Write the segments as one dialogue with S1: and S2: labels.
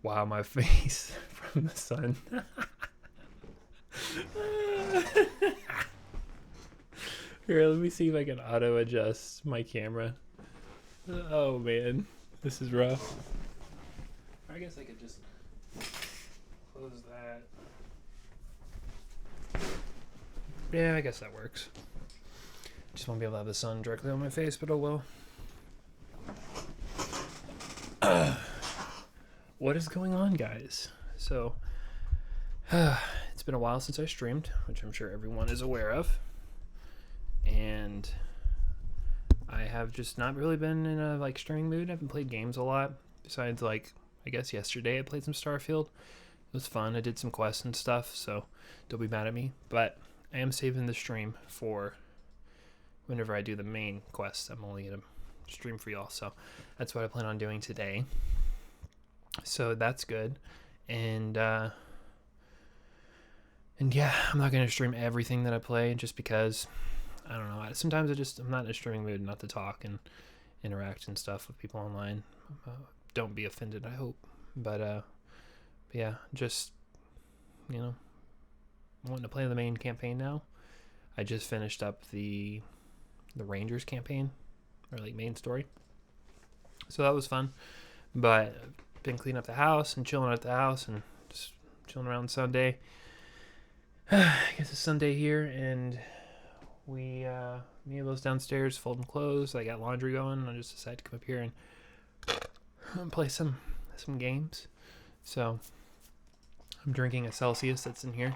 S1: Wow, my face from the sun. Here, let me see if I can auto adjust my camera. Oh man, this is rough. I guess I could just close that. Yeah, I guess that works. Just won't be able to have the sun directly on my face, but oh well. What is going on, guys? So, it's been a while since I streamed, which I'm sure everyone is aware of. And I have just not really been in a streaming mood. I haven't played games a lot. Besides, I guess yesterday I played some Starfield. It was fun. I did some quests and stuff, so don't be mad at me. But I am saving the stream for whenever I do the main quest. I'm only going to stream for y'all, so that's what I plan on doing today. So that's good. And yeah, I'm not going to stream everything that I play just because, I don't know, sometimes I'm not in a streaming mood not to talk and interact and stuff with people online. Don't be offended, I hope. But yeah, just, I'm wanting to play the main campaign now. I just finished up the Rangers campaign, or main story. So that was fun. But been cleaning up the house and chilling at the house and just chilling around Sunday. I guess it's Sunday here, and Miabel's downstairs folding clothes. I got laundry going, and I just decided to come up here and play some games. So I'm drinking a Celsius that's in here,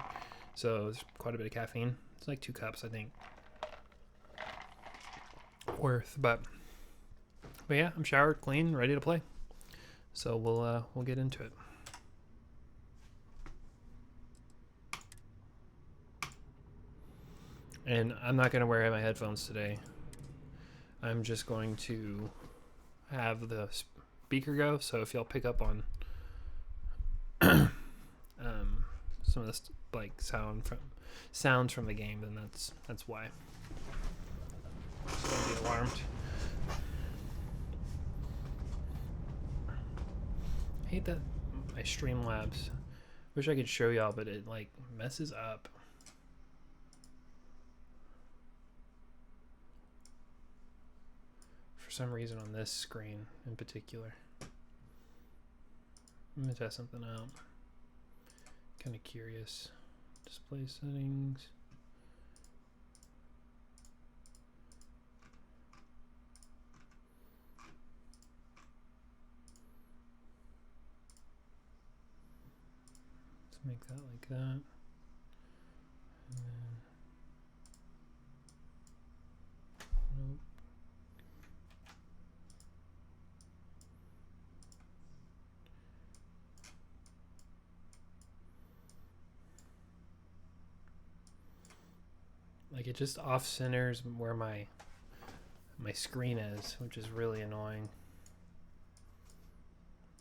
S1: so there's quite a bit of caffeine. It's like 2 cups, I think, worth. But yeah, I'm showered, clean, ready to play. So we'll get into it. And I'm not going to wear my headphones today. I'm just going to have the speaker go. So if y'all pick up on some of this sounds from the game, then that's why. So don't be alarmed. I hate that my Streamlabs. Wish I could show y'all, but it messes up. For some reason on this screen in particular. I'm gonna test something out. Kind of curious. Display settings. Let's make that like that. And then, nope. It just off centers where my screen is, which is really annoying.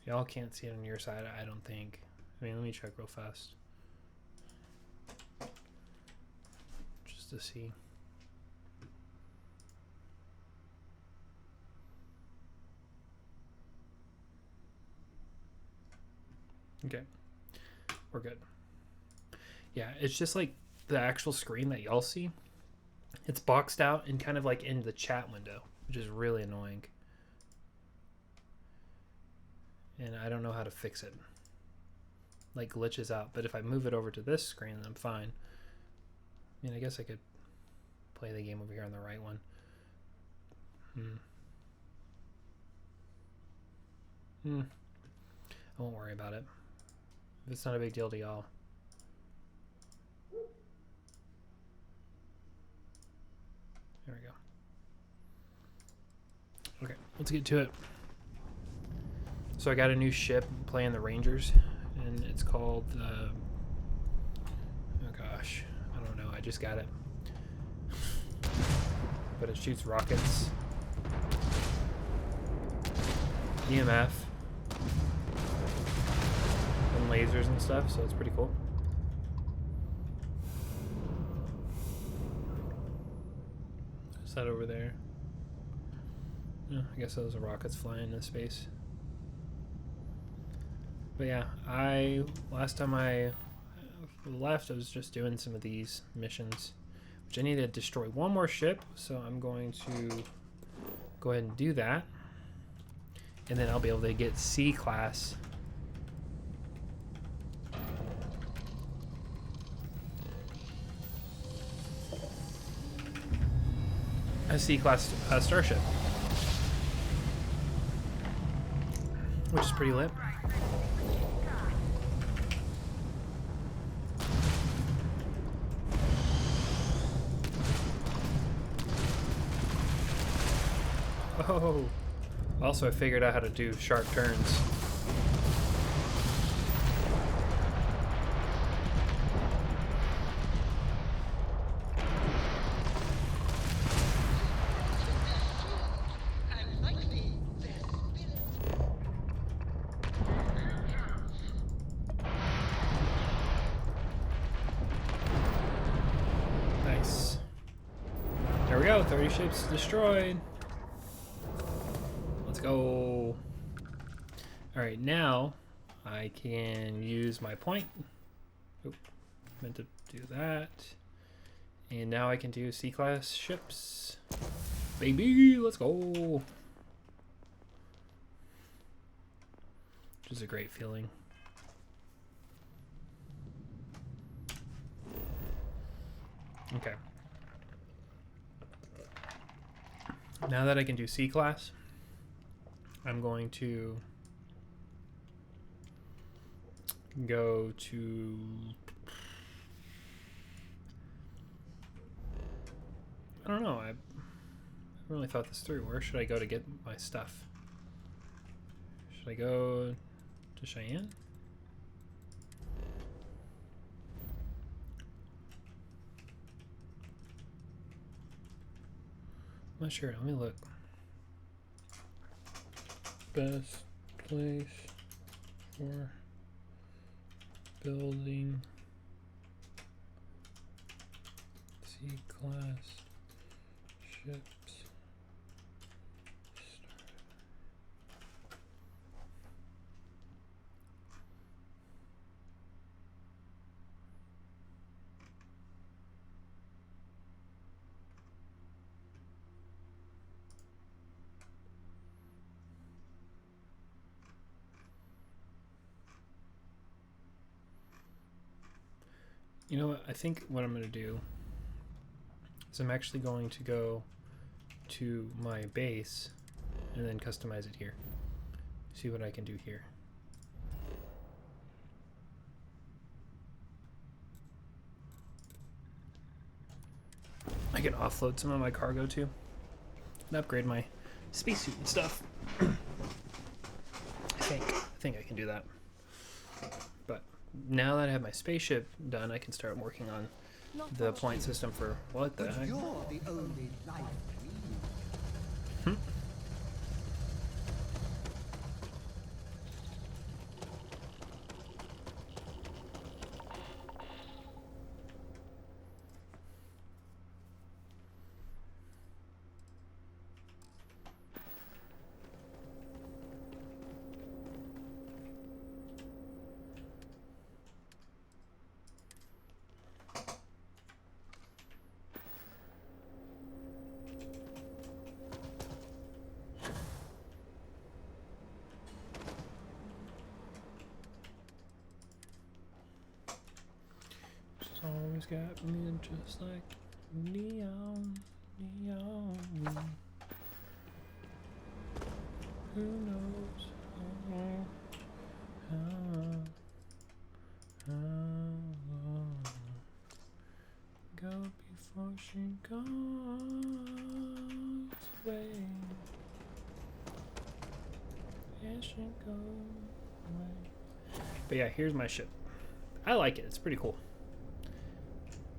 S1: Y'all can't see it on your side, I don't think. I mean, let me check real fast. Just to see. Okay. We're good. Yeah, it's just the actual screen that y'all see. It's boxed out and kind of in the chat window, which is really annoying. And I don't know how to fix it. Glitches out. But if I move it over to this screen, then I'm fine. I mean, I guess I could play the game over here on the right one. I won't worry about it. If it's not a big deal to y'all. There we go. Okay, let's get to it. So I got a new ship playing the Rangers, and it's called, oh gosh, I don't know, I just got it. But it shoots rockets, EMF, and lasers and stuff, so it's pretty cool. Is that over there? Yeah, I guess those are rockets flying into space. But yeah, last time I left, I was just doing some of these missions, which I need to destroy one more ship. So I'm going to go ahead and do that, and then I'll be able to get C class. A C class starship, which is pretty lit. Oh, also I figured out how to do sharp turns. Nice. There we go, 30 ships destroyed. Let's go. Alright, now I can use my point. Oop, meant to do that. And now I can do C-class ships. Baby, let's go. Which is a great feeling. Okay. Now that I can do C-class, I'm going to go to I don't know, I haven't really thought this through. Where should I go to get my stuff? Should I go to Cheyenne? I'm not sure. Let me look. Best place for building C-class ships. You know what? I think what I'm going to do is I'm actually going to go to my base and then customize it here. See what I can do here. I can offload some of my cargo too and upgrade my spacesuit and stuff. I think I can do that. But now that I have my spaceship done, I can start working on the point system for what the heck?
S2: You're the only life
S1: Hmm? She's always got me just like neon, neon. Who knows how long go before she goes away? Yeah, she goes away. But yeah, here's my ship. I like it. It's pretty cool.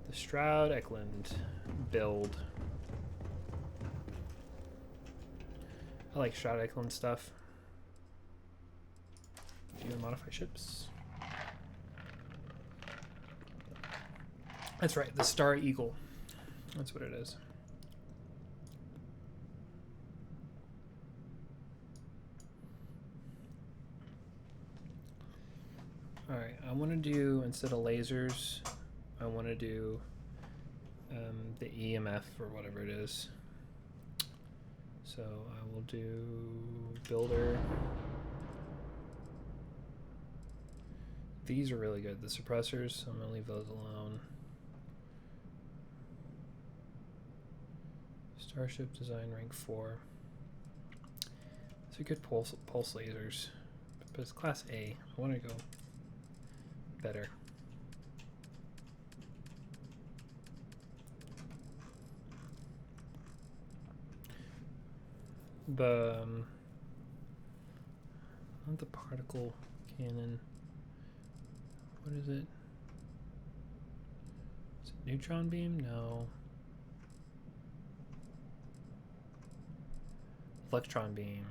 S1: The Stroud Eklund build. I like Stroud Eklund stuff. Do you modify ships? That's right, the Star Eagle. That's what it is. Alright, I want to do, instead of lasers, I want to do the EMF or whatever it is. So I will do builder. These are really good, the suppressors, so I'm going to leave those alone. Starship design rank 4. These are good pulse lasers, but it's class A. I want to go better. Not the particle cannon. What is it? Is it neutron beam? No. Electron beam.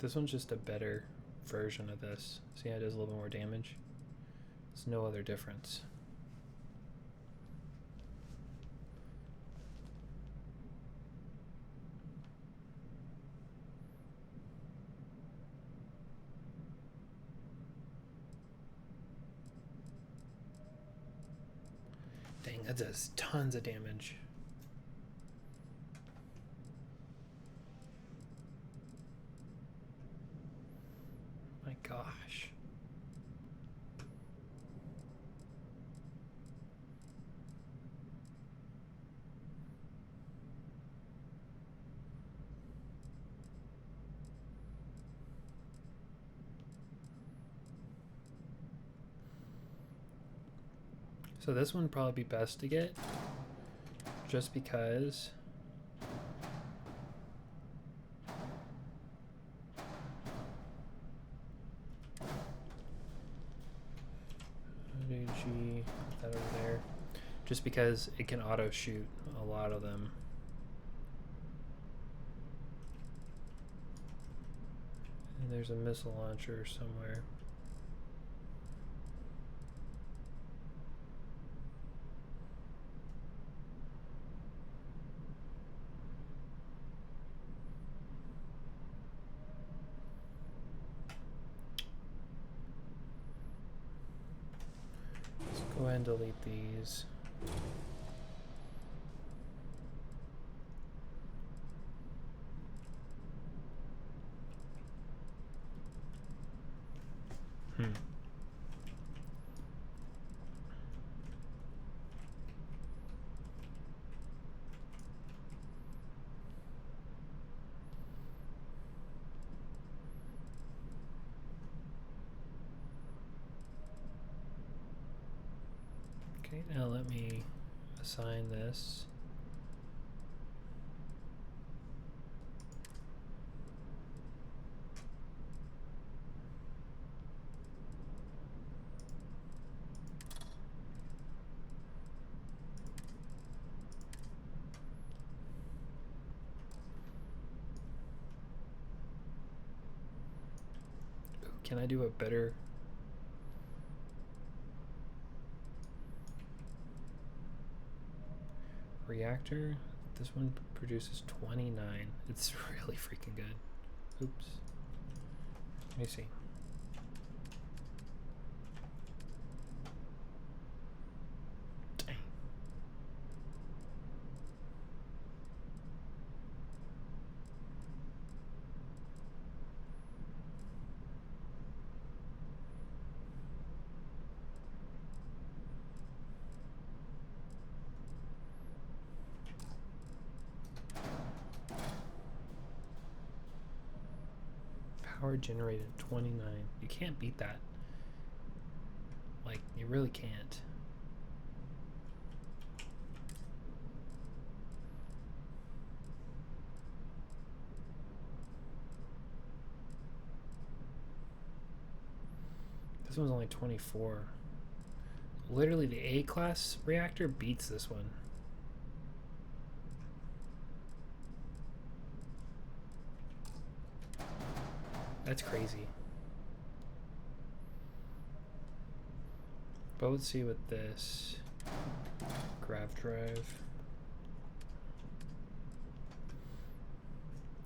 S1: This one's just a better version of this. See how it does a little bit more damage? There's no other difference. Dang, that does tons of damage. My gosh. So this one would probably be best to get, just because G, put that over there. Just because it can auto shoot a lot of them. And there's a missile launcher somewhere. Go ahead and delete these. Okay, now let me assign this. Ooh, can I do a better? Reactor? This one produces 29. It's really freaking good. Oops. Let me see. Dang. Power generated 29. You can't beat that. Like, you really can't. This one's only 24. Literally, the A-class reactor beats this one. That's crazy. But let's see what this grav drive.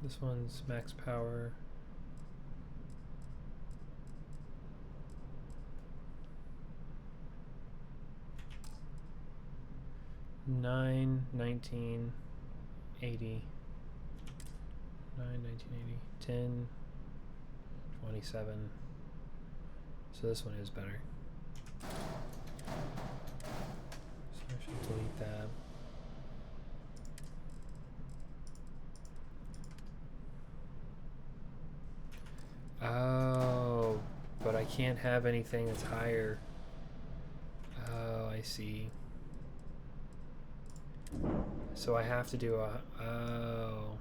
S1: This one's max power. Nine 1980. 1980. 10 27. So this one is better. So I should delete that. Oh, but I can't have anything that's higher. Oh, I see. So I have to do a... Oh.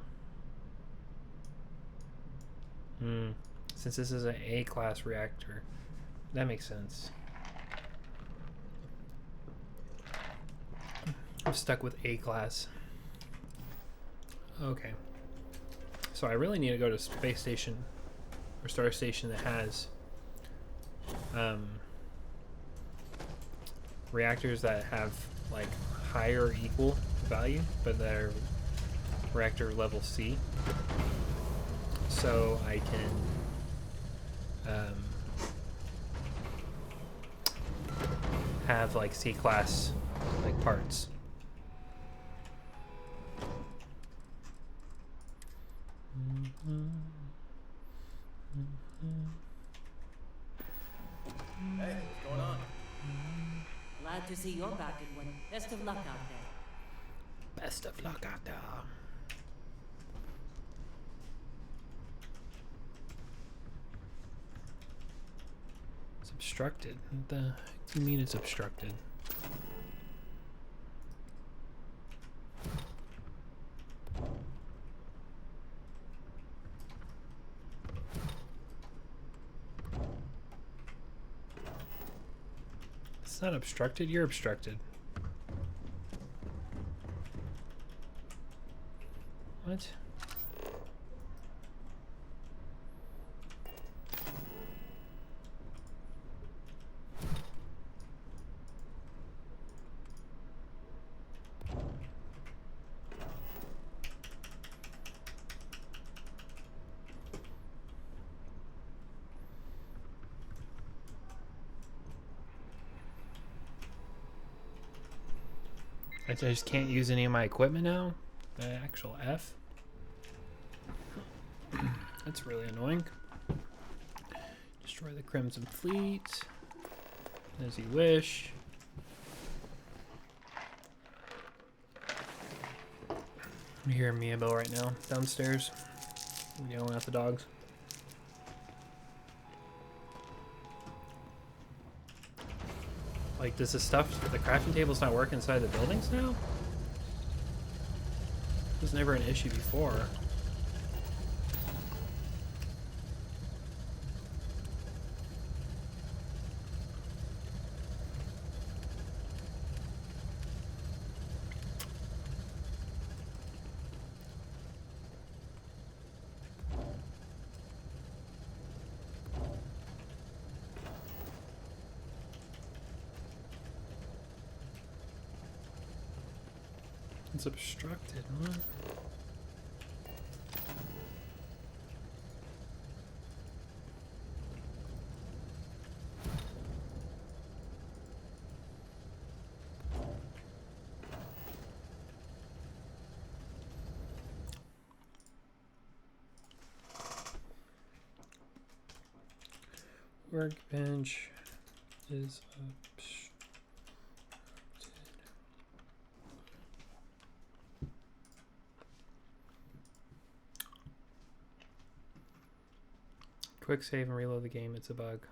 S1: Since this is an A-class reactor, that makes sense. I'm stuck with A-class. Okay. So I really need to go to space station or star station that has reactors that have like higher or equal value, but they're reactor level C. So I can have like C-class like parts.
S2: Hey, what's going on?
S3: Glad to see you're back in one. Best of luck out there.
S1: Best of luck out there. It's obstructed. What the heck do you mean it's obstructed? It's not obstructed, you're obstructed. What? I just can't use any of my equipment now? The actual F? That's really annoying. Destroy the Crimson Fleet. As you wish. I'm hearing Miabel right now, downstairs. Yelling at the dogs. Like, does the crafting tables not work inside the buildings now? It was never an issue before. It's obstructed, what? Workbench is obstructed. Quick save and reload the game, it's a bug.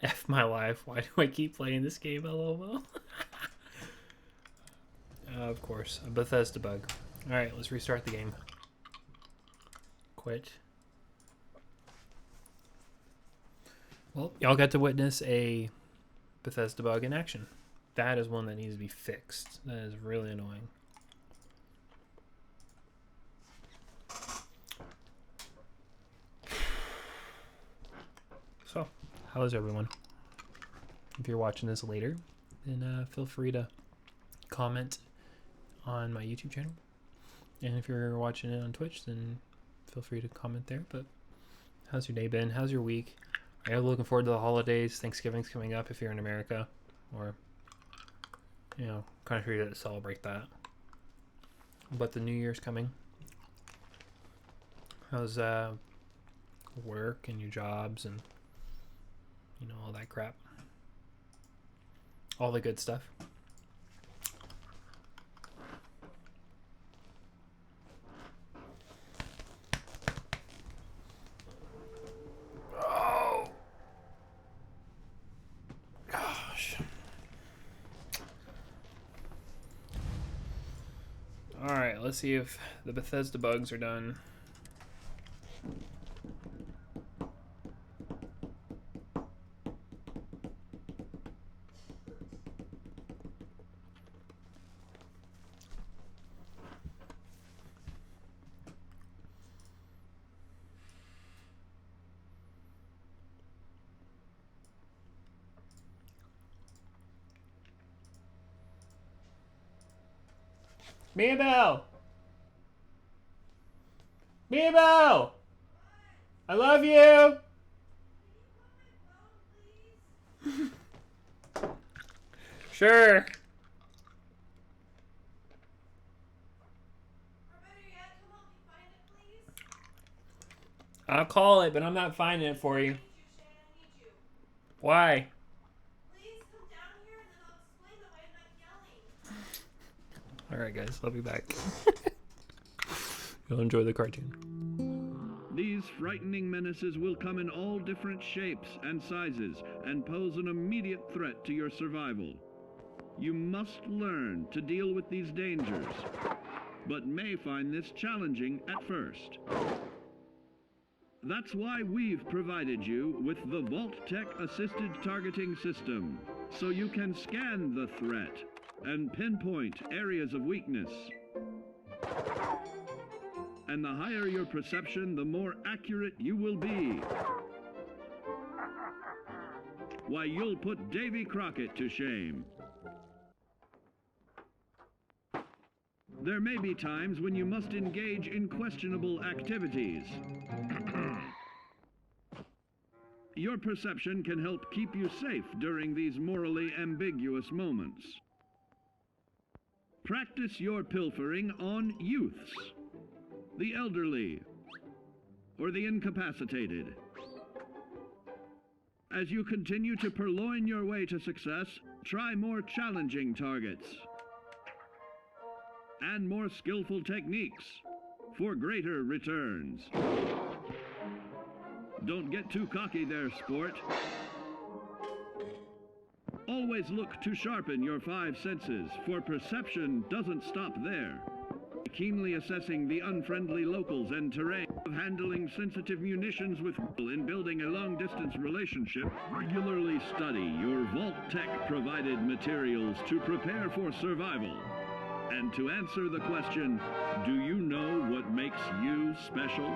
S1: F my life, why do I keep playing this game, LOL? Of course, a Bethesda bug. Alright, let's restart the game. Quit. Well, y'all got to witness a Bethesda bug in action. That is one that needs to be fixed. That is really annoying. So, how's everyone? If you're watching this later, then feel free to comment on my YouTube channel. And if you're watching it on Twitch, then feel free to comment there. But how's your day been? How's your week? Are you looking forward to the holidays? Thanksgiving's coming up if you're in America, or country that celebrate that. But the New Year's coming. How's work and your jobs and all that crap? All the good stuff. Oh gosh. Alright, let's see if the Bethesda bugs are done. Miabel! Miabel! I love you! Sure. I'll call it, but I'm not finding it for you. Why?
S4: Please come down here and then I'll explain the way I'm not yelling.
S1: Alright guys, I'll be back. You'll enjoy the cartoon.
S5: These frightening menaces will come in all different shapes and sizes and pose an immediate threat to your survival. You must learn to deal with these dangers, but may find this challenging at first. That's why we've provided you with the Vault-Tec Assisted Targeting System, so you can scan the threat and pinpoint areas of weakness. And the higher your perception, the more accurate you will be. Why, you'll put Davy Crockett to shame. There may be times when you must engage in questionable activities. Your perception can help keep you safe during these morally ambiguous moments. Practice your pilfering on youths, the elderly, or the incapacitated. As you continue to purloin your way to success, try more challenging targets and more skillful techniques for greater returns. Don't get too cocky there, sport. Always look to sharpen your 5 senses, for perception doesn't stop there. Keenly assessing the unfriendly locals and terrain, of handling sensitive munitions with in building a long-distance relationship, regularly study your Vault-Tec provided materials to prepare for survival. And to answer the question, do you know what makes you special?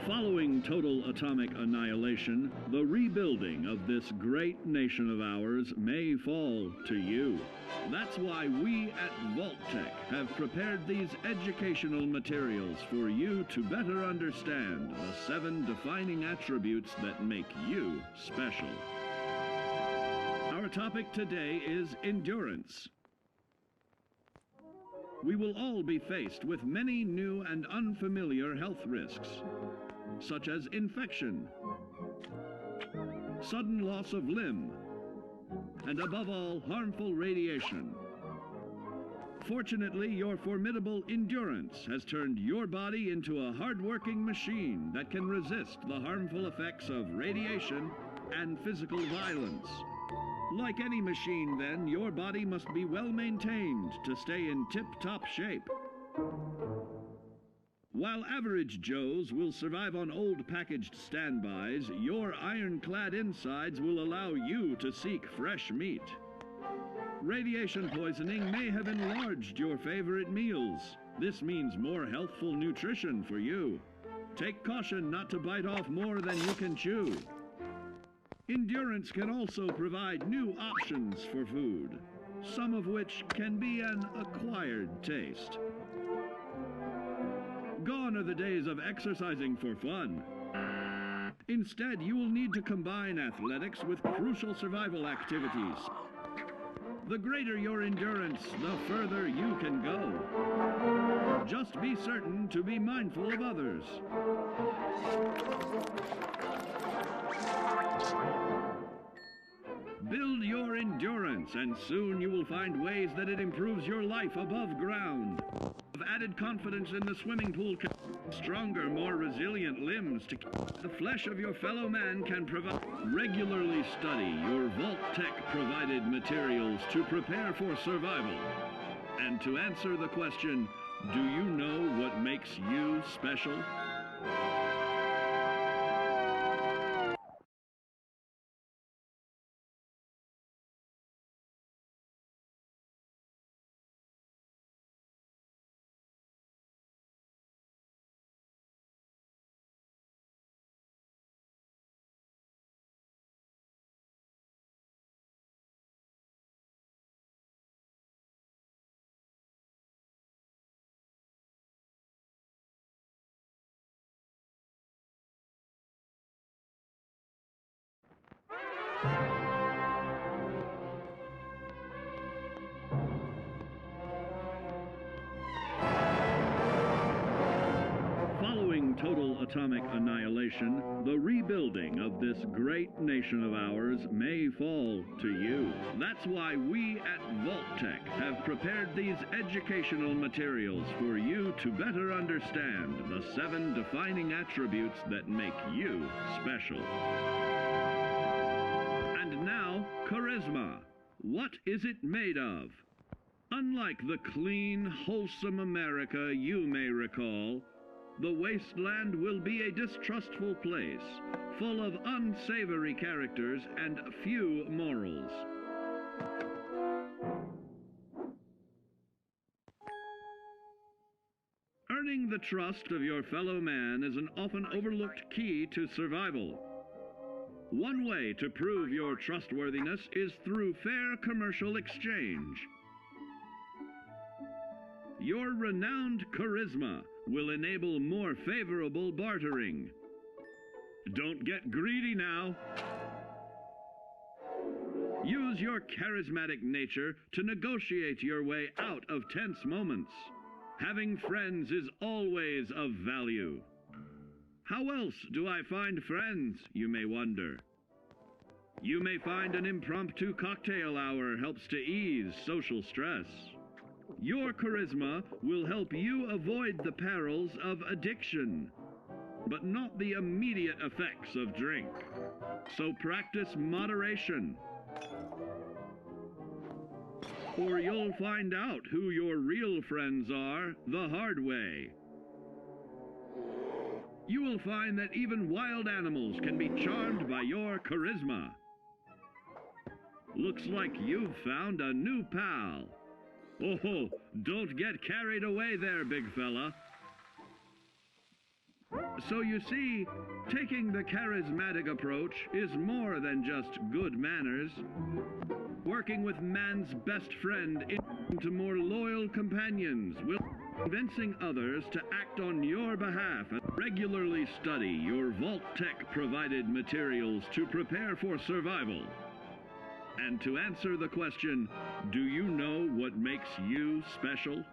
S5: Following total atomic annihilation, the rebuilding of this great nation of ours may fall to you. That's why we at Vault-Tec have prepared these educational materials for you to better understand the 7 defining attributes that make you special. Our topic today is endurance. We will all be faced with many new and unfamiliar health risks, such as infection, sudden loss of limb, and above all, harmful radiation. Fortunately, your formidable endurance has turned your body into a hard-working machine that can resist the harmful effects of radiation and physical violence. Like any machine, then, your body must be well maintained to stay in tip-top shape. While average Joes will survive on old packaged standbys, your ironclad insides will allow you to seek fresh meat. Radiation poisoning may have enlarged your favorite meals. This means more healthful nutrition for you. Take caution not to bite off more than you can chew. Endurance can also provide new options for food, some of which can be an acquired taste. Gone are the days of exercising for fun. Instead, you will need to combine athletics with crucial survival activities. The greater your endurance, the further you can go. Just be certain to be mindful of others. Build your endurance, and soon you will find ways that it improves your life above ground. Have added confidence in the swimming pool, stronger, more resilient limbs to keep the flesh of your fellow man can provide. Regularly study your Vault-Tec provided materials to prepare for survival. And to answer the question, do you know what makes you special? Following total atomic annihilation, the rebuilding of this great nation of ours may fall to you. That's why we at Vault-Tec have prepared these educational materials for you to better understand the 7 defining attributes that make you special. And now, charisma. What is it made of? Unlike the clean, wholesome America you may recall, the wasteland will be a distrustful place, full of unsavory characters and few morals. Earning the trust of your fellow man is an often overlooked key to survival. One way to prove your trustworthiness is through fair commercial exchange. Your renowned charisma will enable more favorable bartering. Don't get greedy now. Use your charismatic nature to negotiate your way out of tense moments. Having friends is always of value. How else do I find friends, you may wonder? You may find an impromptu cocktail hour helps to ease social stress. Your charisma will help you avoid the perils of addiction, but not the immediate effects of drink. So practice moderation, or you'll find out who your real friends are the hard way. You will find that even wild animals can be charmed by your charisma. Looks like you've found a new pal. Oh, don't get carried away there, big fella. So you see, taking the charismatic approach is more than just good manners. Working with man's best friend into more loyal companions will convincing others to act on your behalf. Regularly study your Vault-Tec provided materials to prepare for survival. And to answer the question, do you know what makes you special?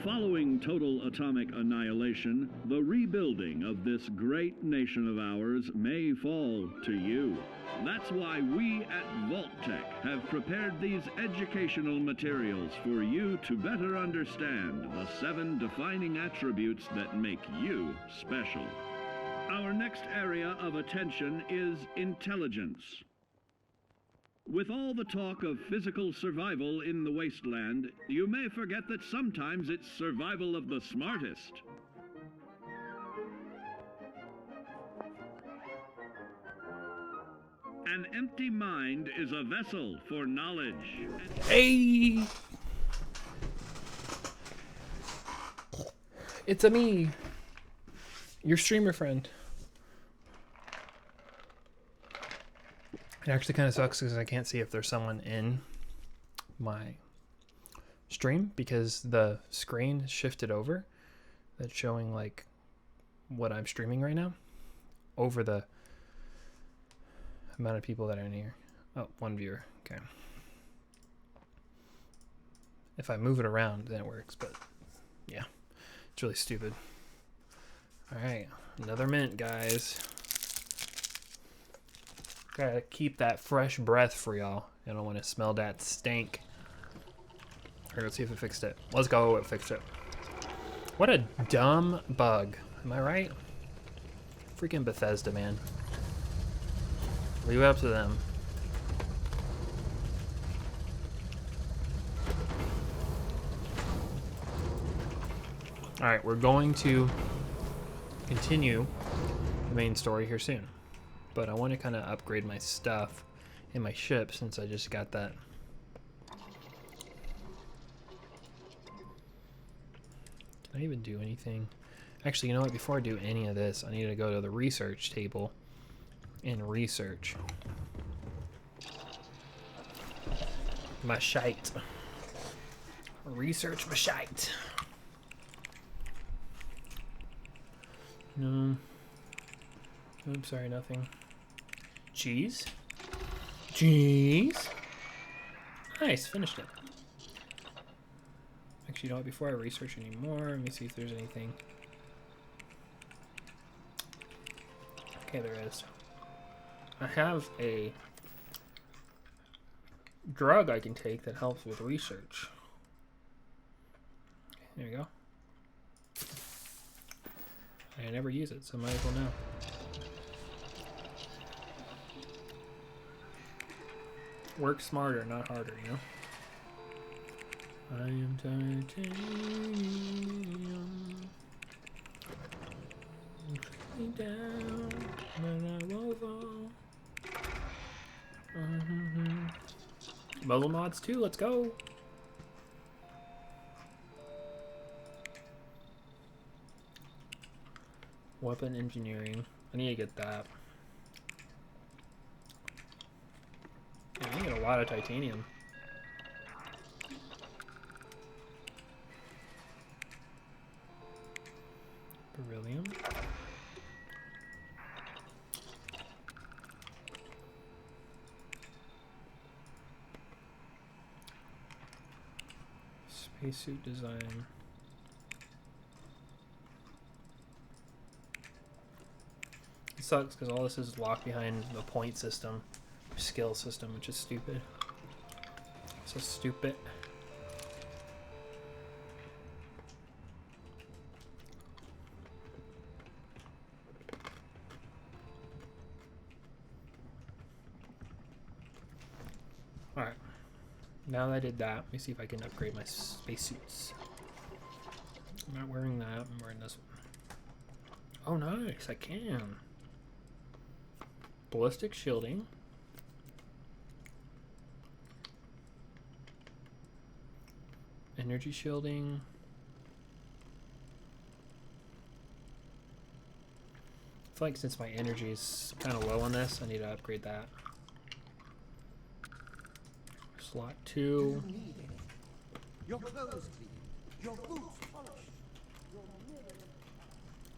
S5: Following total atomic annihilation, the rebuilding of this great nation of ours may fall to you. That's why we at Vault-Tec have prepared these educational materials for you to better understand the 7 defining attributes that make you special. Our next area of attention is intelligence. With all the talk of physical survival in the wasteland, you may forget that sometimes it's survival of the smartest. An empty mind is a vessel for knowledge.
S1: Hey! It's a me, your streamer friend. It actually kind of sucks because I can't see if there's someone in my stream because the screen shifted over. That's showing like what I'm streaming right now over the amount of people that are in here. Oh, 1 viewer. Okay. If I move it around, then it works, but yeah, it's really stupid. All right, another mint, guys. Gotta keep that fresh breath for y'all. I don't want to smell that stink. All right, let's see if it fixed it. Let's go, it fixed it. What a dumb bug. Am I right? Freaking Bethesda, man. Leave it up to them. All right, we're going to continue the main story here soon. But I want to kind of upgrade my stuff in my ship since I just got that. Can I even do anything? Actually, you know what? Before I do any of this, I need to go to the research table and research my shite. Research my shite. No. Oops, sorry, nothing. Cheese? Cheese? Nice, finished it. Actually, you know what? Before I research anymore, let me see if there's anything. Okay, there is. I have a drug I can take that helps with research. There you go. I never use it, so might as well now. Work smarter, not harder, you know? I am titanium. Take me down, and I will fall. Muzzle mods too, let's go. Weapon engineering. I need to get that. Yeah, I get a lot of titanium. Beryllium. Spacesuit design. It sucks because all this is locked behind the point system, skill system, which is stupid. So stupid. Alright. Now that I did that, let me see if I can upgrade my spacesuits. I'm not wearing that, I'm wearing this one. Oh nice, I can. Ballistic shielding. Energy shielding. I feel like since my energy is kind of low on this, I need to upgrade that. Slot 2.
S2: Your clothes clean, your boots polished.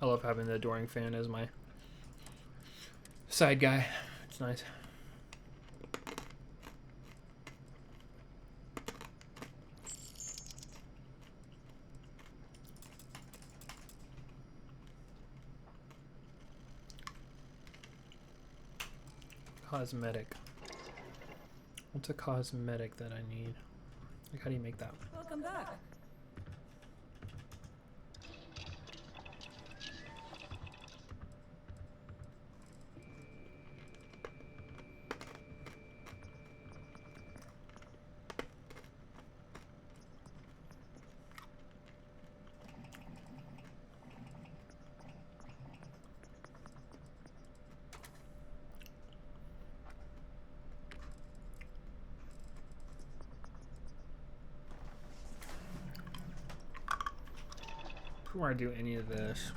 S1: I love having the Adoring fan as my side guy. It's nice. cosmetic? What's a cosmetic that I need? Like, how do you make that?
S3: Welcome back.
S1: Before I do any of this,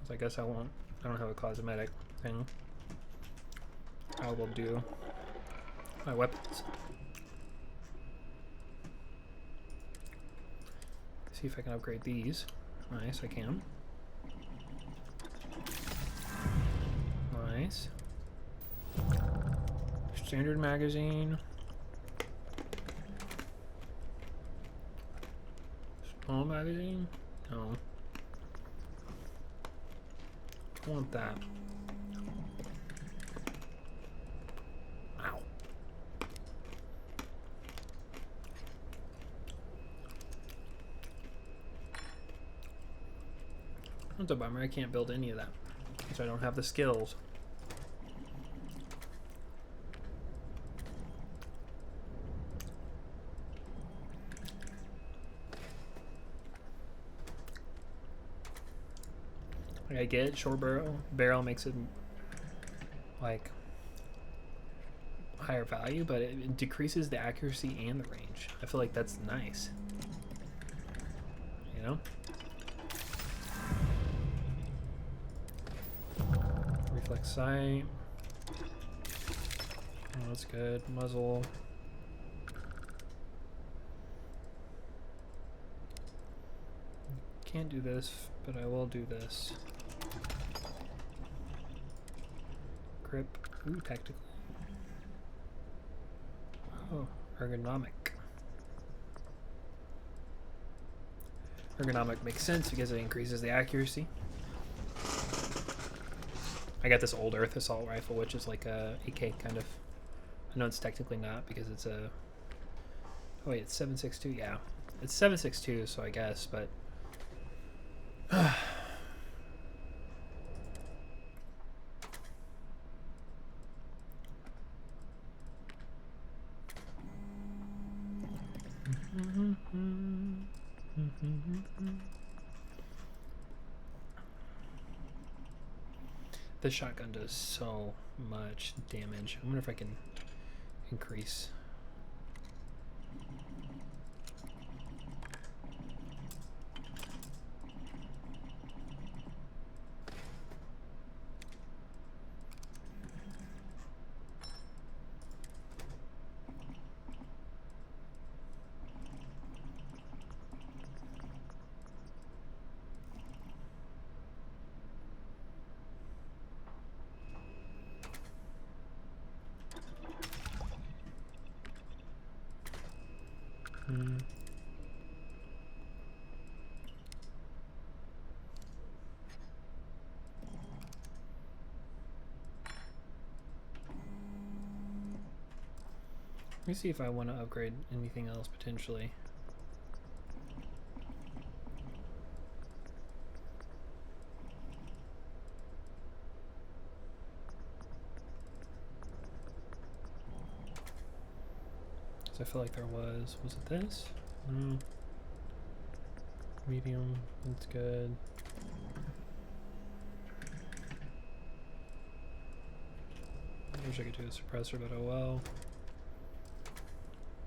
S1: so I guess I don't have a cosmetic thing. I will do my weapons. See if I can upgrade these. Nice, I can. Nice. Standard magazine. Small magazine? No. I want that. Ow. That's a bummer. I can't build any of that because I don't have the skills. Like, I get short barrel makes it like higher value, but it decreases the accuracy and the range. I feel like that's nice. You know? Reflex sight. Oh, that's good. Muzzle. Can't do this, but I will do this. Grip. Ooh, tactical. Oh, ergonomic. Ergonomic makes sense because it increases the accuracy. I got this old Earth assault rifle, which is like a AK kind of. I know it's technically not because it's a. Oh wait, it's 7.62. Yeah, it's 7.62, so I guess, but. This shotgun does so much damage. I wonder if I can increase. Let me see if I want to upgrade anything else potentially. I feel like there was. Was it this? Medium. That's good. I wish I could do a suppressor, but oh well.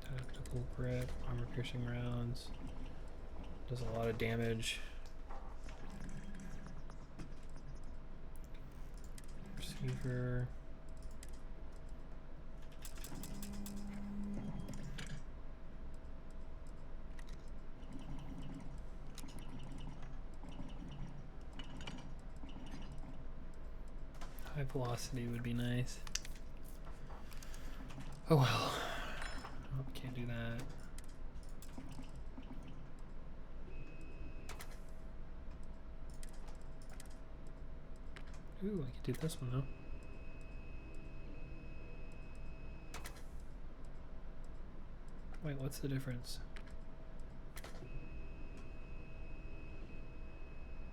S1: Tactical grip, armor piercing rounds. Does a lot of damage. Receiver. High velocity would be nice. Oh well. Oh, can't do that. Ooh, I could do this one though. Wait, what's the difference?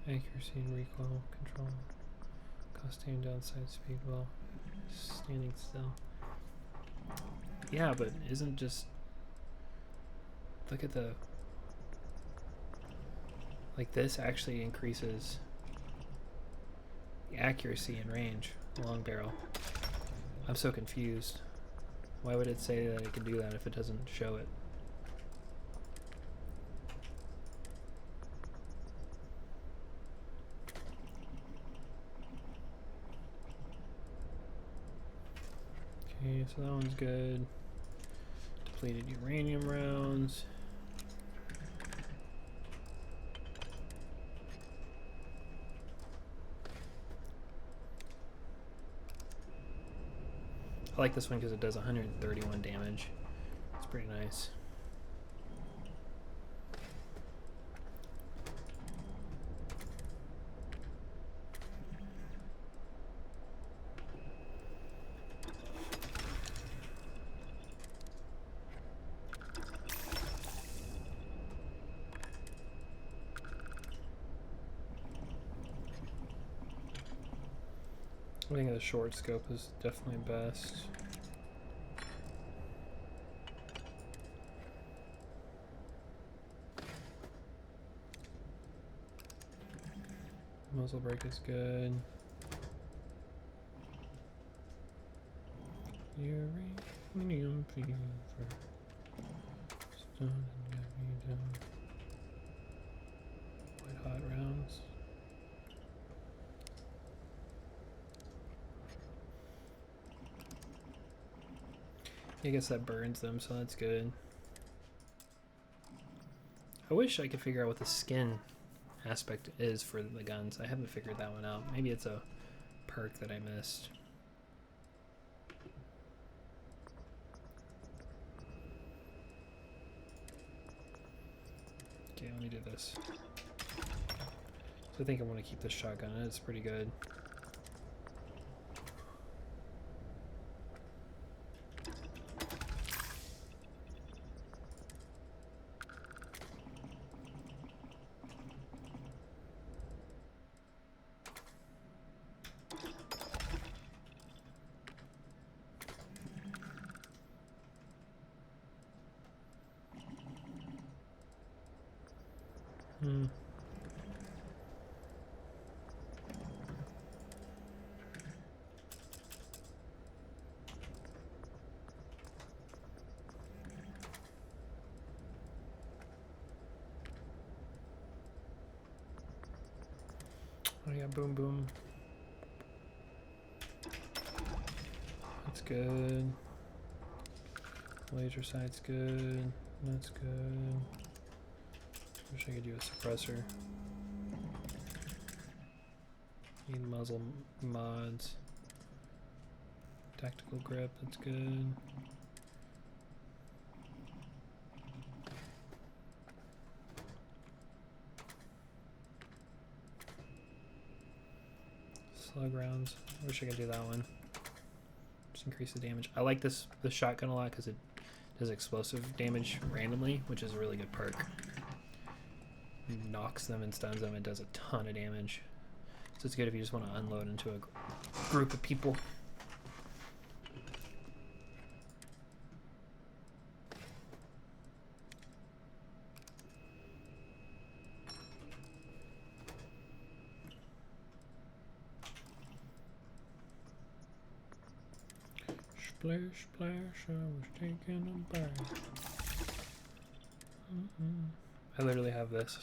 S1: Accuracy and recoil control. Cost aim downside speed while standing still. Yeah, but isn't just... Look at the... Like this actually increases the accuracy and range. Long barrel. I'm so confused. Why would it say that it can do that if it doesn't show it? Okay, so that one's good. Depleted uranium rounds. I like this one because it does 131 damage. It's pretty nice. I think the short scope is definitely best. Muzzle brake is good. Uranium fever. Stun and get me down. White hot rounds. I guess that burns them, so that's good. I wish I could figure out what the skin aspect is for the guns. I haven't figured that one out. Maybe it's a perk that I missed. Okay, let me do this. So I think I want to keep this shotgun. It's pretty good. Oh yeah, boom boom. That's good. Laser sight's good. That's good. Wish I could do a suppressor. Need muzzle mods. Tactical grip, that's good. Slug rounds. I wish I could do that one. Just increase the damage. I like this shotgun a lot because it does explosive damage randomly, which is a really good perk. Knocks them and stuns them. It does a ton of damage. So it's good if you just want to unload into a group of people. Splash, splash, I was taking a bath. I literally have this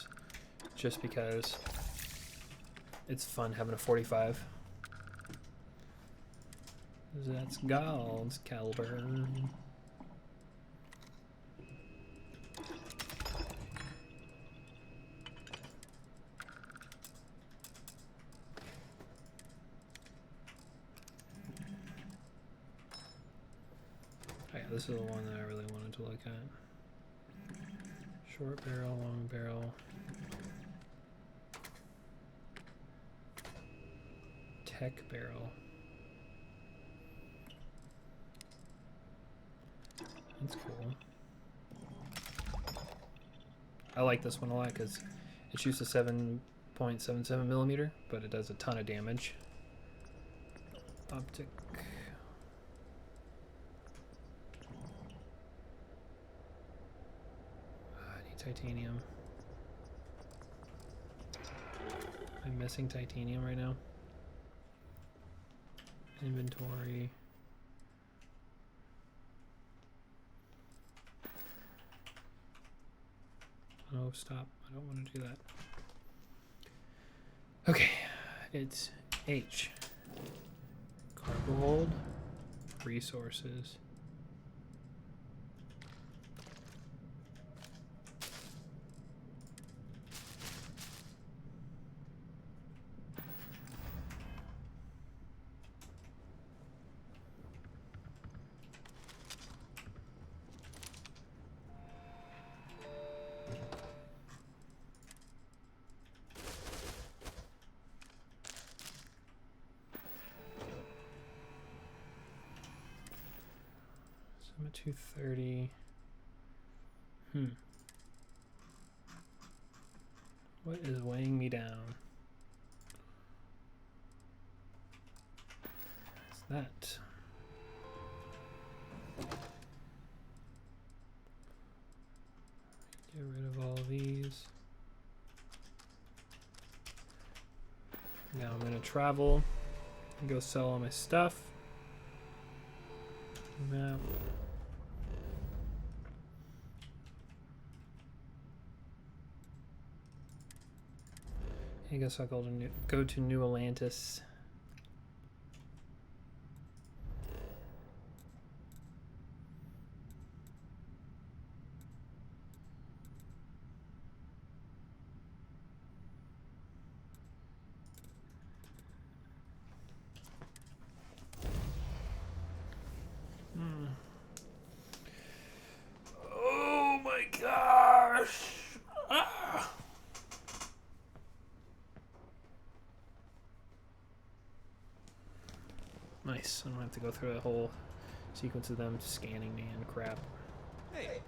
S1: just because it's fun having a 45. That's God's caliber. This is the one that I really wanted to look at. Short barrel, long barrel. Tech barrel. That's cool. I like this one a lot because it shoots a 7.77 millimeter, but it does a ton of damage. Optic. I need titanium. I'm missing titanium right now. Inventory. Oh, stop. I don't want to do that. Okay. It's H. Cargo hold. Resources. I'm at 230. What is weighing me down? What's that? Get rid of all these. Now I'm gonna travel and go sell all my stuff. Map. I guess I'll go to New Atlantis. Oh my gosh! Ah. Nice. I don't have to go through a whole sequence of them scanning me and crap.
S2: Hey,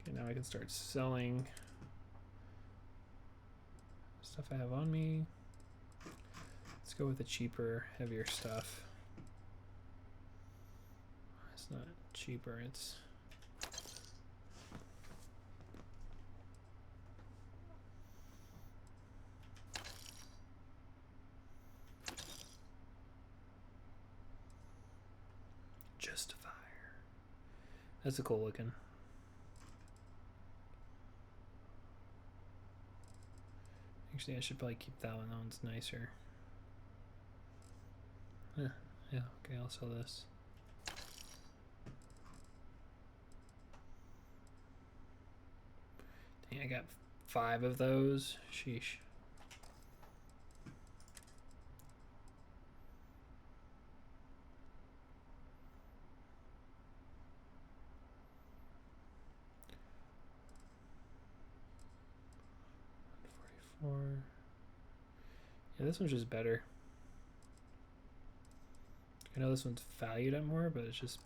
S1: Okay, now I can start selling stuff I have on me. Let's go with the cheaper, heavier stuff. It's not cheaper, it's... Justifier. That's a cool looking. Actually, I should probably keep that one. That one's nicer. Yeah, okay, I'll sell this. Dang, I got 5 of those. Sheesh. Yeah, this one's just better. I know this one's valued at more, but it's just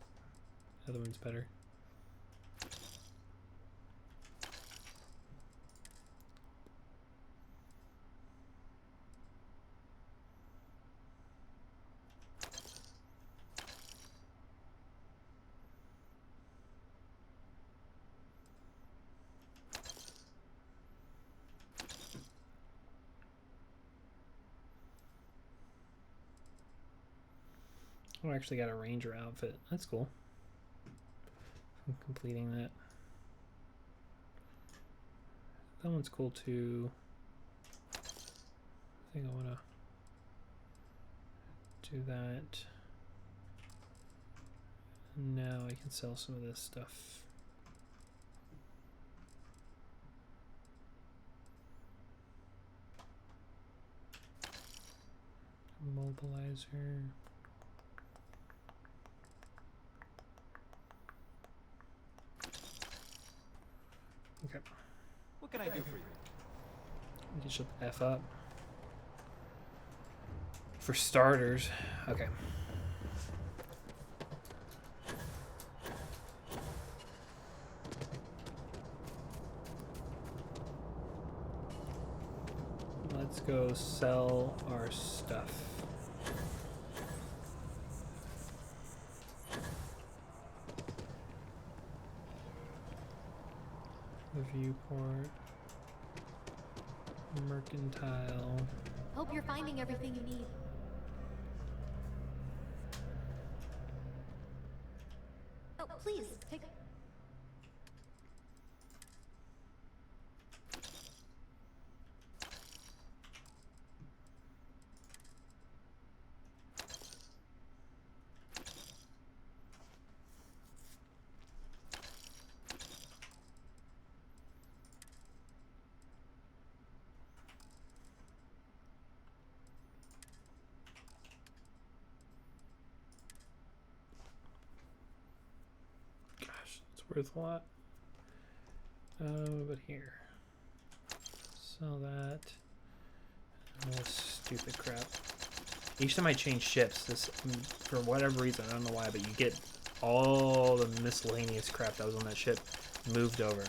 S1: the other one's better. Oh, I actually got a ranger outfit. That's cool. I'm completing that. That one's cool too. I think I want to do that. Now I can sell some of this stuff. Mobilizer. Okay.
S2: what can I do for you?
S1: You can shut the F up. For starters, okay. let's go sell our stuff. The viewport. Mercantile.
S6: Hope you're finding everything you need. Oh, please, take...
S1: Gosh, it's worth a lot. But here. Sell that. And this stupid crap. Each time I change ships, this, for whatever reason, I don't know why, but you get all the miscellaneous crap that was on that ship moved over.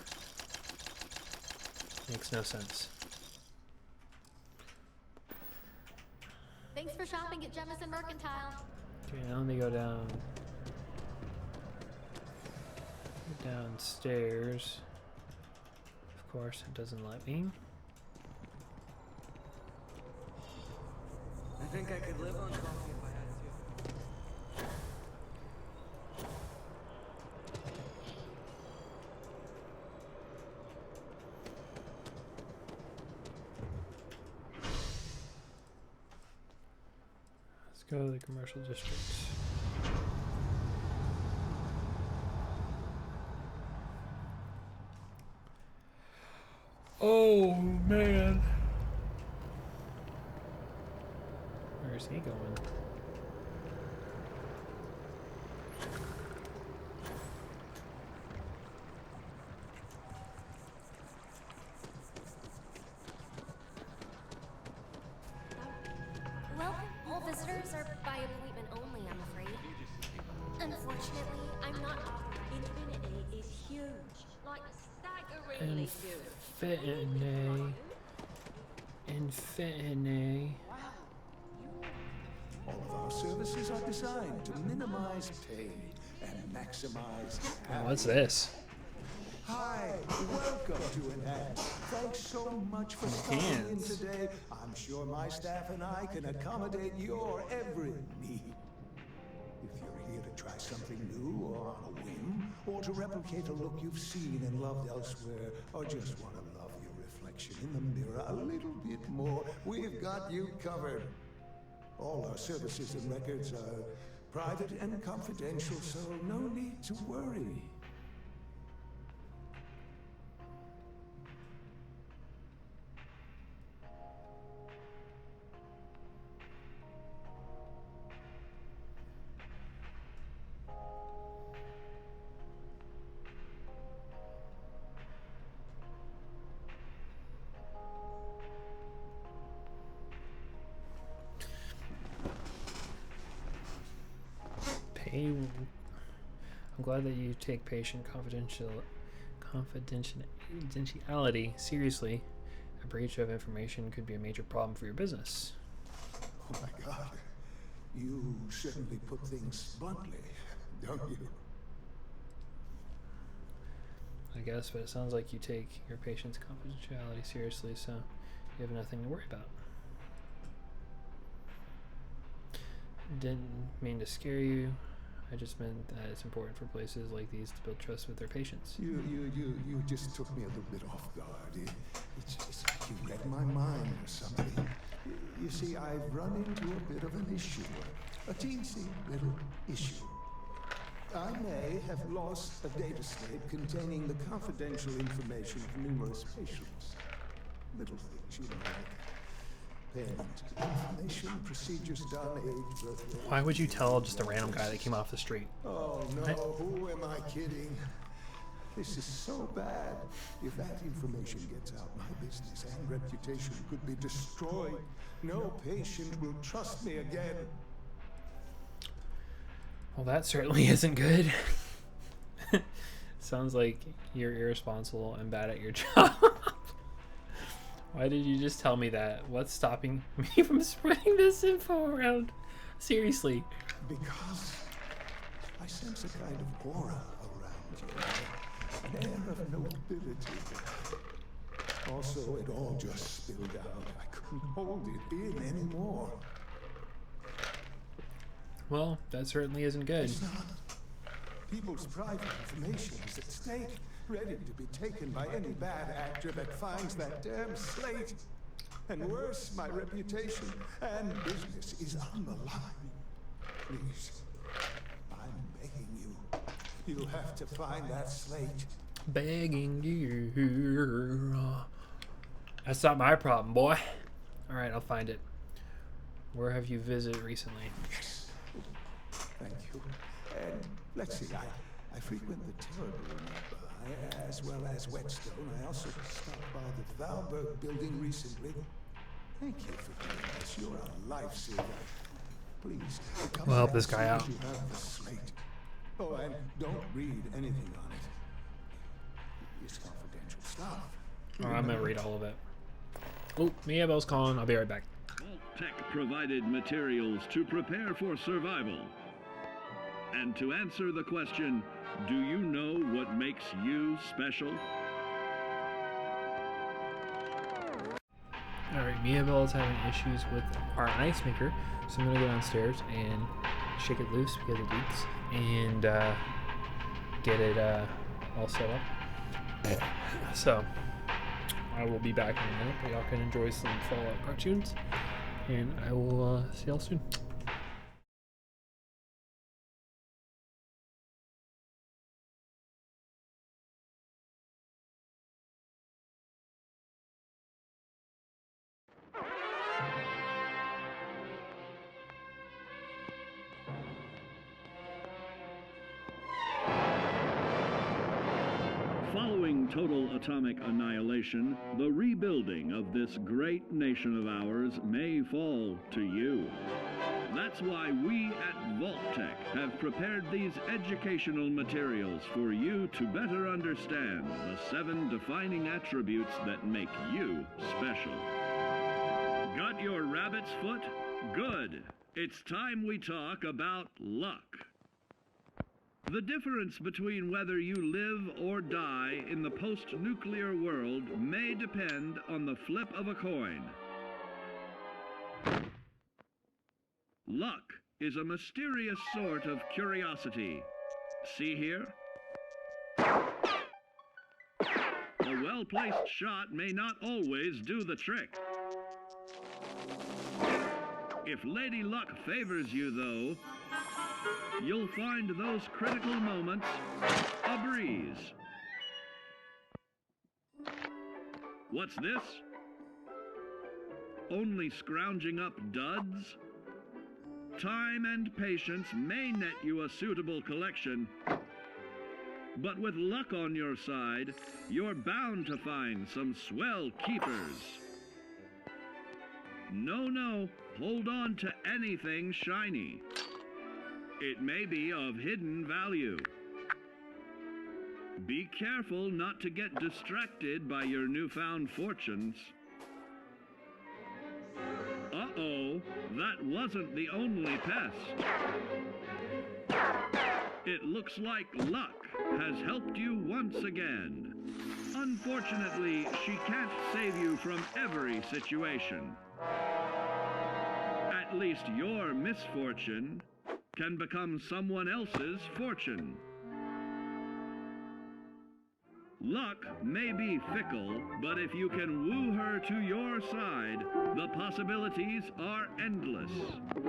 S1: Makes no sense.
S6: Thanks for shopping at Jemison Mercantile.
S1: Okay, now let me go downstairs. Of course, it doesn't let me.
S2: I think I could live on coffee if I had to.
S1: Let's go to the commercial districts. Oh man. Where's he going?
S6: Well, all visitors are by appointment only, I'm afraid. Unfortunately, I'm not offering.
S3: Infinity is huge. Like staggeringly huge.
S1: Infinity.
S2: All of our services are designed to minimize pain and maximize
S1: Oh, what's this?
S2: Hi, welcome to Enhance. Thanks so much for stopping in
S1: Enhance.
S2: today. I'm sure my staff and I can accommodate your every need. If you're here to try something new or on a whim, or to replicate a look you've seen and loved elsewhere, or just want to love your reflection in the mirror a little bit more, we've got you covered. All our services and records are private and confidential, so no need to worry.
S1: I'm glad that you take patient confidentiality seriously. A breach of information could be a major problem for your business.
S2: Oh my God. You certainly put things bluntly, don't you?
S1: I guess, but it sounds like you take your patient's confidentiality seriously, so you have nothing to worry about. Didn't mean to scare you. I just meant that it's important for places like these to build trust with their patients.
S2: You just took me a little bit off guard. It's like you read my mind or something. You see, I've run into a bit of an issue. A teensy little issue. I may have lost a data slate containing the confidential information of numerous patients. Little things, you know, like payment, information, procedures done, age, birthday.
S1: Why would you tell just a random guy that came off the street?
S2: Oh no, who am I kidding? This is so bad. If that information gets out, my business and reputation could be destroyed. No patient will trust me again.
S1: Well, that certainly isn't good. Sounds like you're irresponsible and bad at your job. Why Why did you just tell me that? What's stopping me from spreading this info around? Seriously.
S2: Because I sense a kind of aura around you, an air of nobility. Also, it all just spilled out. I couldn't hold it in anymore.
S1: Well, that certainly isn't good.
S2: It's not. People's private information is at stake, ready to be taken by any bad actor that finds that damn slate. And worse, my reputation and business is on the line. Please, I'm begging you. You'll have to find that slate.
S1: Begging you. That's not my problem, boy. Alright, I'll find it. Where have you visited recently?
S2: Yes. Thank you. And let's see, I frequent the Terrible nearby, as well as Whetstone. I also stopped by the Valberg building recently. Thank you for doing this. You're a lifesaver. Please, come
S1: We'll help
S2: back
S1: this guy
S2: as
S1: out.
S2: soon as you have the slate. Oh, and don't read anything on it. It's confidential stuff.
S1: Oh, I'm gonna read all of it. Oh, Miabel's calling. I'll be right back.
S5: Vault Tech provided materials to prepare for survival. And to answer the question, do you know what makes you special?
S1: Alright, Miabel is having issues with our ice maker, so I'm gonna go downstairs and shake it loose because it leaks and get it all set up. So, I will be back in a minute, but y'all can enjoy some Fallout cartoons, and I will see y'all soon.
S5: Following total atomic annihilation, the rebuilding of this great nation of ours may fall to you. That's why we at Vault Tech have prepared these educational materials for you to better understand the 7 defining attributes that make you special. Got your rabbit's foot? Good. It's time we talk about luck. The difference between whether you live or die in the post-nuclear world may depend on the flip of a coin. Luck is a mysterious sort of curiosity. See here? A well-placed shot may not always do the trick. If Lady Luck favors you, though, you'll find those critical moments a breeze. What's this? Only scrounging up duds? Time and patience may net you a suitable collection, but with luck on your side, you're bound to find some swell keepers. No, hold on to anything shiny. It may be of hidden value. Be careful not to get distracted by your newfound fortunes. Uh-oh, that wasn't the only pest. It looks like luck has helped you once again. Unfortunately, she can't save you from every situation. At least your misfortune can become someone else's fortune. Luck may be fickle, but if you can woo her to your side, the possibilities are endless.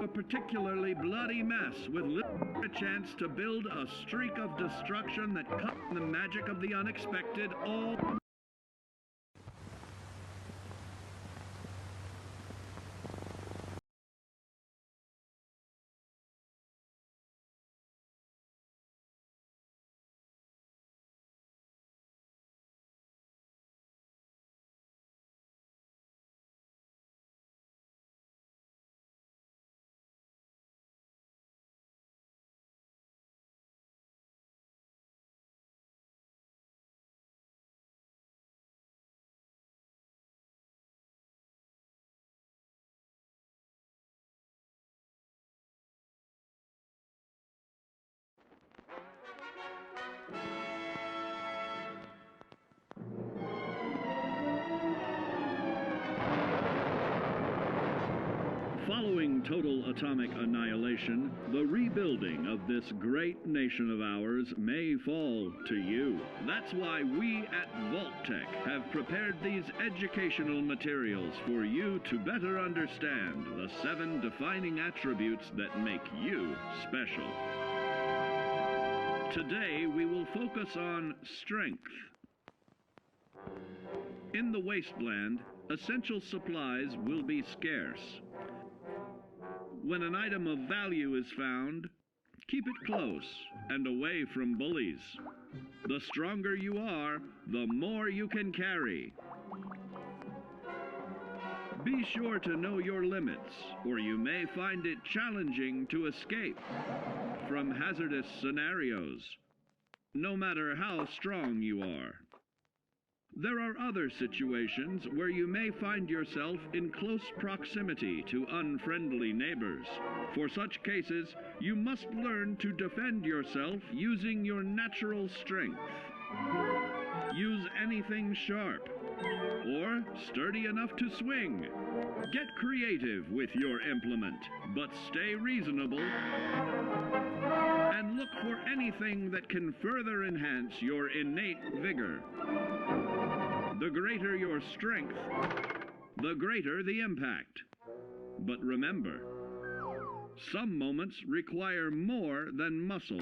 S5: A particularly bloody mess with little chance to build a streak of destruction that cuts the magic of the unexpected all Following total atomic annihilation, the rebuilding of this great nation of ours may fall to you. That's why we at Vault-Tec have prepared these educational materials for you to better understand the 7 defining attributes that make you special. Today, we will focus on strength. In the wasteland, essential supplies will be scarce. When an item of value is found, keep it close and away from bullies. The stronger you are, the more you can carry. Be sure to know your limits, or you may find it challenging to escape from hazardous scenarios, no matter how strong you are. There are other situations where you may find yourself in close proximity to unfriendly neighbors. For such cases, you must learn to defend yourself using your natural strength. Use anything sharp or sturdy enough to swing. Get creative with your implement, but stay reasonable. And look for anything that can further enhance your innate vigor. The greater your strength, the greater the impact. But remember, some moments require more than muscle.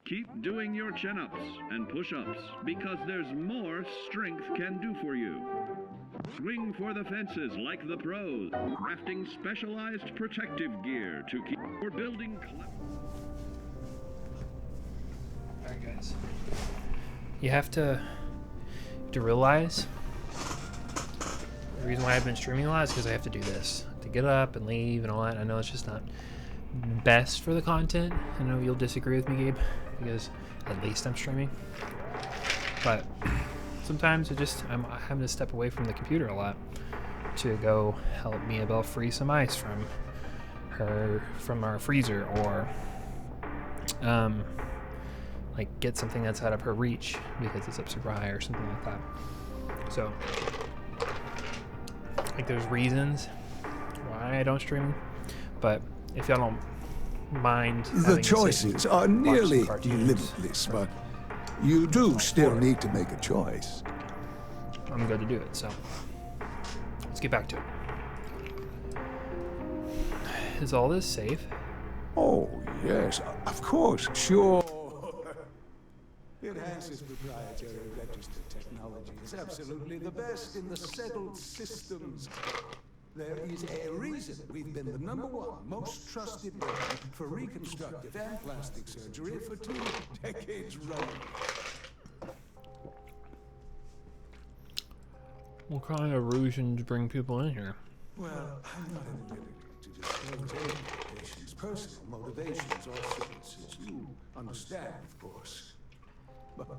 S5: Keep doing your chin-ups and push-ups because there's more strength can do for you. Swing for the fences like the pros, crafting specialized protective gear to keep or building.
S1: Alright, guys. You have to realize the reason why I've been streaming a lot is because I have to do this. To get up and leave and all that. I know it's just not best for the content. I know you'll disagree with me, Gabe, because at least I'm streaming. But sometimes I'm having to step away from the computer a lot to go help Miabel free some ice from our freezer, or like get something that's out of her reach because it's up super high or something like that. So like there's reasons why I don't stream, but if y'all don't mind,
S2: The choices are nearly limitless, but you do still need to make a choice.
S1: I'm good to do it, so let's get back to it. Is all this safe?
S2: Oh, yes, of course, sure. Enhances proprietary register technology is absolutely the best in the settled systems. There is a reason we've been the #1 most trusted brand for reconstructive and plastic surgery for 2 decades running.
S1: What kind of reasons bring people in here?
S2: Well, I'm not at liberty to disclose any patient's personal motivations or services. You understand, of course. But,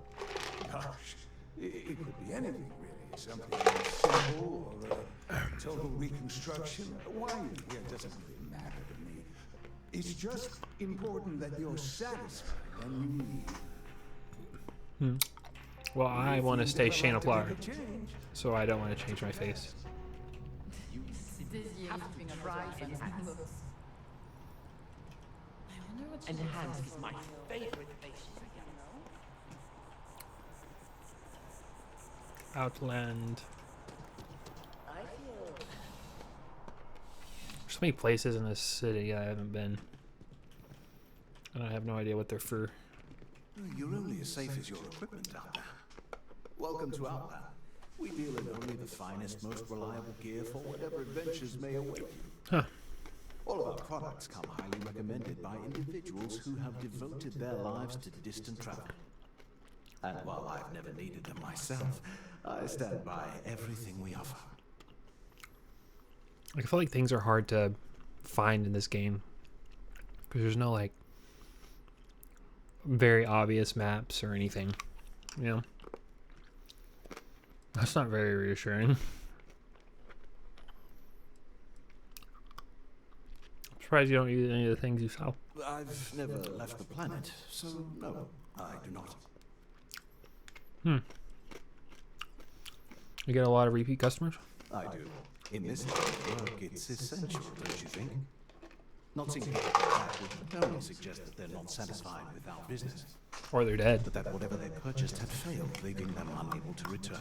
S2: gosh, it could be anything, really. Something simple or a total reconstruction. Why you're here doesn't really matter to me. It's just important that you're satisfied and you leave.
S1: Well, I want to stay Shayna Plar, so I don't want to change my face.
S3: Enhanced is my favorite face.
S1: Outland. There's so many places in this city I haven't been, and I have no idea what they're for.
S7: You're only as safe as your equipment out there. Welcome to Outland. We deal in only the finest, most reliable gear for whatever adventures may await you.
S1: Huh.
S7: All of our products come highly recommended by individuals who have devoted their lives to distant travel. And while I've never needed them myself, I stand by everything we offer.
S1: I feel like things are hard to find in this game because there's no like very obvious maps or anything, you know. That's not very reassuring. I'm surprised you don't use any of the things you sell.
S7: I've never left the planet, so no, I do not.
S1: You get a lot of repeat customers?
S7: I do. In this line of work, it's essential, don't you think? Not seeing people like that would only suggest that they're not satisfied with our business,
S1: Or they're dead.
S7: but that whatever they purchased had failed, leaving them unable to return.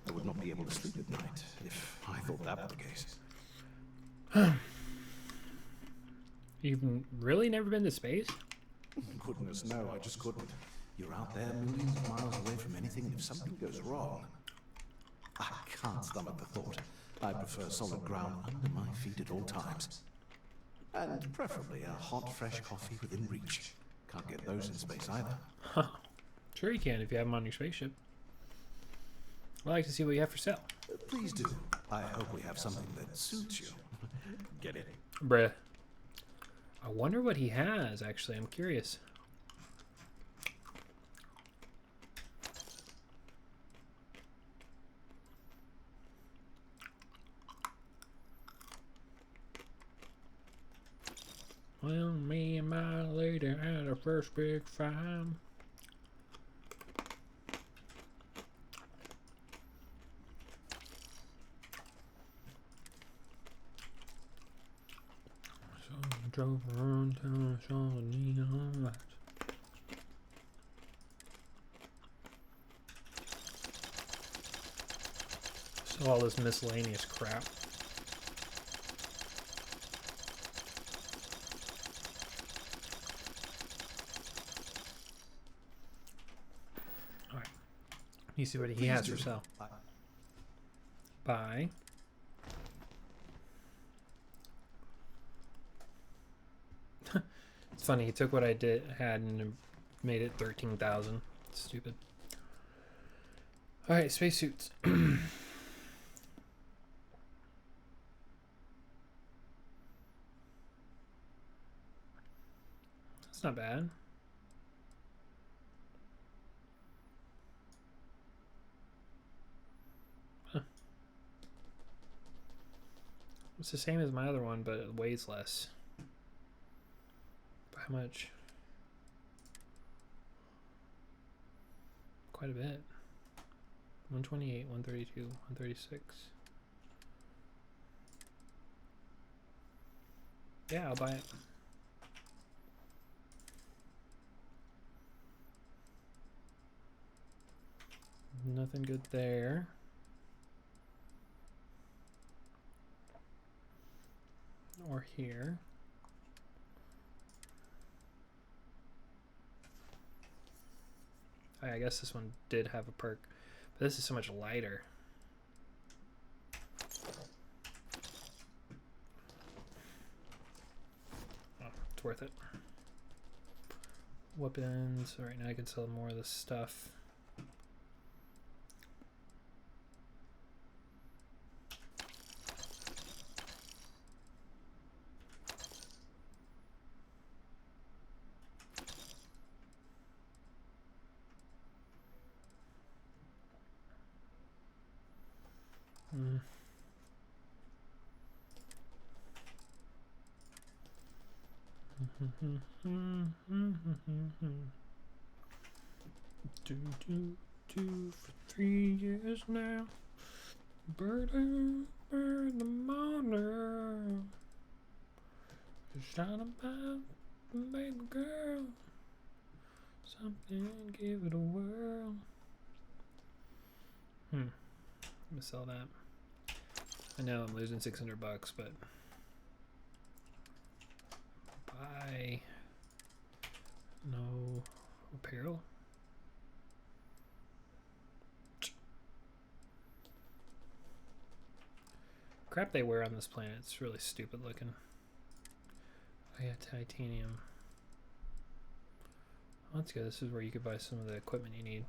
S7: I would not be able to sleep at night if I thought that were the case.
S1: You've really never been to space?
S7: Goodness, no, I just couldn't. You're out there millions of miles away from anything, and if something goes wrong, I can't stomach the thought. I prefer solid ground under my feet at all times. And preferably a hot, fresh coffee within reach. Can't get those in space either.
S1: Sure you can if you have them on your spaceship. I'd like to see what you have for sale.
S7: Please do. I hope we have something that suits you. Get it?
S1: Bruh. I wonder what he has, actually. I'm curious. Well, me and my lady had our first big fight. So I drove around town, saw the neon lights. So all this miscellaneous crap. Alright. You see what he has for sale. Buy. It's funny, he took what I had and made it 13,000. Stupid. Alright, spacesuits. That's not bad. Huh. It's the same as my other one, but it weighs less. By how much? Quite a bit. 128, 132, 136. Yeah, I'll buy it. Nothing good there. Or here. I guess this one did have a perk, but this is so much lighter. Oh, it's worth it. Weapons. All right, now I can sell more of this stuff. Do for 3 years now. Bird in the morning. Shine about baby girl. Something, give it a whirl. I'm gonna sell that. I know I'm losing $600, but buy no apparel. Crap they wear on this planet. It's really stupid looking. Oh yeah, titanium. Oh, that's good. This is where you could buy some of the equipment you need.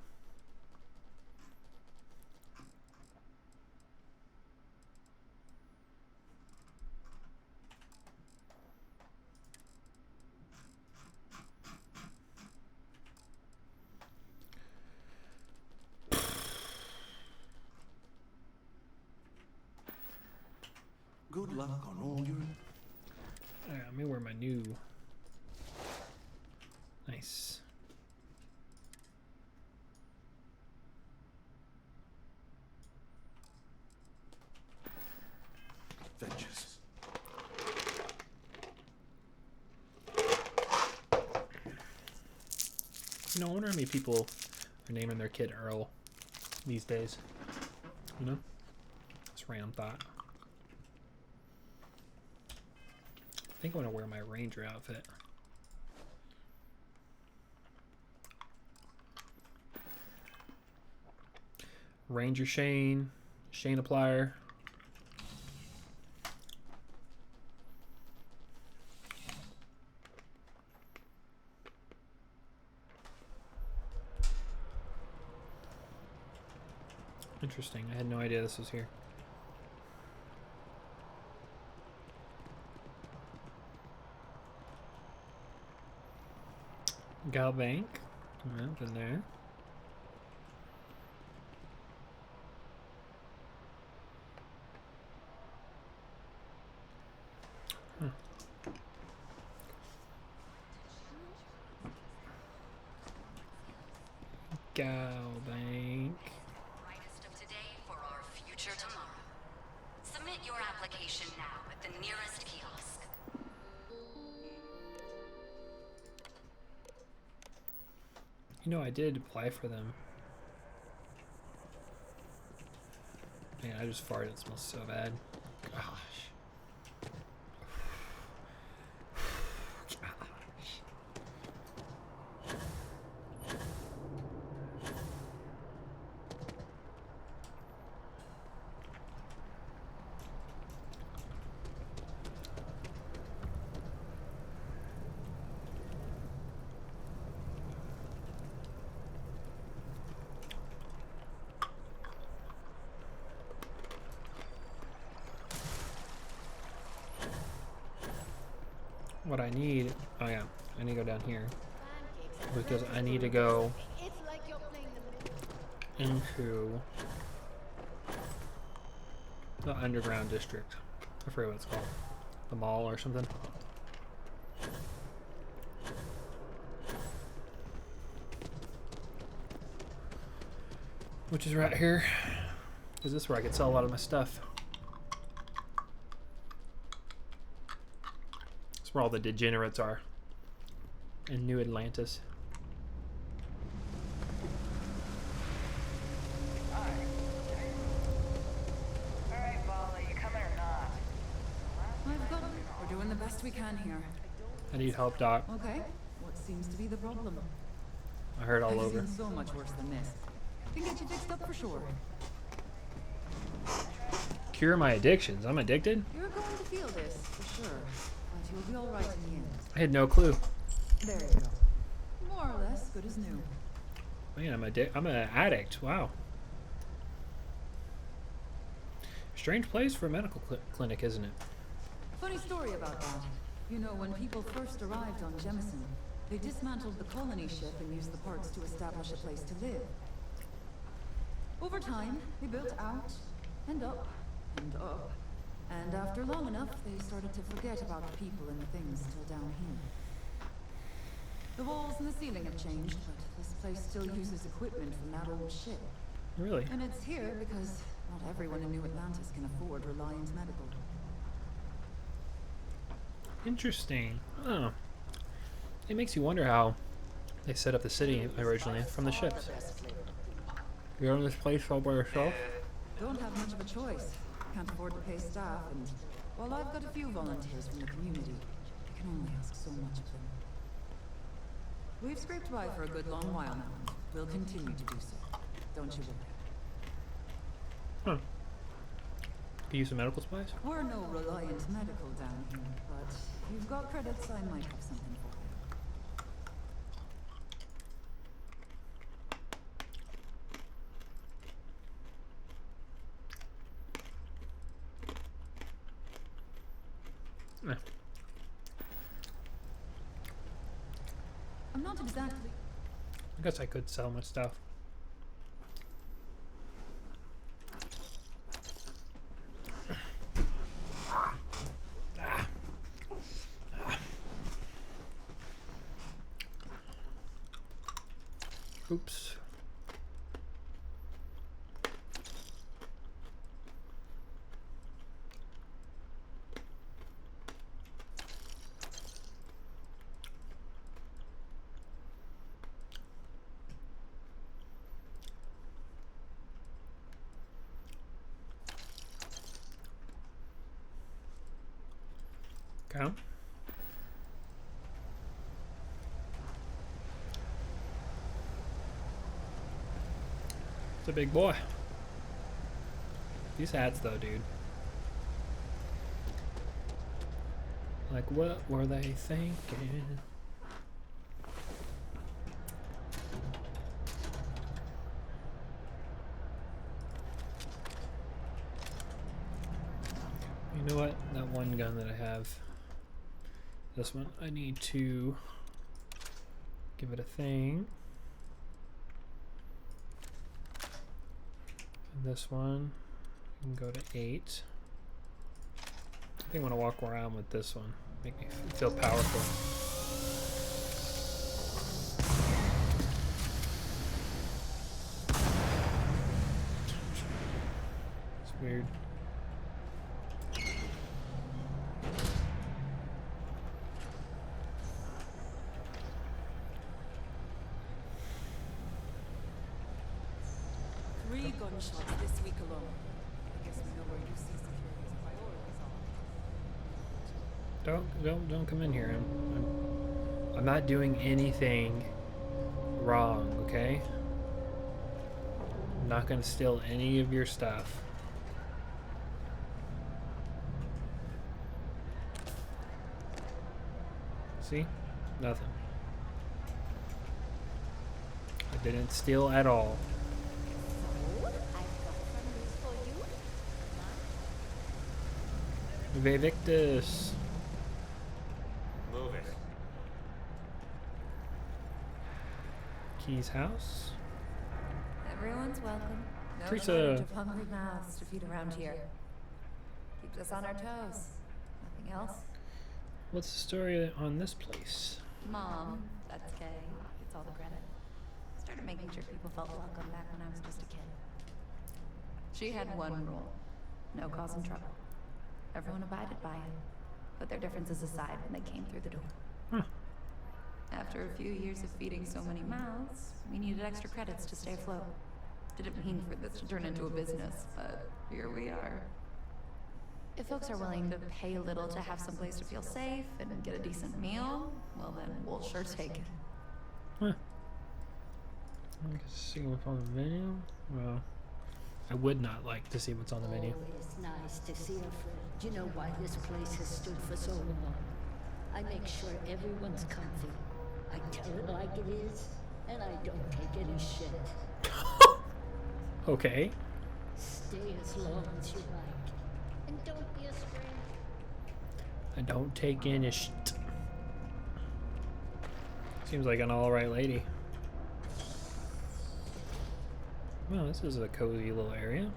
S7: Good luck on all your...
S1: Alright, let me wear my new. Nice. You know, I wonder how many people are naming their kid Earl these days. You know? That's a random thought. I think I want to wear my Ranger outfit. Ranger Shane. Shane Applier. Interesting. I had no idea this was here. Gal Bank. Been there. Gal Bank.
S8: Brightest of today for our future tomorrow. Submit your application now at the nearest kiosk.
S1: You know, I did apply for them. Man, I just farted. It smells so bad. Gosh. What I need, oh yeah, I need to go down here because I need to go into the underground district. I forget what it's called, the mall or something. Which is right here. Is this where I could sell a lot of my stuff? It's where all the degenerates are in New Atlantis.
S9: Alright, Paul, are you coming or not?
S3: I've got. We're doing the best we can here.
S1: I need help, Doc.
S3: Okay. What seems to be the problem?
S1: I heard all
S3: I've
S1: over.
S3: seen so much worse than this. Can get you fixed up for sure.
S1: Cure my addictions. I'm addicted?
S3: You're going to feel this for sure, but you'll be all right in the end.
S1: I had no clue.
S3: There you go. More or less good as new.
S1: Man, I'm an addict. Wow. Strange place for a medical clinic, isn't it?
S3: Funny story about that. You know, when people first arrived on Jemison, they dismantled the colony ship and used the parts to establish a place to live. Over time, they built out and up and up. And after long enough, they started to forget about the people and the things till down here. The walls and the ceiling have changed, but this place still uses equipment from that old ship.
S1: Really?
S3: And it's here because not everyone in New Atlantis can afford Reliant Medical.
S1: Interesting. Oh. It makes you wonder how they set up the city originally from the ships. You're in this place all by yourself?
S3: Don't have much of a choice. Can't afford to pay staff, and while I've got a few volunteers from the community, I can only ask so much of them. We've scraped by for a good long while now, and we'll continue to do so. Don't you worry.
S1: Huh. Can you use some medical supplies?
S3: We're no Reliant Medical down here, but if you've got credits, I might have something for you.
S1: Eh.
S3: I'm not exactly...
S1: I guess I could sell my stuff. Oops. Okay. It's a big boy. These hats, though, dude. Like, what were they thinking? You know what? That one gun that I have, this one, I need to give it a thing. And this one, you can go to 8. I think I want to walk around with this one. Make me feel powerful. It's weird.
S3: Three gunshots this week alone. I guess we know where you see security's priorities are.
S1: Don't come in here. I'm not doing anything wrong, okay? I'm not gonna steal any of your stuff. See? Nothing. I didn't steal at all. Vevictus.
S10: Move it.
S1: Key's house.
S11: Everyone's welcome. No
S1: Teresa.
S11: shortage of hungry mouths to feed around here. Keeps us on our toes. Nothing else?
S1: What's the story on this place?
S11: Mom, that's Kay, gets all the credit. Started making sure people felt welcome back when I was just a kid. She had one rule. No causing trouble. Everyone abided by it. Put their differences aside when they came through the door.
S1: Huh.
S11: After a few years of feeding so many mouths, we needed extra credits to stay afloat. Didn't mean for this to turn into a business, but here we are. If folks are willing to pay a little to have someplace to feel safe and get a decent meal, well then we'll sure take it.
S1: Huh. I can see what's on the menu. Well, I would not like to see what's on the menu.
S12: Always nice to see a friend. You know why this place has stood for so long. I make sure everyone's comfy. I tell it like it is, and I don't take any shit.
S1: Okay.
S12: Stay as long as you like. And don't be a stranger.
S1: I don't take any shit. Seems like an alright lady. Well, this is a cozy little area.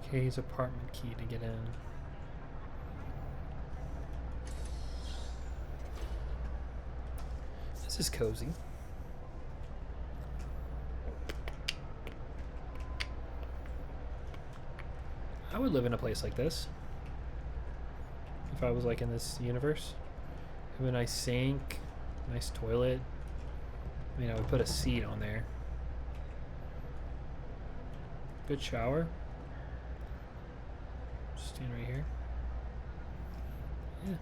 S1: Kay's apartment key to get in. This is cozy. I would live in a place like this. If I was like in this universe. Have a nice sink, nice toilet. I mean, I would put a seat on there. Good shower. Stand right here. Yeah.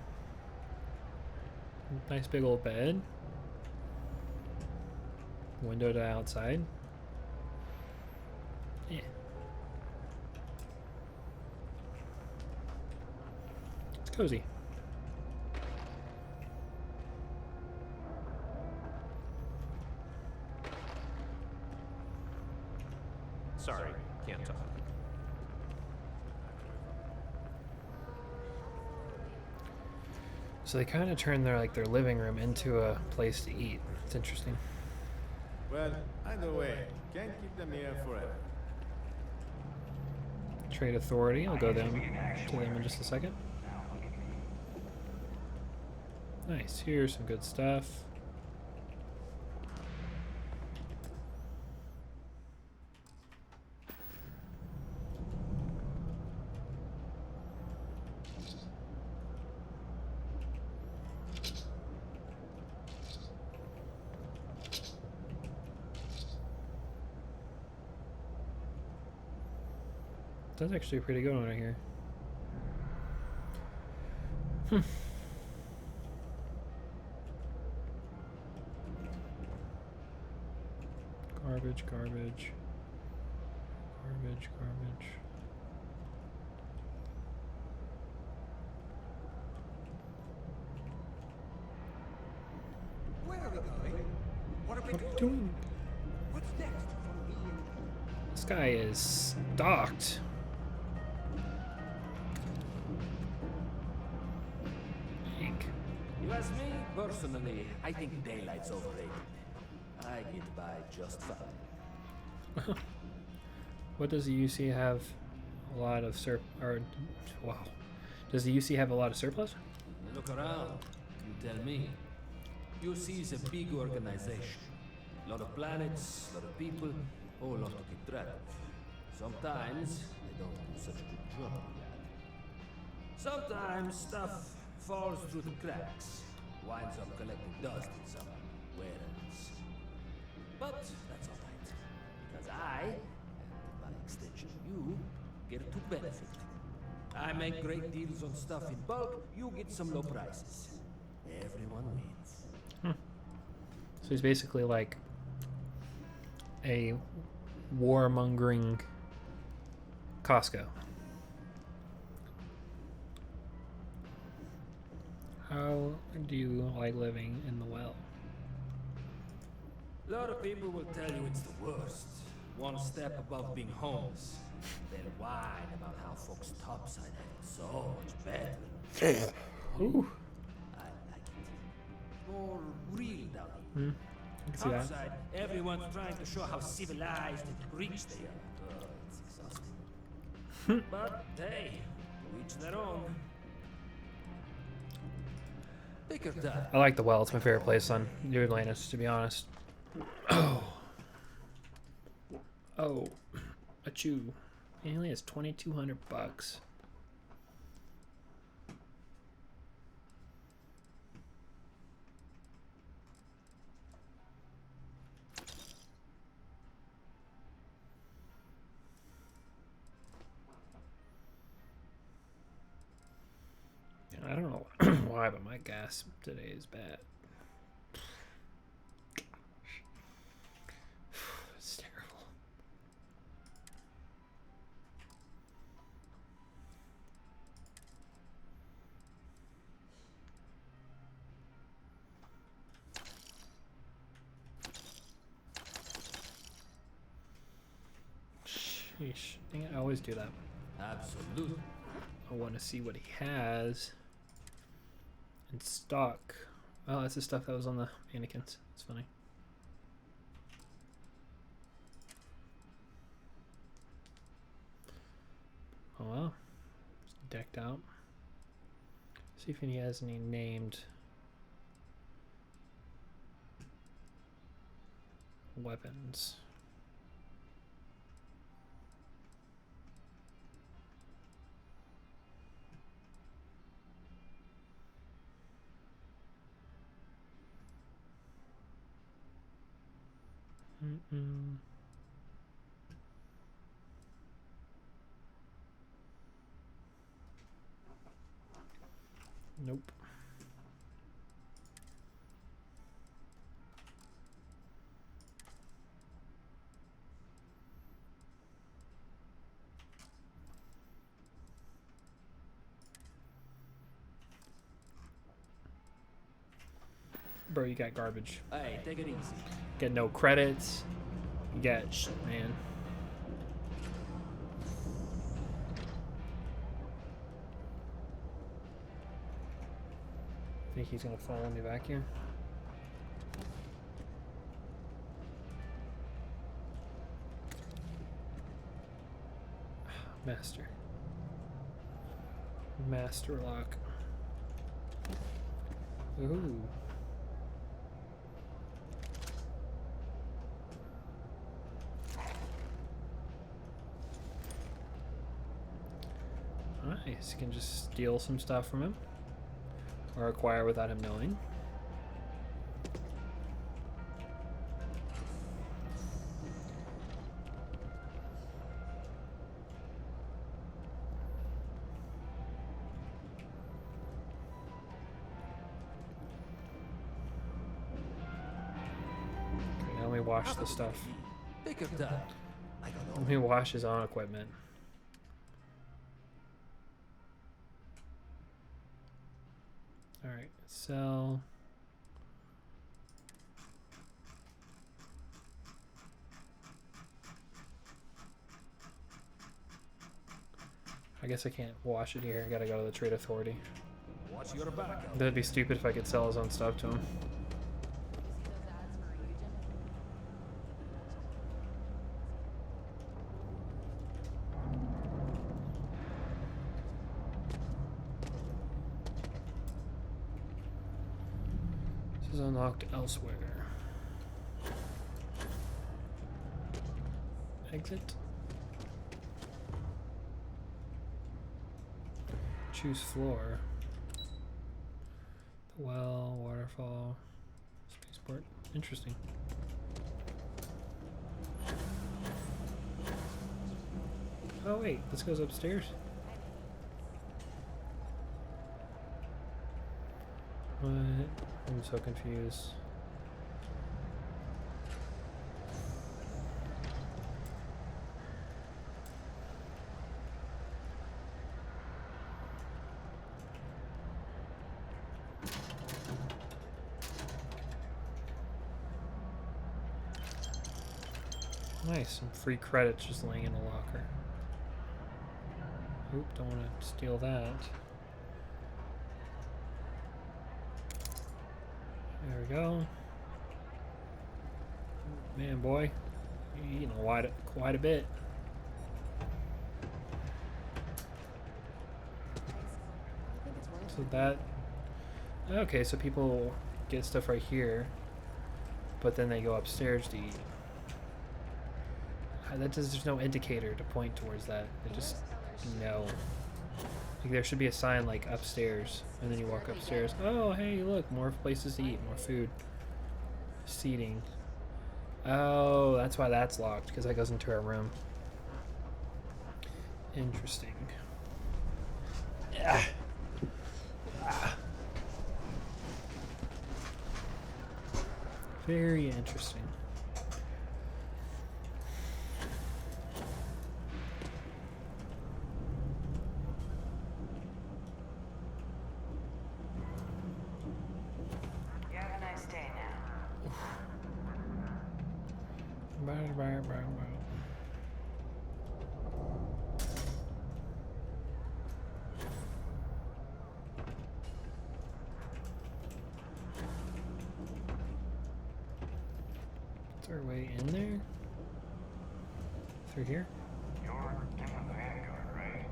S1: Nice big old bed. Window to outside. Yeah. It's cozy.
S10: Sorry, can't talk.
S1: So they kind of turn their living room into a place to eat. It's interesting.
S13: Well, either way, can't keep them here forever.
S1: Trade authority. I'll go to them in just a second. Nice. Here's some good stuff. That's actually a pretty good one right here. Garbage, garbage. Garbage, garbage.
S14: Where are we going? What are we
S1: What are we
S14: doing?
S1: doing?
S14: What's next for me and
S1: This guy is stalked. Hank.
S15: You ask me, personally, I think daylight's overrated. I get by just fine.
S1: What does the UC have? A lot of wow. Does the UC have a lot of surplus?
S15: Look around. You tell me. UC is a big organization. A lot of planets, a lot of people, whole lot to keep track of. Sometimes they don't do such a good job. Sometimes stuff falls through the cracks, winds up collecting dust in some warehouse. But that's all right, because I, and by extension you, get to benefit. I make great deals on stuff in bulk, you get some low prices. Everyone wins.
S1: So he's basically like a warmongering Costco. How do you like living in the well?
S15: A lot of people will tell you it's the worst. One step above being homeless. They'll whine about how folks topside have it so much better.
S1: Ooh.
S15: I like it. More real down here.
S1: I can see that.
S15: Outside, everyone's trying to show how civilized and rich they are. Oh, it's exhausting. But hey, to each their own. Take your time.
S1: I like the well. It's my favorite place on New Atlantis, to be honest. Oh. Oh. Achoo. He only has $2,200. I don't know why, but my gas today is bad. It's terrible. Sheesh. Dang it, I always do that.
S15: Absolutely.
S1: I want to see what he has in stock. Oh, that's the stuff that was on the mannequins. That's funny. Oh well. It's decked out. See if he has any named weapons. Nope. Bro, you got garbage.
S15: Hey, take it easy.
S1: Get no credits. You got man. Think he's gonna follow me back here? Master lock. Ooh. Nice. You can just steal some stuff from him. Or acquire without him knowing. wash the stuff.
S15: Take your time. I don't know.
S1: Let me wash his own equipment. Alright, sell. I guess I can't wash it here. I gotta go to the trade authority.
S15: Watch your back.
S1: That'd be stupid if I could sell his own stuff to him. This is unlocked elsewhere. Exit. Choose floor. The well, waterfall, spaceport. Interesting. Oh wait, this goes upstairs. What? I'm so confused. Nice, some free credits just laying in the locker. Oop, don't want to steal that. There we go. Man, boy, you're eating quite a bit. So that... Okay, so people get stuff right here, but then they go upstairs to eat. There's no indicator to point towards that. They just know. Like there should be a sign like upstairs, and then you walk upstairs. Oh, hey, look, more places to eat, more food, seating. Oh, that's why that's locked, because that goes into our room. Interesting. Yeah. Very interesting. Is there a way in there? Through here?
S16: You're in the Vanguard, right?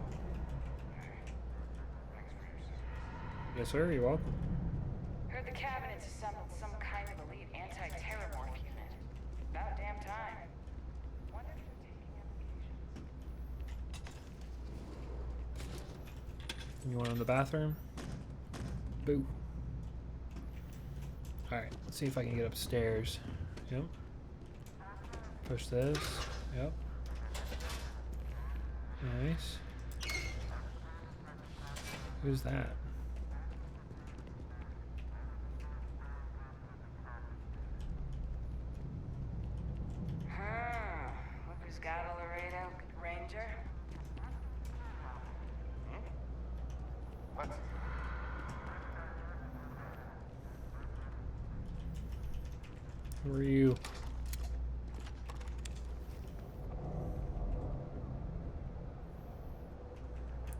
S1: Yes, sir. You're welcome.
S9: Heard the cabinet's assembled some kind of elite anti-terror morph unit. About damn time. Wonder if they're taking applications.
S1: You want in the bathroom? Boo. Alright, let's see if I can get upstairs. Yep. Push this. Yep. Nice. Who's that?
S9: Look who's got a Laredo Ranger.
S16: What?
S1: Who are you?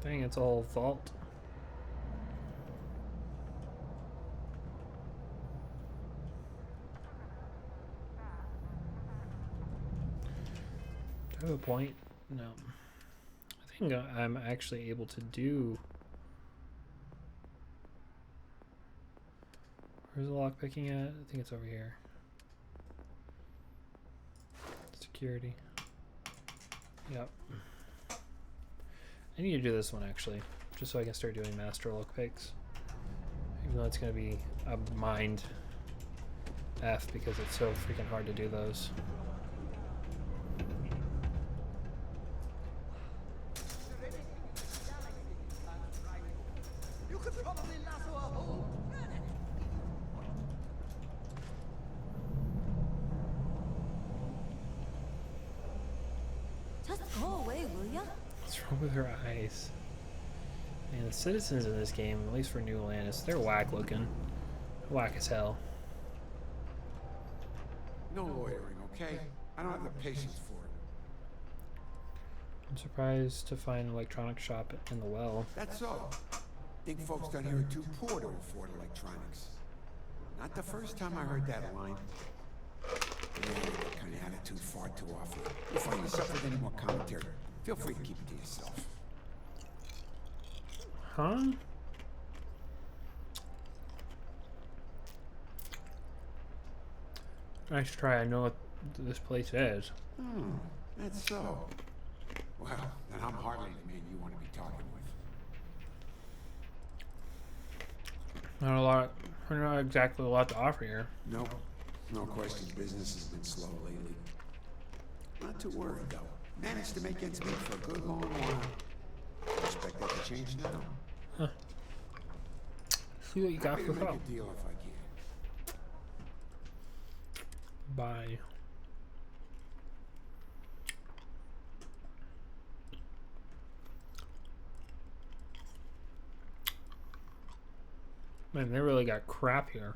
S1: Dang, it's all vault. Do I have a point? No. I think I'm actually able to do... Where's the lock picking at? I think it's over here. Security. Yep. I need to do this one actually, just so I can start doing master look picks. Even though it's going to be a mind F because it's so freaking hard to do those.
S14: You could probably lasso a whole planet.
S3: Just go away, will ya?
S1: What's wrong with her eyes? And the citizens in this game, at least for New Atlantis, they're whack looking. Whack as hell.
S2: No loitering, okay? I don't have the patience for it.
S1: I'm surprised to find an electronics shop in the well.
S2: That's so. Think folks down here are too poor to afford electronics. Not the first time I heard that line. Yeah, that kind of attitude far too often. If you find yourself with any more commentary, feel free to keep it to yourself.
S1: Huh? Nice try. I know what this place is.
S2: That's so. Well, then I'm hardly the man you want to be talking with.
S1: Not exactly a lot to offer here.
S2: Nope. No question, business has been slow lately. Not too worried, though. Managed to make ends meet for a good long while. Expect that to change now.
S1: Huh. See what you got
S2: Happy
S1: for
S2: to make
S1: help.
S2: a deal if I can.
S1: Bye. Man, they really got crap here.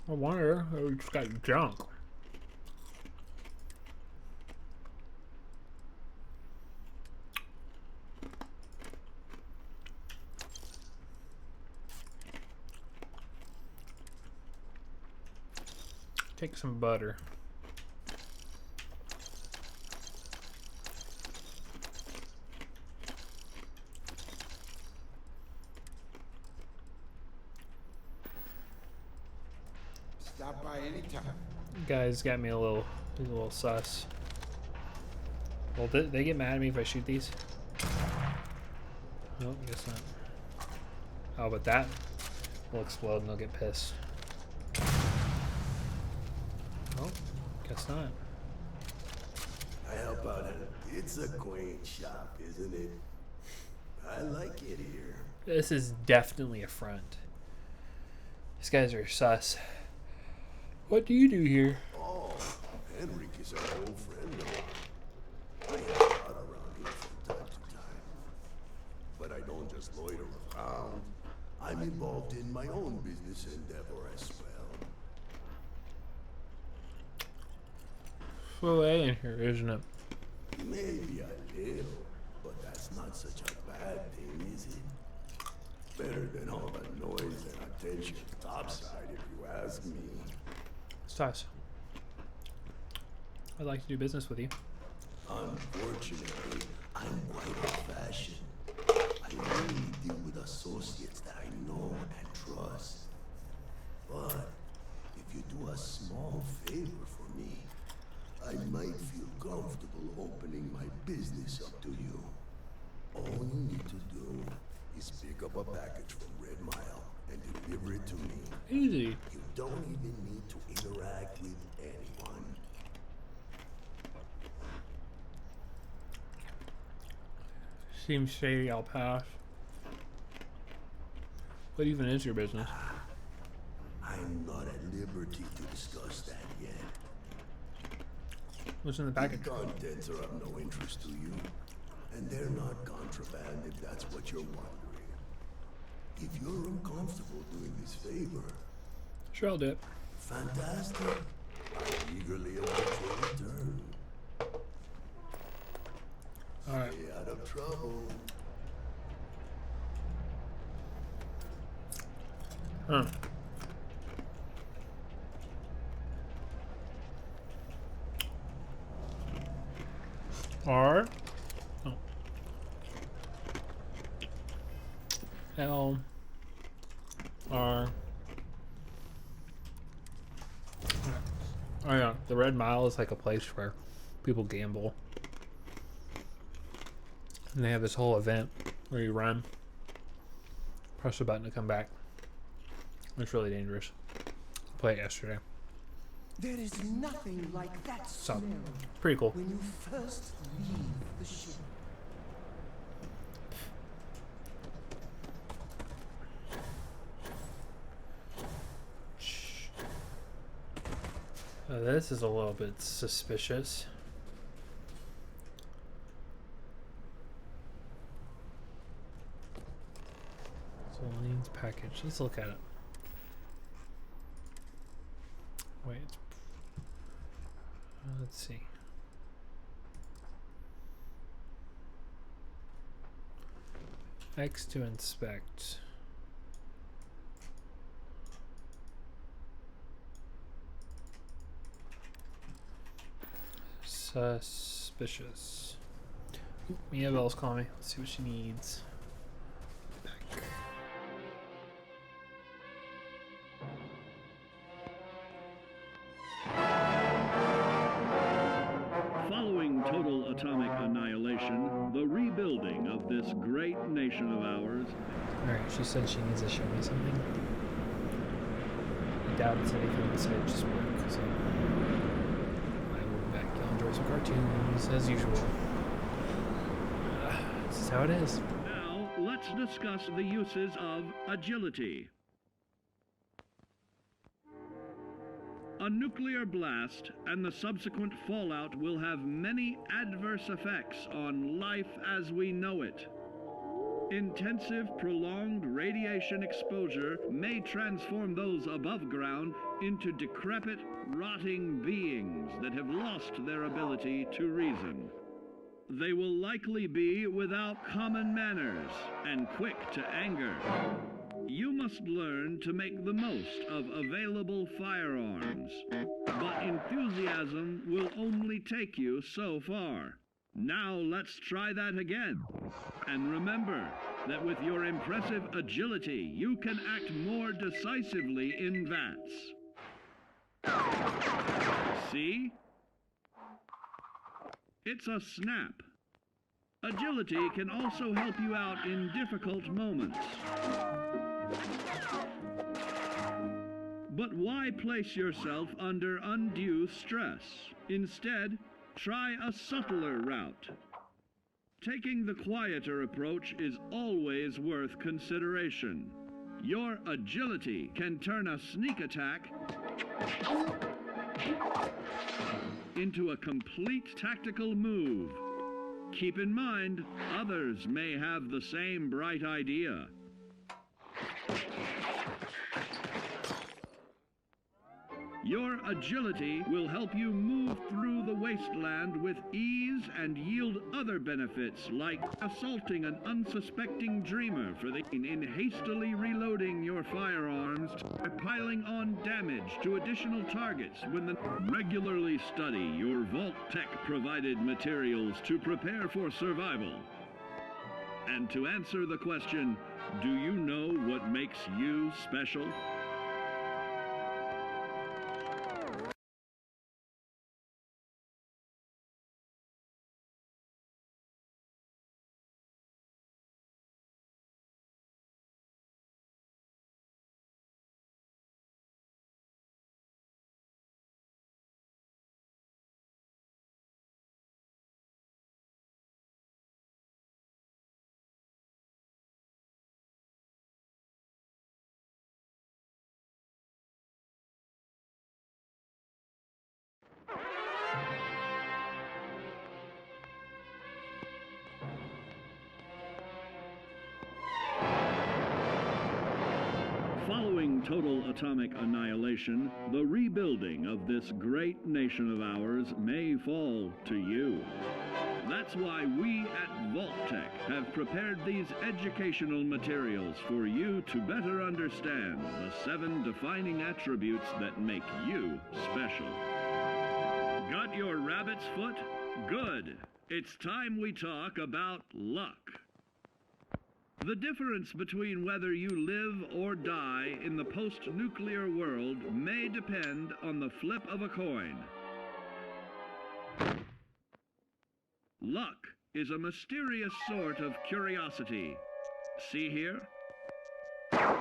S1: I wonder if we just got junk. Take some butter.
S2: Stop by anytime.
S1: Guys got me a little sus. Well, they get mad at me if I shoot these? Nope, guess not. Oh, but that will explode and they'll get pissed. Oh, guess not.
S17: I help out at it's a quaint shop, isn't it? I like it here.
S1: This is definitely a front. These guys are sus. What do you do here?
S17: Oh, Henrik is an old friend of mine. I hang out around here from time to time. But I don't just loiter around. I'm involved in my own business endeavor as well.
S1: Full A in here, isn't it?
S17: Maybe a little, but that's not such a bad thing, is it? Better than all the noise and attention topside, if you ask me.
S1: Stas, I'd like to do business with you.
S17: Unfortunately, I'm quite old-fashioned. I only deal with associates that I know and trust. But if you do a small favor for me, I might feel comfortable opening my business up to you. All you need to do is pick up a package from Red Mile and deliver it to me.
S1: Easy.
S17: You don't even need to interact with anyone.
S1: Seems shady, I'll pass. What even is your business?
S17: I'm not at liberty to discuss that yet.
S1: What's in the package?
S17: The contents are of no interest to you, and they're not contraband if that's what you're wondering. If you're uncomfortable doing this favor...
S1: Sure, I'll do it.
S17: Fantastic. I eagerly await your return.
S1: Alright.
S17: Stay out of trouble.
S1: Huh. R. Oh. L. R. Oh yeah, the Red Mile is like a place where people gamble. And they have this whole event where you run, press a button to come back. It's really dangerous. I played it yesterday.
S14: There is nothing like that smell
S1: Pretty cool.
S14: when you first leave the ship.
S1: This is a little bit suspicious. Soline's package. Let's look at it. Wait. Let's see. X to inspect. Suspicious. Ooh, Miabel's calling me. Let's see what she needs.
S5: Following total atomic annihilation, the rebuilding of this great nation of ours.
S1: Alright, she said she needs to show me something. I doubt it's anything besides just work, so I will be back. I'll enjoy some cartoons as usual. This is how it is.
S5: Now, let's discuss the uses of agility. A nuclear blast and the subsequent fallout will have many adverse effects on life as we know it. Intensive, prolonged radiation exposure may transform those above ground into decrepit, rotting beings that have lost their ability to reason. They will likely be without common manners and quick to anger. You must learn to make the most of available firearms, but enthusiasm will only take you so far. Now let's try that again. And remember that with your impressive agility, you can act more decisively in VATS. See? It's a snap. Agility can also help you out in difficult moments. But why place yourself under undue stress? Instead, try a subtler route. Taking the quieter approach is always worth consideration. Your agility can turn a sneak attack into a complete tactical move. Keep in mind, others may have the same bright idea. Your agility will help you move through the wasteland with ease and yield other benefits like assaulting an unsuspecting dreamer in hastily reloading your firearms or piling on damage to additional targets regularly study your Vault Tech provided materials to prepare for survival. And to answer the question, do you know what makes you special? Following total atomic annihilation, the rebuilding of this great nation of ours may fall to you. That's why we at Vault Tech have prepared these educational materials for you to better understand the 7 defining attributes that make you special. Got your rabbit's foot? Good. It's time we talk about luck. The difference between whether you live or die in the post-nuclear world may depend on the flip of a coin. Luck is a mysterious sort of curiosity. See here? A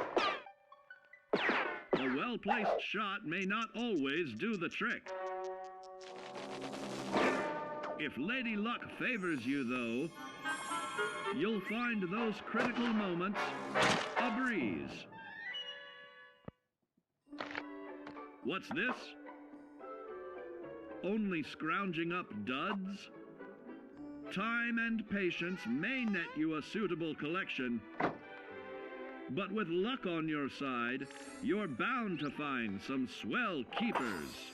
S5: well-placed shot may not always do the trick. If Lady Luck favors you, though, you'll find those critical moments a breeze. What's this? only scrounging up duds? Time and patience may net you a suitable collection, but with luck on your side, you're bound to find some swell keepers.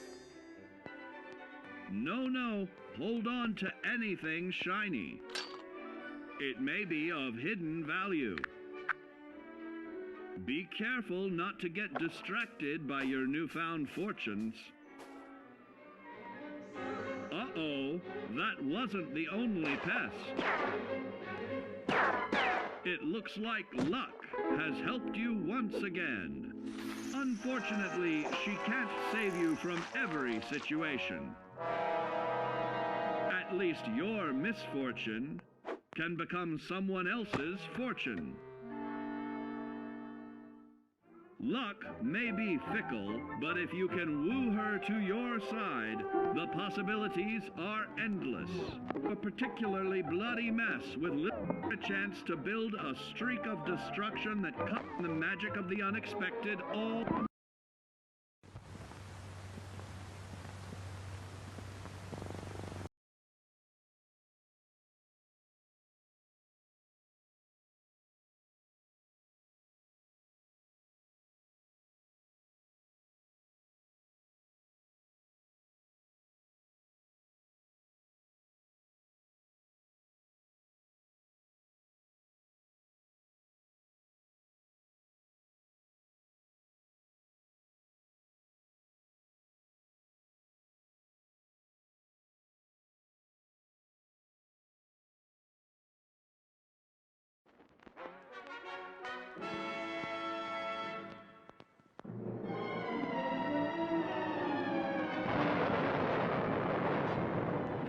S5: No, hold on to anything shiny. It may be of hidden value. Be careful not to get distracted by your newfound fortunes. Uh-oh, that wasn't the only pest. It looks like luck has helped you once again. Unfortunately, she can't save you from every situation. At least your misfortune can become someone else's fortune. Luck may be fickle, but if you can woo her to your side, the possibilities are endless. A particularly bloody mess with a chance to build a streak of destruction that cuts the magic of the unexpected all.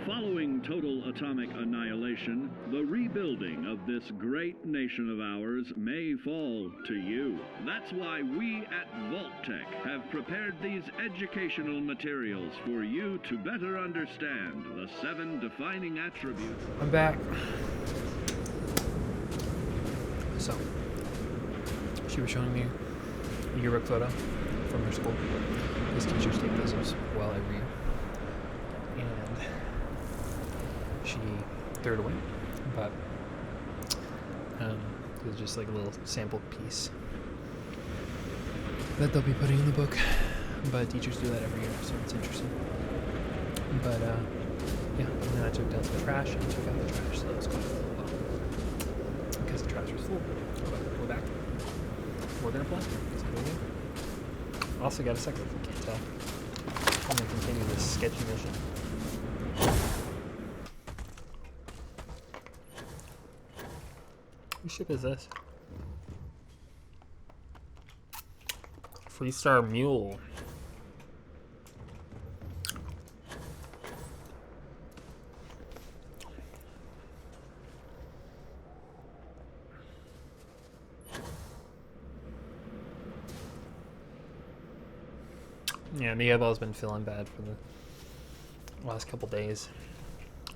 S5: Following total atomic annihilation, the rebuilding of this great nation of ours may fall to you. That's why we at Vault-Tec have prepared these educational materials for you to better understand the 7 defining attributes.
S1: I'm back. So, she was showing me a yearbook photo from her school. These teachers take this as well every year. And she threw it away, but it was just like a little sample piece that they'll be putting in the book. But teachers do that every year, so it's interesting. But yeah, and then I took down some trash and took out the trash, so that was quite fun because the trash was full. But we're back. We're gonna play. So here we go. Also got a second, if you can't tell. I'm gonna continue this sketchy mission. What ship is this? Freestar Mule. Yeah, Miabel's been feeling bad for the last couple days.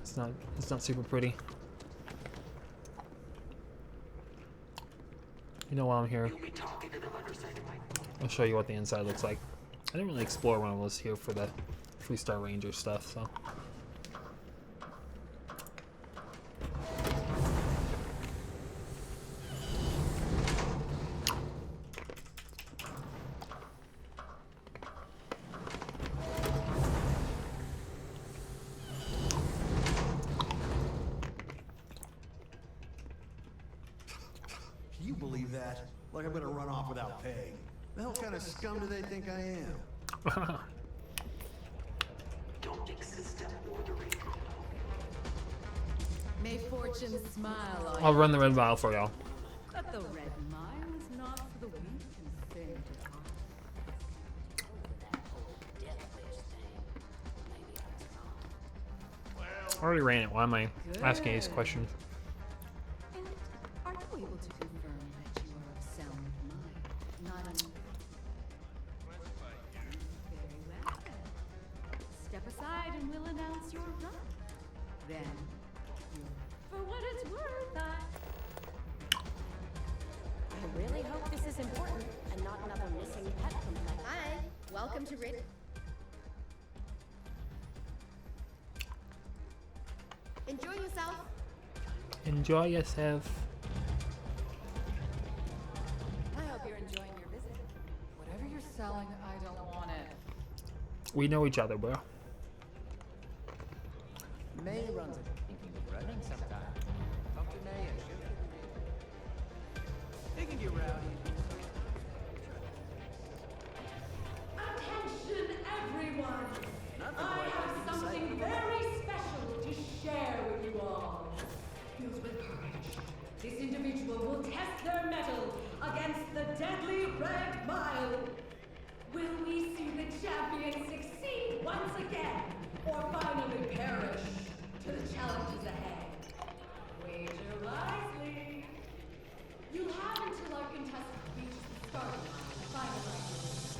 S1: It's not super pretty. You know, while I'm here, I'll show you what the inside looks like. I didn't really explore when I was here for the Freestar Ranger stuff, so.
S17: Can you believe that? Like I'm gonna run off without paying. The hell kind of scum do they think I am?
S12: Don't exist or the Ranger.
S3: May fortune smile on
S1: I'll run the red vial for y'all.
S3: But the red mile is not for the weak and faint at heart.
S1: I already ran it. Why am I asking these questions?
S3: And are you able to confirm that you are of sound mind? Not un... Very well. Step aside and we'll announce your run. Then, for what it's worth,
S6: I really hope this is important and not another missing pet complaint.
S18: Hi, welcome to
S1: Enjoy yourself.
S3: I hope you're enjoying your visit. Whatever you're selling, I don't want it.
S1: We know each other, bro.
S15: May runs it. Thinking of running sometime. Talk to May and she'll get it. They can get rowdy.
S18: Attention, everyone! I have something very special to share with you all. Filled with courage, this individual will test their mettle against the deadly Red Mile. Will we see the champion succeed once again, or finally perish to the challenges ahead? Wager wisely. You have until our contestant reaches the starting line to finalize.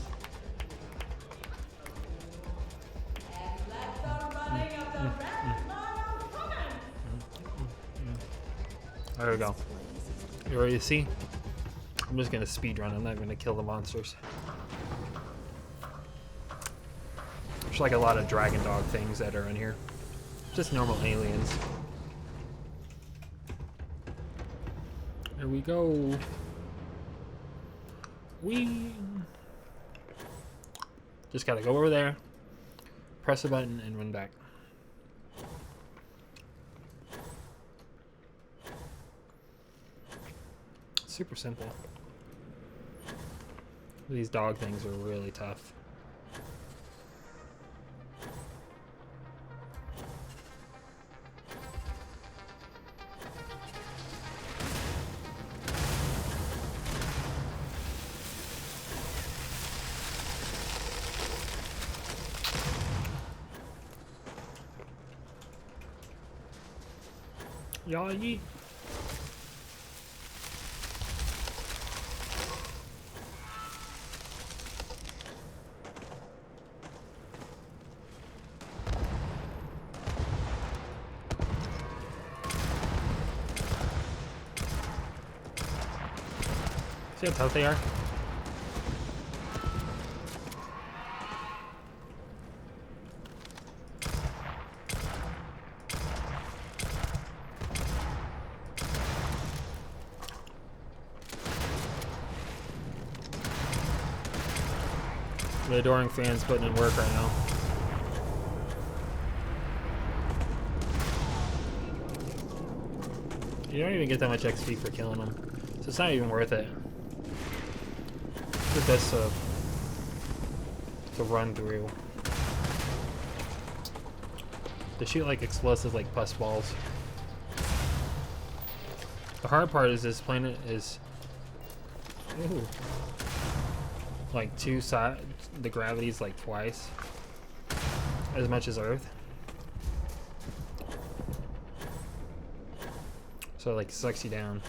S18: And let the running of the Red Mile commence!
S1: There we go. You ready to see? I'm just gonna speed run. I'm not gonna kill the monsters. There's like a lot of dragon dog things that are in here. Just normal aliens. There we go. We just gotta go over there, press a button, and run back. Super simple. These dog things are really tough. Yeah, yeet. See how tough they are? The adoring fans putting in work right now. You don't even get that much XP for killing them, so it's not even worth it. It's best to run through. They shoot like explosives like pus balls. The hard part is this planet is like two sides. The gravity's like twice as much as Earth, so it like sucks you down.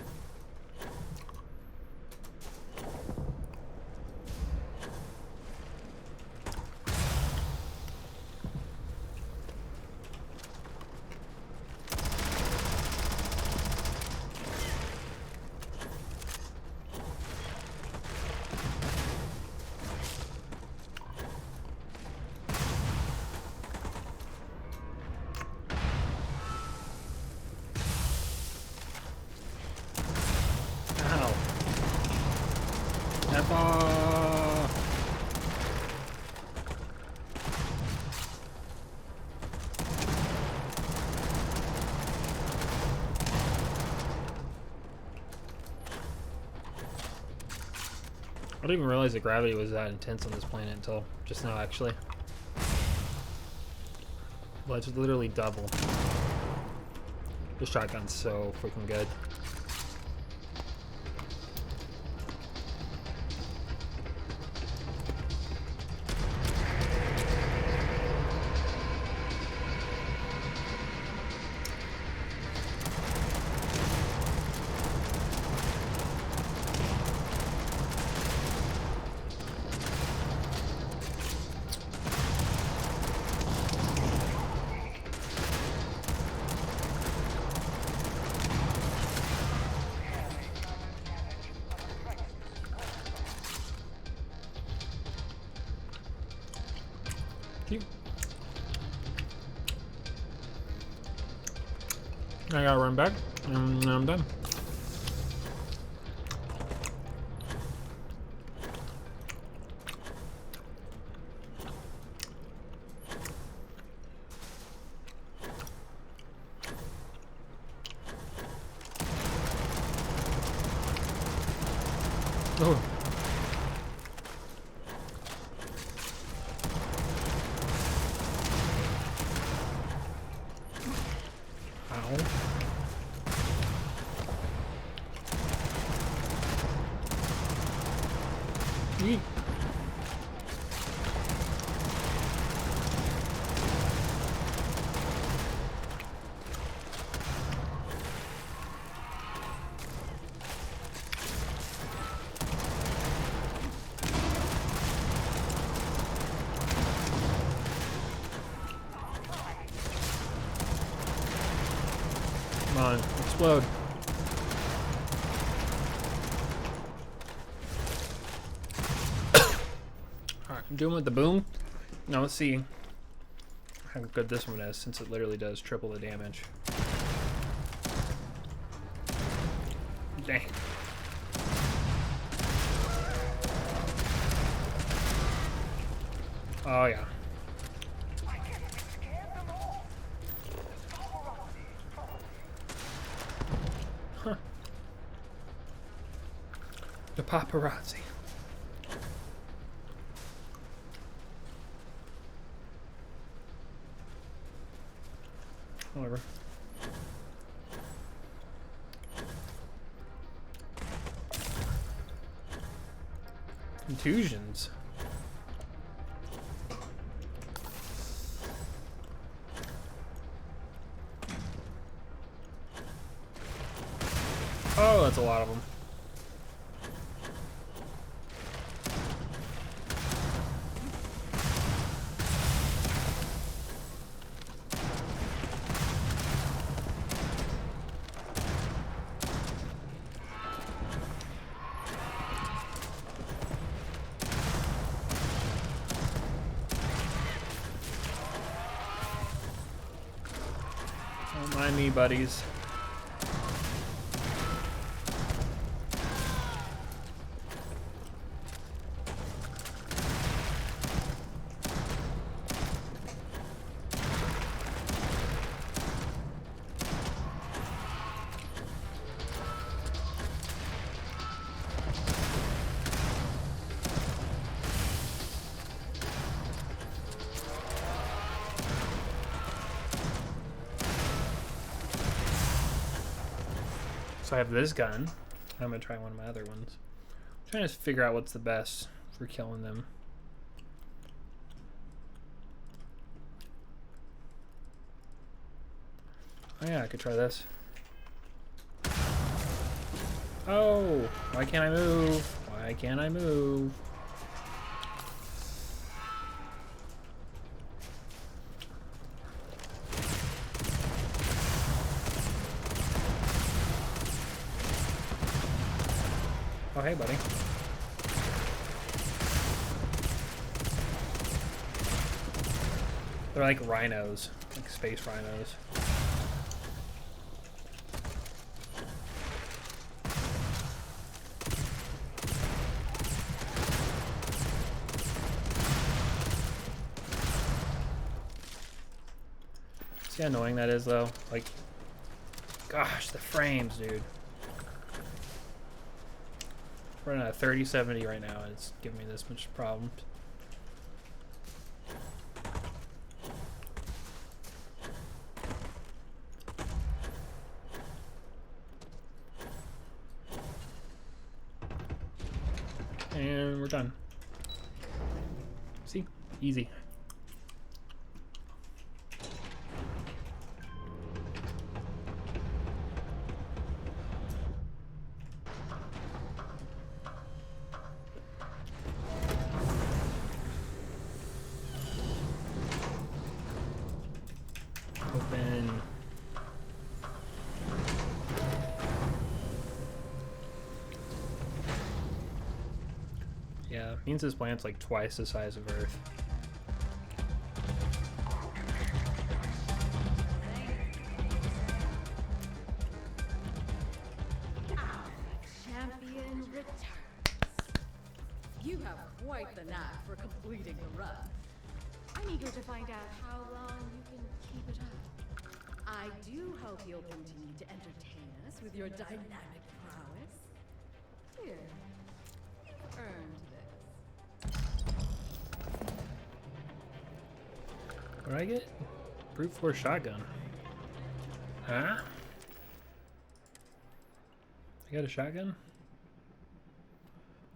S1: I didn't even realize the gravity was that intense on this planet until just now, actually. Well, it's literally double. This shotgun's so freaking good. I gotta run back, and I'm done. Oh. Ow. Yeet. Come on, explode. Alright, I'm doing with the boom. Now let's see how good this one is, since it literally does triple the damage. Dang. Oh yeah. Huh. The paparazzi. Whatever. Contusions. Oh, that's a lot of them. Don't mind me, buddies. So I have this gun. I'm gonna try one of my other ones. I'm trying to figure out what's the best for killing them. Oh yeah, I could try this. Oh, why can't I move? Why can't I move? Oh, hey, buddy. They're like rhinos, like space rhinos. See how annoying that is, though? Like, gosh, the frames, dude. We're running at 3070 right now, and it's giving me this much problems. And we're done. See? Easy. Open. Yeah, means this planet's like twice the size of Earth.
S18: knack for completing the run. I'm eager to find out how long you can keep it up. I do hope you'll continue to entertain us with your dynamic prowess. Here, you've earned this.
S1: What did I get? Brute force shotgun. Huh? I got a shotgun?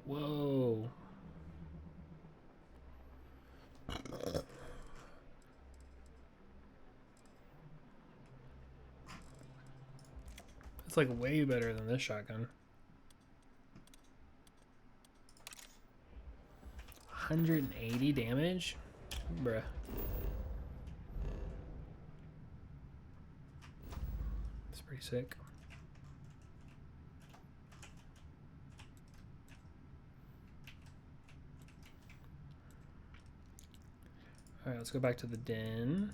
S1: Whoa. It's like way better than this shotgun. 180 damage? Bruh. It's pretty sick. Alright, let's go back to the den.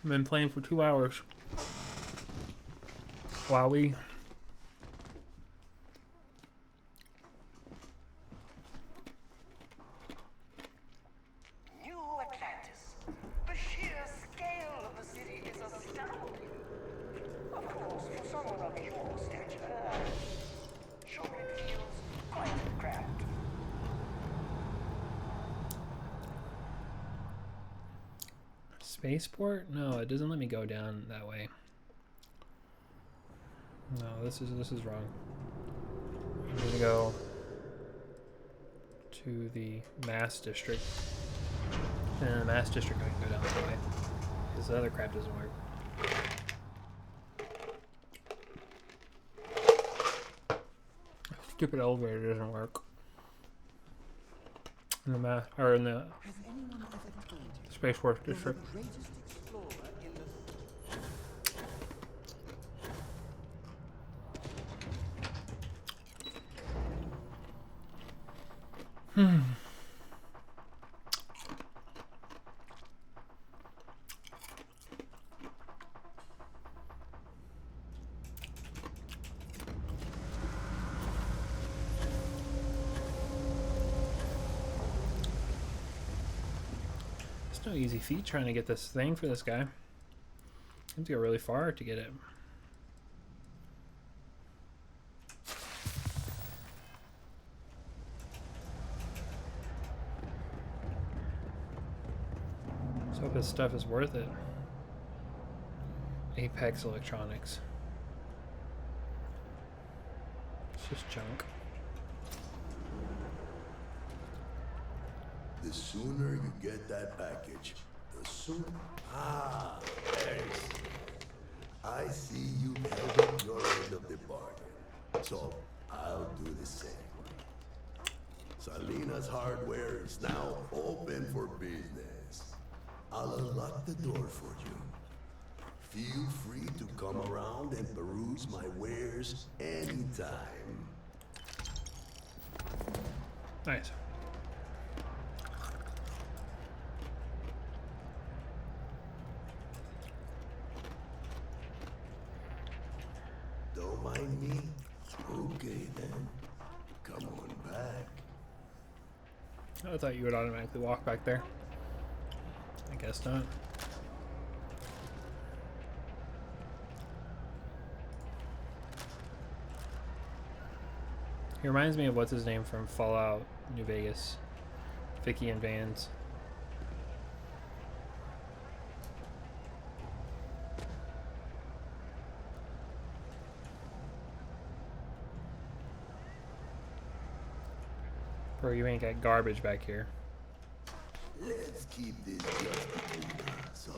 S1: I've been playing for 2 hours. Wowie.
S19: New Atlantis. The sheer scale of the city is astounding. Of course, for someone of your stature, sure it feels quite cramped.
S1: Spaceport? No, it doesn't let me go down that way. No, this is wrong. I'm gonna go to the Mass District. And in the Mass District I can go down that way. Because the other crap doesn't work. Stupid elevator doesn't work. In the in the Spaceport District. It's no easy feat trying to get this thing for this guy. You have to go really far to get it. Let's hope this stuff is worth it. Apex Electronics. It's just junk.
S17: The sooner you get that package, the sooner. Ah, there you see. I see you held up your end of the bargain. So I'll do the same. Salinas Hardware is now open for business. I'll unlock the door for you. Feel free to come around and peruse my wares anytime.
S1: Nice.
S17: Don't mind me? Okay then. Come on back.
S1: I thought you would automatically walk back there. I guess not. He reminds me of what's his name from Fallout New Vegas. Vicky and Vans. Bro, you ain't got garbage back here.
S17: Let's keep this just between us,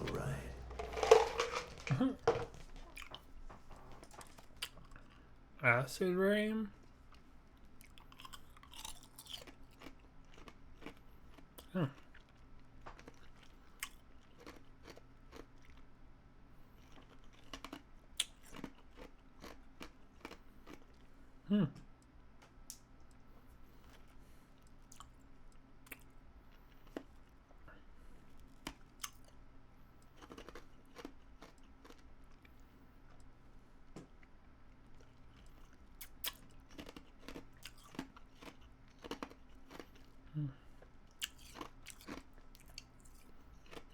S17: alright?
S1: Acid rain? Hmm.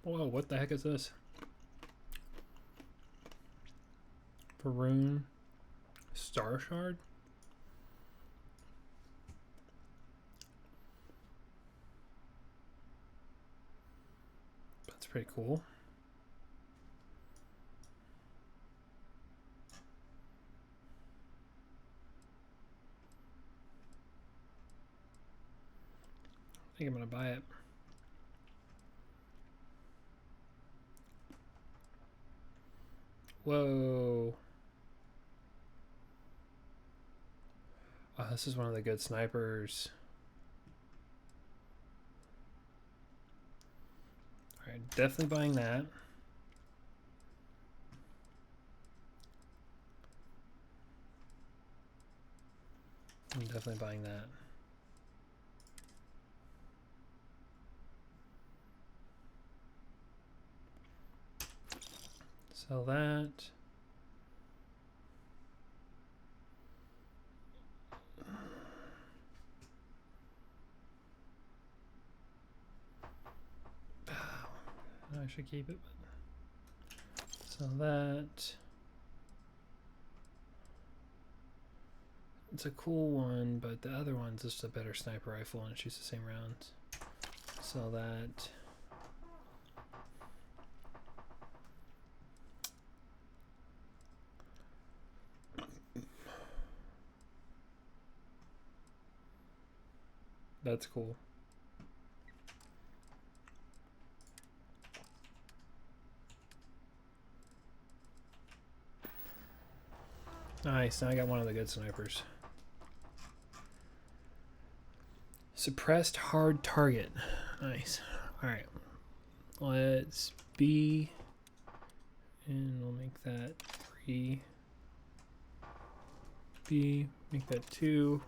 S1: Whoa, what the heck is this? Varun Star Shard? That's pretty cool. I think I'm gonna buy it. Whoa. Oh, this is one of the good snipers. Alright, definitely buying that. I'm definitely buying that. Sell that. I should keep it. Sell that. It's a cool one, but the other one's just a better sniper rifle and it shoots the same rounds. Sell that. That's cool. Nice, now I got one of the good snipers. Suppressed hard target. Nice. Alright. Let's B. And we'll make that 3. B. Make that 2.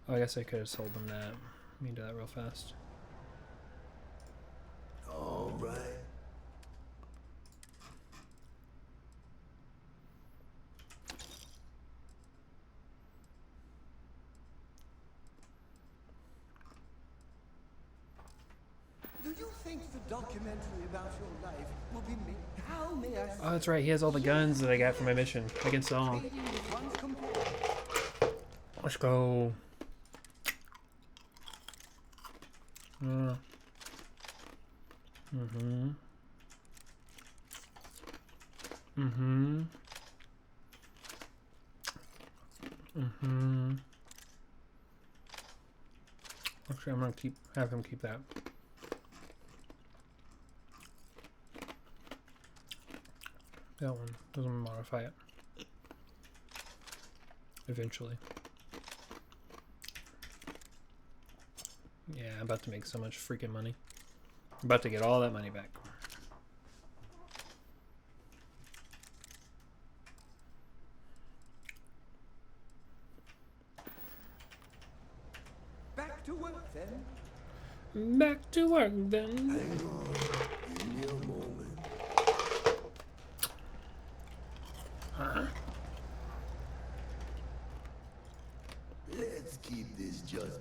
S1: Oh, I guess I could have sold them that. Let me do that real fast.
S17: All right.
S14: Do you think the documentary about your life will be made? How may I?
S1: Oh, that's right. He has all the guns that I got for my mission. I can sell them. Let's go. Actually, I'm gonna have him keep that. That one doesn't modify it. Eventually. Yeah, I'm about to make so much freaking money. I'm about to get all that money back.
S14: Back to work then.
S1: Back to work then.
S17: Hang on. Give me a moment.
S1: Huh?
S17: Let's keep this just.
S1: Yes.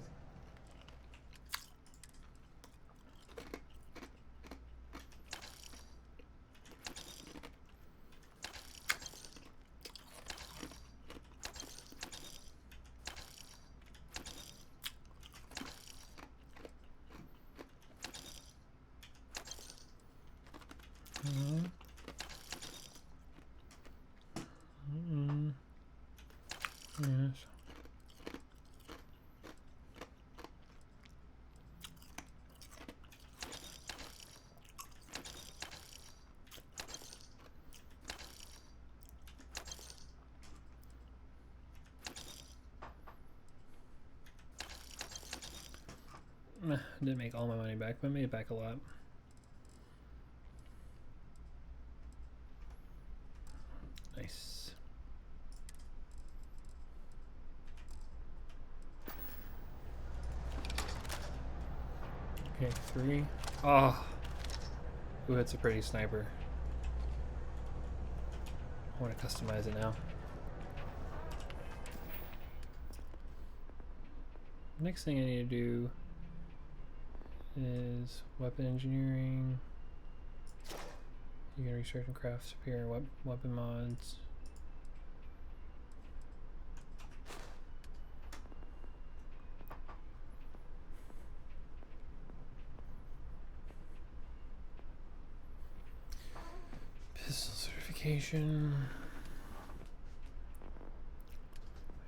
S1: Didn't make all my money back, but I made it back a lot. Nice. Okay, 3. Oh. Ooh, it's a pretty sniper. I want to customize it now. Next thing I need to do is weapon engineering. You can research and craft superior weapon mods. Pistol certification.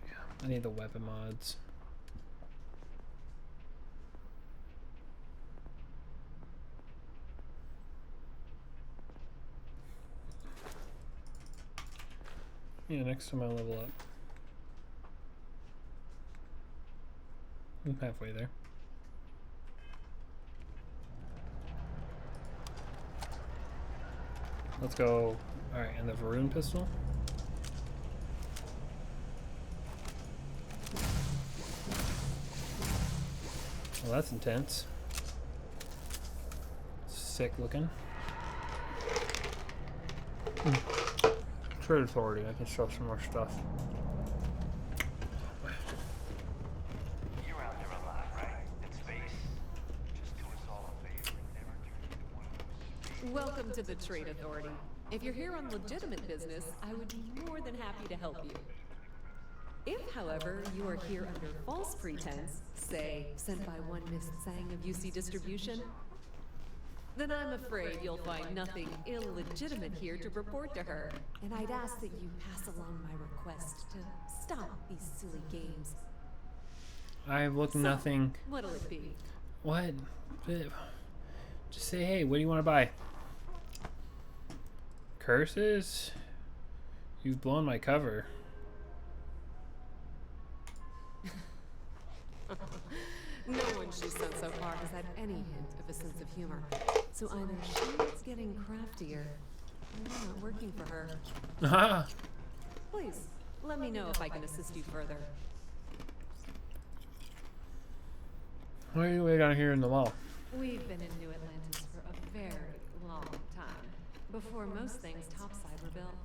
S1: Yeah, I need the weapon mods. Yeah, next time I level up. I'm halfway there. Let's go. Alright, and the Varun pistol. Well, that's intense. Sick looking. Trade Authority, I can show some more stuff.
S16: You're out there a lot, right? In space? Just do us all a favor and never turn into one of those.
S18: Welcome to the Trade Authority. If you're here on legitimate business, I would be more than happy to help you. If, however, you are here under false pretense, say, sent by one Miss Tsang of UC Distribution, then I'm afraid you'll find nothing illegitimate here to report to her. And I'd ask that you pass along my request to stop these silly games.
S1: I've looked nothing.
S18: What'll it be?
S1: What? Just say, hey, what do you want to buy? Curses? You've blown my cover.
S18: No one she's sent so far has had any hint of a sense of humor. So either she's getting craftier, or you're not working for her. Please, let me know if I can assist you further.
S1: Why are you way down here in the wall?
S18: We've been in New Atlantis for a very long time, before most things topside were built.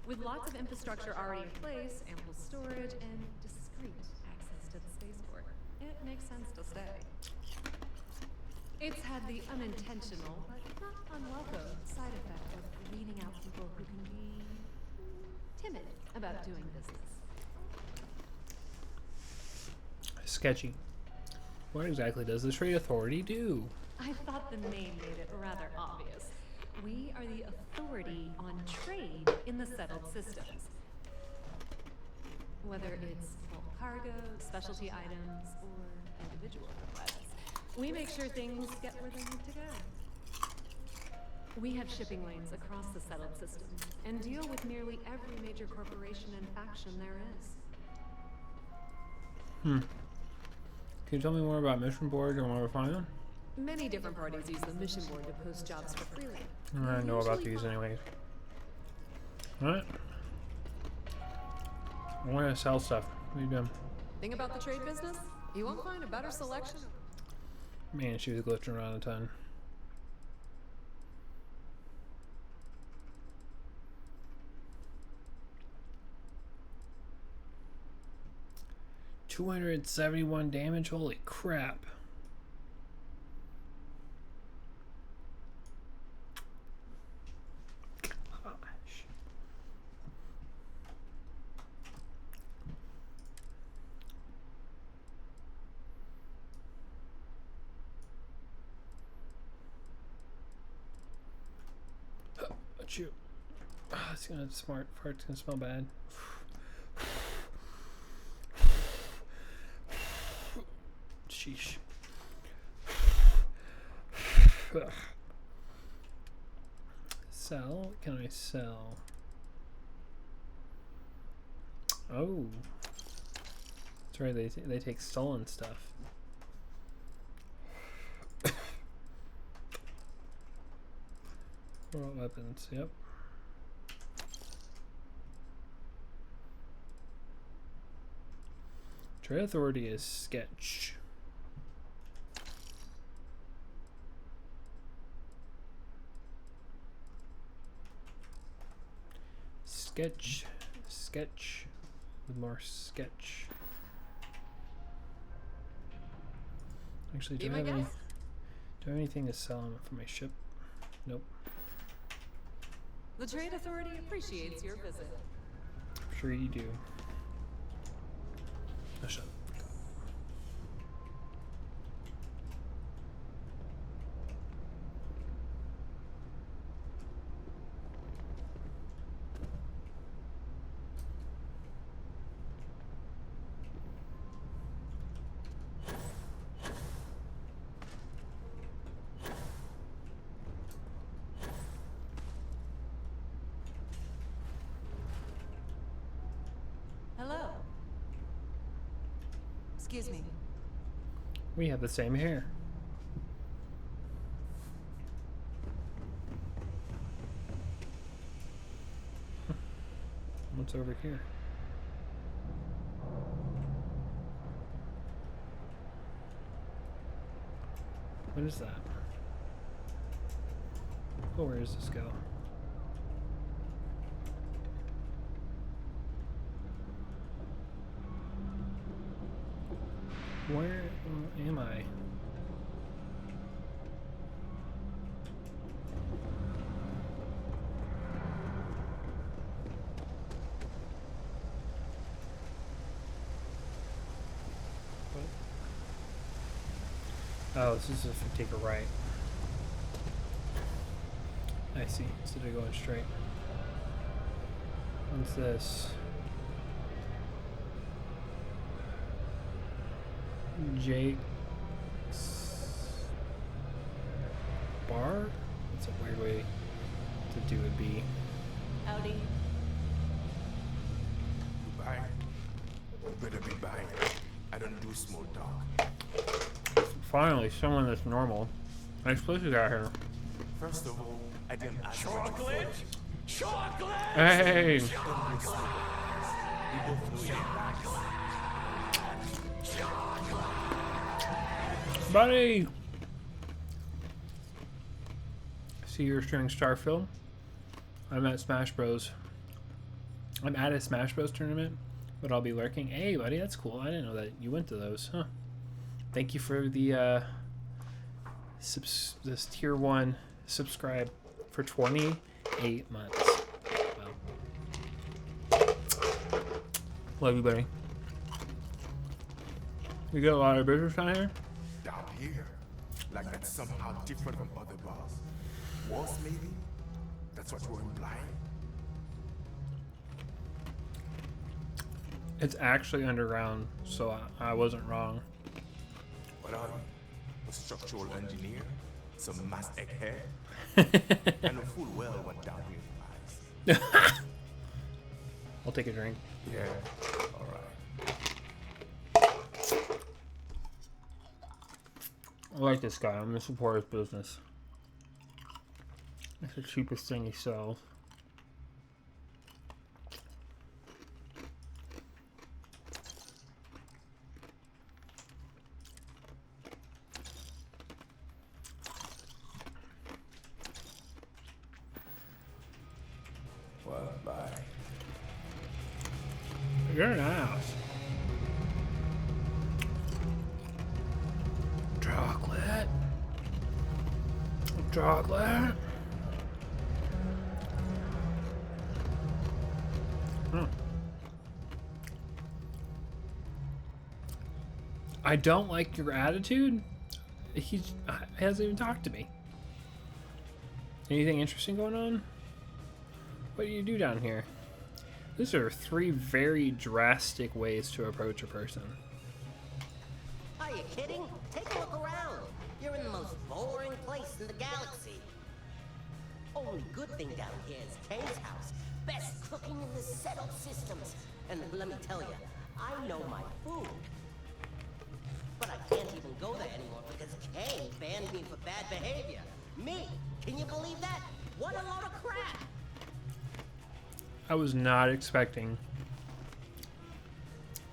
S18: With lots of infrastructure already in place, ample storage, and discreet access to the spaceport, it makes sense to stay. It's had the unintentional, but not unwelcome, side effect of weeding out people who can be timid about doing business.
S1: Sketchy. What exactly does the Trade Authority do?
S18: I thought the name made it rather obvious. We are the authority on trade in the settled systems. Whether it's bulk cargo, specialty items, or individual requests, we make sure things get where they need to go. We have shipping lanes across the settled systems and deal with nearly every major corporation and faction there is.
S1: Can you tell me more about Mission Board and where to find them?
S18: Many different parties use the mission board to post jobs for freelance.
S1: I know about these anyways. Alright. I want to sell stuff. What are you doing?
S18: Thing about the trade business? You won't find a better selection.
S1: Man, she was glitching around a ton. $271 damage. Holy crap. Shoot. Oh, it's gonna smart fart's gonna smell bad. Sheesh. Sell? What can I sell? Oh. That's right, they take stolen stuff. What weapons? Yep. Trade Authority is sketch. sketch. Sketch. With more sketch. Actually, do I have anything to sell for my ship? Nope.
S3: The Trade Authority appreciates your visit.
S1: I'm sure you do. Oh, shut up.
S3: Hello. Excuse me.
S1: We have the same hair. What's over here? What is that? Oh, where does this go? Where am I? Oh, this is if you take a right. I see. Instead of going straight. What's this? Jake's bar? That's a weird way to do a B.
S3: Howdy.
S20: Goodbye. You better be buying. I don't do small talk.
S1: Finally, someone that's normal. Nice place you got here.
S20: First of all, I didn't ask
S15: Chocolate? Chocolate!
S1: Hey!
S20: Chocolate! We both know
S1: Buddy! See, you're streaming Starfield. I'm at Smash Bros. I'm at a Smash Bros tournament, but I'll be lurking. Hey, buddy, that's cool. I didn't know that you went to those, huh? Thank you for the this tier 1 subscribe for 28 months. Wow. Love you, buddy. You got a lot of business down here?
S20: down here. Like that's somehow different from other bars. Worse, maybe? That's what we're implying?
S1: It's actually underground, so I wasn't wrong.
S20: What are you? A structural engineer? Some mass egghead? I know full well what down here implies.
S1: I'll take a drink.
S20: Yeah, alright.
S1: I like this guy. I'm gonna support his business. It's the cheapest thing he sells.
S20: Well, bye.
S1: You're an ass. Chocolate. Chocolate. I don't like your attitude. He hasn't even talked to me. Anything interesting going on? What do you do down here? These are 3 very drastic ways to approach a person.
S21: Are you kidding? Take a look around. You're in the most boring place in the galaxy. Only good thing down here is Kane's house. Best cooking in the setup systems. And let me tell you, I know my food. But I can't even go there anymore because Kane banned me for bad behavior. Me? Can you believe that? What a load of crap!
S1: I was not expecting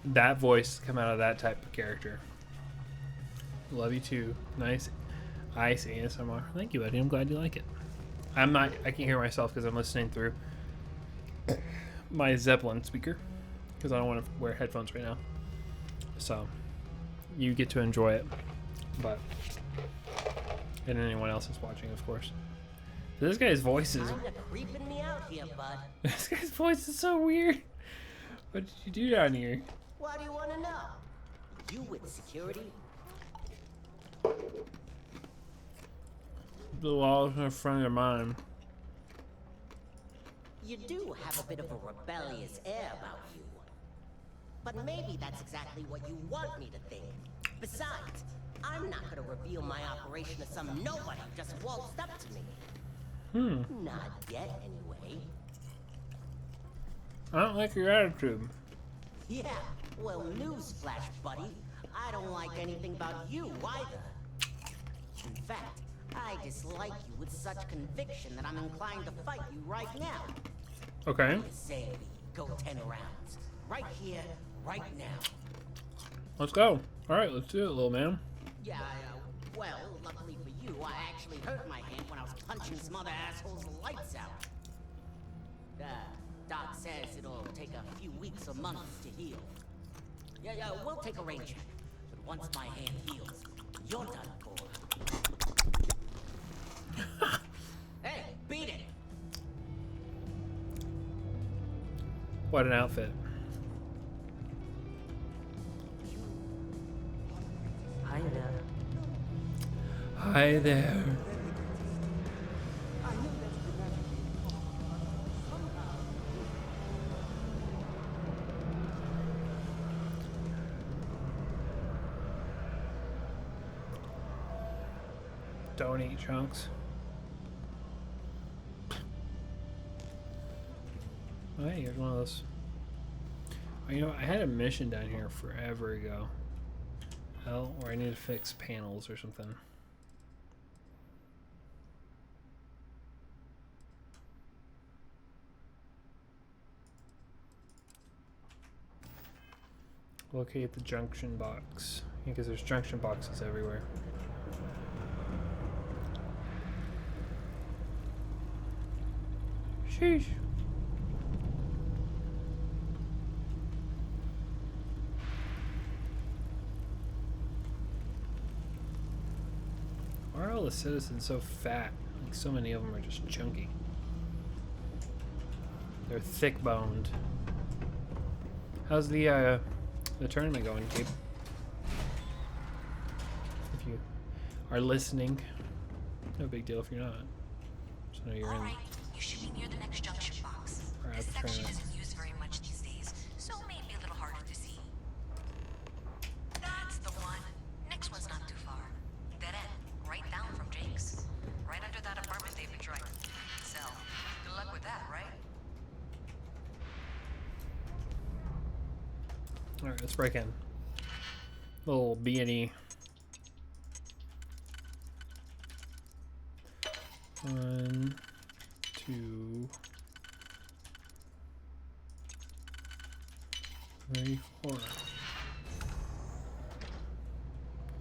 S1: that voice to come out of that type of character. Love you too. Nice ice ASMR. Thank you, buddy. I'm glad you like it. I can't hear myself because I'm listening through my Zeppelin speaker because I don't want to wear headphones right now. So you get to enjoy it, but and anyone else is watching, of course. This guy's voice is.
S21: Kinda creeping me out here, bud.
S1: This guy's voice is so weird. What did you do down here?
S21: What do you want to know? You with security?
S1: The wall's in front of mine.
S21: You do have a bit of a rebellious air about you. But maybe that's exactly what you want me to think. Besides, I'm not gonna reveal my operation to some nobody who just waltzed up to me. Not yet, anyway.
S1: I don't like your attitude.
S21: Yeah, well, newsflash, buddy. I don't like anything about you either. In fact, I dislike you with such conviction that I'm inclined to fight you right now.
S1: Okay.
S21: You say we go 10 rounds. Right here, right now.
S1: Let's go. Alright, let's do it, little man.
S21: Yeah, well, luckily for you, I actually hurt my hand when I was punching some other assholes' lights out. Doc says it'll take a few weeks or months to heal. Yeah, we'll take a rain check. But once my hand heals, you're done for. Hey, beat it!
S1: What an outfit.
S21: Hi there.
S1: Hi there. Don't eat chunks. Oh, hey, here's one of those. Oh, you know, I had a mission down here forever ago. Hell, or I need to fix panels or something. Locate the junction box. Because there's junction boxes everywhere. Sheesh. Why are all the citizens so fat? Like so many of them are just chunky. They're thick-boned. How's the tournament going, Gabe? If you are listening, no big deal if you're not. Just know you're in.
S8: Alright, you should be near the next junction box. This section isn't used very much these days, so it may be a little harder to see. That's the one. Next one's not too far. Dead end, right down from Jake's. Right under that apartment they've been trying to sell. Good luck with that, right?
S1: Alright, let's break in. Little B&E. 1, 2, 3, 4.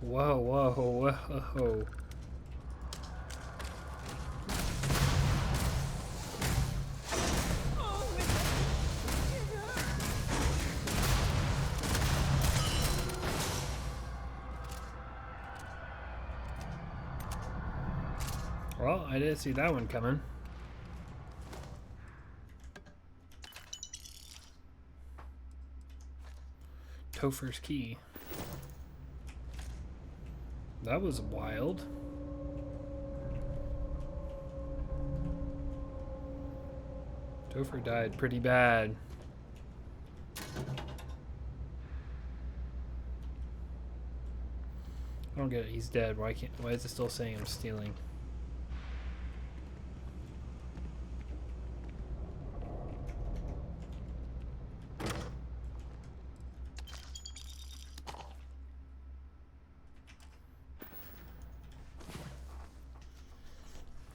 S1: Whoa, whoa, whoa. Well, I didn't see that one coming. Topher's key. That was wild. Topher died pretty bad. I don't get it. He's dead. Why is it still saying I'm stealing?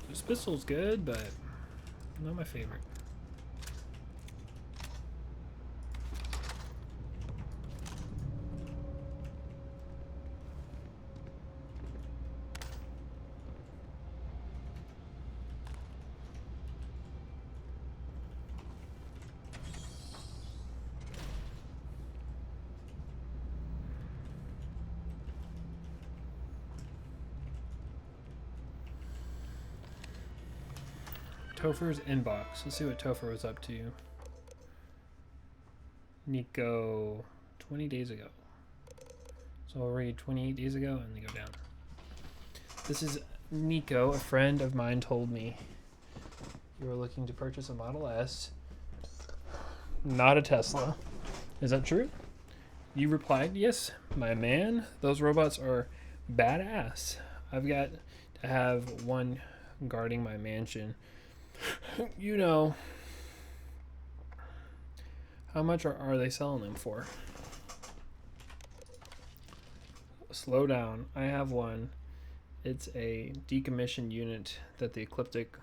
S1: This pistol's good, but not my favorite. Topher's inbox. Let's see what Topher was up to. Nico, 20 days ago. So I'll read 28 days ago and then go down. This is Nico. A friend of mine told me you were looking to purchase a Model S, not a Tesla. Is that true? You replied, yes, my man. Those robots are badass. I've got to have one guarding my mansion. You know, how much are they selling them for? Slow down. I have one. It's a decommissioned unit that the Ecliptic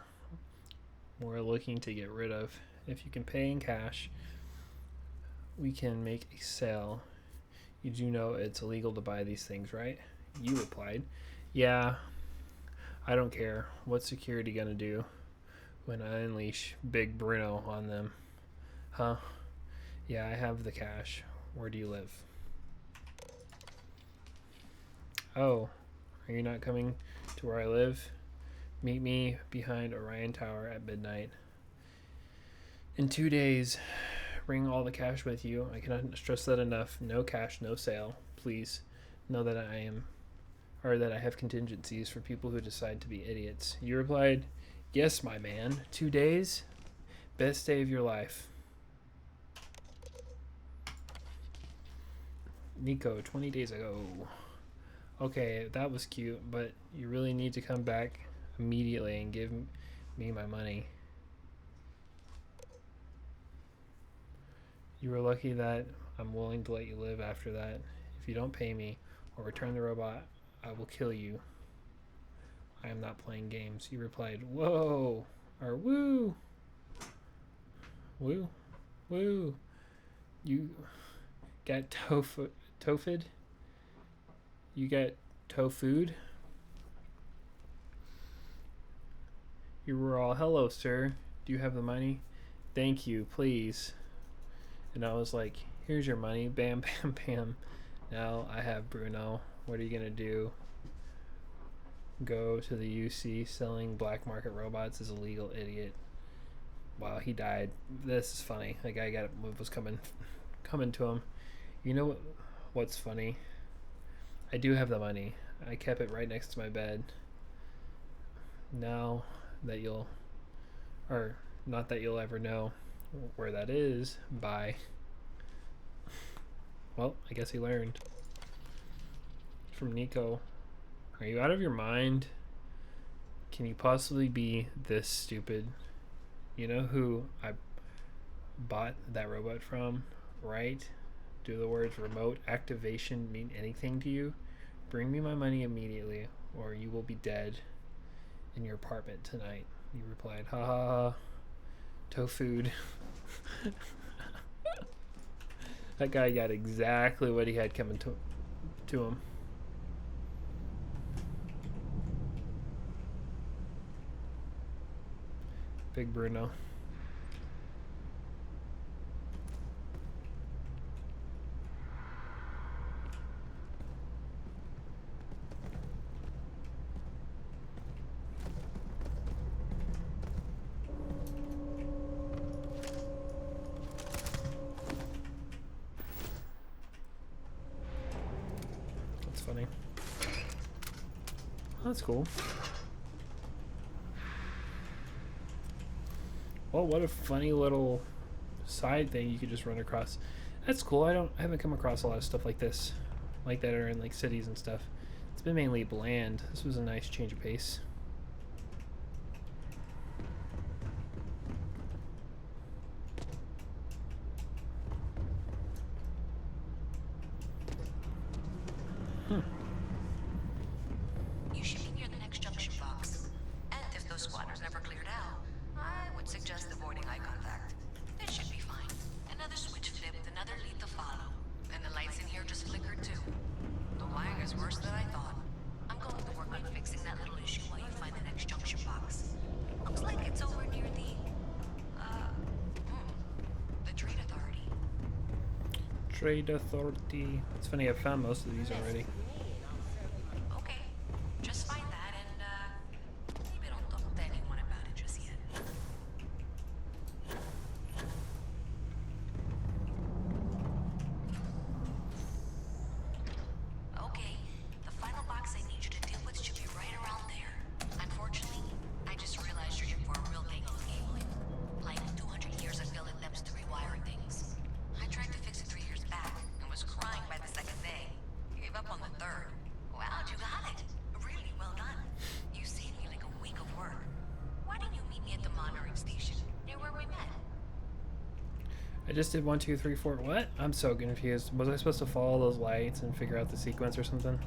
S1: were looking to get rid of. If you can pay in cash, we can make a sale. You do know it's illegal to buy these things, right? You replied, yeah, I don't care. What's security gonna do when I unleash Big Bruno on them? Huh? Yeah, I have the cash. Where do you live? Oh, are you not coming to where I live? Meet me behind Orion Tower at midnight. In 2 days, bring all the cash with you. I cannot stress that enough. No cash, no sale. Please know that I have contingencies for people who decide to be idiots. You replied, yes, my man. 2 days? Best day of your life. Nico, 20 days ago. Okay, that was cute, but you really need to come back immediately and give me my money. You were lucky that I'm willing to let you live after that. If you don't pay me or return the robot, I will kill you. I am not playing games. You replied, whoa, or woo. Woo, woo. You got tofed? You got tofued? You were all, hello, sir. Do you have the money? Thank you, please. And I was like, here's your money. Bam, bam, bam. Now I have Bruno. What are you going to do? Go to the UC. Selling black market robots is illegal, idiot. Wow, he died. This is funny. The guy was coming to him. You know what's funny? I do have the money. I kept it right next to my bed. Now that not that you'll ever know where that is, bye. Well, I guess he learned. From Nico. Are you out of your mind? Can you possibly be this stupid? You know who I bought that robot from, right? Do the words remote activation mean anything to you? Bring me my money immediately, or you will be dead in your apartment tonight. You replied, ha ha ha. Tofood. That guy got exactly what he had coming to him. Big Bruno. That's funny. That's cool. Well, what a funny little side thing you could just run across. That's cool. I haven't come across a lot of stuff like this, like that are in like cities and stuff. It's been mainly bland. This was a nice change of pace.
S8: You should be near the next junction box. And if those squatters never cleared out, I would suggest avoiding eye contact. It should be fine. Another switch flipped, another lead to follow. And the lights in here just flickered too. The wiring is worse than I thought. I'm going to work on fixing that little issue while you find the next junction box. Looks like it's over near the Trade Authority.
S1: Trade Authority. It's funny, I've found most of these already.
S8: Okay, just find that and maybe don't talk to anyone about it just yet.
S1: I just did 1, 2, 3, 4. What? I'm so confused. Was I supposed to follow those lights and figure out the sequence or something?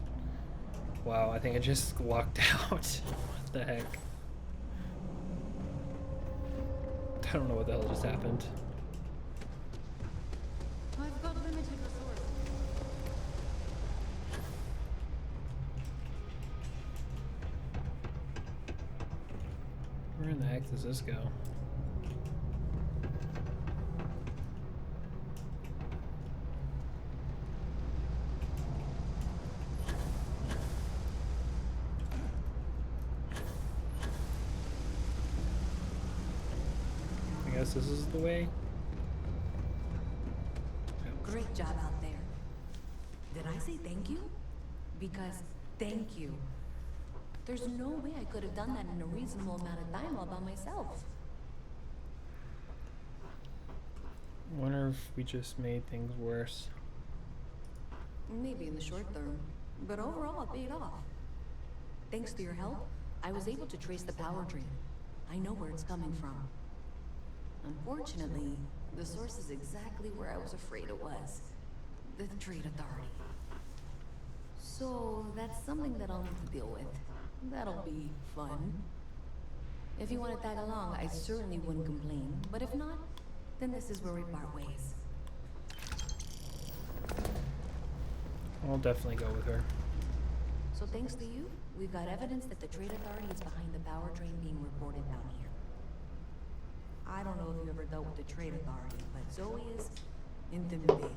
S1: Wow, I think I just lucked out. What the heck? I don't know what the hell just happened.
S3: I've got limited resources.
S1: Where in the heck does this go? I guess this is the way.
S11: Great job out there. Did I say thank you? Because thank you. There's no way I could have done that in a reasonable amount of time all by myself.
S1: I wonder if we just made things worse.
S11: Maybe in the short term, but overall it paid off. Thanks to your help, I was able to trace the power drain. I know where it's coming from. Unfortunately, the source is exactly where I was afraid it was. The Trade Authority. So that's something that I'll need to deal with. That'll be fun. If you want to tag along, I certainly wouldn't complain. But if not, then this is where we part ways.
S1: I'll definitely go with her.
S11: So thanks to you, we've got evidence that the Trade Authority is behind the power drain being reported down here. I don't know if you ever dealt with the Trade Authority, but Zoe is intimidating.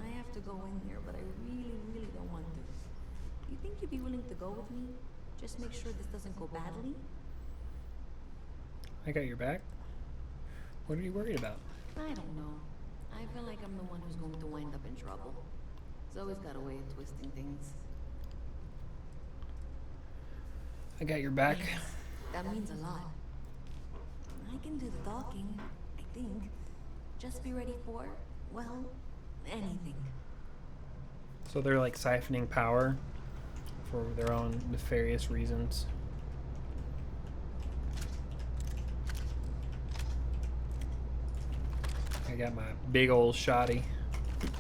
S11: I have to go in here, but I really, really don't want to. You think you'd be willing to go with me? Just make sure this doesn't go badly?
S1: I got your back. What are you worried about?
S11: I don't know. I feel like I'm the one who's going to wind up in trouble. Zoe's got a way of twisting things.
S1: I got your back.
S11: Thanks. That means a lot. I can do the talking, I think. Just be ready for, well, anything.
S1: So they're like siphoning power for their own nefarious reasons. I got my big old shotty. It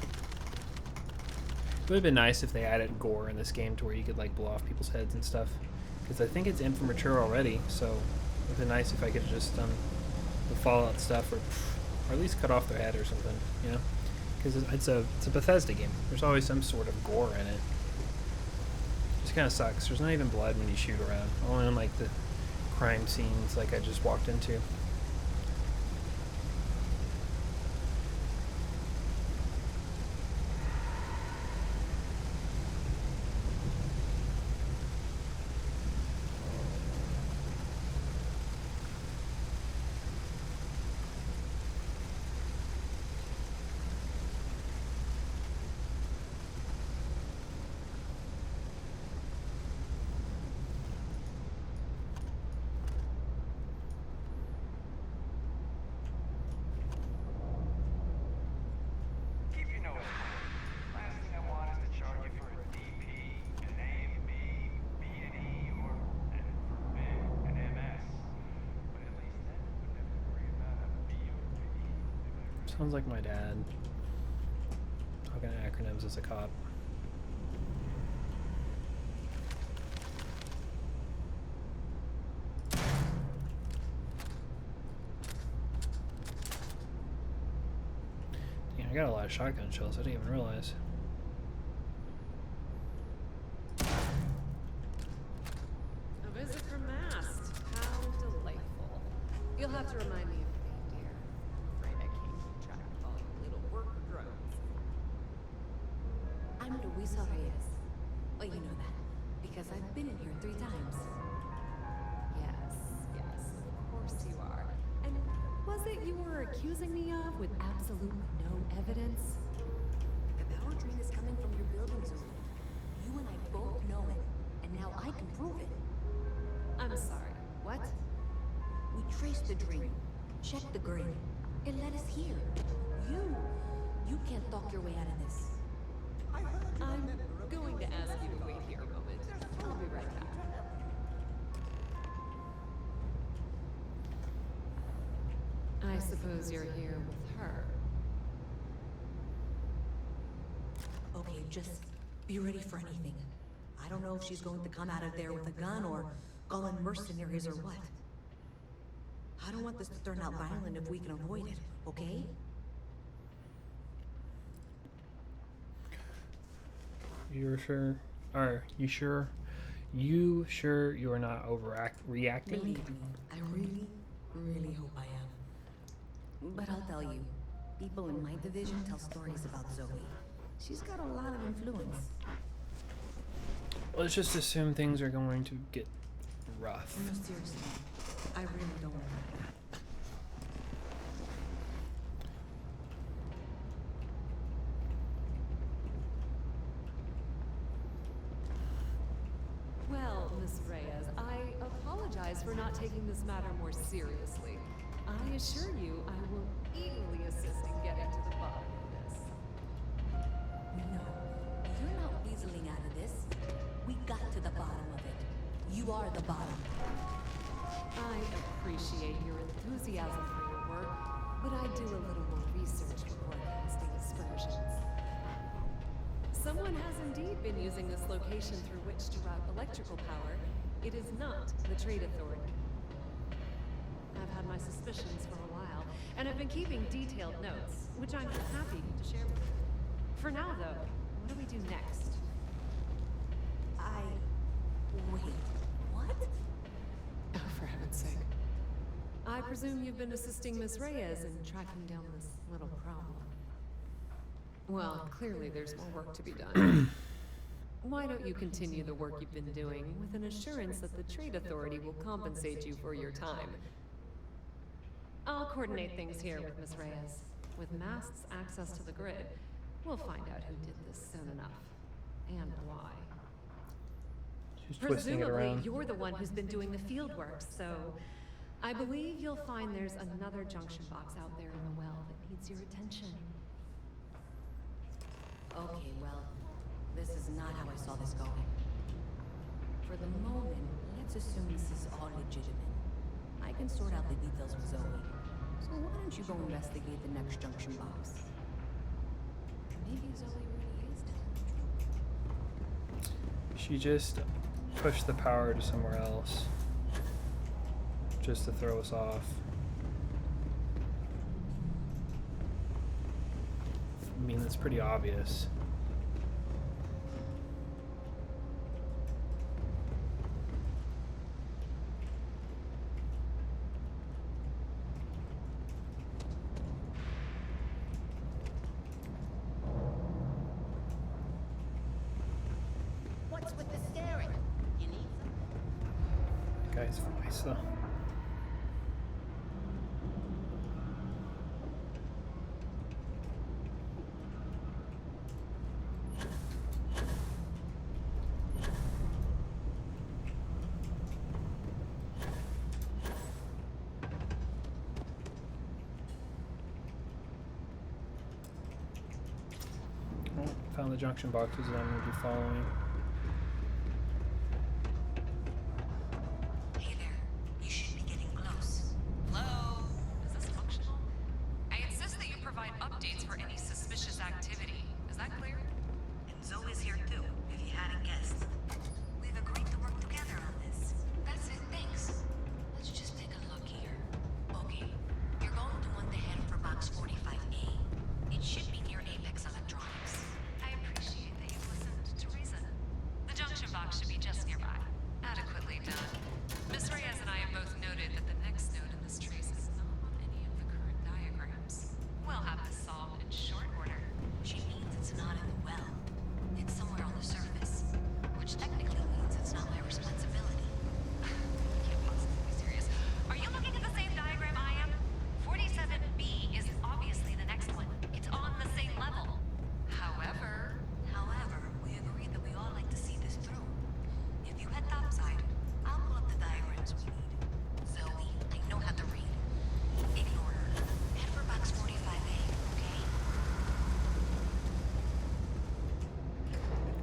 S1: would have been nice if they added gore in this game to where you could like blow off people's heads and stuff. Because I think it's in for mature already, so it would have been nice if I could have just done the Fallout stuff or at least cut off their head or something, you know? Because it's a Bethesda game. There's always some sort of gore in it. It just kind of sucks. There's not even blood when you shoot around. Only on like the crime scenes like I just walked into. Sounds like my dad. Talking acronyms as a cop. Yeah, I got a lot of shotgun shells. I didn't even realize.
S4: A visit from Mast. How delightful. You'll have to remind me of the name, dear. Afraid I can't keep track of all your little work drones.
S11: I'm Luisa Reyes. Oh, you know that. Because I've been in here 3 times.
S4: Yes, of course you are. And was it you were accusing me of with absolutely no evidence?
S11: The power drain is coming from your building zone. You and I both know it. And now I can prove it.
S4: I'm sorry, what?
S11: We traced the drain. Checked the grid. It led us here. You can't talk your way out of this.
S4: I'm going to ask you to wait here a moment. I'll be right back. I suppose you're here with her.
S7: Okay, just be ready for anything. I don't know if she's going to come out of there with a gun or call in mercenaries or what. I don't want this to turn out violent if we can avoid it, okay?
S1: You're sure? Are you sure? You sure you're not reacting?
S7: Believe me, I really, really hope I am. But I'll tell you, people in my division tell stories about Zoe. She's got a lot of influence.
S1: Let's just assume things are going to get rough.
S7: No, seriously, I really don't want that.
S4: Well, Miss Reyes, I apologize for not taking this matter more seriously. I assure you I will eagerly assist in getting to the bottom of this.
S7: No, you're not weaseling out of this. We got to the bottom of it. You are the bottom.
S4: I appreciate your enthusiasm for your work, but I do a little more research before casting aspersions. Someone has indeed been using this location through which to route electrical power. It is not the Trade Authority. I've had my suspicions for a while, and I've been keeping detailed notes, which I'm happy to share with you. For now, though, what do we do next?
S7: Wait, what?
S4: Oh, for heaven's sake. I presume you've been assisting Miss Reyes in tracking down this little problem. Well, clearly there's more work to be done. Why don't you continue the work you've been doing with an assurance that the Trade Authority will compensate you for your time? I'll coordinate things here with Miss Reyes. With Mast's access to the grid, we'll find out who did this soon enough, and why.
S1: She's twisting it
S4: Presumably,
S1: around.
S4: you're the one who's been doing the field work, so I believe you'll find there's another junction box out there in the well that needs your attention.
S7: Okay, well, this is not how I saw this going. For the moment, let's assume this is all legitimate. I can sort out the details with Zoe. So why don't you go investigate the next junction box? Maybe Zoe really is dead.
S1: She just pushed the power to somewhere else. Just to throw us off. I mean, that's pretty obvious.
S21: What's with the staring? You need
S1: Guy's voice, though. Oh, found the junction boxes that I'm going to be following.
S8: Hey there. You should be getting close.
S22: Hello? Is this functional? I insist that you provide updates for any suspicious activity. Is that clear?
S8: And Zoe's here too, if you hadn't guessed. We've agreed to work together on this. That's it, thanks. Let's just take a look here. Okay, you're going to want to head for box 45A. It should be near Apex Electronics.
S22: I appreciate that you've listened to reason. The junction box should be just nearby. Adequately done. Miss Reyes and I have both noted that the next node in this trace is not on any of the current diagrams. We'll have this solved in short order.
S8: She means it's not in the well. It's somewhere on the surface. Which technically means it's not my responsibility.
S22: Can't possibly be serious. Are you looking at the same diagram I am? 47B is obviously the next one. It's on the same level. However,
S8: We agreed that we all like to see this through. If you head topside, I'll pull up the diagrams we need. Zoe, I know how to read. Ignore her. Head for box 45A, okay?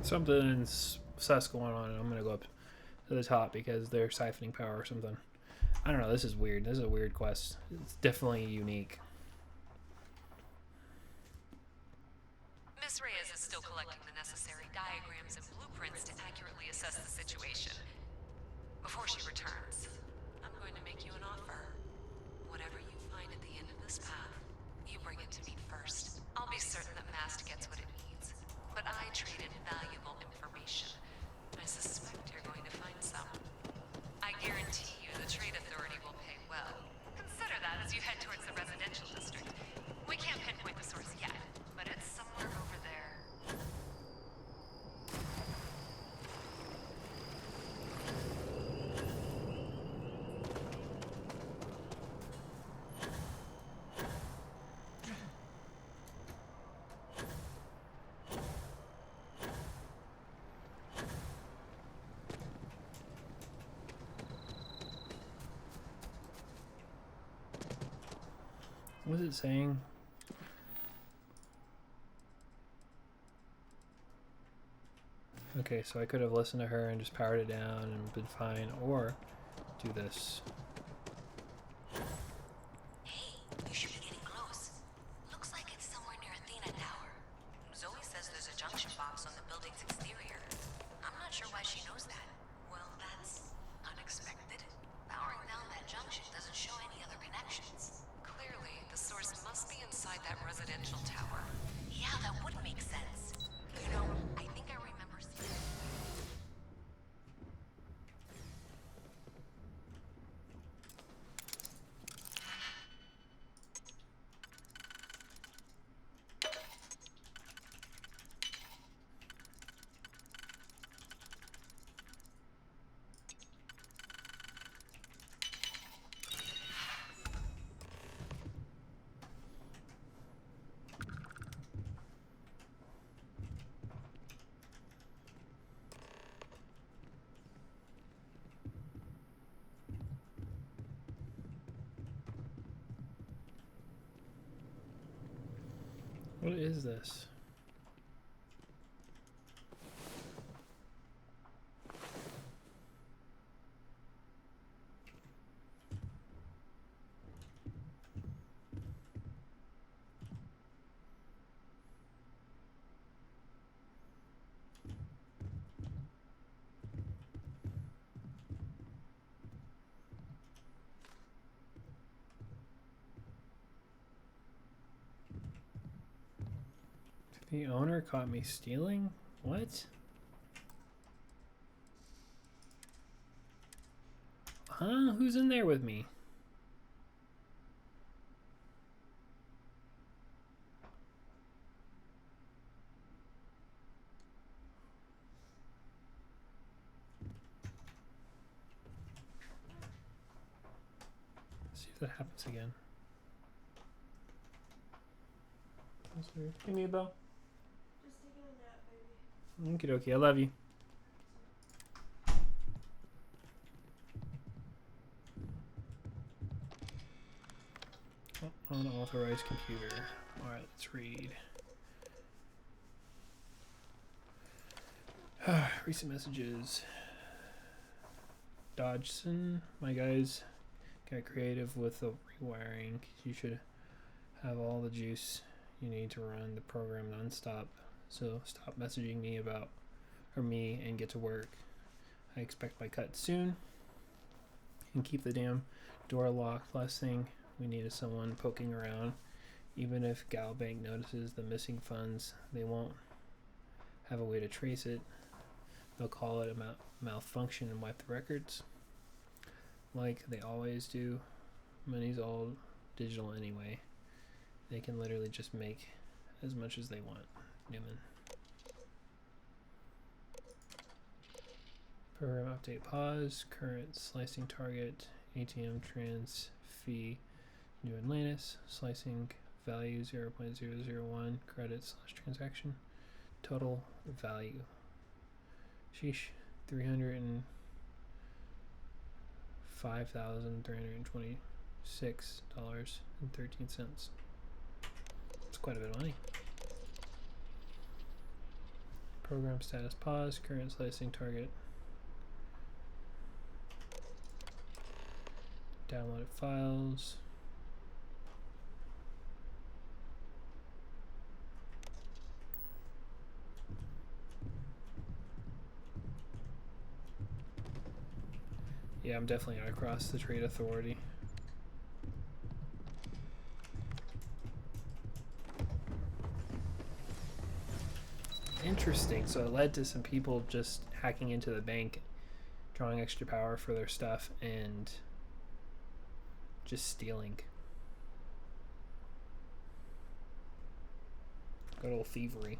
S1: Something's sus going on, and I'm gonna go up to the top because they're siphoning power or something. I don't know. This is weird. This is a weird quest. It's definitely unique.
S4: Miss Reyes is still collecting the necessary diagrams and blueprints to accurately assess the situation. Before she returns, I'm going to make you an offer. Whatever you find at the end of this path, you bring it to me first. I'll be certain that Mast gets what it needs. But I traded valuable information. I suspect you're going to find some. I guarantee you the Trade Authority will pay well. Consider that as you head towards the residential district. We can't pinpoint the source yet, but it's somewhere over there.
S1: What was it saying? Okay, so I could have listened to her and just powered it down and been fine, or do this.
S8: Hey, you should be getting close. Looks like it's somewhere near Athena Tower. Zoe says there's a junction box on the building's exterior. I'm not sure why she knows that. Well, that's unexpected. Powering down that junction doesn't show any other connections.
S4: Clearly, the source must be inside that residential tower.
S8: Yeah, that would make sense. You know, I think I remember seeing...
S1: What is this? The owner caught me stealing? What? Huh? Who's in there with me? Let's see if that happens again. That's weird. Give me a bell.
S18: Just taking a nap, baby.
S1: Okie dokie, I love you. Oh, unauthorized computer. Alright, let's read. Recent messages. Dodgson, my guys got creative with the rewiring. You should have all the juice you need to run the program nonstop. So stop messaging me and get to work. I expect my cut soon. And keep the damn door locked. Last thing we need is someone poking around. Even if Galbank notices the missing funds, they won't have a way to trace it. They'll call it a malfunction and wipe the records. Like they always do. Money's all digital anyway. They can literally just make as much as they want. Newman. Program update pause. Current slicing target. ATM trans fee. New Atlantis. Slicing value 0.001. Credit / transaction. Total value. Sheesh. $305,326.13. It's quite a bit of money. Program status pause. Current slicing target. Downloaded files. Yeah, I'm definitely gonna cross the trade authority. Interesting. So it led to some people just hacking into the bank, drawing extra power for their stuff, and just stealing. Good old thievery.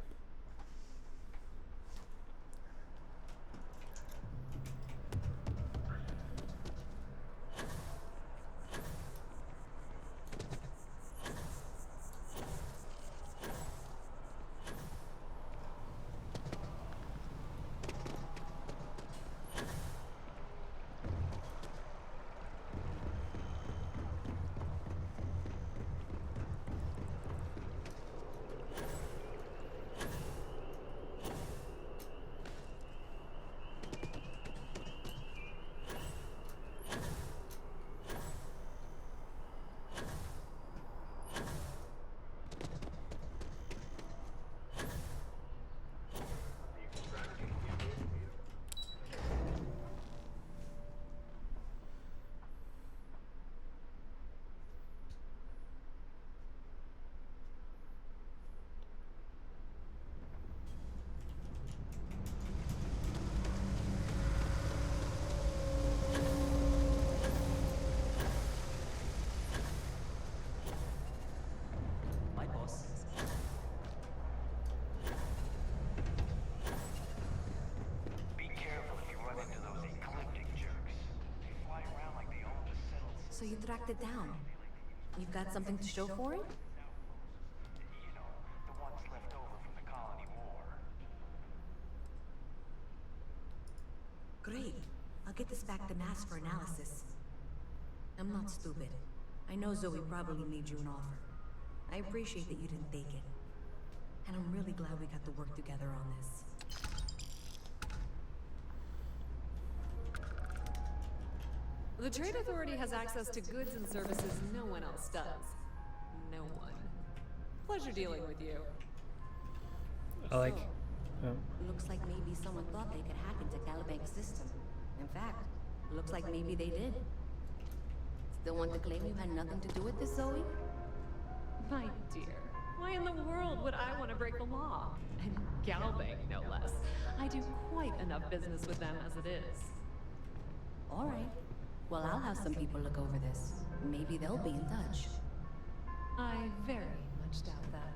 S7: So you tracked it down. You've got something to show for it?
S16: You know, the ones left over from the colony war.
S7: Great. I'll get this back to Mass for analysis. I'm not stupid. I know Zoe probably made you an offer. I appreciate that you didn't take it. And I'm really glad we got to work together on this.
S4: The Trade Authority has access to goods and services no one else does. No one. Pleasure dealing with you.
S1: I like.
S7: Looks like maybe someone thought they could hack into Calibank's system. In fact, looks like maybe they did. Still want to claim you had nothing to do with this, Zoe?
S4: My dear, why in the world would I want to break the law? And Galbank, no less. I do quite enough business with them as it is.
S7: All right. Well, I'll have some people look over this. Maybe they'll be in touch.
S4: I very much doubt that.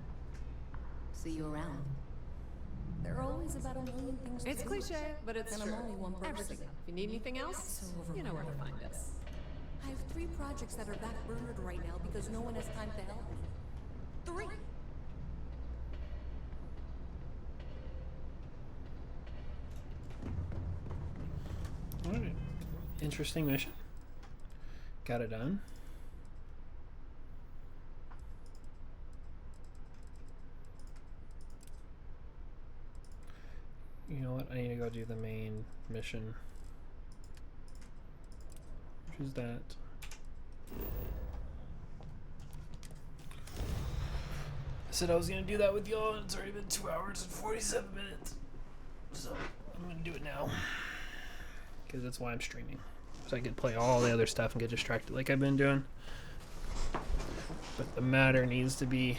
S7: See you around. There are always about a million things to do.
S4: It's cliche, but it's
S7: and
S4: true.
S7: I'm only one person.
S4: Everything. If you need anything else, you know where to find us.
S7: I have 3 projects that are backburnered right now because no one has time to help me. 3!
S1: Alright. Interesting mission. Got it done. You know what? I need to go do the main mission. Which is that. I said I was gonna do that with y'all, and it's already been 2 hours and 47 minutes. So I'm gonna do it now. Because that's why I'm streaming. So I can play all the other stuff and get distracted like I've been doing. But the matter needs to be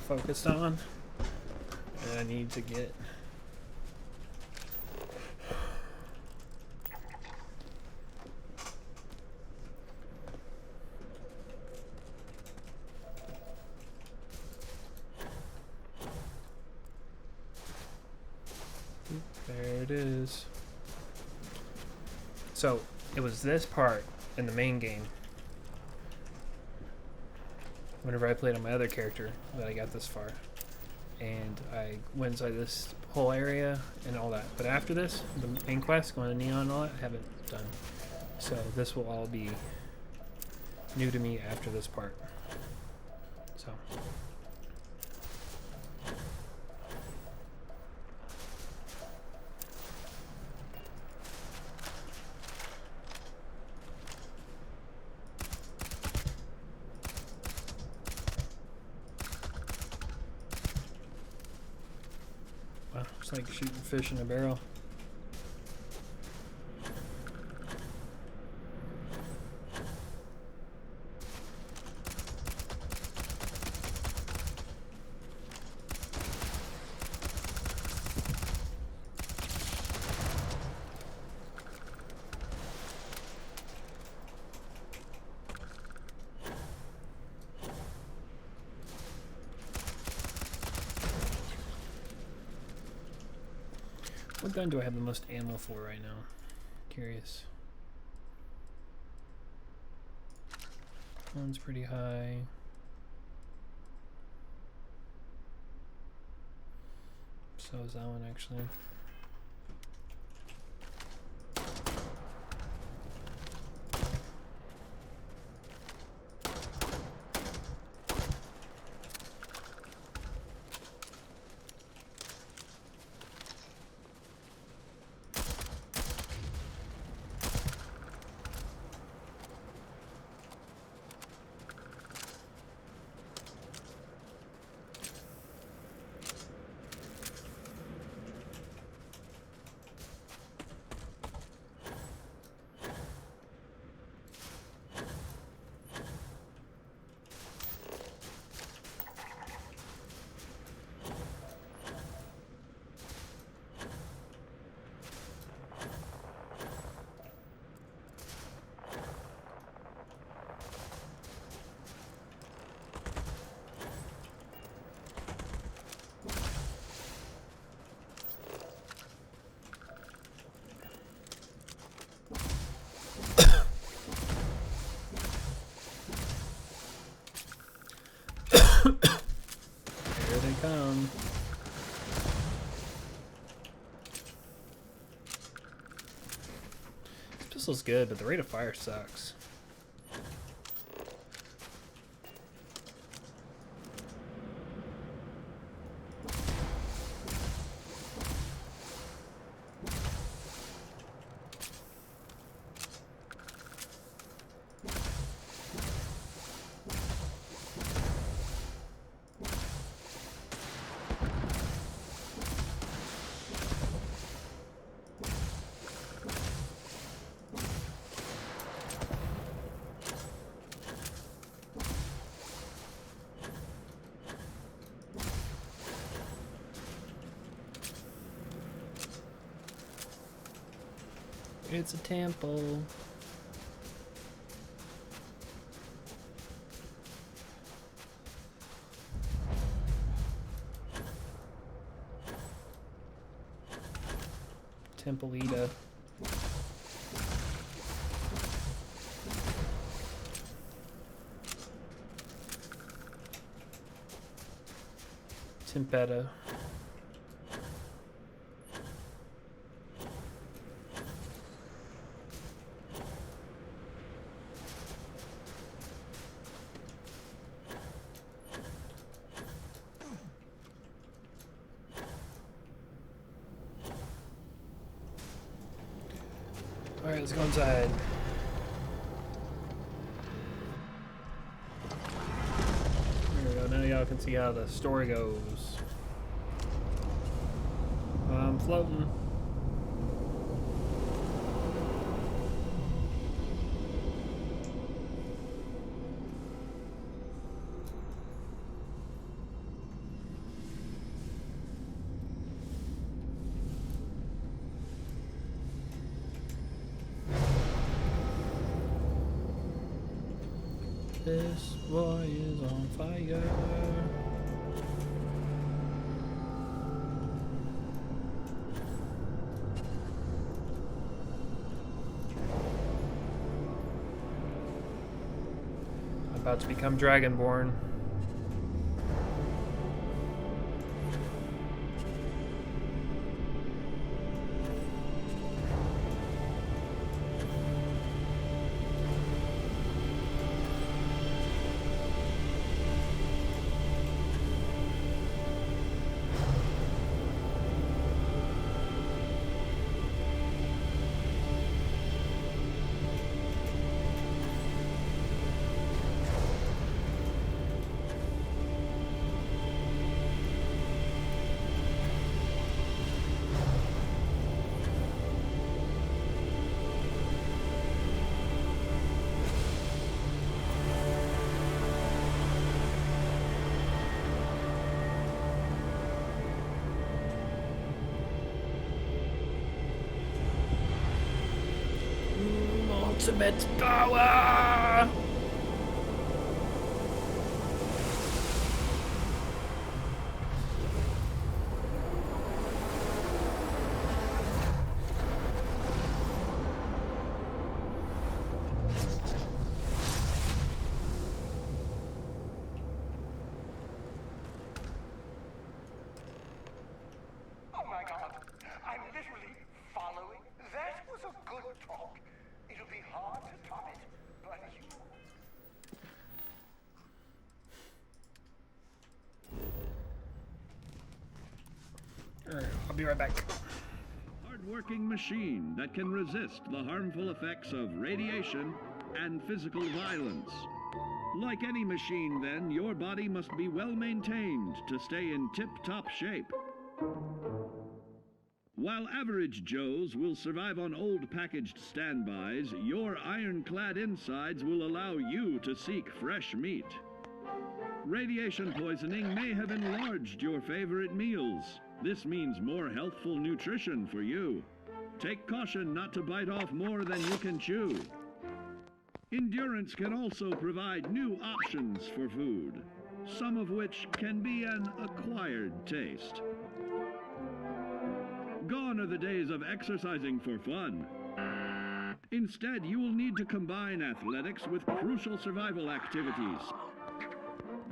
S1: focused on. And I need to get there it is. So it was this part in the main game, whenever I played on my other character, that I got this far. And I went inside this whole area and all that. But after this, the main quest, going to Neon and all that, I haven't done. So this will all be new to me after this part. So. It's like shooting fish in a barrel. What gun do I have the most ammo for right now? Curious. One's pretty high. So is that one actually. Here they come. This pistol's good, but the rate of fire sucks. It's a temple. Templeita. Tempetta. Alright, let's go inside. There we go, now y'all can see how the story goes. I'm floating. This boy is on fire. About to become Dragonborn. ultimate power!
S19: Oh my god, I'm literally following. That was a good talk. It'll be hard to top it, but you...
S1: Alright, I'll be right back.
S5: Hard-working machine that can resist the harmful effects of radiation and physical violence. Like any machine, then, your body must be well maintained to stay in tip-top shape. While average Joes will survive on old packaged standbys, your ironclad insides will allow you to seek fresh meat. Radiation poisoning may have enlarged your favorite meals. This means more healthful nutrition for you. Take caution not to bite off more than you can chew. Endurance can also provide new options for food, some of which can be an acquired taste. Gone are the days of exercising for fun. Instead, you will need to combine athletics with crucial survival activities.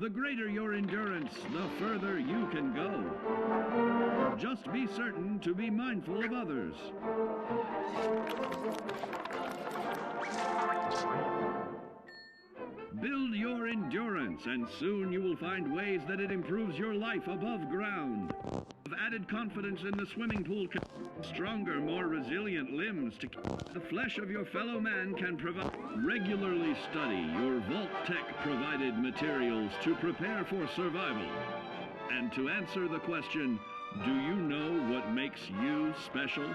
S5: The greater your endurance, the further you can go. Just be certain to be mindful of others. Build your endurance, and soon you will find ways that it improves your life above ground. Have added confidence in the swimming pool, stronger, more resilient limbs to the flesh of your fellow man can provide. Regularly study your Vault-Tec provided materials to prepare for survival. And to answer the question, do you know what makes you special?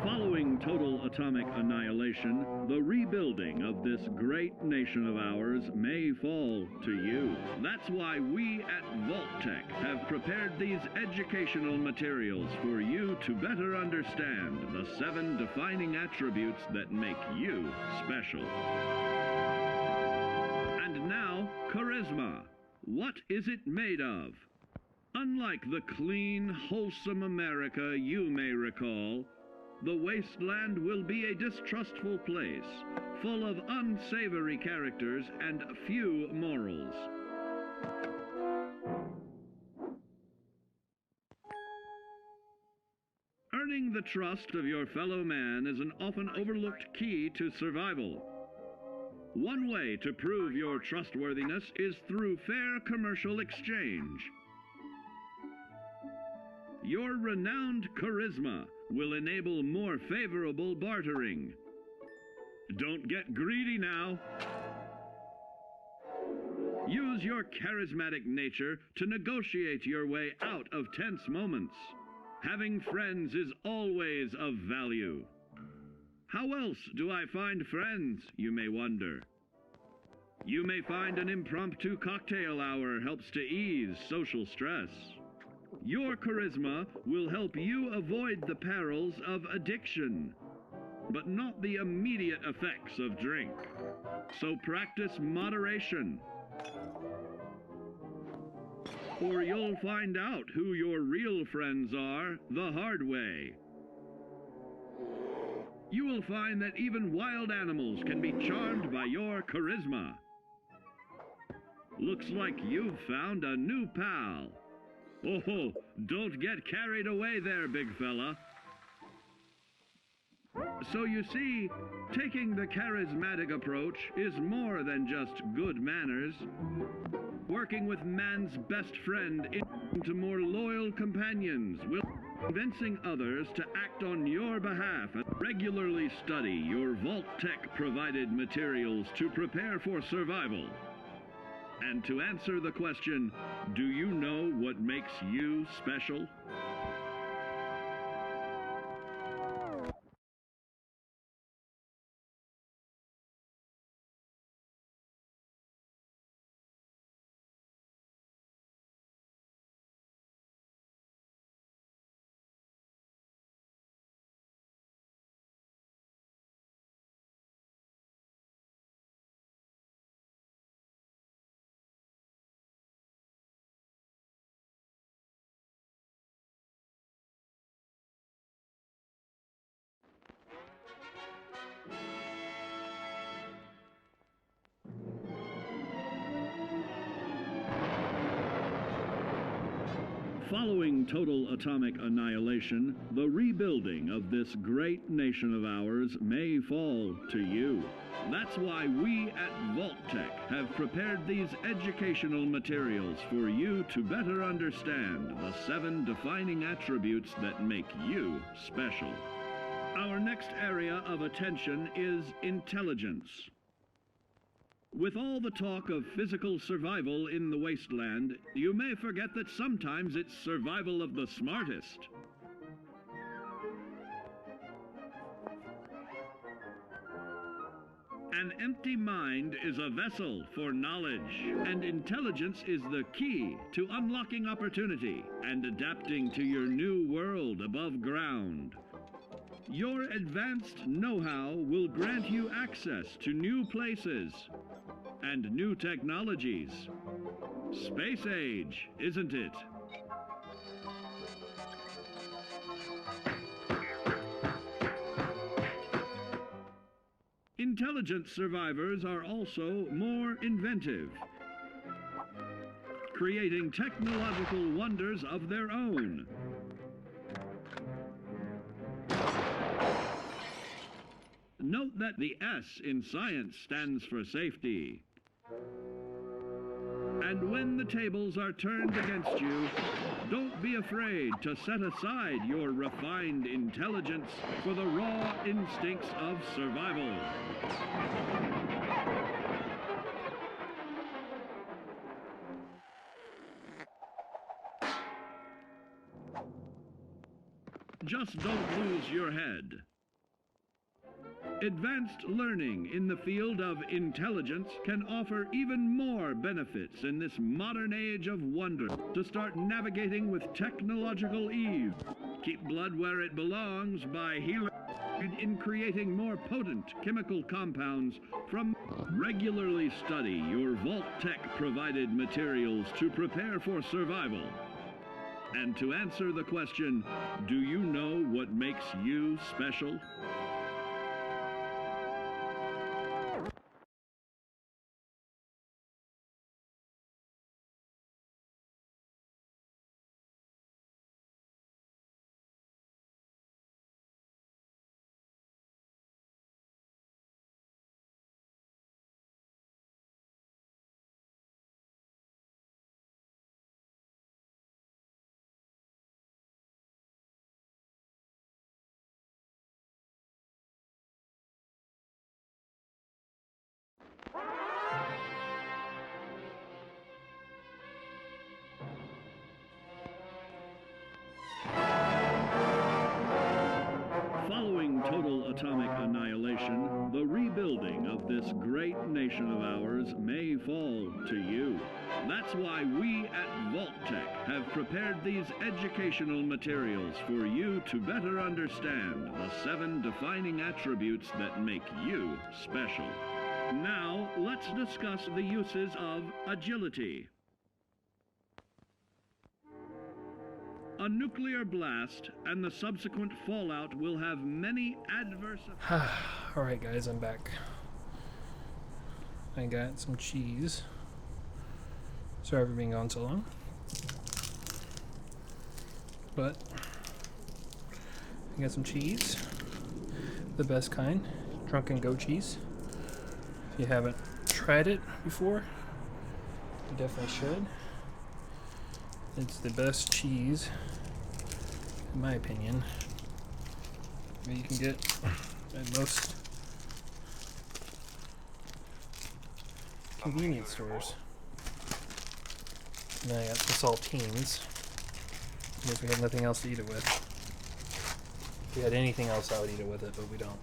S5: Following total atomic annihilation, the rebuilding of this great nation of ours may fall to you. That's why we at Vault-Tec have prepared these educational materials for you to better understand the 7 defining attributes that make you special. And now, charisma. What is it made of? Unlike the clean, wholesome America you may recall, the wasteland will be a distrustful place, full of unsavory characters and few morals. Earning the trust of your fellow man is an often overlooked key to survival. One way to prove your trustworthiness is through fair commercial exchange. Your renowned charisma will enable more favorable bartering. Don't get greedy now. Use your charismatic nature to negotiate your way out of tense moments. Having friends is always of value. How else do I find friends, you may wonder? You may find an impromptu cocktail hour helps to ease social stress. Your charisma will help you avoid the perils of addiction, but not the immediate effects of drink. So practice moderation, or you'll find out who your real friends are the hard way. You will find that even wild animals can be charmed by your charisma. Looks like you've found a new pal. Oh, don't get carried away there, big fella. So you see, taking the charismatic approach is more than just good manners. Working with man's best friend into more loyal companions will convincing others to act on your behalf and regularly study your Vault-Tec provided materials to prepare for survival. And to answer the question, do you know what makes you special? Following total atomic annihilation, the rebuilding of this great nation of ours may fall to you. That's why we at Vault-Tec have prepared these educational materials for you to better understand the 7 defining attributes that make you special. Our next area of attention is intelligence. With all the talk of physical survival in the wasteland, you may forget that sometimes it's survival of the smartest. An empty mind is a vessel for knowledge, and intelligence is the key to unlocking opportunity and adapting to your new world above ground. Your advanced know-how will grant you access to new places and new technologies. Space age, isn't it? Intelligent survivors are also more inventive, creating technological wonders of their own. Note that the S in science stands for safety. And when the tables are turned against you, don't be afraid to set aside your refined intelligence for the raw instincts of survival. Just don't lose your head. Advanced learning in the field of intelligence can offer even more benefits in this modern age of wonder to start navigating with technological ease. Keep blood where it belongs by healing in creating more potent chemical compounds from regularly study your Vault-Tec provided materials to prepare for survival. And to answer the question, do you know what makes you special? Following total atomic annihilation, the rebuilding of this great nation of ours may fall to you. That's why we at Vault-Tec have prepared these educational materials for you to better understand the 7 defining attributes that make you special. Now, let's discuss the uses of agility. A nuclear blast and the subsequent fallout will have many adverse effects.
S1: Alright guys, I'm back. I got some cheese. Sorry for being gone so long. But I got some cheese. the best kind, drunken goat cheese. If you haven't tried it before, you definitely should. It's the best cheese, in my opinion, that you can get at most convenience stores. And then I got the saltines. Because we had nothing else to eat it with. If we had anything else, I would eat it with it, but we don't.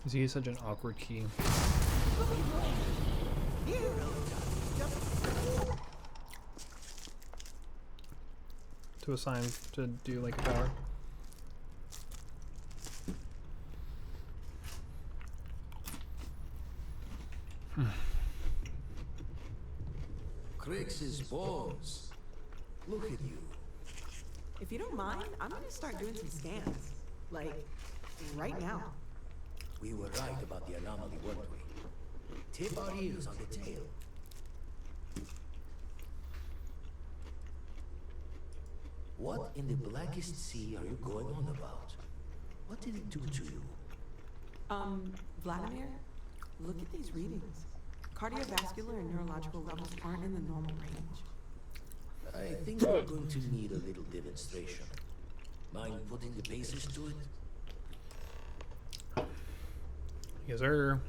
S1: Is he such an awkward key? To assign to do like a power.
S17: Crix's bones. Look at you.
S10: If you don't mind, I'm gonna start doing some scans. Like, right now.
S17: We were right about the anomaly, weren't we? Tip our ears on the tail. What in the blackest sea are you going on about? What did it do to you?
S10: Vladimir, look at these readings. Cardiovascular and neurological levels aren't in the normal range.
S17: I think we're going to need a little demonstration. Mind putting the basis to it?
S1: Yes, sir.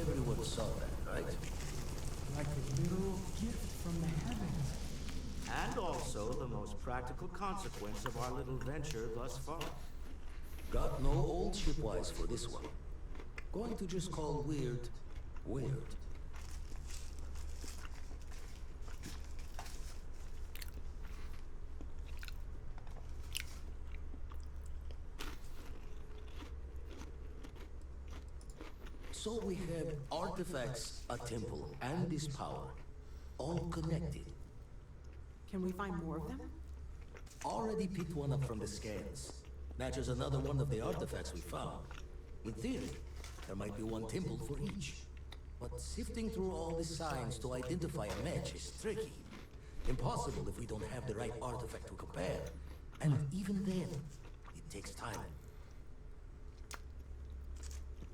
S17: Everyone saw that, right?
S15: Like a literal gift from the heavens. And also the most practical consequence of our little venture thus far.
S17: Got no old shipwise for this one. Going to just call weird, weird. So we have artifacts, a temple, and this power, all connected.
S10: Can we find more of them?
S17: Already picked one up from the scans. Matches another one of the artifacts we found. In theory, there might be one temple for each. But sifting through all the signs to identify a match is tricky. Impossible if we don't have the right artifact to compare. And even then, it takes time.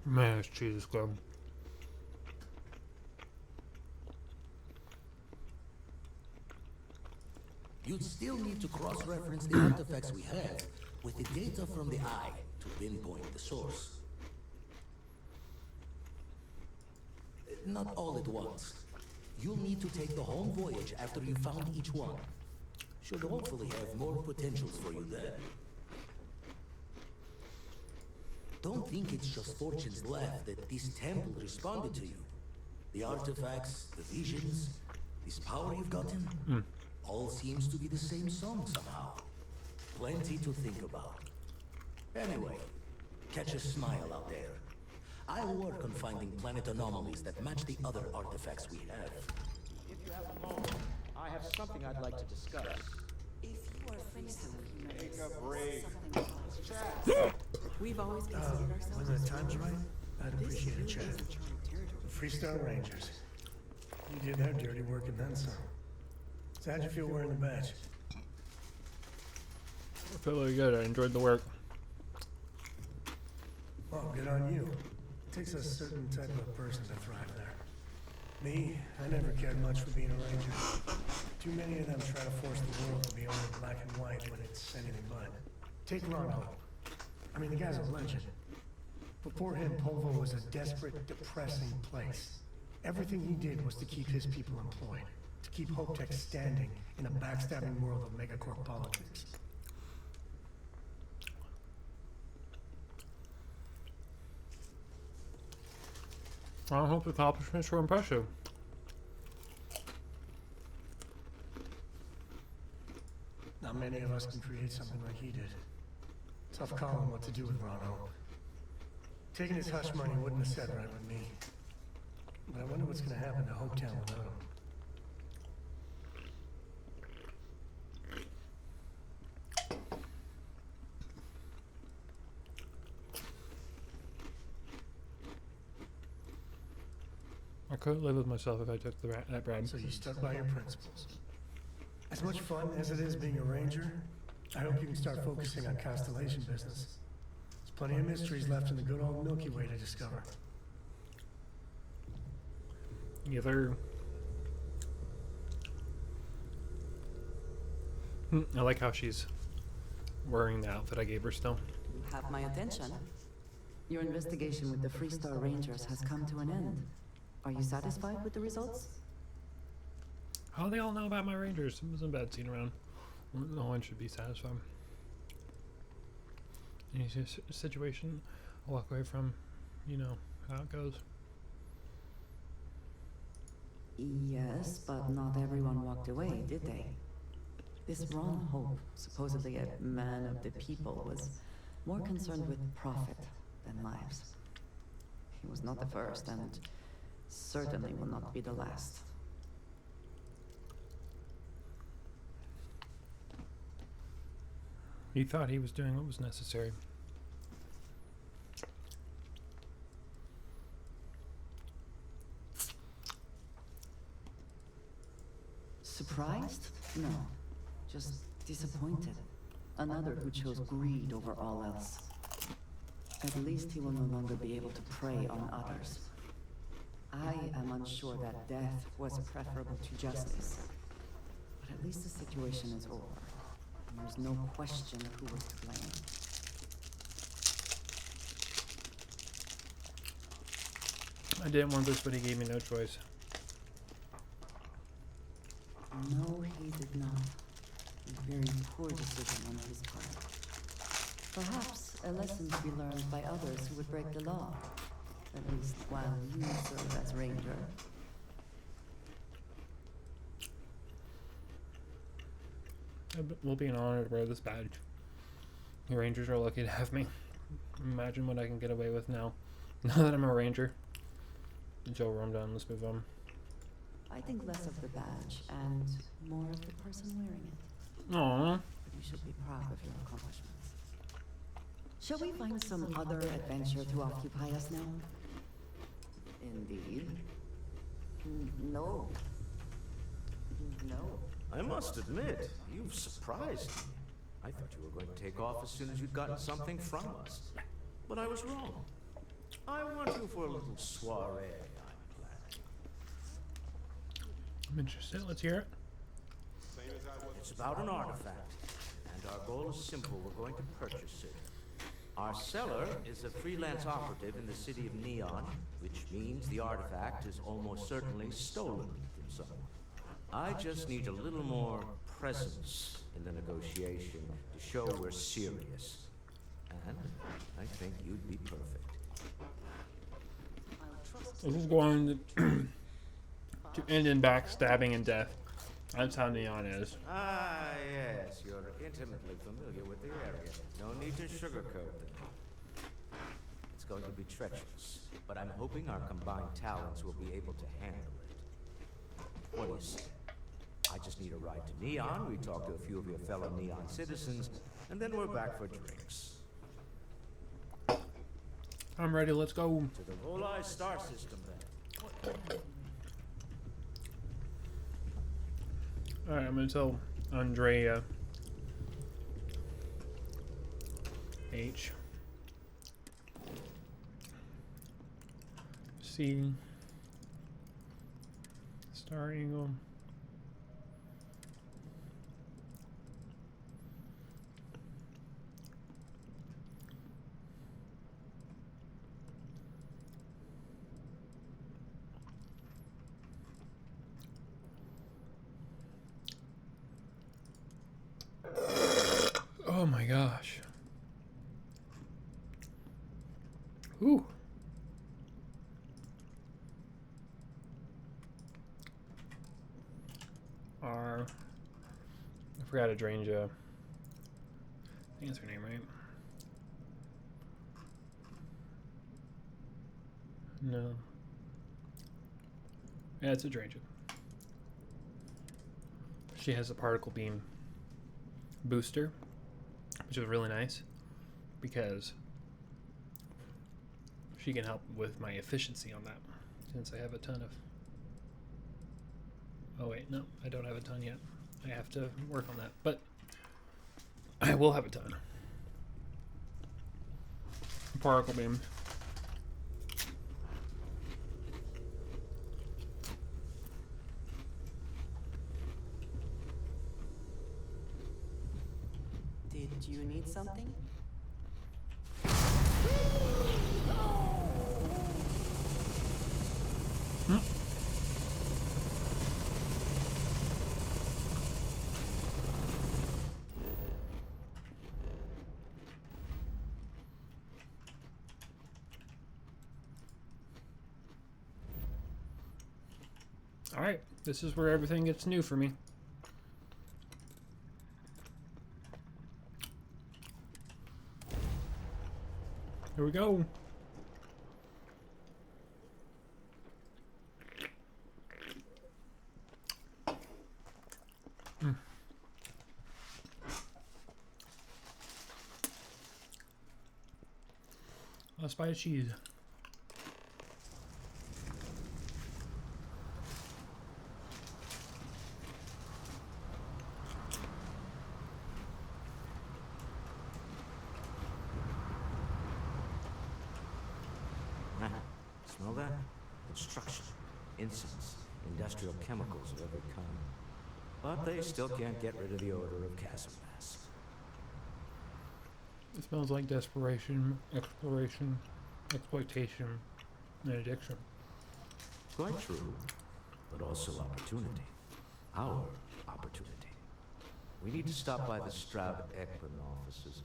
S1: Man, it's Jesus Club.
S17: You'd still need to cross-reference the artifacts we have with the data from the eye to pinpoint the source. Not all at once. You'll need to take the home voyage after you found each one. Should hopefully have more potentials for you then. Don't think it's just Fortune's laugh that this temple responded to you. The artifacts, the visions, this power you've gotten, all seems to be the same song somehow. Plenty to think about. Anyway, catch a smile out there. I'll work on finding planet anomalies that match the other artifacts we have.
S15: If you have a moment, I have something I'd like to discuss.
S10: If you are facing
S16: Take a break.
S10: let's chat. We've always considered ourselves
S13: When the time's right, I'd
S10: This
S13: appreciate a
S10: really
S13: chat.
S10: is uncharted territory.
S13: The Freestyle Rangers. You did our dirty work and then some. So how'd you feel wearing the badge?
S1: I felt really good. I enjoyed the work.
S13: Well, good on you. It takes a certain type of person to thrive there. Me, I never cared much for being a ranger. Too many of them try to force the world to be only black and white when it's anything but. Take Ron Hope. I mean, the guy's a legend. Before him, Polvo was a desperate, depressing place. Everything he did was to keep his people employed, to keep Hope Tech standing in a backstabbing world of megacorp politics.
S1: I hope the accomplishments were impressive.
S13: Not many of us can create something like he did. Tough calling what to do with Ron Hope. Taking his hush money wouldn't have sat right with me. But I wonder what's gonna happen to Hopetown without him.
S1: I couldn't live with myself if I took that bribe.
S13: So you stuck by your principles. As much fun as it is being a ranger, I hope you can start focusing on Constellation business. There's plenty of mysteries left in the good old Milky Way to discover.
S1: Either. I like how she's wearing the outfit I gave her still.
S3: You have my attention. Your investigation with the Freestar Rangers has come to an end. Are you satisfied with the results?
S1: How do they all know about my rangers? It wasn't a bad scene around. No one should be satisfied. Any situation, I'll walk away from, you know, how it goes.
S3: Yes, but not everyone walked away, did they? This Ron Hope, supposedly a man of the people, was more concerned with profit than lives. He was not the first, and certainly will not be the last.
S1: He thought he was doing what was necessary.
S3: Surprised? No. Just disappointed. Another who chose greed over all else. At least he will no longer be able to prey on others. I am unsure that death was preferable to justice. But at least the situation is over. And there's no question who was to blame.
S1: I didn't want this, but he gave me no choice.
S3: No, he did not. A very poor decision on his part. Perhaps a lesson to be learned by others who would break the law. At least while you serve as ranger.
S1: It will be an honor to wear this badge. The Rangers are lucky to have me. Imagine what I can get away with now. Now that I'm a Ranger. Until I'm done, let's move on.
S3: I think less of the badge and more of the person wearing it.
S1: Aww.
S3: But you should be proud of your accomplishments. Shall we find some other adventure to occupy us now? Indeed. No. No.
S15: I must admit, you've surprised me. I thought you were going to take off as soon as you'd gotten something from us. But I was wrong. I want you for a little soiree I'm planning.
S1: I'm interested. Let's hear it.
S15: It's about an artifact, and our goal is simple. We're going to purchase it. Our seller is a freelance operative in the city of Neon, which means the artifact is almost certainly stolen from someone. I just need a little more presence in the negotiation to show we're serious. And I think you'd be perfect.
S1: This is going to end in backstabbing and death. That's how Neon is.
S15: Ah, yes, you're intimately familiar with the area. No need to sugarcoat it. It's going to be treacherous, but I'm hoping our combined talents will be able to handle it. What do you say? I just need a ride to Neon, we talk to a few of your fellow Neon citizens, and then we're back for drinks.
S1: I'm ready, let's go.
S15: To the Volai star system, then.
S1: Alright, I'm gonna tell Andrea H. see. Star angle. Oh my gosh. Ooh. I forgot Adrangia. I think that's her name, right? No. Yeah, it's Adrangia. She has a particle beam booster, which is really nice because she can help with my efficiency on that since I have a ton of... Oh wait, no, I don't have a ton yet. I have to work on that, but I will have a ton. Particle beam.
S10: Did you need something?
S1: Alright, this is where everything gets new for me. Here we go. Let's buy a cheese.
S15: Smell that? Construction, incense, industrial chemicals of every kind. But they still can't get rid of the odor of chasm gas.
S1: It smells like desperation, exploration, exploitation, and addiction.
S15: Quite true, but also opportunity. Our opportunity. We need to stop by the Stroud-Ekman offices.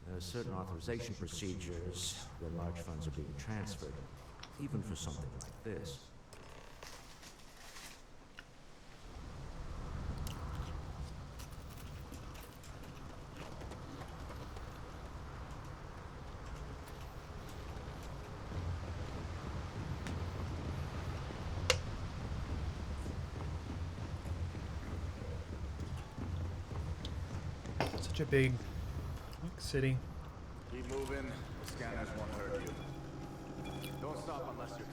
S15: There are certain authorization procedures when large funds are being transferred, even for something like this.
S1: Such a big city.
S20: Keep moving. The scanners won't hurt you. Don't stop unless you're told.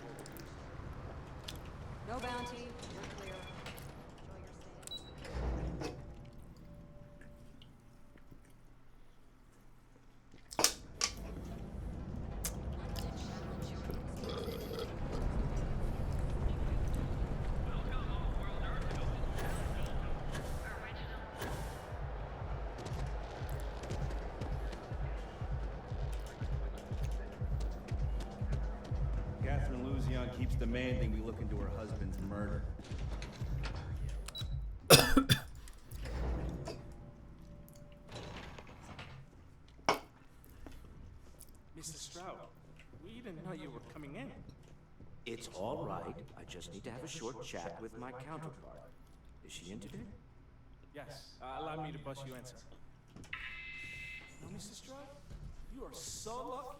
S3: No bounty. You're clear. Enjoy your stay.
S2: Catherine Luzion keeps demanding we look into her husband's murder.
S9: Mrs. Stroud, we didn't know you were coming in.
S15: It's all right. I just need to have a short chat with my counterpart. Is she in today?
S9: Yes, allow me to bust you in, sir. No, Mrs. Stroud, you are so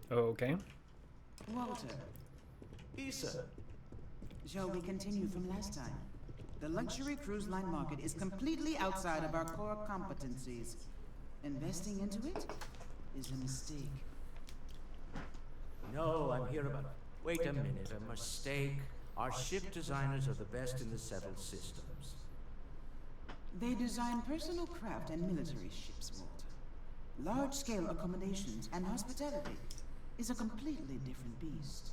S9: lucky.
S1: Okay.
S23: Walter.
S15: Issa.
S23: Shall we continue from last time? The luxury cruise line market is completely outside of our core competencies. Investing into it is a mistake.
S15: No, I'm here about... Wait a minute, a mistake. Our ship designers are the best in the settled systems.
S23: They design personal craft and military ships, Walter. Large-scale accommodations and hospitality. is a completely different beast.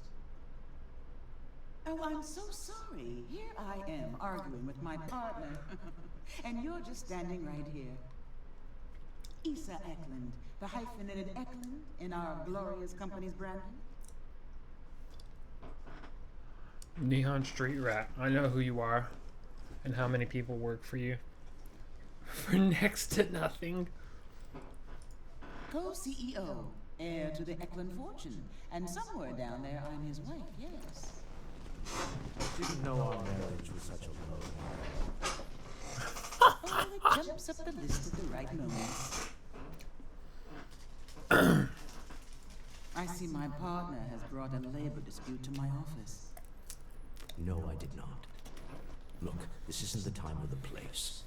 S23: Oh, I'm so sorry. Here I am arguing with my partner, and you're just standing right here. Issa Eklund, the hyphenated Eklund in our glorious company's branding.
S1: Neon Street Rat. I know who you are and how many people work for you. For next to nothing.
S23: Co-CEO, heir to the Eklund fortune, and somewhere down there I'm his wife, yes.
S15: Didn't know our marriage was such a low.
S23: Oh, it jumps up the list at the right moments. I see my partner has brought a labor dispute to my office.
S15: No, I did not. Look, this isn't the time or the place.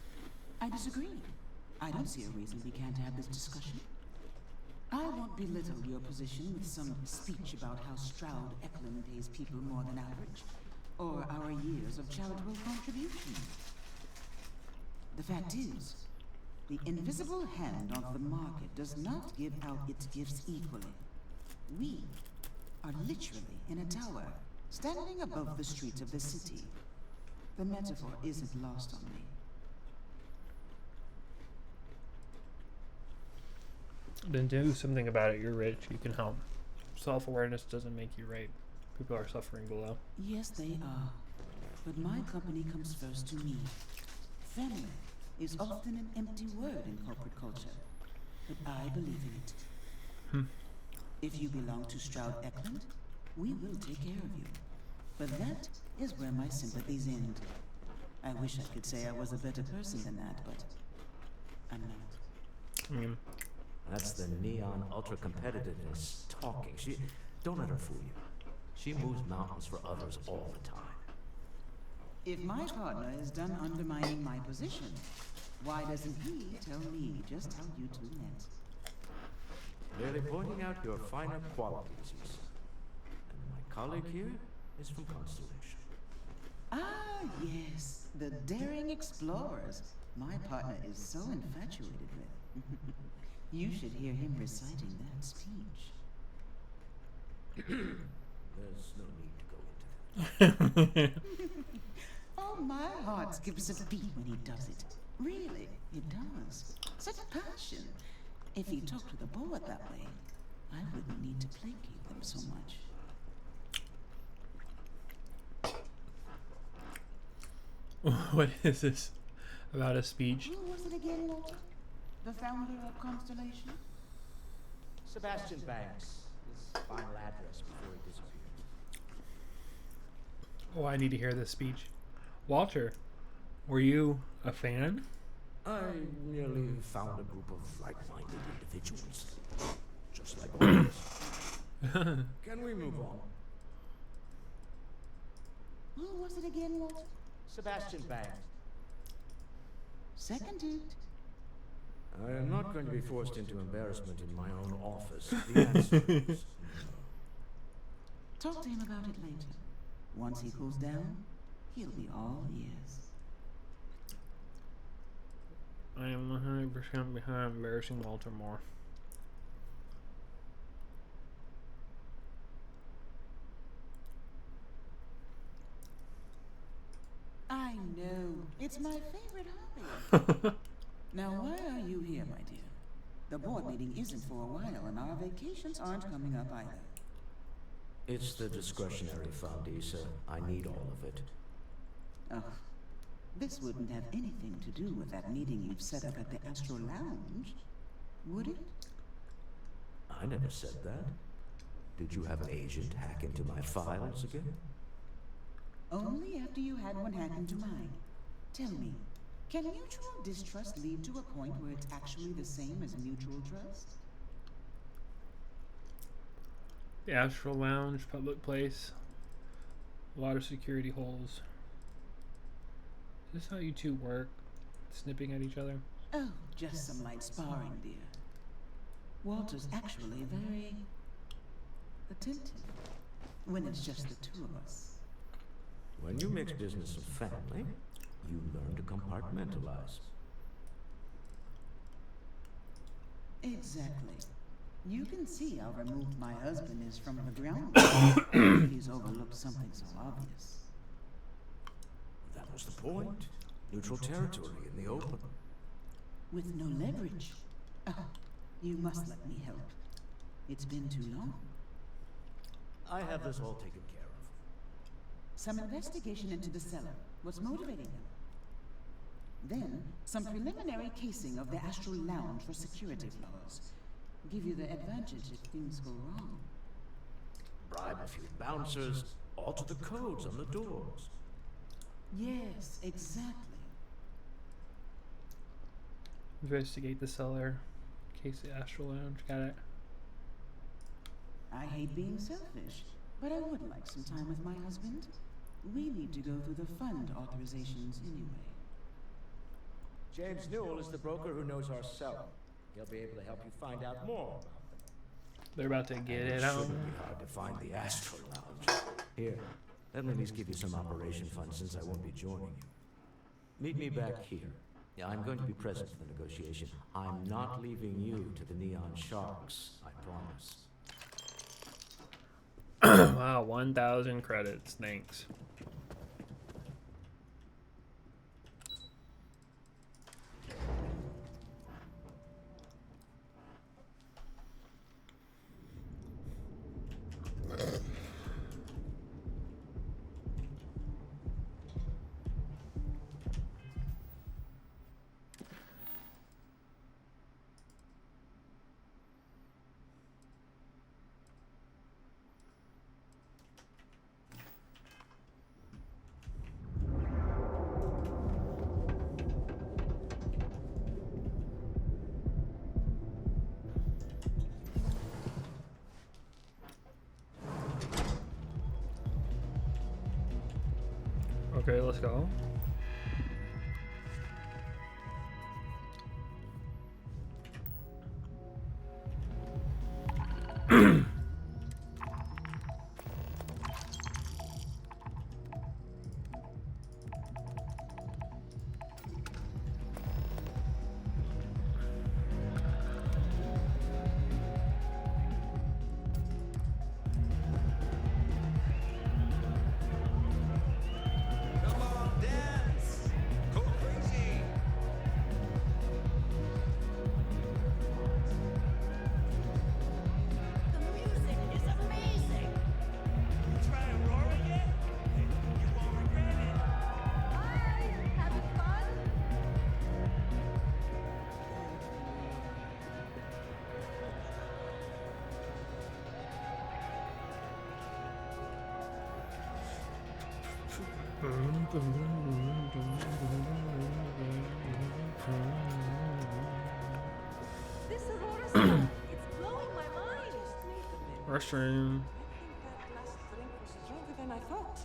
S23: I disagree. I don't see a reason we can't have this discussion. I won't belittle your position with some speech about how Stroud Eklund pays people more than average, or our years of charitable contribution. The fact is, the invisible hand of the market does not give out its gifts equally. We are literally in a tower, standing above the streets of the city. The metaphor isn't lost on me.
S1: Then do something about it. You're rich. You can help. Self-awareness doesn't make you right. People are suffering below.
S23: Yes, they are. But my company comes first to me. Family is often an empty word in corporate culture, but I believe in it. If you belong to Stroud Eklund, we will take care of you. But that is where my sympathies end. I wish I could say I was a better person than that, but I'm not.
S15: That's the neon ultra-competitiveness talking. Don't let her fool you. She moves mountains for others all the time.
S23: If my partner is done undermining my position, why doesn't he tell me just how you two met?
S15: Merely pointing out your finer qualities, Issa. And my colleague here is from Constellation.
S23: Ah, yes, the daring explorers. My partner is so infatuated with. You should hear him reciting that speech.
S15: There's no need to go into that.
S23: Oh, my heart skips a beat when he does it. Really, it does. Such passion. If he talked to the poet that way, I wouldn't need to placate them so much.
S1: What is this? About a speech?
S23: Who was it again, Walter? The founder of Constellation?
S15: Sebastian Banks. His final address before he disappeared.
S1: Oh, I need to hear this speech. Walter, were you a fan?
S15: I merely found a group of like-minded individuals. Just like always. Can we move on?
S23: Who was it again, Walter?
S15: Sebastian Banks.
S23: Seconded.
S15: I am not going to be forced into embarrassment in my own office. The answer is
S23: Talk to him about it later. Once he cools down, he'll be all ears.
S1: I am 100% behind embarrassing Walter more.
S23: I know. It's my favorite hobby. Now, why are you here, my dear? The board meeting isn't for a while, and our vacations aren't coming up either.
S15: It's the discretionary fund, Issa. I need all of it.
S23: Oh, this wouldn't have anything to do with that meeting you've set up at the Astro Lounge, would it?
S15: I never said that. Did you have an agent hack into my files again?
S23: Only after you had one hack into mine. Tell me, can mutual distrust lead to a point where it's actually the same as mutual trust?
S1: The Astral Lounge, public place. A lot of security holes. Is this how you two work? Snipping at each other?
S23: Oh, just some light sparring, dear. Walter's actually very attentive when it's just the two of us.
S15: When you mix business and family, you learn to compartmentalize.
S23: Exactly. You can see how removed my husband is from the ground. He's overlooked something so obvious.
S15: That was the point. Neutral territory in the open.
S23: With no leverage. Oh, you must let me help. It's been too long.
S15: I have this all taken care of.
S23: Some investigation into the cellar. What's motivating him? Then, some preliminary casing of the Astral Lounge for security flaws. Give you the advantage if things go wrong.
S15: Bribe a few bouncers, alter the codes on the doors.
S23: Yes, exactly.
S1: Investigate the cellar. Case the Astral Lounge. Got it.
S23: I hate being selfish, but I would like some time with my husband. We need to go through the fund authorizations anyway.
S15: James Newell is the broker who knows our cellar. He'll be able to help you find out more about them.
S1: They're about to get it
S15: It
S1: out.
S15: shouldn't be hard to find the Astral Lounge. Here, let me at least give you some operation funds since I won't be joining you. Meet me back here. Yeah, I'm going to be present for the negotiation. I'm not leaving you to the Neon Sharks, I promise.
S1: Wow, 1,000 credits. Thanks. Okay, let's go.
S18: This Aurora stuff, it's blowing my mind.
S1: Restroom.
S10: That last drink was stronger than I thought.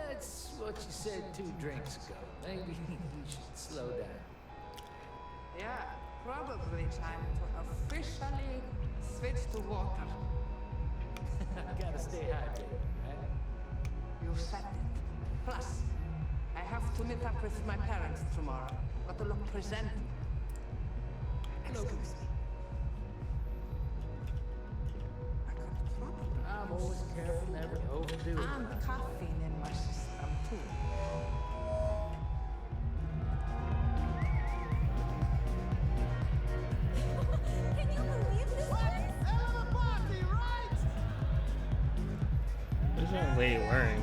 S15: That's what you said 2 drinks ago. Maybe you should slow down.
S10: Yeah, probably time to officially switch to water.
S15: Gotta stay hydrated, right?
S10: You said it. Plus, I have to meet up with my parents tomorrow. Got to look presentable. Excuse me.
S15: I'm always careful never to overdo it.
S10: And caffeine in my system, too.
S18: Can you believe this place?
S9: Hell of a party, right?
S1: What is that lady wearing?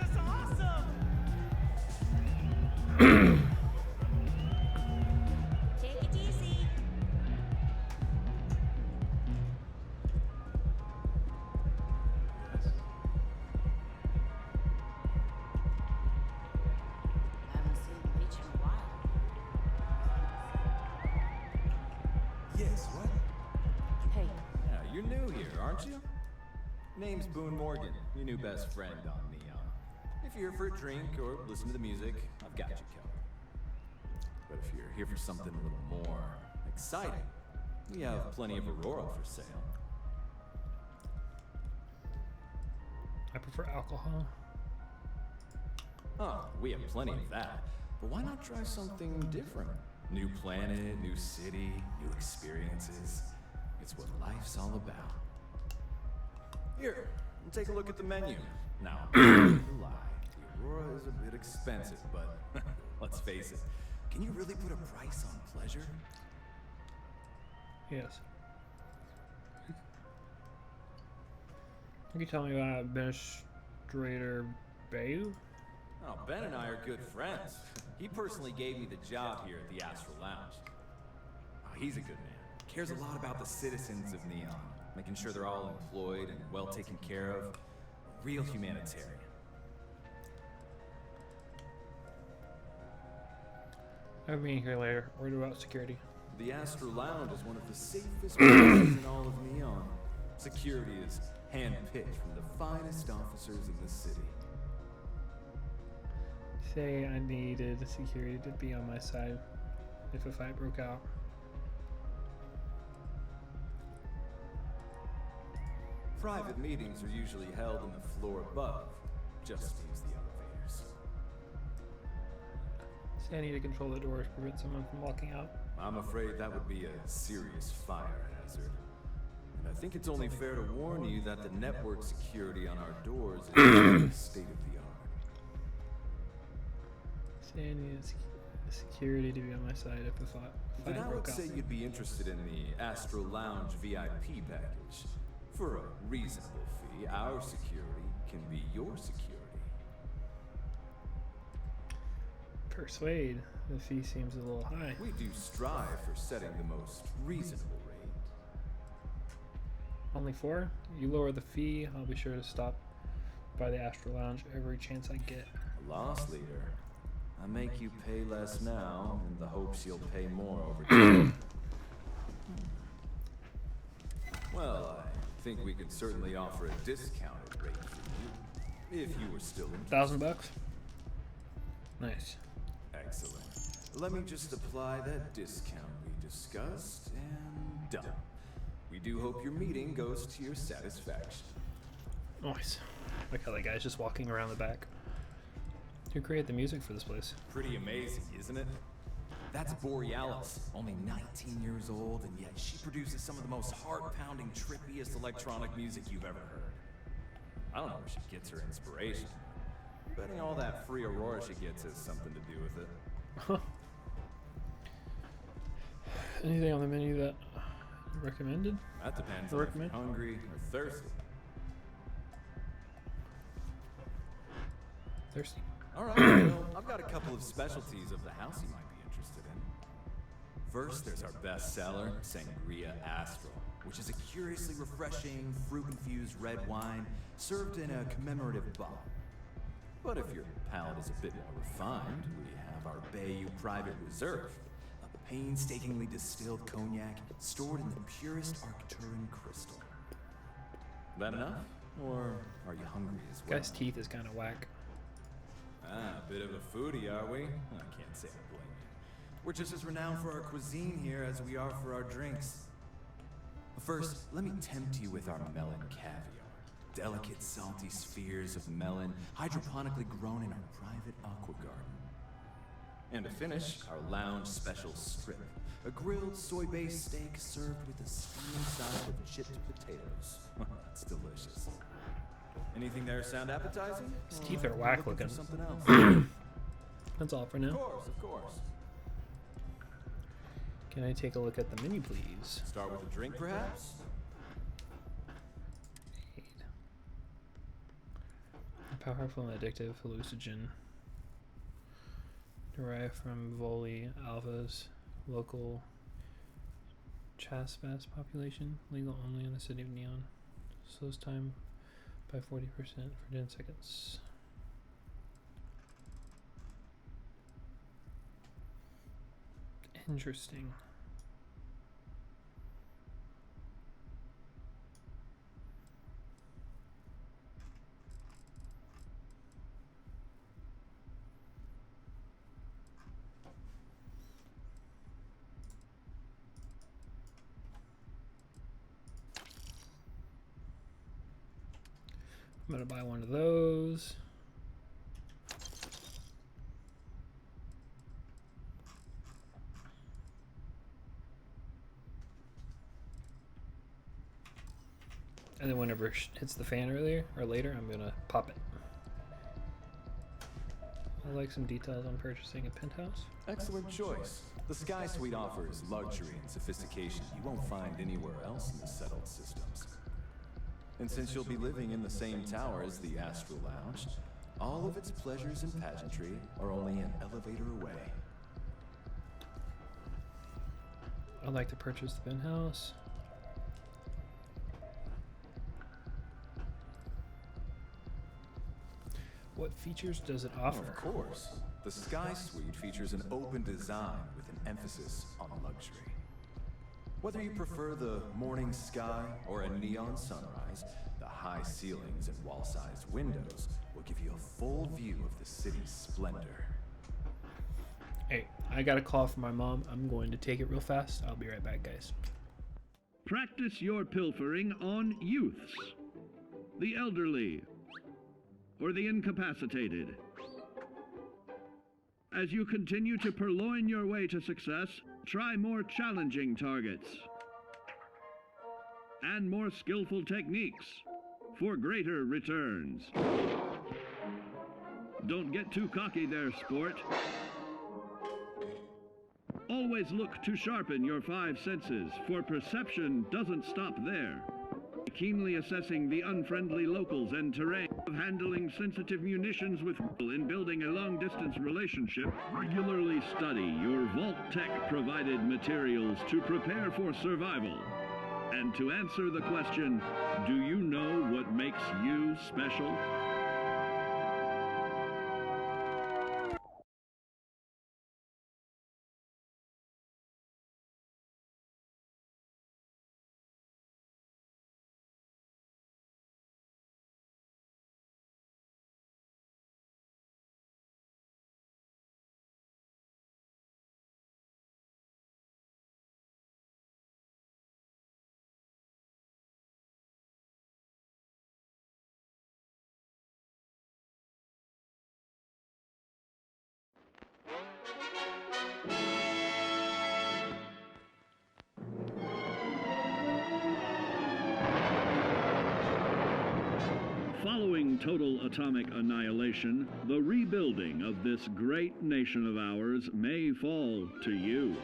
S9: This is awesome!
S18: Take it easy.
S21: Haven't seen Bleach in a while.
S2: Yes, what?
S21: Hey,
S2: Yeah, you're new here, aren't you? Name's Boone Morgan, your new best friend on Neon. If you're here for a drink or listen to the music, I've got you covered. But if you're here for something a little more exciting, we have plenty of Aurora for sale.
S1: I prefer alcohol.
S2: Oh, we have plenty of that. But why not try something different? New planet, new city, new experiences. It's what life's all about. Here, take a look at the menu. Now, I'm not gonna lie, the Aurora is a bit expensive, but let's face it, can you really put a price on pleasure?
S1: Yes. Can you tell me about Administrator Bayou?
S2: Oh, Ben and I are good friends. He personally gave me the job here at the Astral Lounge. Oh, he's a good man. Cares a lot about the citizens of Neon, making sure they're all employed and well taken care of. A real humanitarian.
S1: I'll be here later. Worried about security.
S2: The Astral Lounge is one of the safest places in all of Neon. Security is handpicked from the finest officers in the city.
S1: Say I needed security to be on my side if a fight broke out.
S2: Private meetings are usually held on the floor above. Just use the elevators.
S1: Say I need to control the doors, prevent someone from walking out.
S2: I'm afraid that would be a serious fire hazard. And I think it's only fair to warn you that the network security on our doors is state of the art.
S1: Say I need security to be on my side if a fight
S2: Then I would
S1: broke out.
S2: say you'd be interested in the Astral Lounge VIP package. For a reasonable fee, our security can be your security.
S1: Persuade. The fee seems a little high.
S2: We do strive for setting the most reasonable rate.
S1: Only 4? You lower the fee, I'll be sure to stop by the Astral Lounge every chance I get.
S2: Loss leader. I make you pay less now in the hopes you'll pay more over time. Well, I think we could certainly offer a discounted rate for you, if you were still interested.
S1: $1,000? Nice.
S2: Excellent. Let me just apply that discount we discussed, and done. We do hope your meeting goes to your satisfaction.
S1: Nice. Like how that guy's just walking around the back. Who created the music for this place?
S2: Pretty amazing, isn't it? That's Borealis, only 19 years old, and yet she produces some of the most heart-pounding, trippiest electronic music you've ever heard. I don't know where she gets her inspiration. Betting all that free Aurora she gets has something to do with it.
S1: Anything on the menu that you recommended?
S2: That depends on if you're hungry or thirsty.
S1: Thirsty.
S2: Alright, well, I've got a couple of specialties of the house you might be interested in. First, there's our bestseller, Sangria Astral, which is a curiously refreshing, fruit-infused red wine served in a commemorative bottle. But if your palate is a bit more refined, we have our Bayou Private Reserve, a painstakingly distilled cognac stored in the purest Arcturan crystal. That enough? Or are you hungry as well?
S1: Guy's teeth is kind of whack.
S2: Ah, a bit of a foodie, are we? I can't say I blame you. We're just as renowned for our cuisine here as we are for our drinks. First, let me tempt you with our melon caviar. Delicate, salty spheres of melon, hydroponically grown in our private aqua garden. And to finish, our lounge special strip. A grilled soy-based steak served with a steaming side of chipped potatoes. That's delicious. Anything there sound appetizing?
S1: His teeth are whack looking.
S2: Something else.
S1: That's all for now.
S2: Of course, of course.
S1: Can I take a look at the menu, please?
S2: Start with a drink, perhaps?
S1: A powerful and addictive hallucinogen derived from Voli alphas, local Chaspas population, legal only in the city of Neon. Slows time by 40% for 10 seconds. Interesting. I'm gonna buy one of those. And then whenever it hits the fan earlier or later, I'm gonna pop it. I like some details on purchasing a penthouse.
S2: Excellent choice. The Sky Suite offers luxury and sophistication you won't find anywhere else in the settled systems. And since you'll be living in the same tower as the Astral Lounge, all of its pleasures and pageantry are only an elevator away.
S1: I'd like to purchase the penthouse. What features does it offer?
S2: Of course. The Sky Suite features an open design with an emphasis on luxury. Whether you prefer the morning sky or a neon sunrise, the high ceilings and wall-sized windows will give you a full view of the city's splendor.
S1: Hey, I got a call from my mom. I'm going to take it real fast. I'll be right back, guys.
S5: Practice your pilfering on youths, the elderly, or the incapacitated. As you continue to purloin your way to success, try more challenging targets and more skillful techniques for greater returns. Don't get too cocky there, sport. Always look to sharpen your 5 senses, for perception doesn't stop there. Keenly assessing the unfriendly locals and terrain, of handling sensitive munitions with in building a long-distance relationship, regularly study your Vault-Tec-provided materials to prepare for survival. And to answer the question, do you know what makes you special? Following total atomic annihilation, the rebuilding of this great nation of ours may fall to you.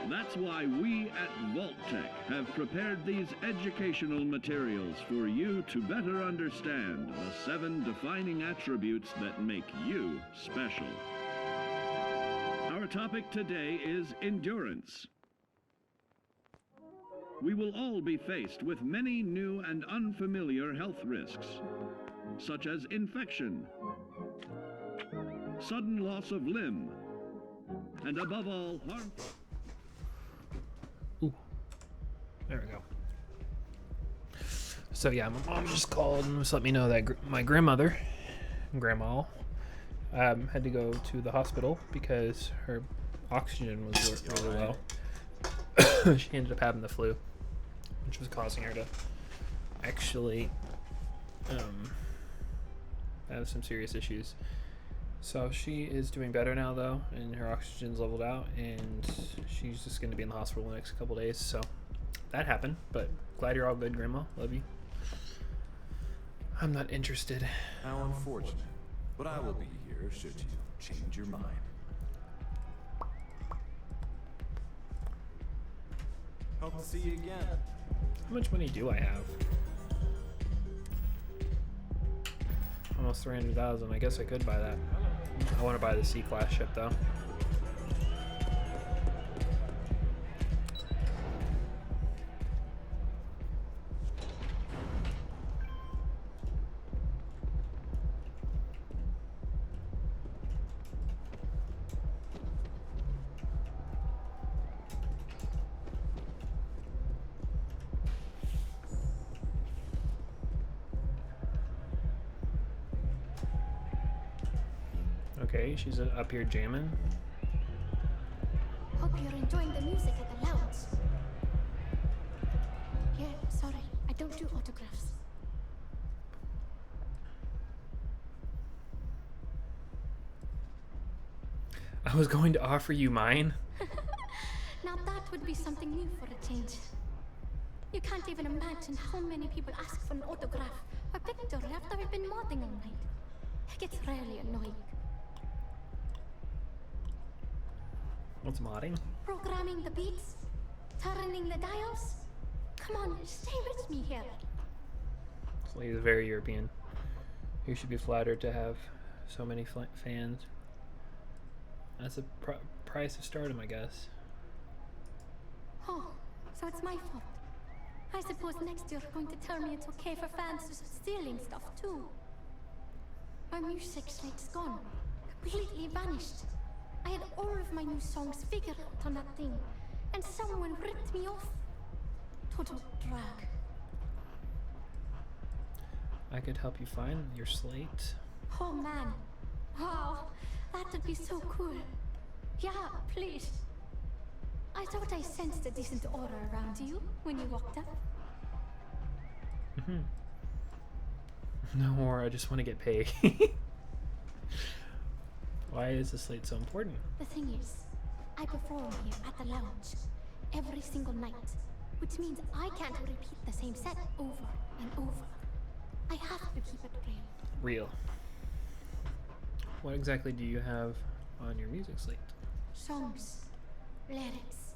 S5: That's why we at Vault-Tec have prepared these educational materials for you to better understand the 7 defining attributes that make you special. Our topic today is endurance. We will all be faced with many new and unfamiliar health risks, such as infection, sudden loss of limb, and above all, harmful.
S1: Ooh. There we go. So yeah, my mom just called and just let me know that my grandmother, grandma, had to go to the hospital because her oxygen was really low. She ended up having the flu, which was causing her to actually have some serious issues. So she is doing better now though, and her oxygen's leveled out, and she's just going to be in the hospital the next couple days. So that happened, but glad you're all good, Grandma. Love you. I'm not interested.
S2: How unfortunate. But I will be here should you change your mind. Hope to see you again.
S1: How much money do I have? Almost 300,000. I guess I could buy that. I want to buy the C-class ship though. Okay, she's up here jamming.
S6: Hope you're enjoying the music at the lounge. Yeah, sorry, I don't do autographs.
S1: I was going to offer you mine.
S6: Now that would be something new for a change. You can't even imagine how many people ask for an autograph or picture after I've been modding all night. It gets really annoying.
S1: What's modding?
S6: Programming the beats, turning the dials. Come on, stay with me here.
S1: So he's very European. You should be flattered to have so many fans. That's the price of stardom, I guess.
S6: Oh, so it's my fault. I suppose next you're going to tell me it's okay for fans to start stealing stuff too. My music slate's gone. Completely vanished. I had all of my new songs figured out on that thing, and someone ripped me off. Total drag.
S1: I could help you find your slate.
S6: Oh man. Wow. That would be so cool. Yeah, please. I thought I sensed a decent aura around you when you walked up.
S1: No, or I just want to get paid. Why is the slate so important?
S6: The thing is, I perform here at the lounge every single night, which means I can't repeat the same set over and over. I have to keep it real.
S1: Real. What exactly do you have on your music slate?
S6: Songs, lyrics,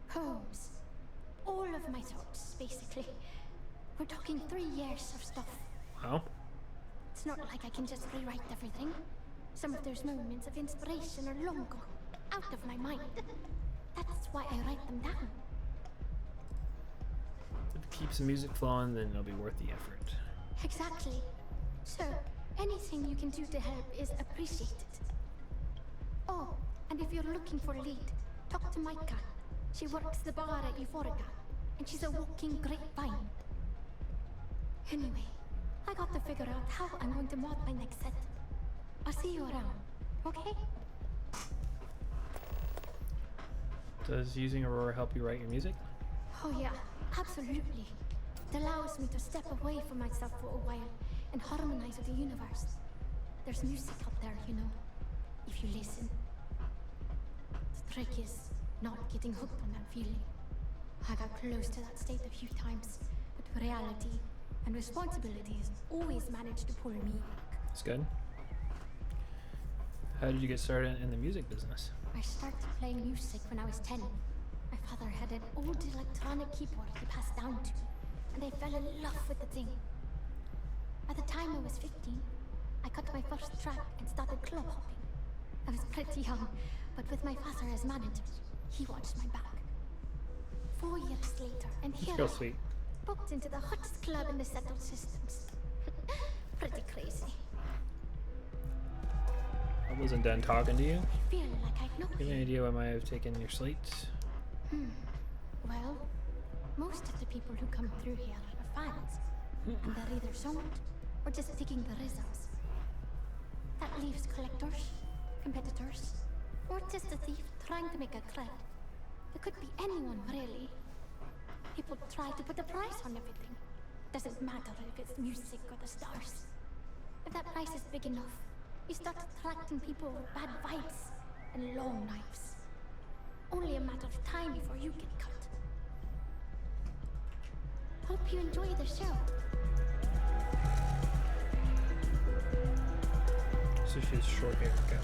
S6: poems, all of my thoughts, basically. We're talking 3 years of stuff.
S1: Wow.
S6: It's not like I can just rewrite everything. Some of those moments of inspiration are long gone, out of my mind. That's why I write them down.
S1: If it keeps the music flowing, then it'll be worth the effort.
S6: Exactly. So, anything you can do to help is appreciated. Oh, and if you're looking for a lead, talk to Micah. She works the bar at Euphorica, and she's a walking grapevine. Anyway, I got to figure out how I'm going to mod my next set. I'll see you around, okay?
S1: Does using Aurora help you write your music?
S6: Oh yeah, absolutely. It allows me to step away from myself for a while and harmonize with the universe. There's music out there, you know, if you listen. The trick is not getting hooked on that feeling. I got close to that state a few times, but reality and responsibilities always managed to pull me back.
S1: That's good. How did you get started in the music business?
S6: I started playing music when I was 10. My father had an old electronic keyboard he passed down to me, and I fell in love with the thing. At the time I was 15, I got my first track and started club hopping. I was pretty young, but with my father as manager, he watched my back. 4 years later, and here
S1: Real
S6: I am,
S1: sweet.
S6: booked into the hottest club in the settled systems. Pretty crazy.
S1: I wasn't done talking to you.
S6: I feel like I know
S1: Any idea why I might have taken your slate?
S6: Well, most of the people who come through here are fans. And they're either sold or just digging the results. That leaves collectors, competitors, or just a thief trying to make a cred. It could be anyone, really. People try to put a price on everything. Doesn't matter if it's music or the stars. If that price is big enough, you start attracting people with bad vibes and long knives. Only a matter of time before you get cut. Hope you enjoy the show.
S1: So she's short hair. Okay.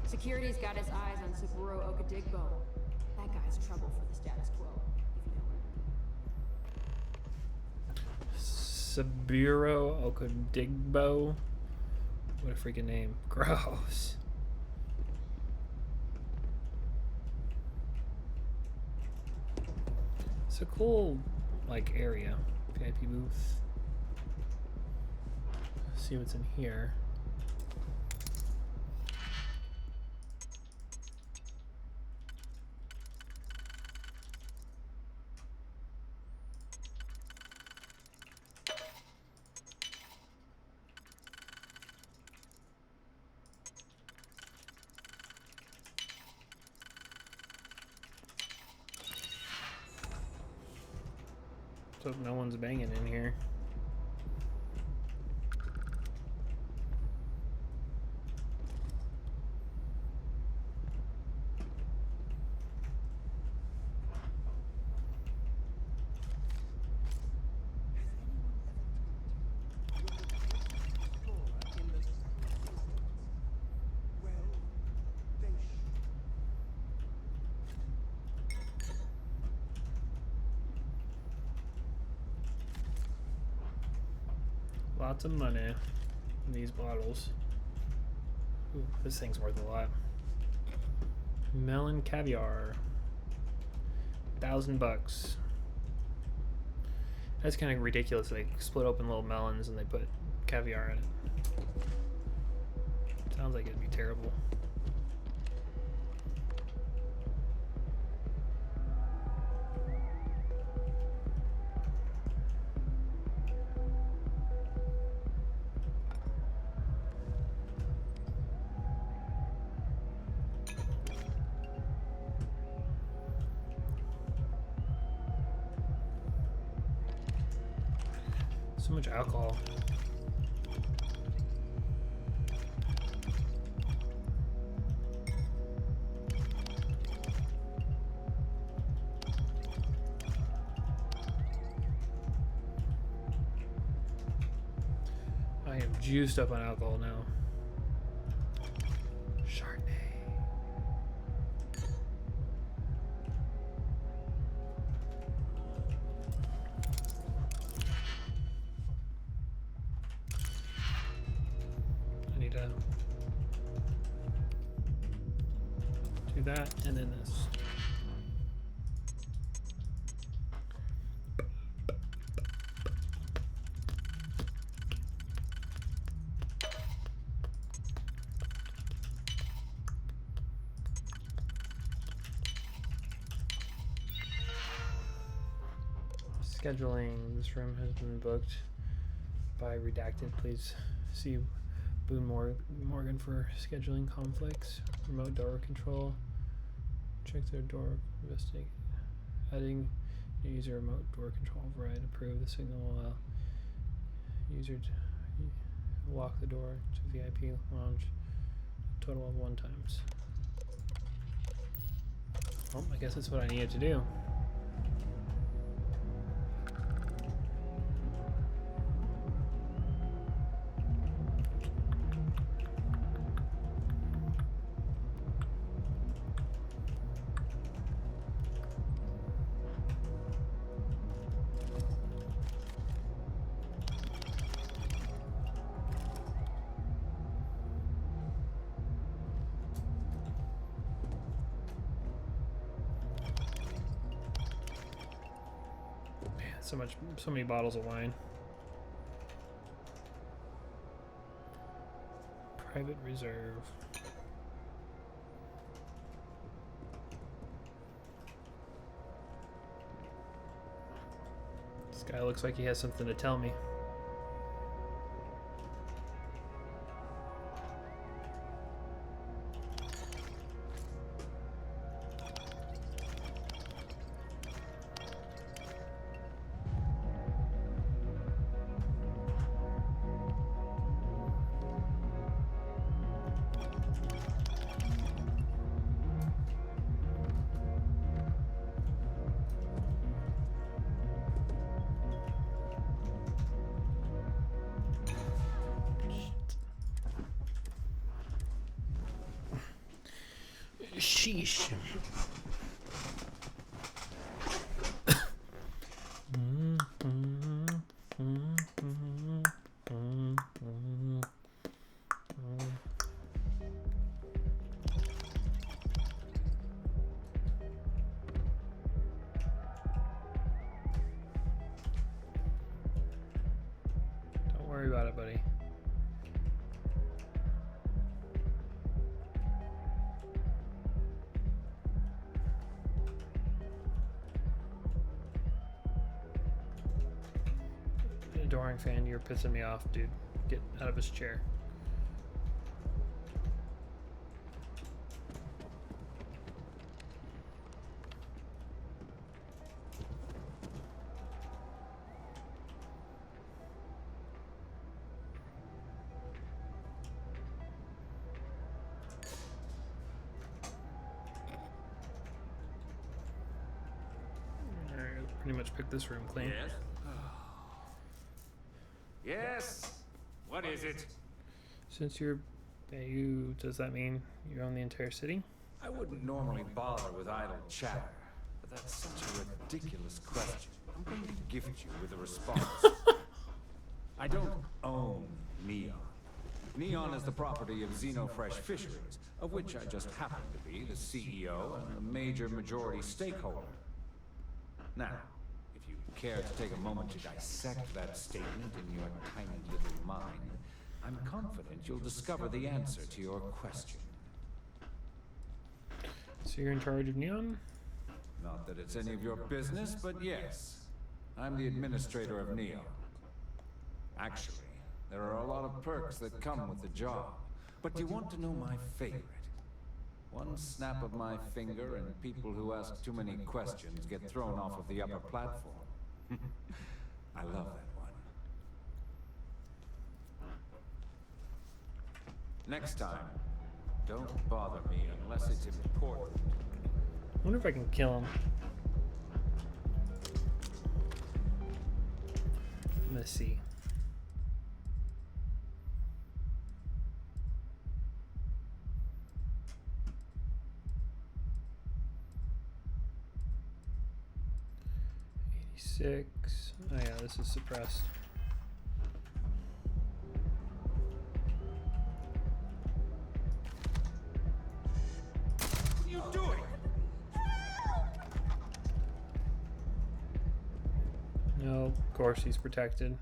S4: Security's got his eyes on Saburo Okadigbo. That guy's trouble for the status quo, if you know what I mean.
S1: Saburo Okadigbo. What a freaking name. Gross. It's a cool, like, area. VIP booth. Let's see what's in here. hope no one's banging in here. Lots of money in these bottles. Ooh, this thing's worth a lot. Melon caviar. $1,000. That's kind of ridiculous. They split open little melons and they put caviar in it. Sounds like it'd be terrible. So much alcohol. I am juiced up on alcohol now. Do that and then this. Scheduling. This room has been booked by redacted. Please see Boone Morgan for scheduling conflicts. Remote door control. Check their door. Investigate. Adding user remote door control override. Approve the signal will allow user to walk the door to VIP lounge. A total of 1 times. Well, I guess that's what I needed to do. So many bottles of wine. Private reserve. This guy looks like he has something to tell me. Sheesh. Don't worry about it, buddy. Adoring fan, you're pissing me off, dude. Get out of his chair. pretty much picked this room clean.
S11: Yes? Yes? What is it?
S1: Since does that mean you own the entire city?
S11: I wouldn't normally bother with idle chatter, but that's such a ridiculous question. I'm going to gift you with a response. I don't own Neon. Neon is the property of Xenofresh Fisheries, of which I just happen to be the CEO and a major majority stakeholder. Now, if you care to take a moment to dissect that statement in your tiny little mind, I'm confident you'll discover the answer to your question.
S1: So you're in charge of Neon?
S11: Not that it's any of your business, but yes. I'm the administrator of Neon. Actually, there are a lot of perks that come with the job. But do you want to know my favorite? One snap of my finger and people who ask too many questions get thrown off of the upper platform. I love that one. Next time, don't bother me unless it's important.
S1: I wonder if I can kill him. I'm gonna see. Six. Oh yeah, this is suppressed.
S11: What are you doing?
S1: No, of course he's protected.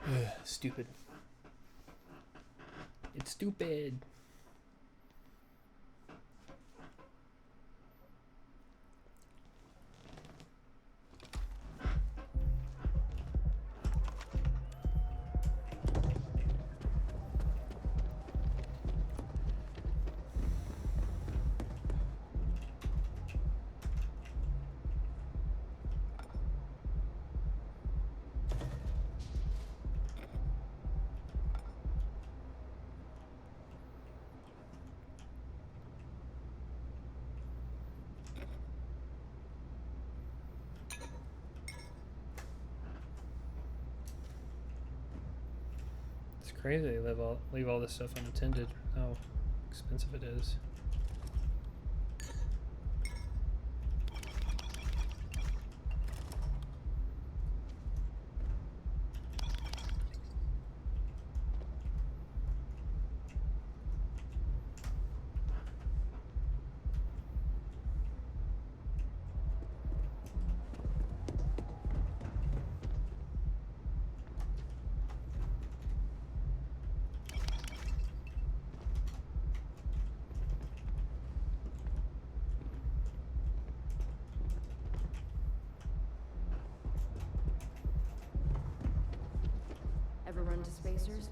S1: Ugh, stupid. It's stupid. It's crazy they leave all this stuff unattended. How expensive it is.
S3: Ever run to Spacers?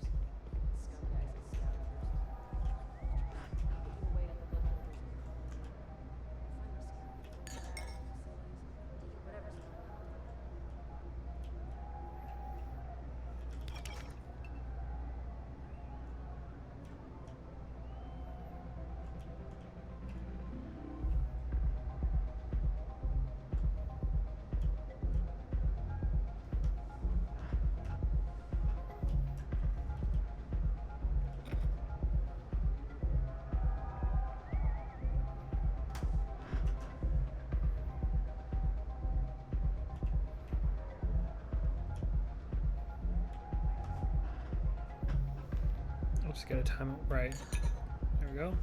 S3: Just gotta time it right. There we go.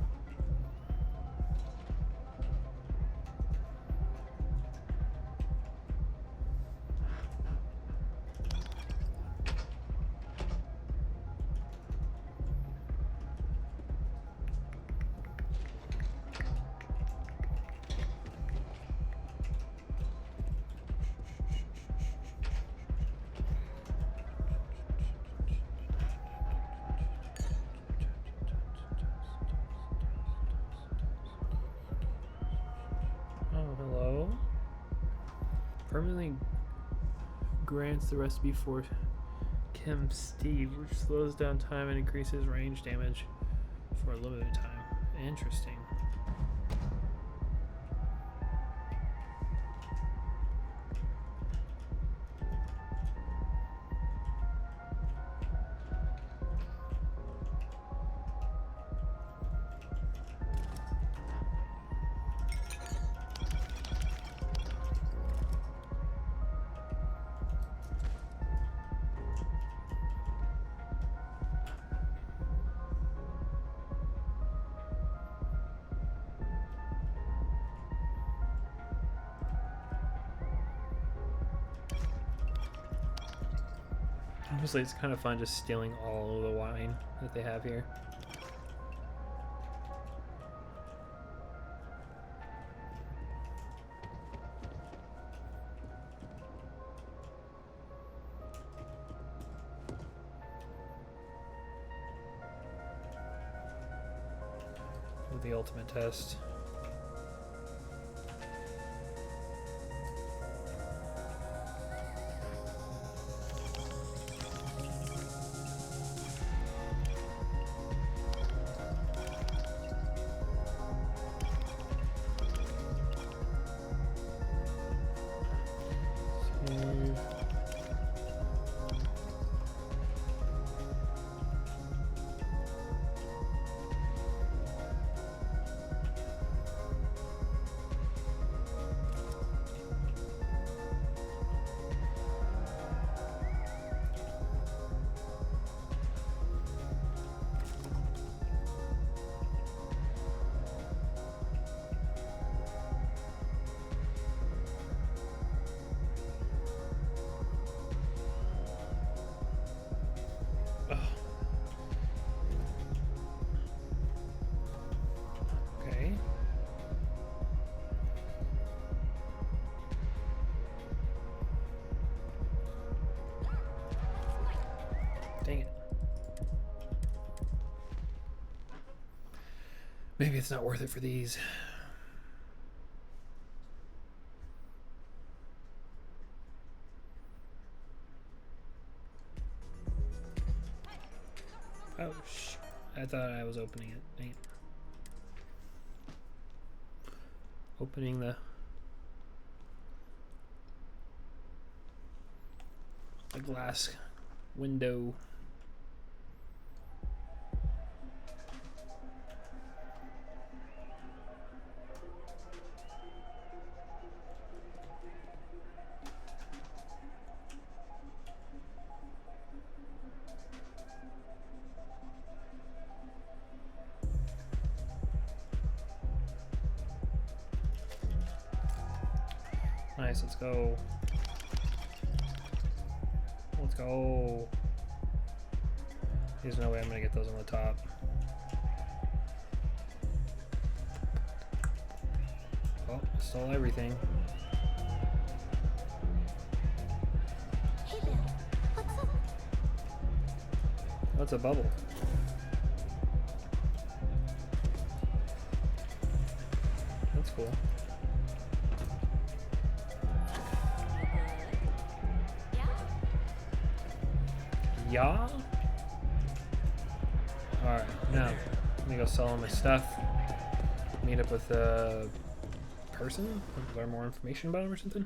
S3: Permanently grants the recipe for Chem Steve, which slows down time and increases range damage for a limited time. Interesting.
S1: Honestly, it's kind of fun just stealing all of the wine that they have here. With the ultimate test. Okay. Dang it. Maybe it's not worth it for these. Oh, I thought I was opening it. Dang it. Opening the glass window. Nice, let's go. Let's go. There's no way I'm gonna get those on the top. Oh, stole everything.
S6: Hey there, what's up?
S1: What's a bubble? That's cool. Yeah? Alright, now let me go sell all my stuff. Meet up with a person, learn more information about him or something.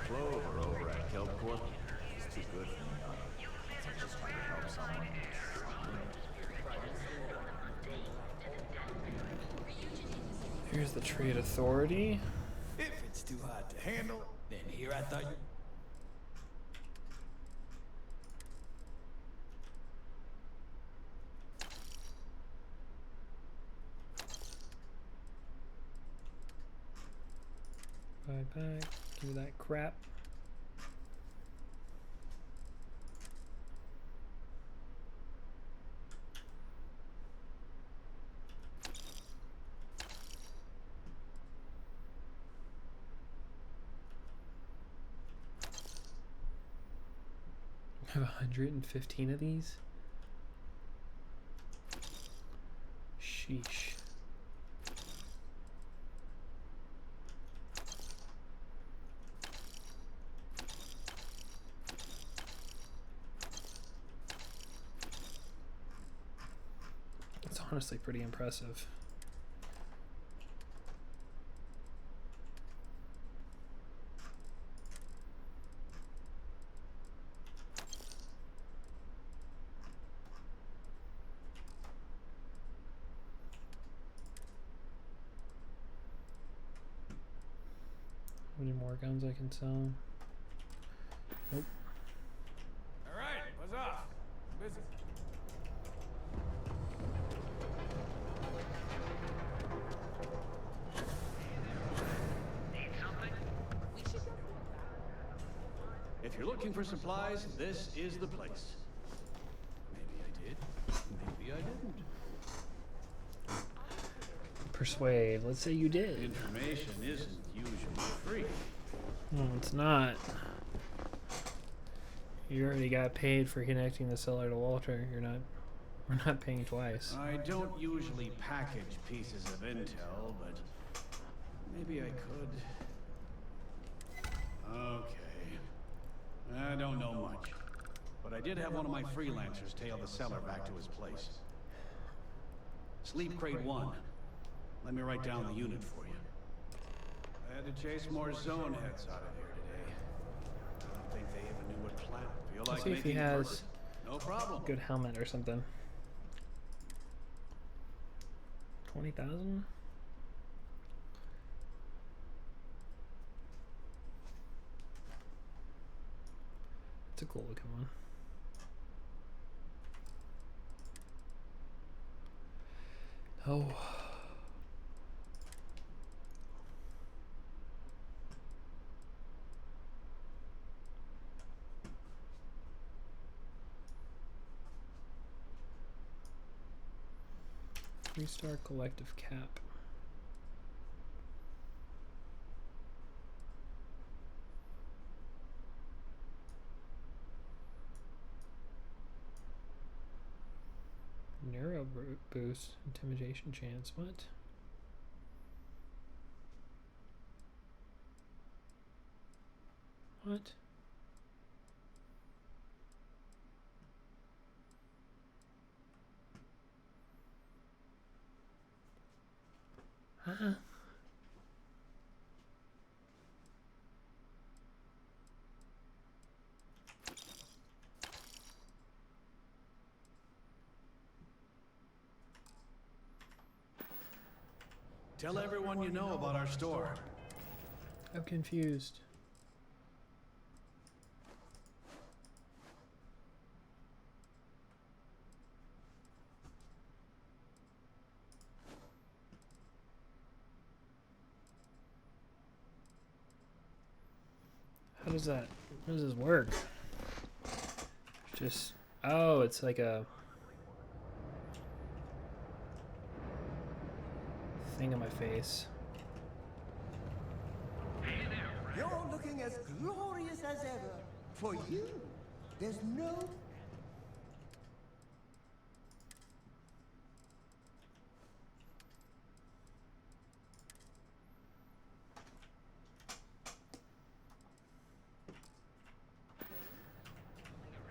S2: Clover over at Kelpcorp is too good for me. I'm just trying to help someone.
S1: Here's the Trade Authority.
S15: If it's too hard to handle, then here I thought you...
S1: Bye bye. Give me that crap. I have 115 of these. Sheesh. It's honestly pretty impressive. How many more guns I can sell? Nope.
S9: All right, what's up? I'm busy.
S15: If you're looking for supplies, this is the place. Maybe I did. Maybe I didn't.
S1: Persuade. Let's say you did.
S15: Information isn't usually free.
S1: No, it's not. You already got paid for connecting the seller to Walter. We're not paying twice.
S15: I don't usually package pieces of intel, but maybe I could. Okay. I don't know much, but I did have one of my freelancers tail the seller back to his place. Sleep Crate 1. Let me write down the unit for you. I had to chase more zone heads out of here today. I don't think they even knew what planet. Feel
S1: Let's
S15: like
S1: see if he
S15: making
S1: has
S15: purpose. No problem.
S1: good helmet or something. 20,000? It's a cool looking one. Oh. Three-star collective cap. Neuro boost, intimidation chance. What? What? Huh?
S15: Tell everyone you know about our store.
S1: I'm confused. How does this work? Just, oh, it's like a thing on my face.
S17: You're looking as glorious as ever. For you, there's no...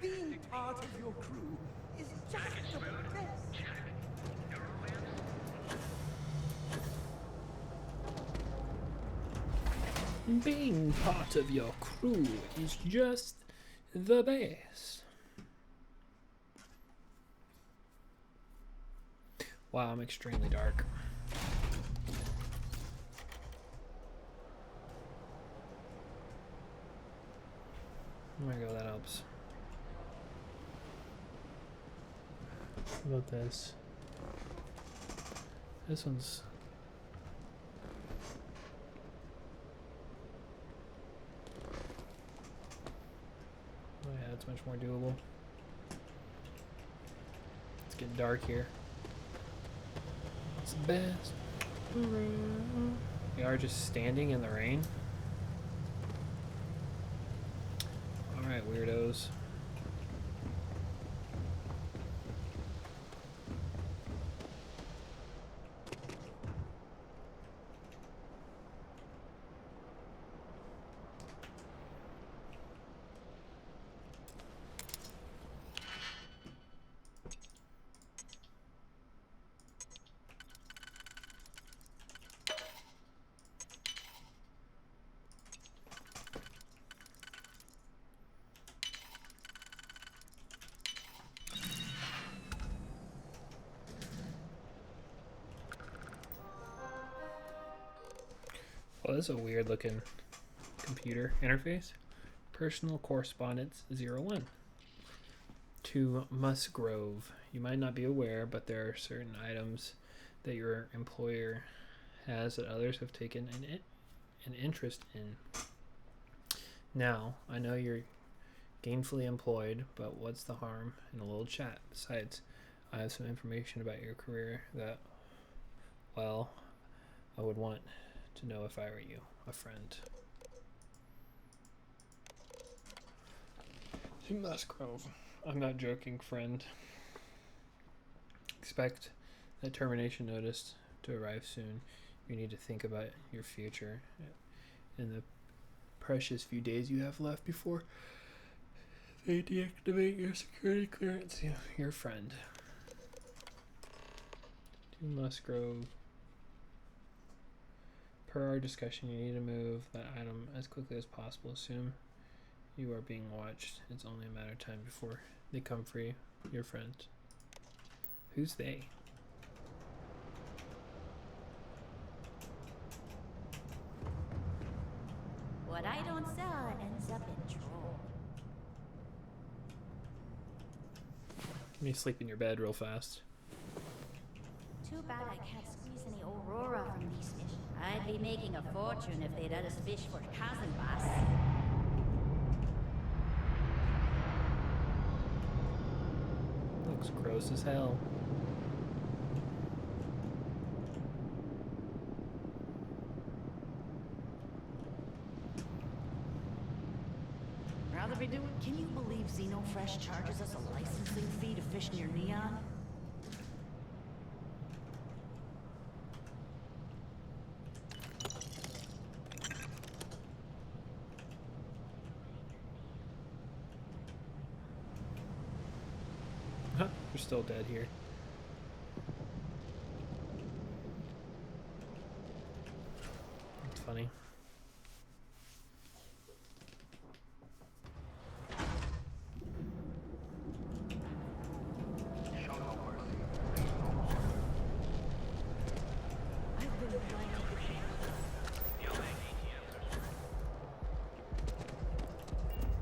S17: Being part of your crew is just the best.
S1: Being part of your crew is just the best. Wow, I'm extremely dark. There we go, that helps. What about this? This one's... oh yeah, it's much more doable. It's getting dark here. It's the best. We are just standing in the rain. Alright, weirdos. Well, this is a weird looking computer interface. Personal correspondence 01 to Musgrove. You might not be aware, but there are certain items that your employer has that others have taken an interest in. Now, I know you're gainfully employed, but what's the harm in a little chat? Besides, I have some information about your career that, well, I would want to know if I were you, a friend. To Musgrove. I'm not joking, friend. Expect that termination notice to arrive soon. You need to think about your future in the precious few days you have left before they deactivate your security clearance. Your friend. To Musgrove. Per our discussion, you need to move that item as quickly as possible. Assume you are being watched. It's only a matter of time before they come for you. Your friend. Who's they?
S12: What I don't sell ends up in troll.
S1: Let me sleep in your bed real fast.
S12: Too bad I can't squeeze any Aurora from these fish. I'd be making a fortune if they'd let us fish for cousin boss.
S1: Looks gross as hell.
S14: Rather be doing. Can you believe Xenofresh charges us a licensing fee to fish near Neon?
S1: You're still dead here. That's funny.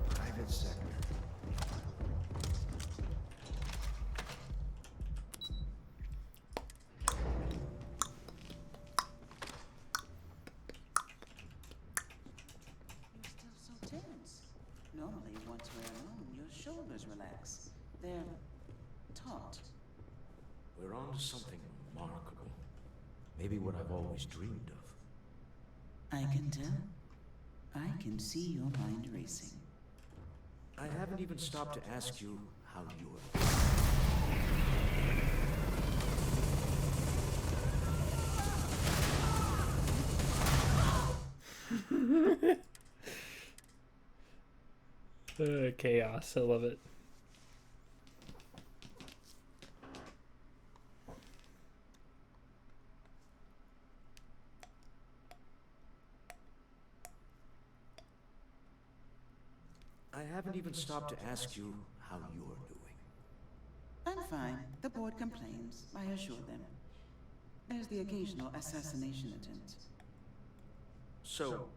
S17: Private sector.
S23: Normally, once we're alone, your shoulders relax. They're taut.
S11: We're on to something remarkable. Maybe what I've always dreamed of.
S23: I can tell. I can see your mind racing.
S11: I haven't even stopped to ask you how you're.
S1: Chaos. I love it.
S11: I haven't even stopped to ask you how you're doing.
S23: I'm fine. The board complains. I assure them. There's the occasional assassination attempt.
S11: So,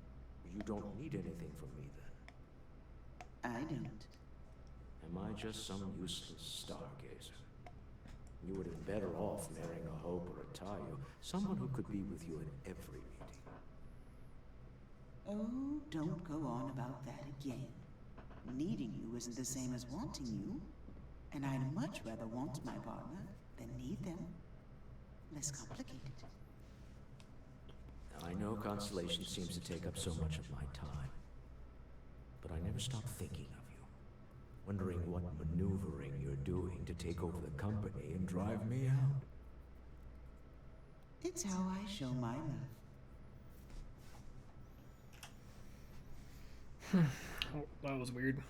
S11: you don't need anything from me then?
S23: I don't.
S11: Am I just some useless stargazer? You would have been better off marrying a Hope or a Tayo, someone who could be with you at every meeting.
S23: Oh, don't go on about that again. Needing you isn't the same as wanting you. And I'd much rather want my partner than need them. Less complicated.
S11: Now, I know Constellation seems to take up so much of my time. But I never stop thinking of you. Wondering what maneuvering you're doing to take over the company and drive me out.
S23: It's how I show my love.
S1: Oh, that was weird.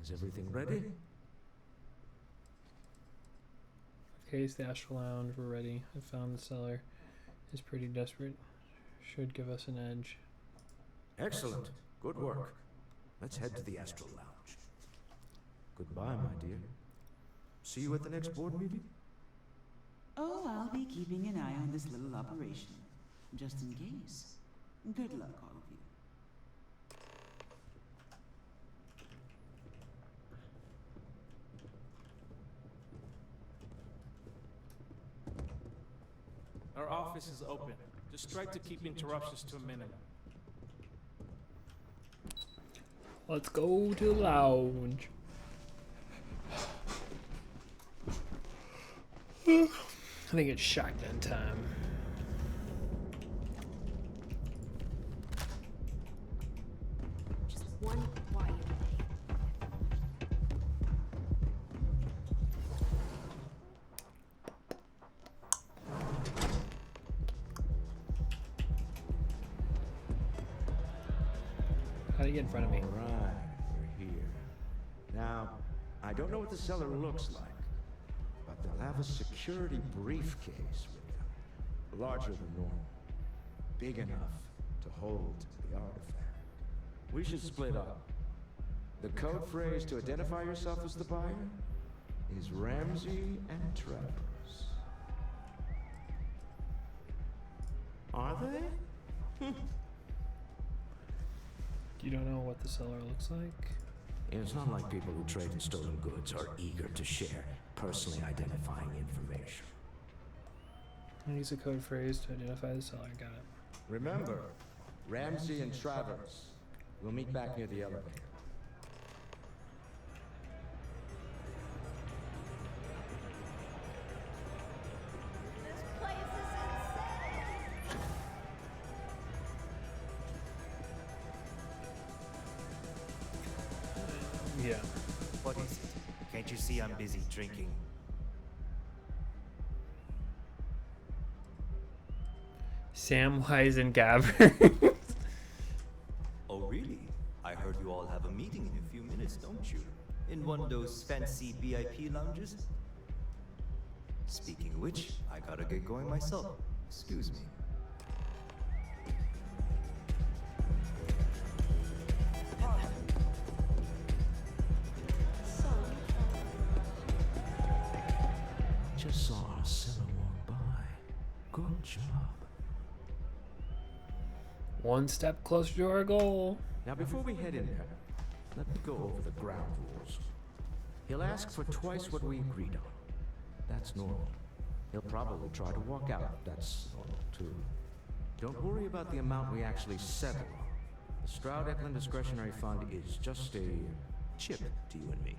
S11: Is everything ready?
S1: Case the Astral Lounge. We're ready. I found the seller. Is pretty desperate. Should give us an edge.
S11: Excellent. Good work. Let's head to the Astral Lounge. Goodbye, my dear. See you at the next board meeting?
S23: Oh, I'll be keeping an eye on this little operation. Just in case. Good luck, all of you.
S9: Our office is open. Just try to keep interruptions to a minimum.
S1: Let's go to the lounge. I think it's shotgun time.
S4: Just one quiet day.
S1: How do you get in front of me?
S11: All right, we're here. Now, I don't know what the cellar looks like, but they'll have a security briefcase with them, larger than normal, big enough to hold the artifact. We should split up. The code phrase to identify yourself as the buyer is Ramsey and Travers. Are they?
S1: You don't know what the cellar looks like?
S11: It's not like people who trade in stolen goods are eager to share personally identifying information.
S1: Use a code phrase to identify the seller. Got it.
S11: Remember, Ramsey and Travers. We'll meet back near the elevator.
S1: Yeah.
S7: What is it? Can't you see I'm busy drinking?
S1: Samwise and Gabbard.
S7: Oh, really? I heard you all have a meeting in a few minutes, don't you? In one of those fancy VIP lounges? Speaking of which, I gotta get going myself. Excuse me.
S11: Just saw our cellar walk by. Good job.
S1: One step closer to our goal.
S11: Now, before we head in there, let me go over the ground rules. He'll ask for twice what we agreed on. That's normal. He'll probably try to walk out. That's normal, too. Don't worry about the amount we actually settle on. The Stroud-Eklund Discretionary Fund is just a chip to you and me.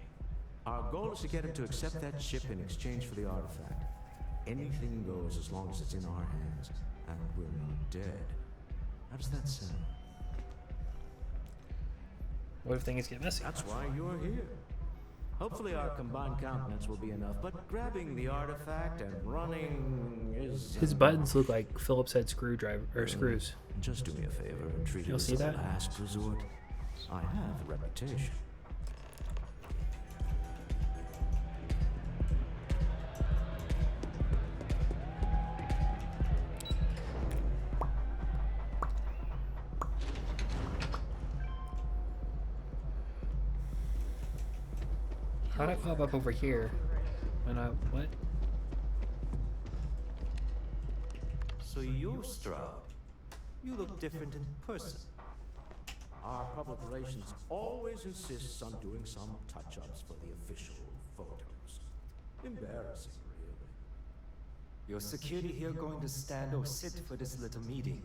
S11: Our goal is to get him to accept that chip in exchange for the artifact. Anything goes as long as it's in our hands, and we're not dead. How does that sound?
S1: What if things get messy?
S11: That's why you're here. Hopefully our combined countenance will be enough, but grabbing the artifact and running is...
S1: His buttons look like Phillips head screwdriver or screws.
S11: Just do me a favor and treat it
S1: You'll
S11: as
S1: see
S11: a
S1: that?
S11: last resort. I have a reputation.
S1: How'd I pop up over here? When I what?
S7: So you're Stroud. You look different in person.
S11: Our public relations always insists on doing some touch-ups for the official photos. Embarrassing, really.
S7: Your security here going to stand or sit for this little meeting,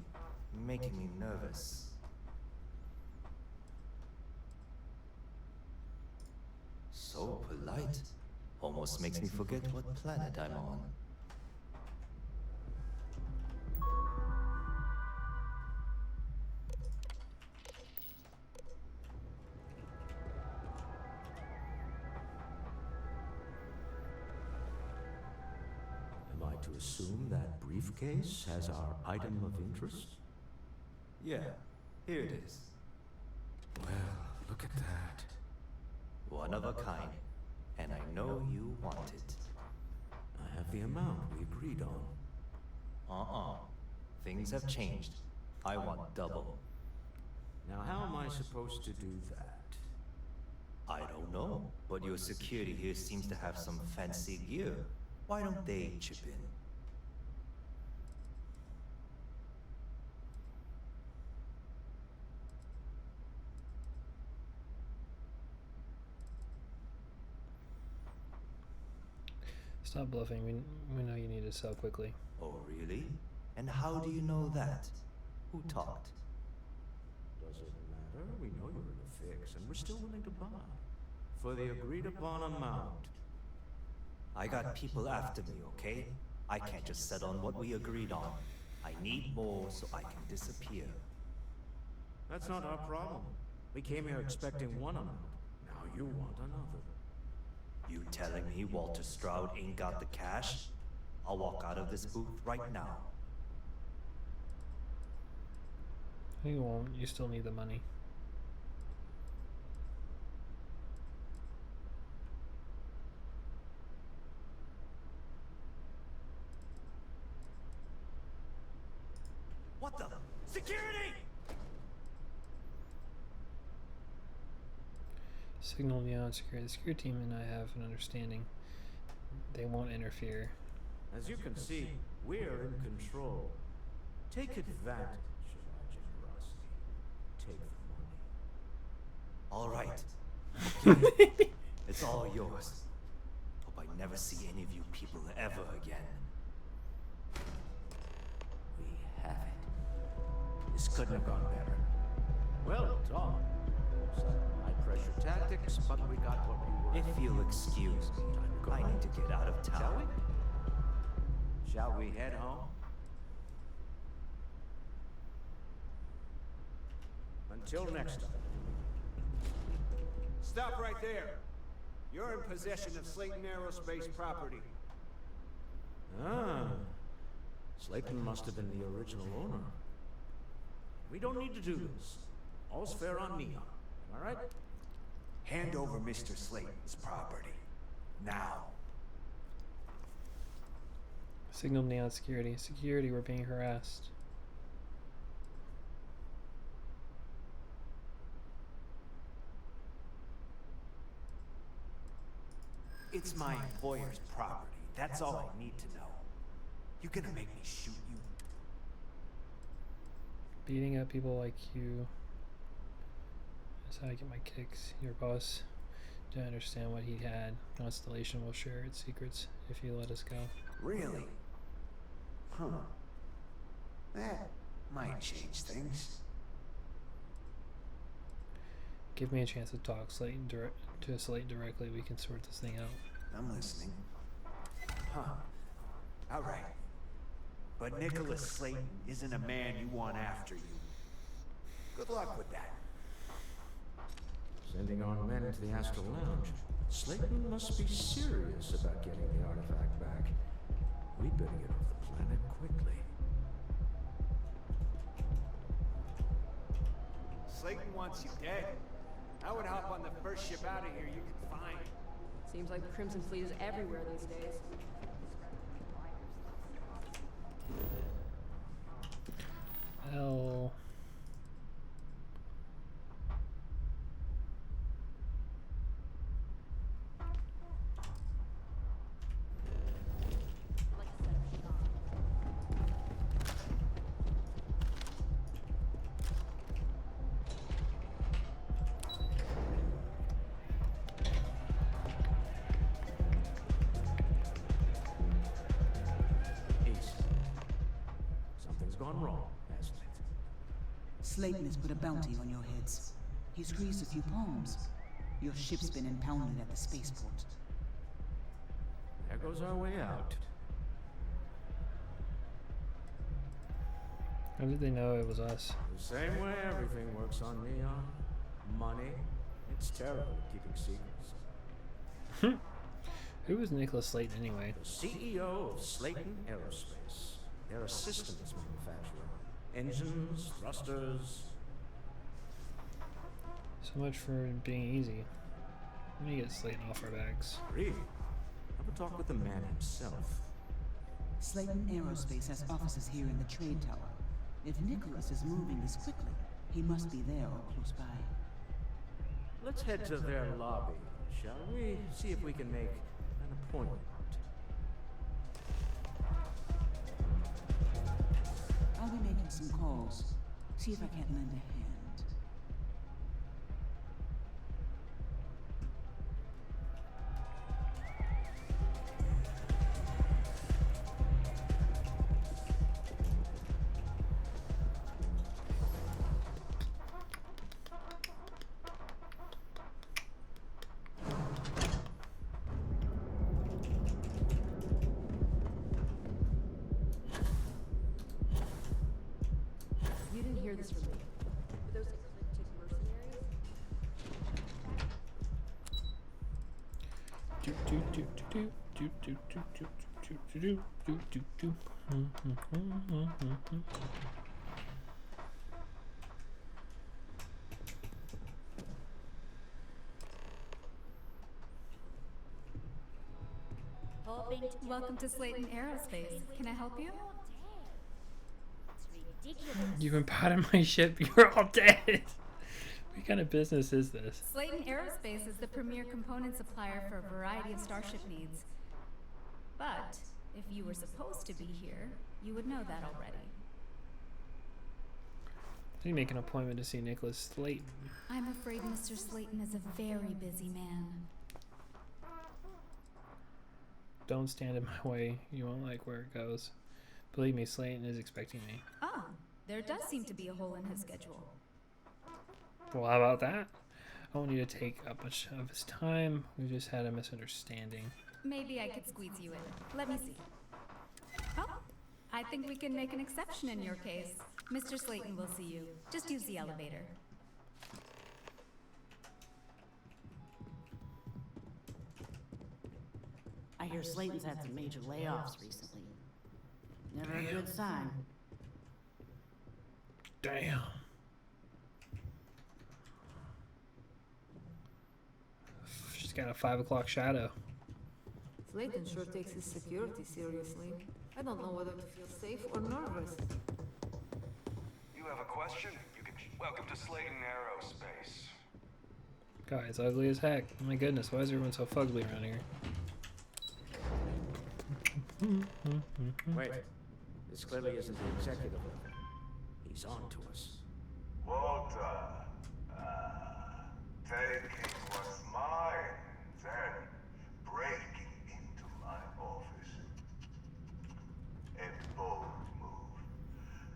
S7: making me nervous. So polite. Almost makes me forget what planet I'm on.
S11: Am I to assume that briefcase has our item of interest?
S7: Yeah, here it is.
S11: Well, look at that.
S7: One of a kind. And I know you want it.
S11: I have the amount we agreed on.
S7: Things have changed. I want double.
S11: Now, how am I supposed to do that?
S7: I don't know, but your security here seems to have some fancy gear. Why don't they chip in?
S1: Stop bluffing. We know you need to sell quickly.
S7: Oh, really? And how do you know that? Who talked?
S11: Does it matter? We know you're in a fix, and we're still willing to buy. For the agreed upon amount.
S7: I got people after me, okay? I can't just settle on what we agreed on. I need more so I can disappear.
S11: That's not our problem. We came here expecting one amount. Now you want another.
S7: You telling me Walter Stroud ain't got the cash? I'll walk out of this booth right now.
S1: You won't. You still need the money.
S7: What the? Security!
S1: Signal Neon Security. The security team and I have an understanding. They won't interfere.
S11: As you can see, we're in control. Take advantage of our generosity. Take the money.
S7: All right. Okay. It's all yours. Hope I never see any of you people ever again.
S11: We have it. This couldn't have gone better. Well done. Some high-pressure tactics, but we got what we were.
S7: If you'll excuse me, I need to get out of town.
S11: Shall we? Shall we head home? Until next time.
S8: Stop right there. You're in possession of Slayton Aerospace property.
S11: Ah. Slayton must have been the original owner. We don't need to do this. All's fair on Neon. All right?
S8: Hand over Mr. Slayton's property. Now.
S1: Signal Neon Security. Security, we're being harassed.
S8: It's my employer's property. That's all I need to know. You gonna make me shoot you?
S1: Beating up people like you. That's how I get my kicks. Your boss didn't understand what he had. Constellation will share its secrets if you let us go.
S8: Really? Huh. That might change things.
S1: Give me a chance to talk Slayton directly. We can sort this thing out.
S8: I'm listening. Huh. All right. But Nicholas Slayton isn't a man you want after you. Good luck with that.
S11: Sending our men into the Astral Lounge. Slayton must be serious about getting the artifact back. We'd better get off the planet quickly.
S8: Slayton wants you dead. I would hop on the first ship out of here you can find.
S4: Seems like the Crimson Fleet is everywhere these days.
S1: Well,
S11: Something's gone wrong, hasn't it?
S23: Slayton has put a bounty on your heads. He's greased a few palms. Your ship's been impounded at the spaceport.
S11: There goes our way out.
S1: how did they know it was us?
S11: The same way everything works on Neon. Money. It's terrible at keeping secrets.
S1: Who was Nicholas Slayton anyway?
S11: The CEO of Slayton Aerospace. They're a systems manufacturer. Engines, thrusters.
S1: So much for being easy. I'm gonna get Slayton off our backs.
S11: Really? Have a talk with the man himself.
S23: Slayton Aerospace has offices here in the trade tower. If Nicholas is moving this quickly, he must be there or close by.
S11: Let's head to their lobby, shall we? See if we can make an appointment.
S23: I'll be making some calls. See if I can't lend a hand.
S4: this from me. For those eclectic mercenaries?
S16: Welcome to Slayton Aerospace. Can I help you?
S1: You've been potting my ship. You're all dead. What kind of business is this?
S16: Slayton Aerospace is the premier component supplier for a variety of starship needs. But if you were supposed to be here, you would know that already.
S1: I need to make an appointment to see Nicholas Slayton.
S16: I'm afraid Mr. Slayton is a very busy man.
S1: Don't stand in my way. You won't like where it goes. Believe me, Slayton is expecting me.
S16: Ah, there does seem to be a hole in his schedule.
S1: Well, how about that? I won't need to take up much of his time. We just had a misunderstanding.
S16: Maybe I could squeeze you in. Let me see. Oh, I think we can make an exception in your case. Mr. Slayton will see you. Just use the elevator.
S14: I hear Slayton's had some major layoffs recently. Never a good sign.
S1: Damn. She's got a 5 o'clock shadow.
S10: Slayton sure takes his security seriously. I don't know whether to feel safe or nervous.
S19: You have a question? You can welcome to Slayton Aerospace.
S1: Guy's ugly as heck. Oh my goodness, why is everyone so fugly around here?
S15: Wait. This clearly isn't the executive level. He's on to us.
S19: Walter, taking what's mine, then breaking into my office. A bold move,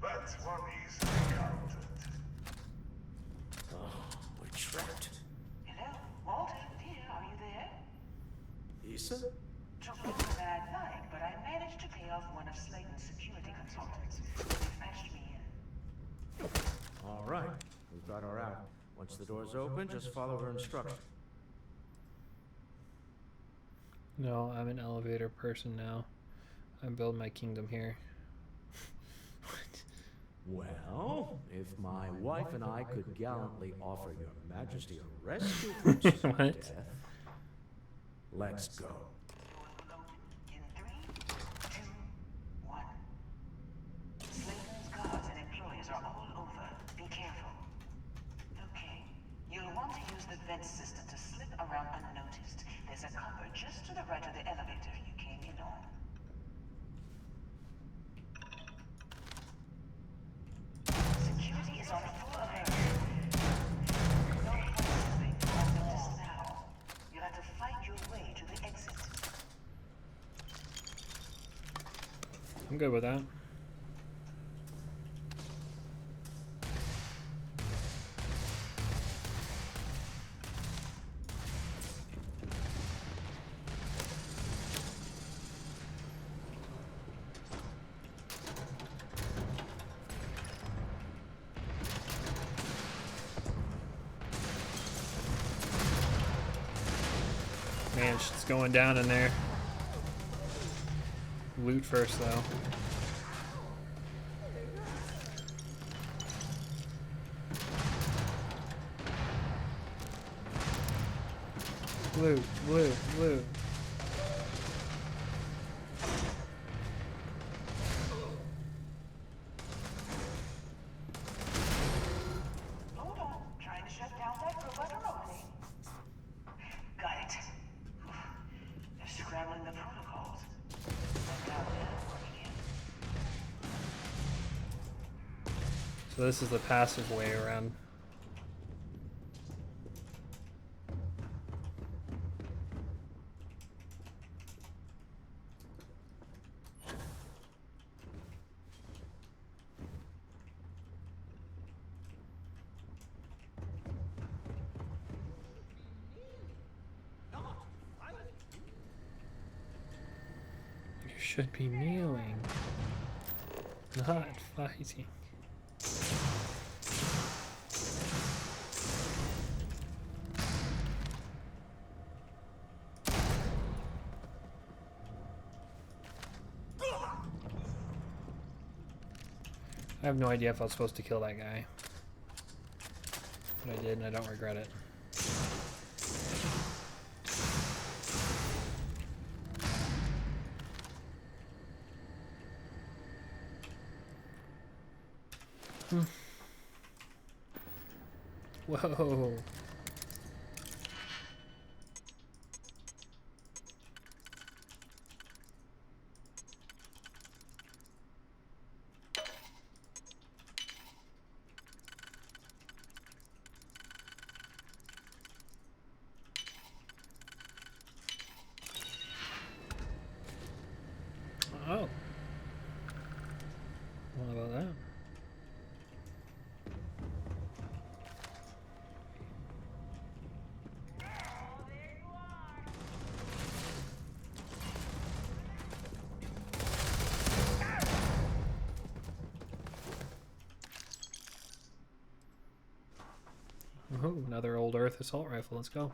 S19: but one easily countered.
S15: Oh, we're trapped.
S14: Hello, Walter, dear, are you there?
S15: Issa?
S14: Took longer than I'd like, but I managed to pay off one of Slayton's security consultants. They've matched me in.
S15: All right. We've got her out. Once the door's open, just follow her instructions.
S1: No, I'm an elevator person now. I build my kingdom here.
S15: Well, if my wife and I could gallantly offer your majesty a rescue from certain
S1: What?
S15: death, let's go.
S14: Slayton's guards and employees are all over. Be careful. Okay. You'll want to use the vent system to slip around unnoticed. There's a cupboard just to the right of the elevator you came in on. Security is on full alert. No slipping unnoticed now. You'll have to fight your way to the exit.
S1: I'm good with that. Man, shit's going down in there. Loot first, though. Loot, loot, loot.
S14: Hold on. Trying to shut down that robot remotely. Got it. They're scrambling the protocols. And now they're working in.
S1: So this is the passive way around. You should be kneeling, not fighting. I have no idea if I was supposed to kill that guy. But I did, and I don't regret it. Whoa. Oh. What about that? Oh, another old Earth assault rifle. Let's go.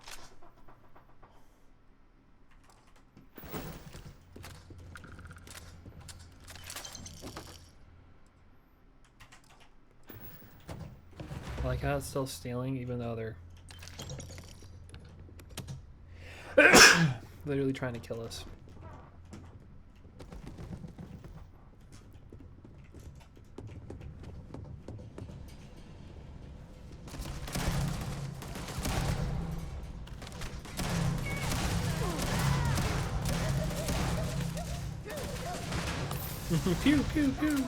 S1: I like how it's still stealing, even though they're literally trying to kill us. Pew, pew, pew.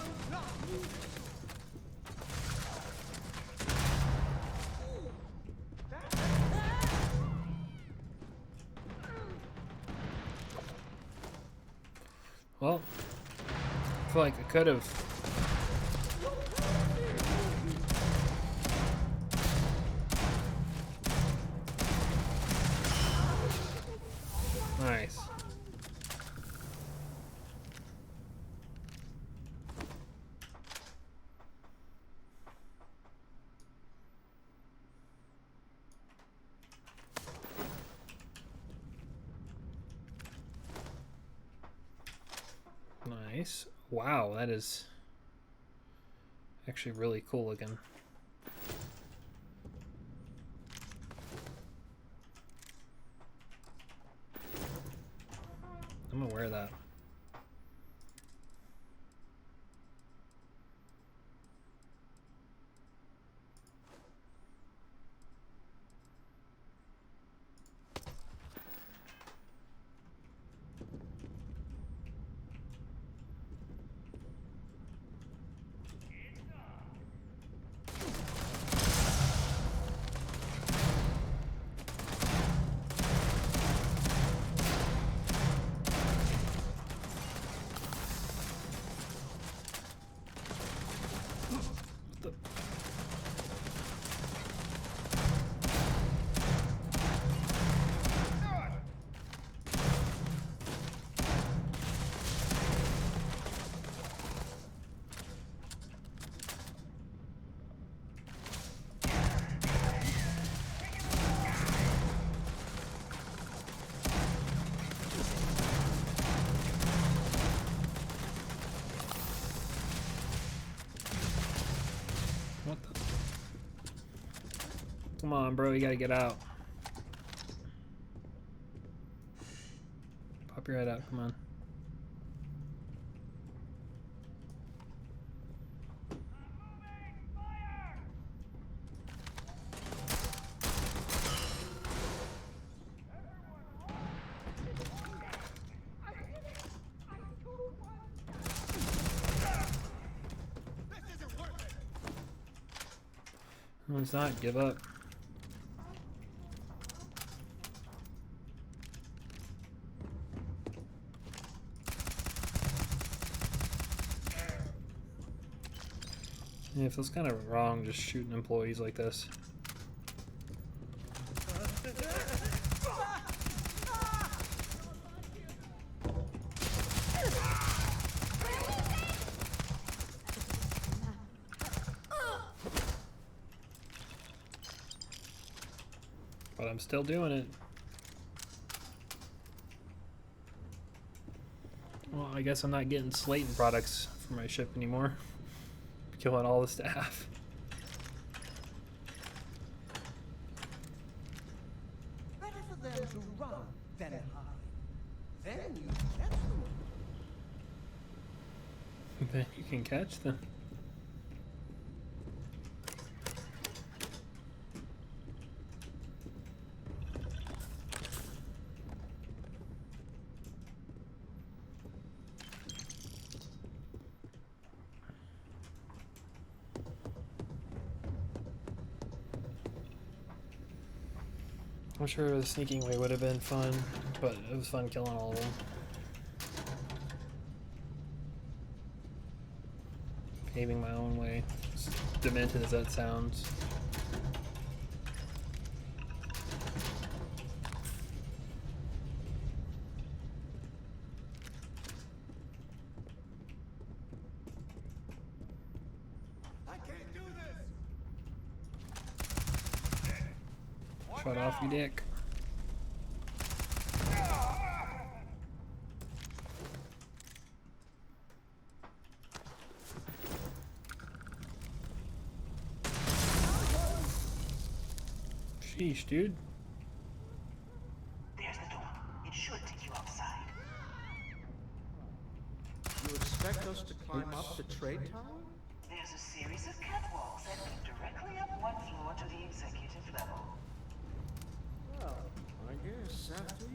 S1: Well, I feel like I could have. Nice. Nice. Wow, that is actually really cool looking. I'm gonna wear that. What the? Come on, bro, you gotta get out. Pop your head out, come on. No, it's not. Give up. Yeah, it feels kind of wrong just shooting employees like this. But I'm still doing it. Well, I guess I'm not getting Slayton products for my ship anymore. killing all the staff.
S15: Better for them to run than hide. Then you catch them.
S1: Then you can catch them. I'm sure the sneaking way would have been fun, but it was fun killing all of them. Paving my own way, as demented as that sounds.
S15: I can't do this.
S1: Shut off, you dick. Sheesh, dude.
S14: There's the door. It should take you outside.
S15: You expect us to climb up the trade tower?
S14: There's a series of catwalks that lead directly up one floor to the executive level.
S15: Well, I guess after you.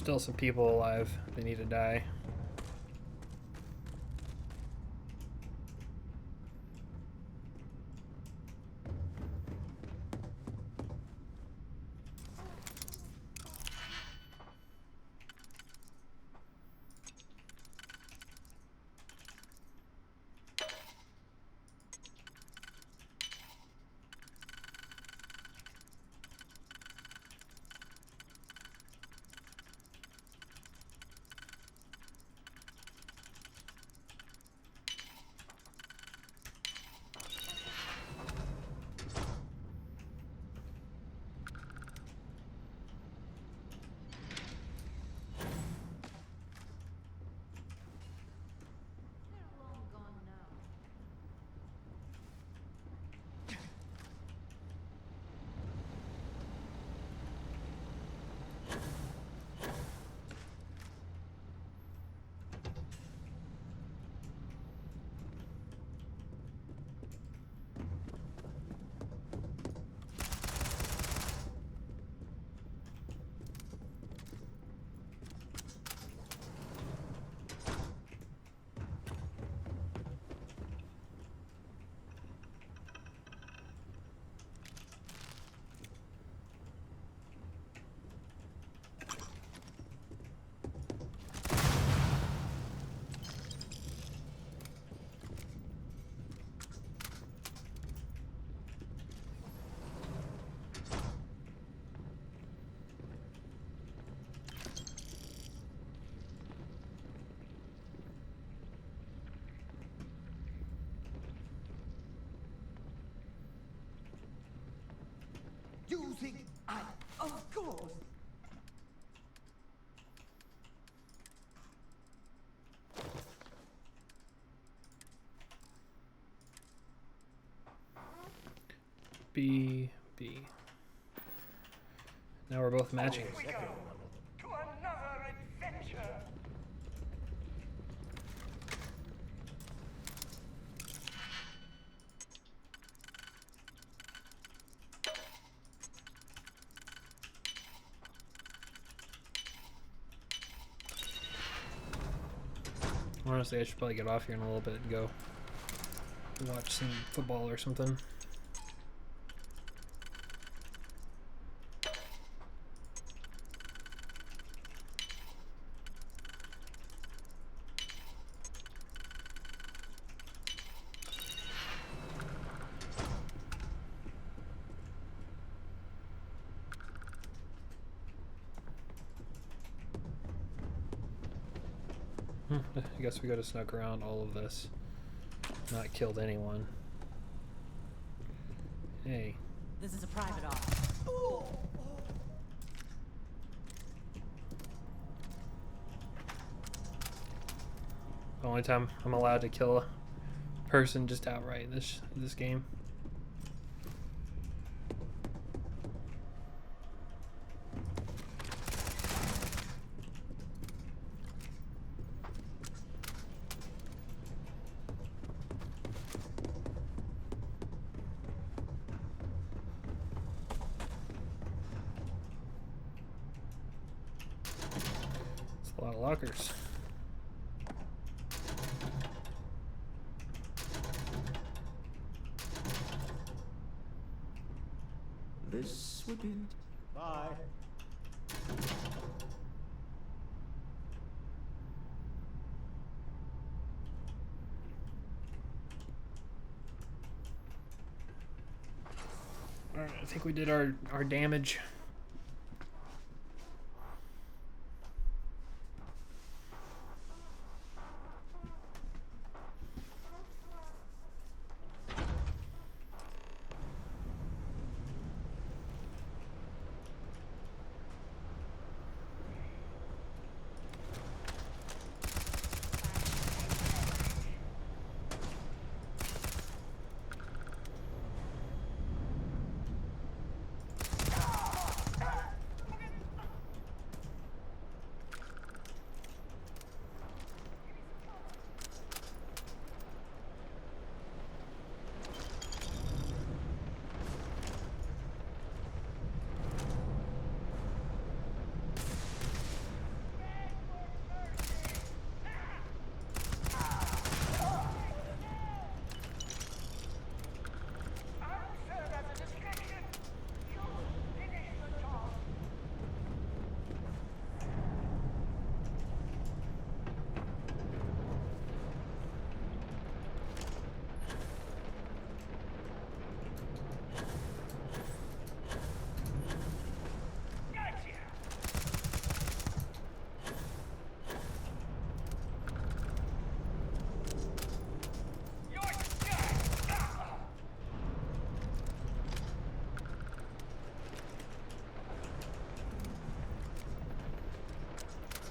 S1: There's still some people alive. They need to die.
S15: Using of course.
S1: B. Now we're both matching.
S19: To another adventure.
S1: Honestly, I should probably get off here in a little bit and go watch some football or something. I guess we could have snuck around all of this. Not killed anyone. Hey.
S13: This is a private office.
S1: The only time I'm allowed to kill a person just outright in this game. It's a lot of lockers.
S8: This would be it. Bye.
S1: Alright, I think we did our damage.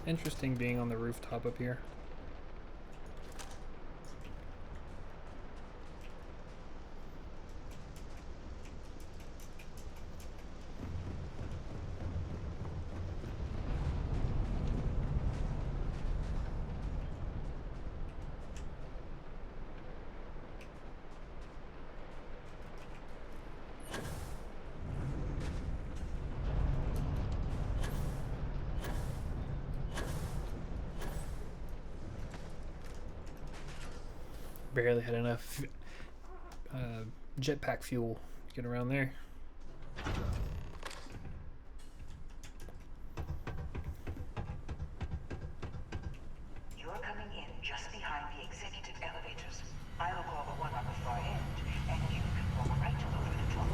S1: Interesting being on the rooftop up here. Barely had enough jetpack fuel to get around there.
S14: You're coming in just behind the executive elevators. I'll go over one on the far end, and you can walk right over the top.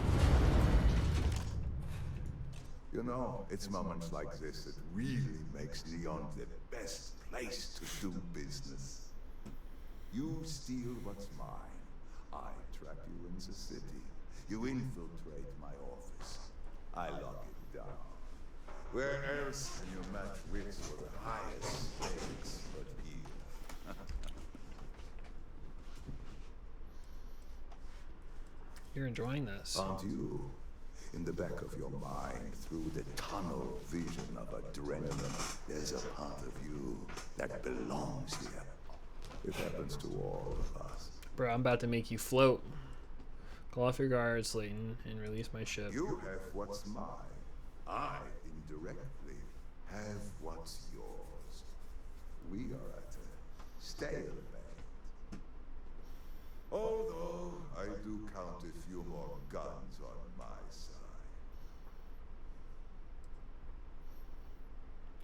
S17: You know, it's moments like this that really makes Neon the best place to do business. You steal what's mine. I track you in the city. You infiltrate my office. I lock it down. Where else can you match wits for the highest stakes but here?
S1: You're enjoying this.
S17: Aren't you? In the back of your mind, through the tunnel vision of adrenaline, there's a part of you that belongs here. It happens to all of us.
S1: Bro, I'm about to make you float. Call off your guard, Slayton, and release my ship.
S17: You have what's mine. I, indirectly, have what's yours. We are at a stalemate. Although, I do count a few more guns on my side.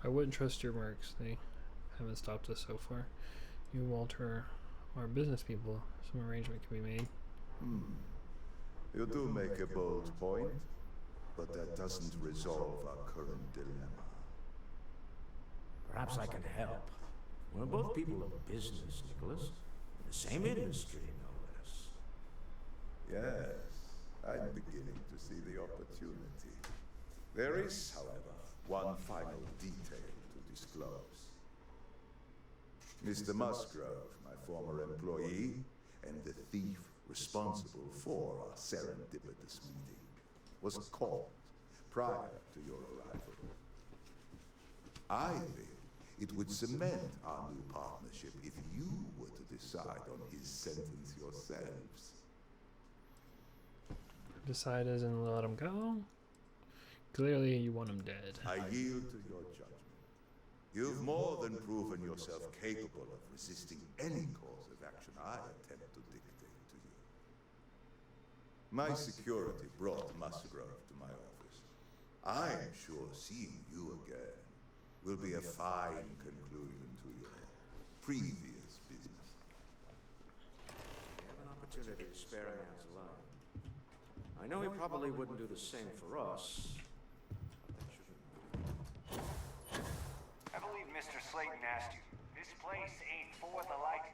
S1: I wouldn't trust your mercs. They haven't stopped us so far. You, Walter, are business people. Some arrangement can be made.
S17: You do make a bold point, but that doesn't resolve our current dilemma.
S15: Perhaps I can help. We're both people of business, Nicholas. In the same industry, no less.
S18: Yes, I'm beginning to see the opportunity. There is, however, one final detail to disclose. Mr. Musgrove, my former employee, and the thief responsible for our serendipitous meeting, was caught prior to your arrival. I think it would cement our new partnership if you were to decide on his sentence yourselves.
S1: Decide as in let him go? Clearly you want him dead.
S18: I yield to your judgment. You've more than proven yourself capable of resisting any course of action I attempt to dictate to you. My security brought Musgrove to my office. I'm sure seeing you again will be a fine conclusion to your previous business.
S15: We have an opportunity to spare a man's life. I know he probably wouldn't do the same for us.
S19: I believe Mr. Slayton asked you. This place ain't for the light.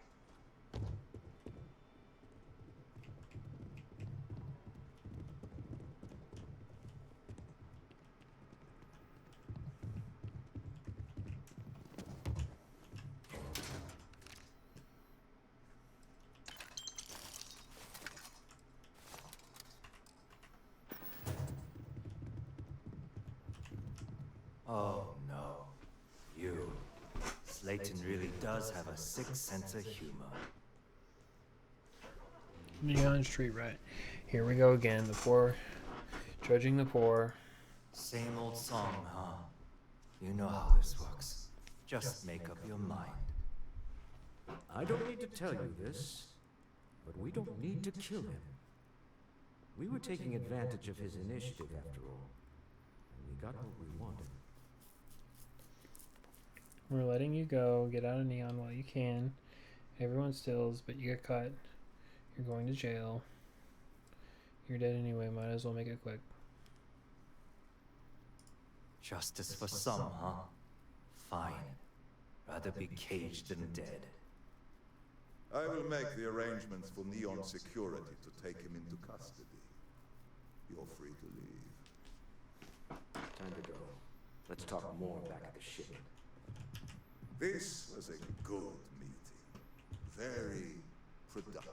S7: Oh no. You. Slayton really does have a sick sense of humor.
S1: Neon Street, right. Here we go again. The poor. Judging the poor.
S7: Same old song, huh? You know how this works. Just make up your mind.
S15: I don't need to tell you this, but we don't need to kill him. We were taking advantage of his initiative, after all. And we got what we wanted.
S1: We're letting you go. Get out of Neon while you can. Everyone stills, but you get caught. You're going to jail. You're dead anyway. Might as well make it quick.
S7: Justice for some, huh? Fine. Rather be caged than dead.
S18: I will make the arrangements for Neon security to take him into custody. You're free to leave.
S15: Time to go. Let's talk more back at the ship.
S18: This was a good meeting. Very productive.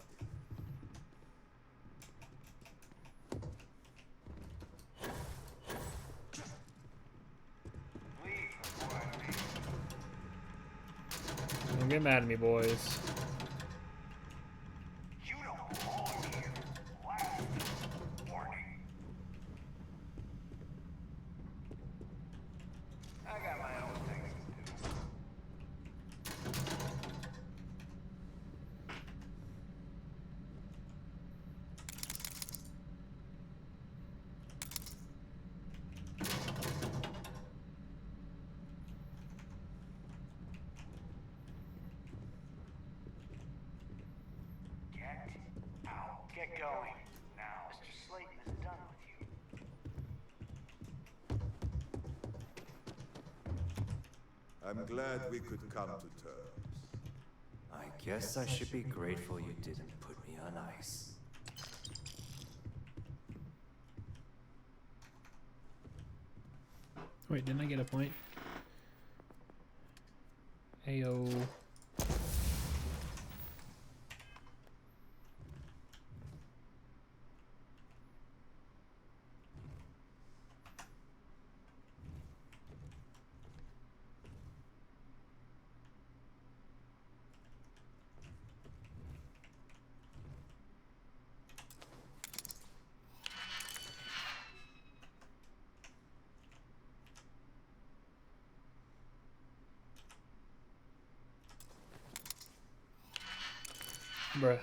S1: Don't get mad at me, boys.
S19: You don't belong here. Last warning. I got my own things to do. Get going. Now, Mr. Slayton is done with you.
S18: I'm glad we could come to terms.
S7: I guess I should be grateful you didn't put me on ice.
S1: Wait, didn't I get a point? Ayo. Bruh.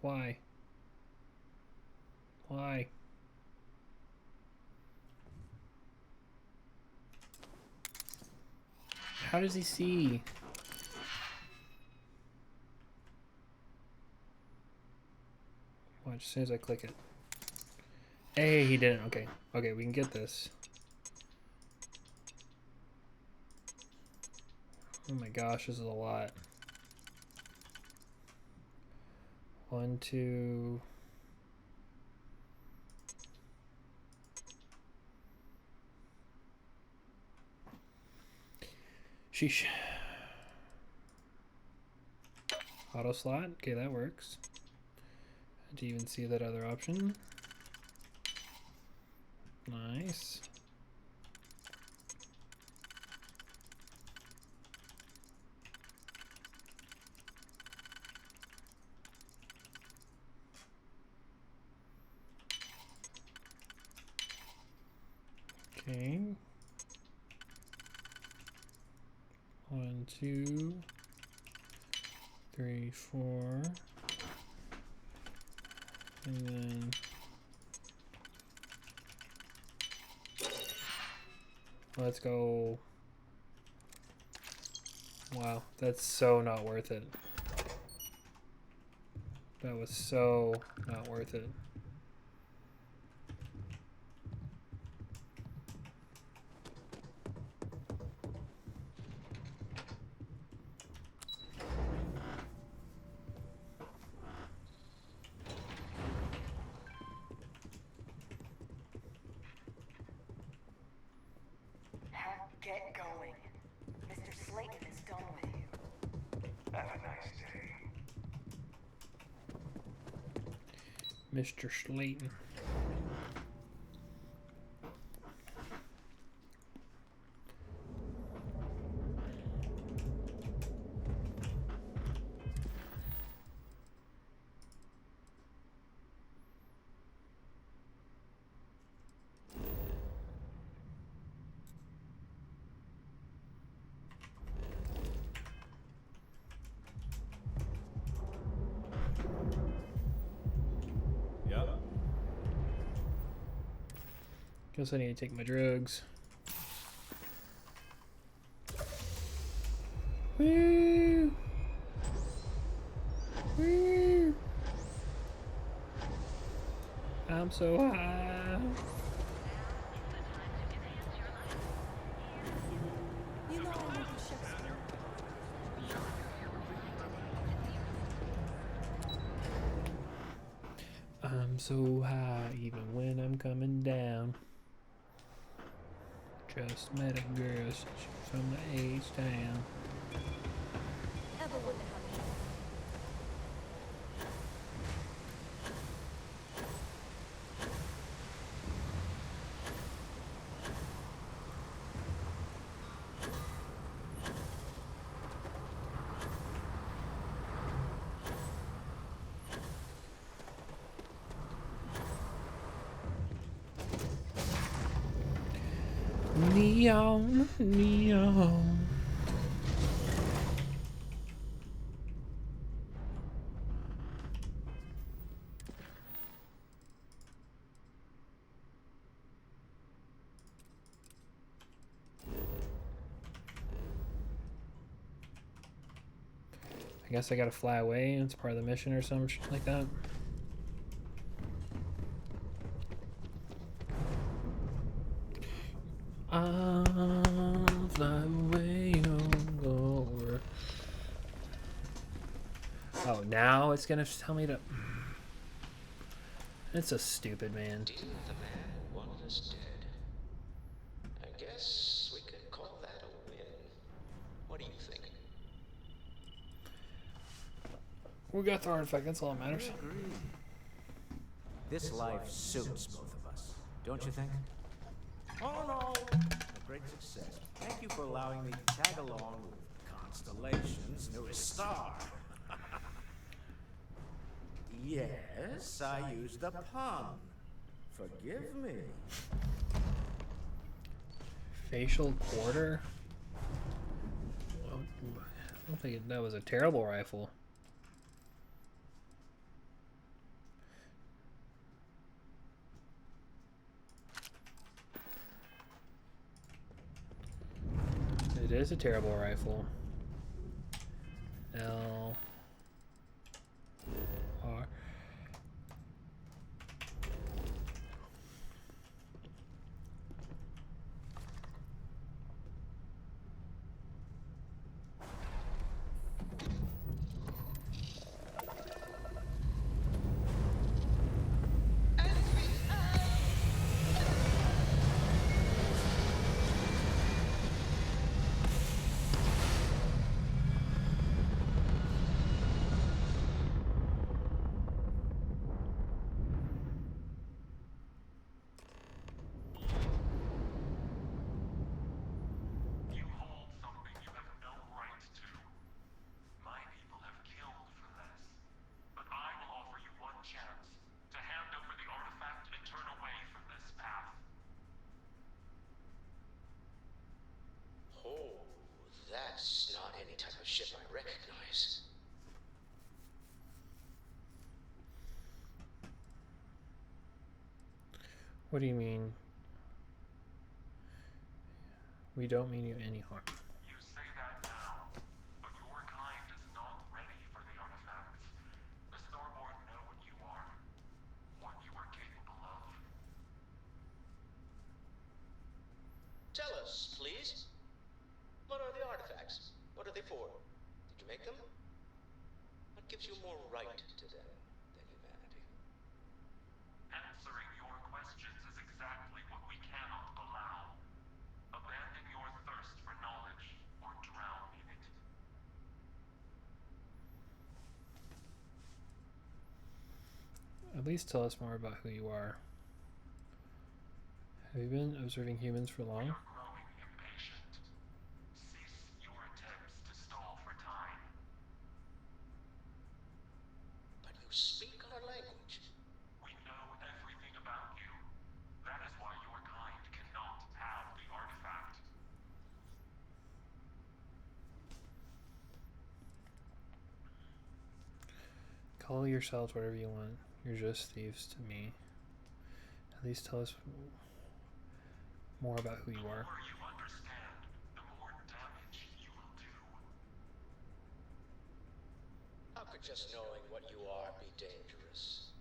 S1: Why? Why? How does he see? Watch, as soon as I click it. Hey, he didn't. Okay. Okay, we can get this. Oh my gosh, this is a lot. 1, 2. Sheesh. Auto slot. Okay, that works. Do you even see that other option? Nice. Okay. 1, 2, 3, 4. And then let's go. Wow, that's so not worth it. That was so not worth it.
S14: Get going. Mr. Slayton is done with you.
S19: Have a nice day.
S1: Mr. Slayton. Guess I need to take my drugs. Woo! Woo! I'm so high.
S4: You know I went to Shakespeare.
S1: I'm so high even when I'm coming down. Just met a girl from the H-Town.
S4: Ever wonder how to show?
S1: Neon, neon. I guess I gotta fly away. It's part of the mission or some shit like that. I'll fly away over. Oh, now it's gonna tell me to. It's so stupid, man.
S20: Dear the man who wanted us dead. I guess we could call that a win. What do you think?
S1: We got the artifact. That's all that matters.
S8: I agree. This life suits both of us, don't you think? All in all, a great success. Thank you for allowing me to tag along with Constellation's newest star. Yes, I used a pun. Forgive me.
S1: Facial quarter? I don't think that was a terrible rifle. it is a terrible rifle. L R.
S20: That's not any type of ship I recognize.
S1: What do you mean? We don't mean you any harm.
S19: You say that now, but your kind is not ready for the artifacts. The Starborn know what you are, what you are capable of.
S20: Tell us, please. What are the artifacts? What are they for? Did you make them? What gives you more right to them than humanity?
S19: Answering your questions is exactly what we cannot allow. Abandon your thirst for knowledge, or drown in it.
S1: At least tell us more about who you are. Have you been observing humans for long?
S19: You're growing impatient. Cease your attempts to stall for time.
S20: But you speak our language.
S19: We know everything about you. That is why your kind cannot have the artifact.
S1: Call yourselves whatever you want. You're just thieves to me. At least tell us more about who you are.
S19: The more you understand, the more damage you will do.
S20: How could just knowing what you are be dangerous?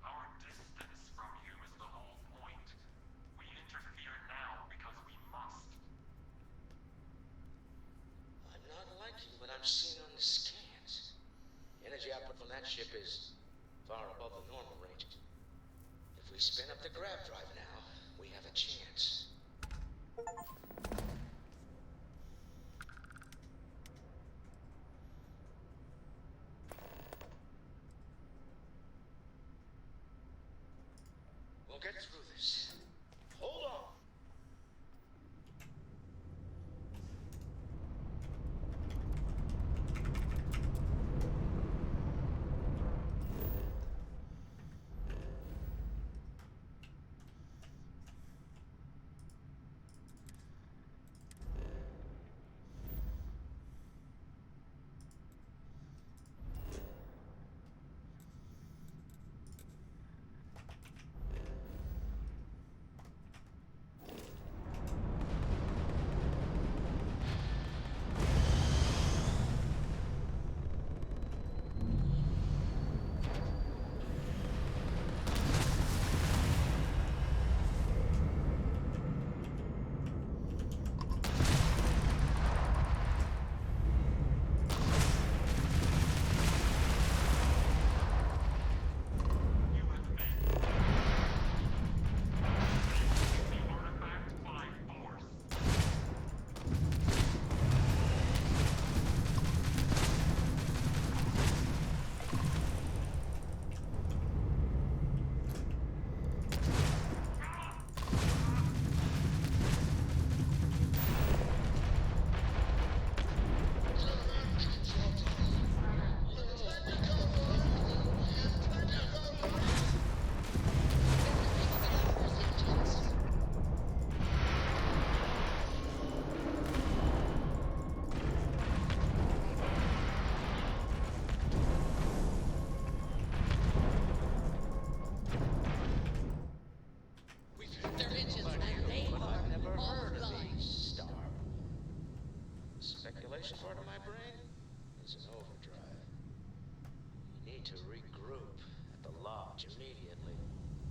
S19: Our distance from you is the whole point. We interfere now because we must.
S20: I'm not liking what I'm seeing on the scans. The energy output from that ship is far above the normal range. If we spin up the grav drive now, we have a chance. We'll get through this. Hold on.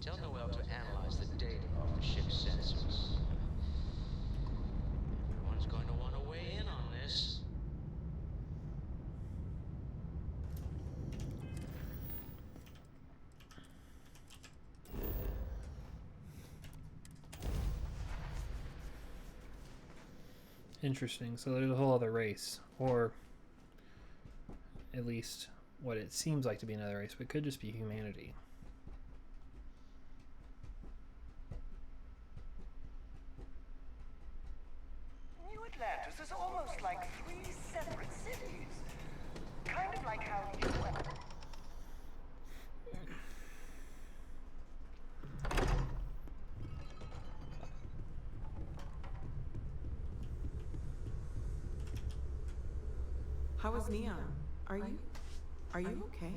S20: Tell Noel to analyze the data off the ship's sensors. Everyone's going to want to weigh in on this.
S1: Interesting. So there's a whole other race, or at least what it seems like to be another race, but it could just be humanity.
S14: New Atlantis is almost like 3 separate cities. Kind of like how you and...
S5: How is Neon? Are you okay?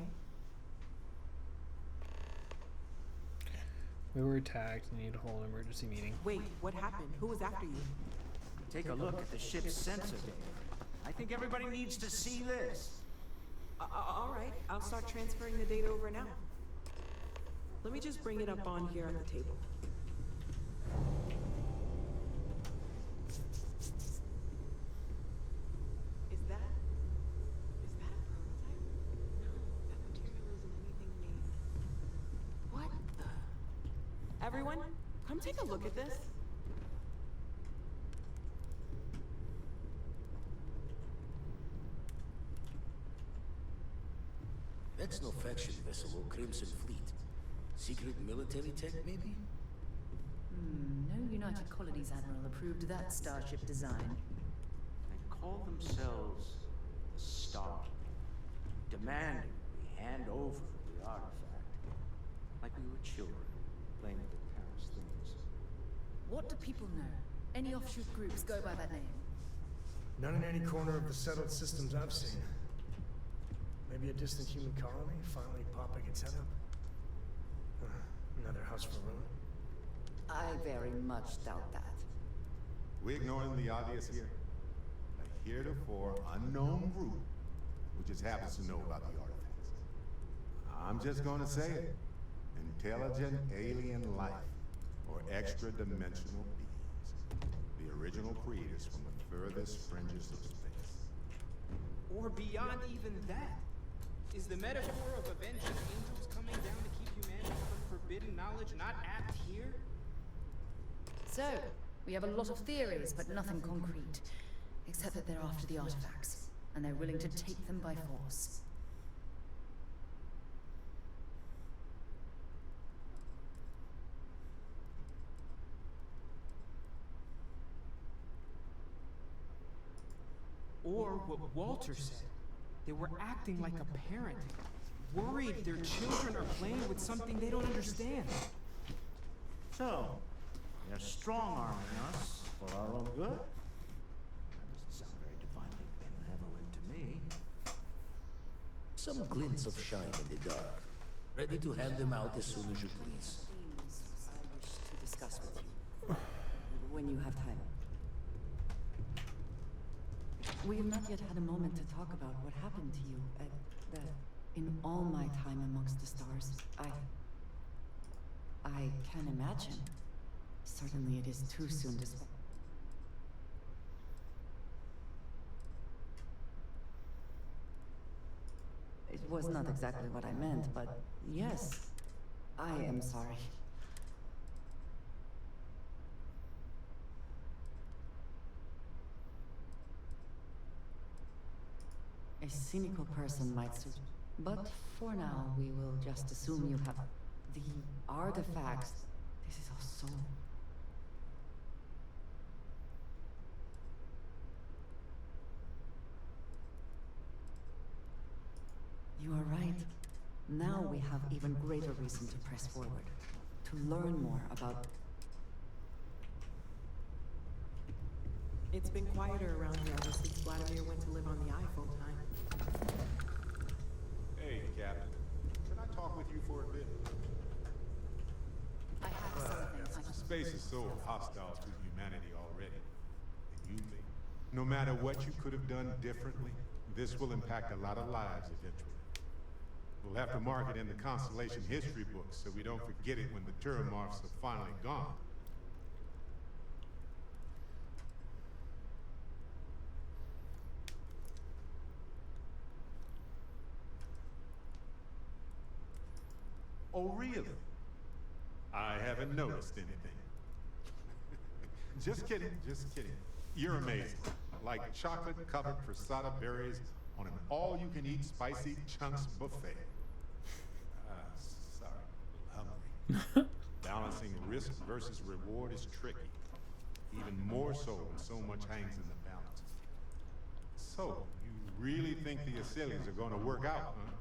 S1: We were attacked and need to hold an emergency meeting.
S5: Wait, what happened? Who was after you?
S8: Take a look at the ship's sensor data. I think everybody needs to see this.
S5: All right, I'll start transferring the data over now. Let me just bring it up on here on the table. Is that a prototype? No, that material isn't anything made. What the? Everyone, come take a look at this.
S15: That's no faction vessel or Crimson Fleet. Secret military tech, maybe?
S13: No United Colonies Admiral approved that starship design.
S8: They call themselves the Star, demanding we hand over the artifact, like we were children playing with their parents' things.
S13: What do people know? Any offshoot groups go by that name?
S21: None in any corner of the settled systems I've seen. Maybe a distant human colony finally popping its head up. Another house for Rowan.
S13: I very much doubt that.
S18: We're ignoring the obvious here. A heretofore unknown group who just happens to know about the artifacts. I'm just gonna say it. Intelligent alien life, or extra-dimensional beings. The original creators from the furthest fringes of space.
S9: Or beyond even that. Is the metaphor of avenging angels coming down to keep humanity from forbidden knowledge not apt here?
S13: So, we have a lot of theories, but nothing concrete. Except that they're after the artifacts, and they're willing to take them by force.
S9: Or what Walter said. They were acting like a parent, worried their children are playing with something they don't understand.
S8: So, they're strong-arming us for our own good? That doesn't sound very divinely benevolent to me.
S15: Some glints of shine in the dark. Ready to hand them out as soon as you please.
S13: I wish to discuss with you. When you have time. We have not yet had a moment to talk about what happened to you in all my time amongst the stars. I can imagine. Certainly it is too soon to speak. It was not exactly what I meant, but yes, I am sorry. A cynical person might suit, but for now we will just assume you have the artifacts. This is all so... You are right. Now we have even greater reason to press forward, to learn more about...
S5: It's been quieter around here ever since Vladimir went to live on the eye full-time.
S18: Hey, Captain. Can I talk with you for a bit?
S13: I have something.
S18: Space is so hostile to humanity already. And you think, no matter what you could have done differently, this will impact a lot of lives eventually.
S3: We'll have to mark it in the Constellation history books so we don't forget it when the Terramorphs are finally gone. Oh, really? I haven't noticed anything. Just kidding, just kidding. You're amazing. Like chocolate-covered prasada berries on an all-you-can-eat spicy chunks buffet. Sorry, hungry. Balancing risk versus reward is tricky. Even more so when so much hangs in the balance. So, you really think the Acelians are going to work out, huh?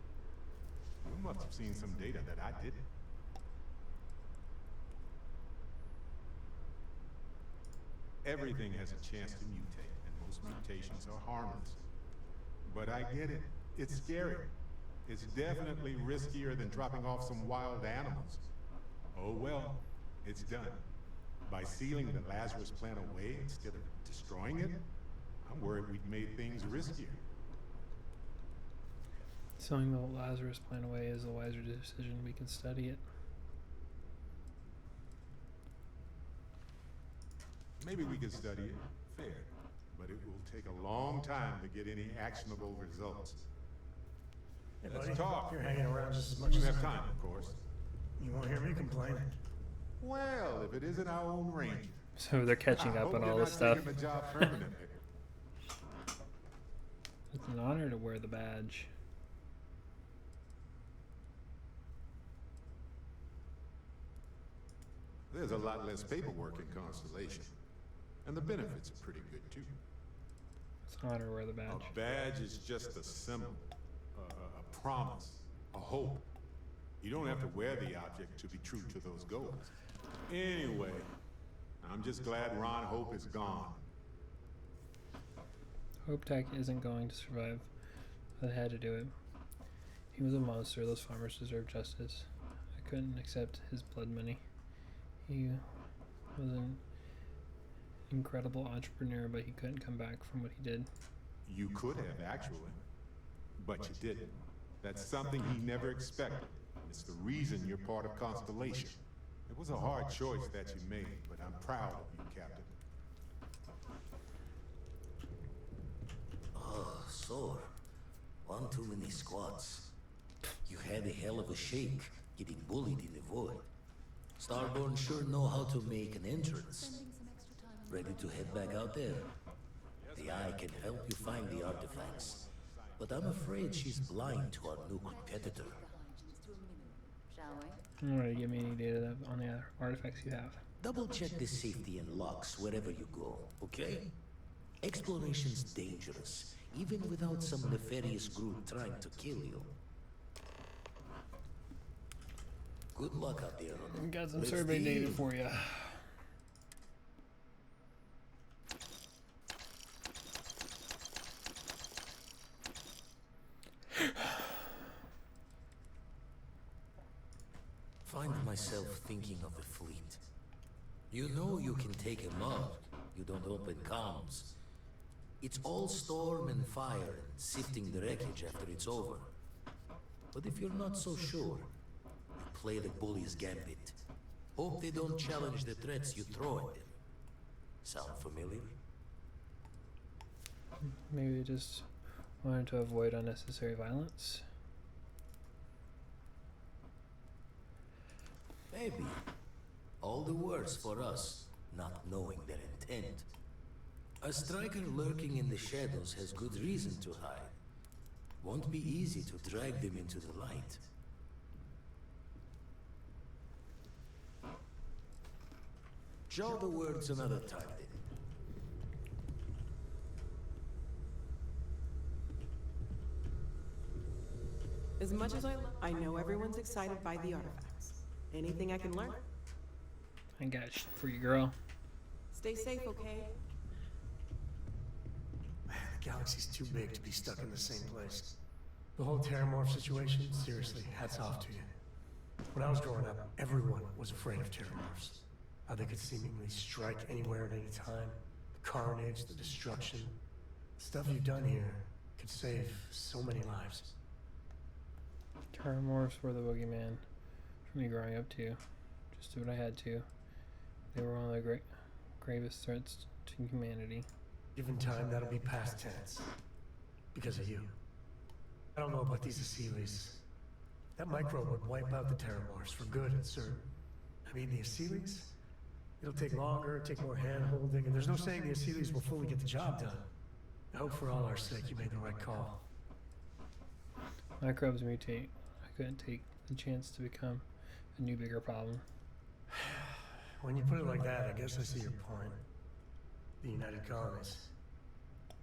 S3: You must have seen some data that I didn't. Everything has a chance to mutate, and most mutations are harmless. But I get it. It's scary. It's definitely riskier than dropping off some wild animals. Oh well, it's done. By sealing the Lazarus plant away instead of destroying it, I'm worried we've made things riskier.
S1: Selling the Lazarus plant away is a wiser decision. We can study it.
S3: Maybe we could study it, fair, but it will take a long time to get any actionable results.
S21: Hey,
S3: Let's
S21: buddy,
S3: talk.
S21: you're hanging around just as much
S3: You
S21: as
S3: have
S21: I
S3: time,
S21: am.
S3: of course.
S21: You won't hear me complain.
S3: Well, if it isn't our own ranger.
S1: So they're catching
S3: I
S1: up
S3: hope
S1: on
S3: you're
S1: all
S3: not
S1: this stuff.
S3: taking the job permanently.
S1: It's an honor to wear the badge.
S3: There's a lot less paperwork in Constellation. And the benefits are pretty good, too.
S1: It's an honor to wear the badge.
S3: A badge is just a symbol, a promise, a hope. You don't have to wear the object to be true to those goals. Anyway, I'm just glad Ron Hope is gone.
S1: Hope Tech isn't going to survive. I had to do it. He was a monster. Those farmers deserve justice. I couldn't accept his blood money. He was an incredible entrepreneur, but he couldn't come back from what he did.
S3: You could have, actually. But you didn't. That's something he never expected. It's the reason you're part of Constellation. It was a hard choice that you made, but I'm proud of you, Captain.
S17: Oh, sore. One too many squats. You had a hell of a shake, getting bullied in the void. Starborn sure know how to make an entrance. Ready to head back out there? The Eye can help you find the artifacts, but I'm afraid she's blind to our new competitor.
S13: Shall we?
S1: Alright, give me any data on the artifacts you have.
S17: Double check the safety and locks wherever you go, okay? Exploration's dangerous, even without some nefarious group trying to kill you. Good luck out there.
S1: Got some
S17: Let's
S1: survey data
S17: deal.
S1: for you.
S17: Find myself thinking of the fleet. You know you can take a mark, you don't open comms. It's all storm and fire and sifting the wreckage after it's over. But if you're not so sure, you play the bully's gambit. Hope they don't challenge the threats you throw at them. Sound familiar?
S1: Maybe just wanted to avoid unnecessary violence.
S17: Maybe. All the worse for us, not knowing their intent. A striker lurking in the shadows has good reason to hide. Won't be easy to drag them into the light. Jaw the words another time, then.
S5: As much as I know everyone's excited by the artifacts. Anything I can learn?
S1: I got shit for you, girl.
S5: Stay safe, okay?
S21: Man, the galaxy's too big to be stuck in the same place. The whole Terramorph situation, seriously, hats off to you. When I was growing up, everyone was afraid of Terramorphs. How they could seemingly strike anywhere at any time. The carnage, the destruction. The stuff you've done here could save so many lives.
S1: Terramorphs were the boogeyman for me growing up too. Just did what I had to. They were one of the gravest threats to humanity.
S21: Given time, that'll be past tense. Because of you. I don't know about these Asylees. That microbe would wipe out the Terramorphs for good and certain. I mean, the Asylees? It'll take longer, take more hand-holding, and there's no saying the Asylees will fully get the job done. I hope for all our sake you made the right call.
S1: Microbes mutate. I couldn't take the chance to become a new bigger problem.
S21: When you put it like that, I guess I see your point. The United Colonies.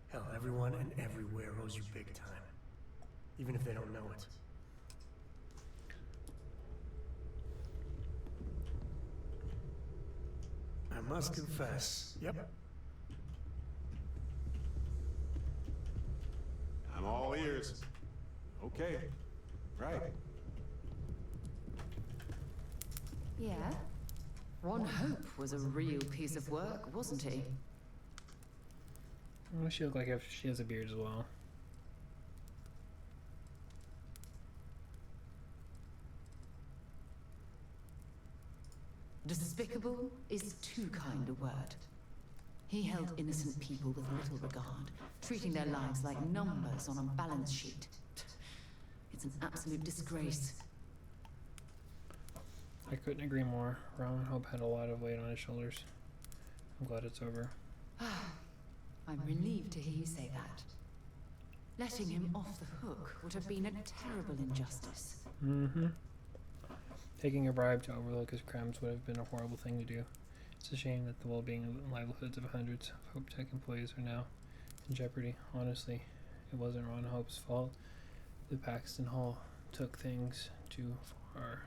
S21: Hell, everyone and everywhere owes you big time. Even if they don't know it. I must confess. Yep.
S3: I'm all ears. Okay. Right.
S13: Yeah? Ron Hope was a real piece of work, wasn't he?
S1: Well, she looked like if she has a beard as well.
S13: Despicable is too kind a word. He held innocent people with little regard, treating their lives like numbers on a balance sheet. It's an absolute disgrace.
S1: I couldn't agree more. Ron Hope had a lot of weight on his shoulders. I'm glad it's over.
S13: I'm relieved to hear you say that. Letting him off the hook would have been a terrible injustice.
S1: Mm-hmm. Taking a bribe to overlook his crimes would have been a horrible thing to do. It's a shame that the well-being and livelihoods of hundreds of Hope Tech employees are now in jeopardy. Honestly, it wasn't Ron Hope's fault that Paxton Hall took things too far.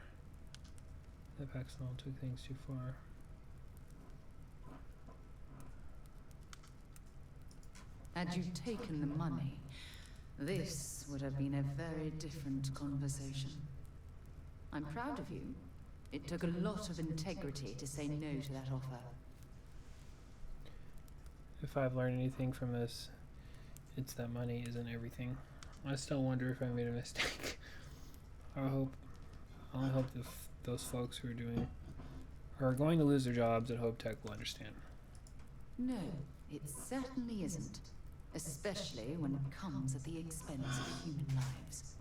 S13: Had you taken the money, this would have been a very different conversation. I'm proud of you. It took a lot of integrity to say no to that offer.
S1: If I've learned anything from this, it's that money isn't everything. I still wonder if I made a mistake. I only hope those folks who are going to lose their jobs at Hope Tech will understand.
S13: No, it certainly isn't. Especially when it comes at the expense of human lives.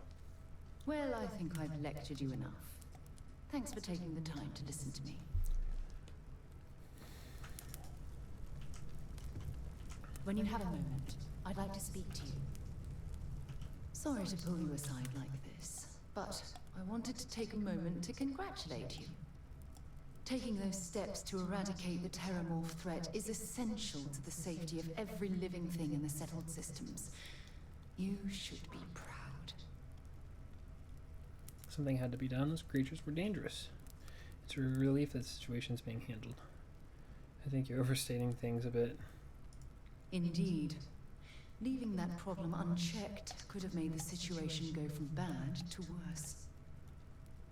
S13: Well, I think I've lectured you enough. Thanks for taking the time to listen to me. When you have a moment, I'd like to speak to you. Sorry to pull you aside like this, but I wanted to take a moment to congratulate you. Taking those steps to eradicate the Terramorph threat is essential to the safety of every living thing in the settled systems. You should be proud.
S1: Something had to be done. Those creatures were dangerous. It's a relief that the situation's being handled. I think you're overstating things a bit.
S13: Indeed. Leaving that problem unchecked could have made the situation go from bad to worse.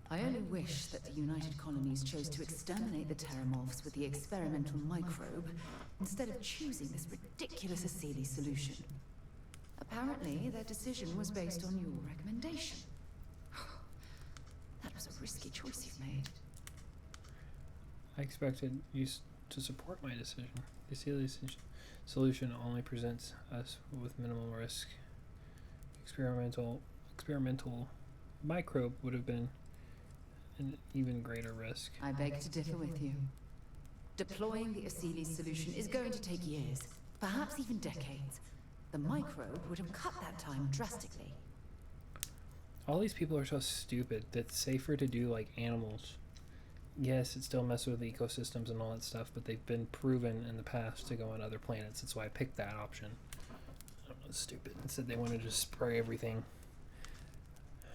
S13: I only wish that the United Colonies chose to exterminate the Terramorphs with the experimental microbe instead of choosing this ridiculous Asylee solution. Apparently, their decision was based on your recommendation. That was a risky choice you've made.
S1: I expected you to support my decision. The Asylee solution only presents us with minimal risk. Experimental microbe would have been an even greater risk.
S13: I beg to differ with you. Deploying the Asylee solution is going to take years, perhaps even decades. The microbe would have cut that time drastically.
S1: All these people are so stupid that it's safer to do like animals. Yes, it still messes with ecosystems and all that stuff, but they've been proven in the past to go on other planets. That's why I picked that option. I don't know, it's stupid. Instead, they wanted to just spray everything.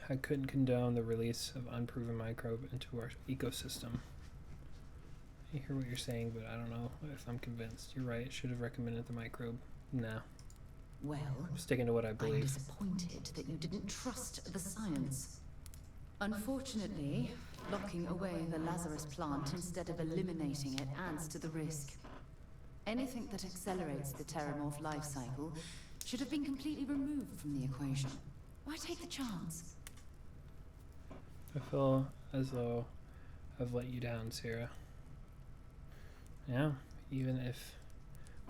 S1: I couldn't condone the release of unproven microbe into our ecosystem. I hear what you're saying, but I don't know if I'm convinced. You're right, should have recommended the microbe. Nah.
S13: Well,
S1: I'm sticking to what I believe.
S13: I'm disappointed that you didn't trust the science. Unfortunately, locking away the Lazarus plant instead of eliminating it adds to the risk. Anything that accelerates the Terramorph life cycle should have been completely removed from the equation. Why take the chance?
S1: I feel as though I've let you down, Sarah. Yeah, even if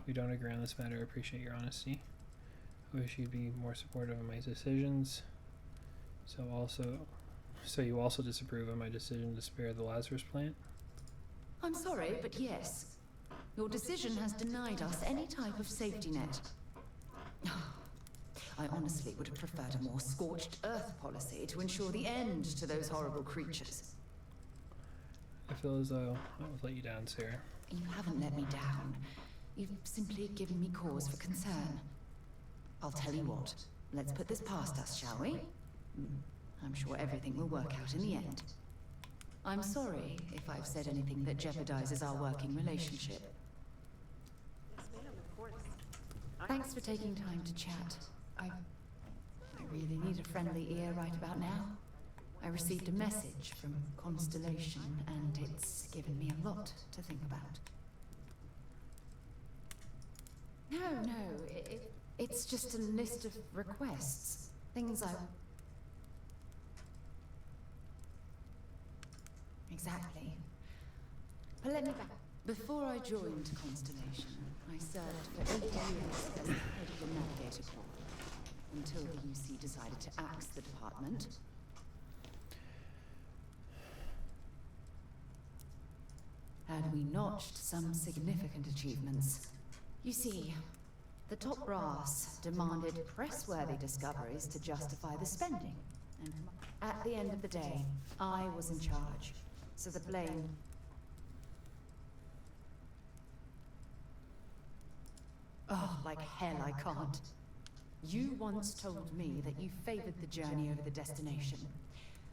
S1: we don't agree on this matter, I appreciate your honesty. I wish you'd be more supportive of my decisions. So you also disapprove of my decision to spare the Lazarus plant?
S13: I'm sorry, but yes. Your decision has denied us any type of safety net. I honestly would have preferred a more scorched earth policy to ensure the end to those horrible creatures.
S1: I feel as though I've let you down, Sarah.
S13: You haven't let me down. You've simply given me cause for concern. I'll tell you what. Let's put this past us, shall we? I'm sure everything will work out in the end. I'm sorry if I've said anything that jeopardizes our working relationship.
S5: Yes, ma'am, of course.
S13: Thanks for taking time to chat. I really need a friendly ear right about now. I received a message from Constellation, and it's given me a lot to think about. No, it's just a list of requests. Things I... Exactly. But let me back. Before I joined Constellation, I served for 8 years as the head of the Navigator Corps, until the UC decided to axe the department. Had we notched some significant achievements? You see, the top brass demanded press-worthy discoveries to justify the spending, and at the end of the day, I was in charge, so the blame... Oh, like hell I can't. You once told me that you favored the journey over the destination,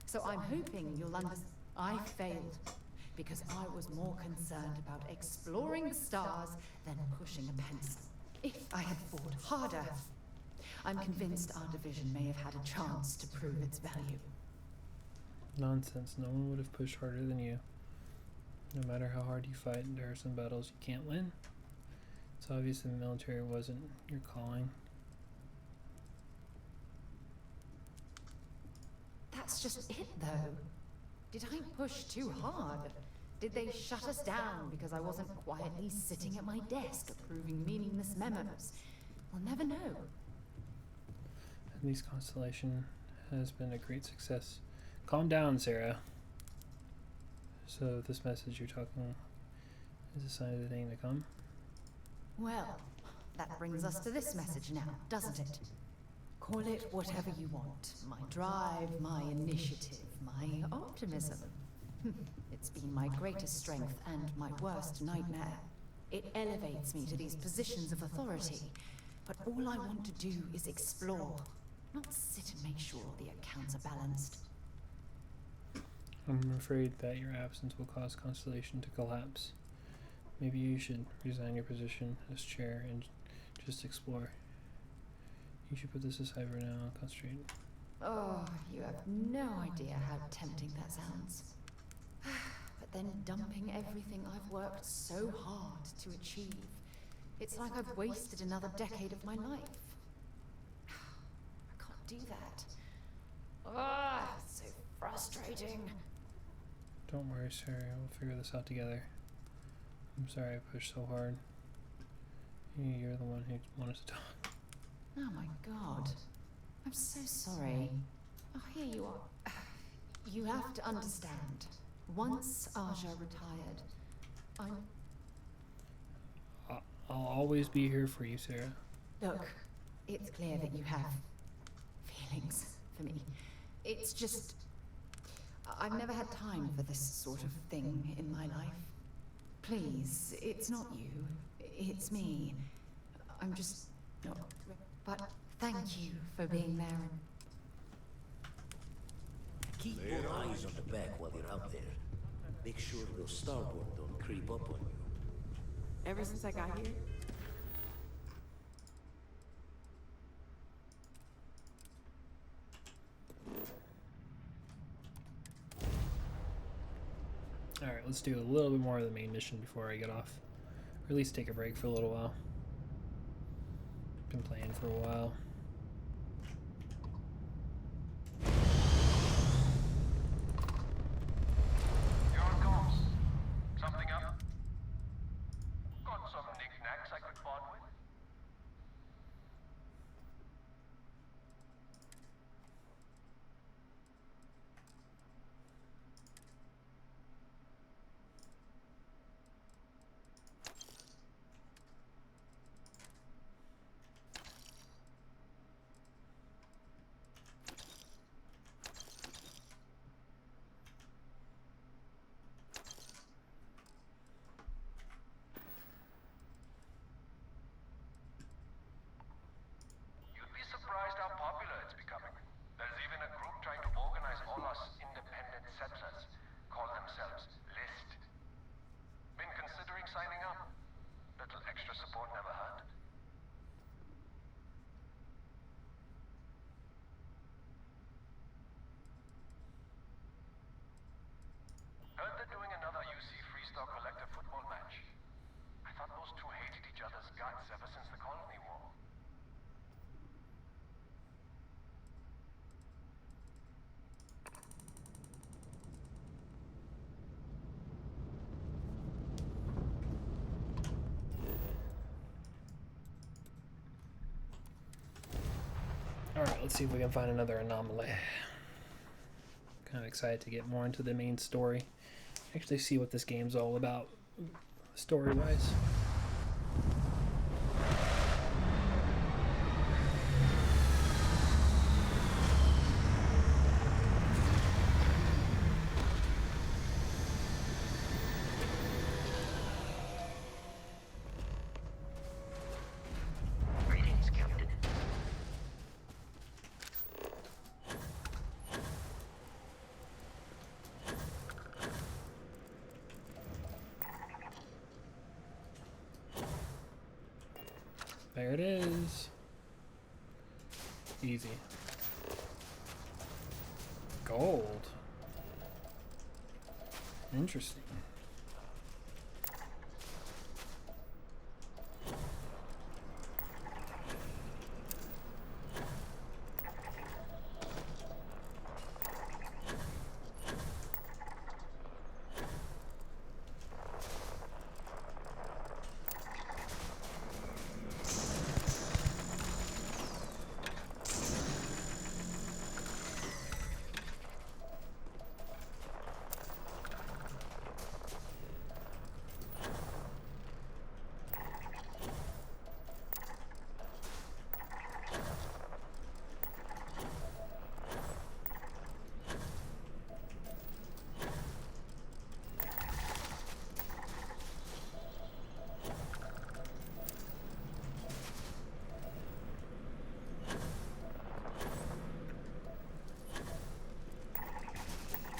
S13: so I'm hoping you'll understand. I failed, because I was more concerned about exploring the stars than pushing a pencil. If I had fought harder, I'm convinced our division may have had a chance to prove its value.
S1: Nonsense. No one would have pushed harder than you. No matter how hard you fight, there are some battles you can't win. It's obvious the military wasn't your calling.
S13: That's just it, though. Did I push too hard? Did they shut us down because I wasn't quietly sitting at my desk approving meaningless memos? We'll never know.
S1: At least Constellation has been a great success. Calm down, Sarah. So this message you're talking is a sign of the thing to come?
S13: Well, that brings us to this message now, doesn't it? Call it whatever you want. My drive, my initiative, my optimism. It's been my greatest strength and my worst nightmare. It elevates me to these positions of authority. But all I want to do is explore, not sit and make sure the accounts are balanced.
S1: I'm afraid that your absence will cause Constellation to collapse. Maybe you should resign your position as chair and just explore. You should put this aside for now and concentrate.
S13: Oh, you have no idea how tempting that sounds. But then dumping everything I've worked so hard to achieve. It's like I've wasted another decade of my life. I can't do that. Ah, so frustrating.
S1: Don't worry, Sarah. We'll figure this out together. I'm sorry I pushed so hard. You're the one who wanted to talk.
S13: Oh my god. I'm so sorry. Oh, here you are. You have to understand. Once Aja retired,
S1: I'll always be here for you, Sarah.
S13: Look, it's clear that you have feelings for me. It's just... I've never had time for this sort of thing in my life. Please, it's not you. It's me. I'm just... But thank you for being there.
S15: Keep your eyes on the back while you're out there. Make sure those starboard don't creep up on you.
S5: Ever since I got here,
S1: Alright, let's do a little bit more of the main mission before I get off. Or at least take a break for a little while. Been playing for a while.
S19: support never hurt. Heard they're doing another UC Freestar Collector football match. I thought those two hated each other's guts ever since the Colony War.
S1: Alright, let's see if we can find another anomaly. Kind of excited to get more into the main story. Actually see what this game's all about, story-wise.
S19: Greetings, Captain.
S1: There it is. Easy. Gold. Interesting.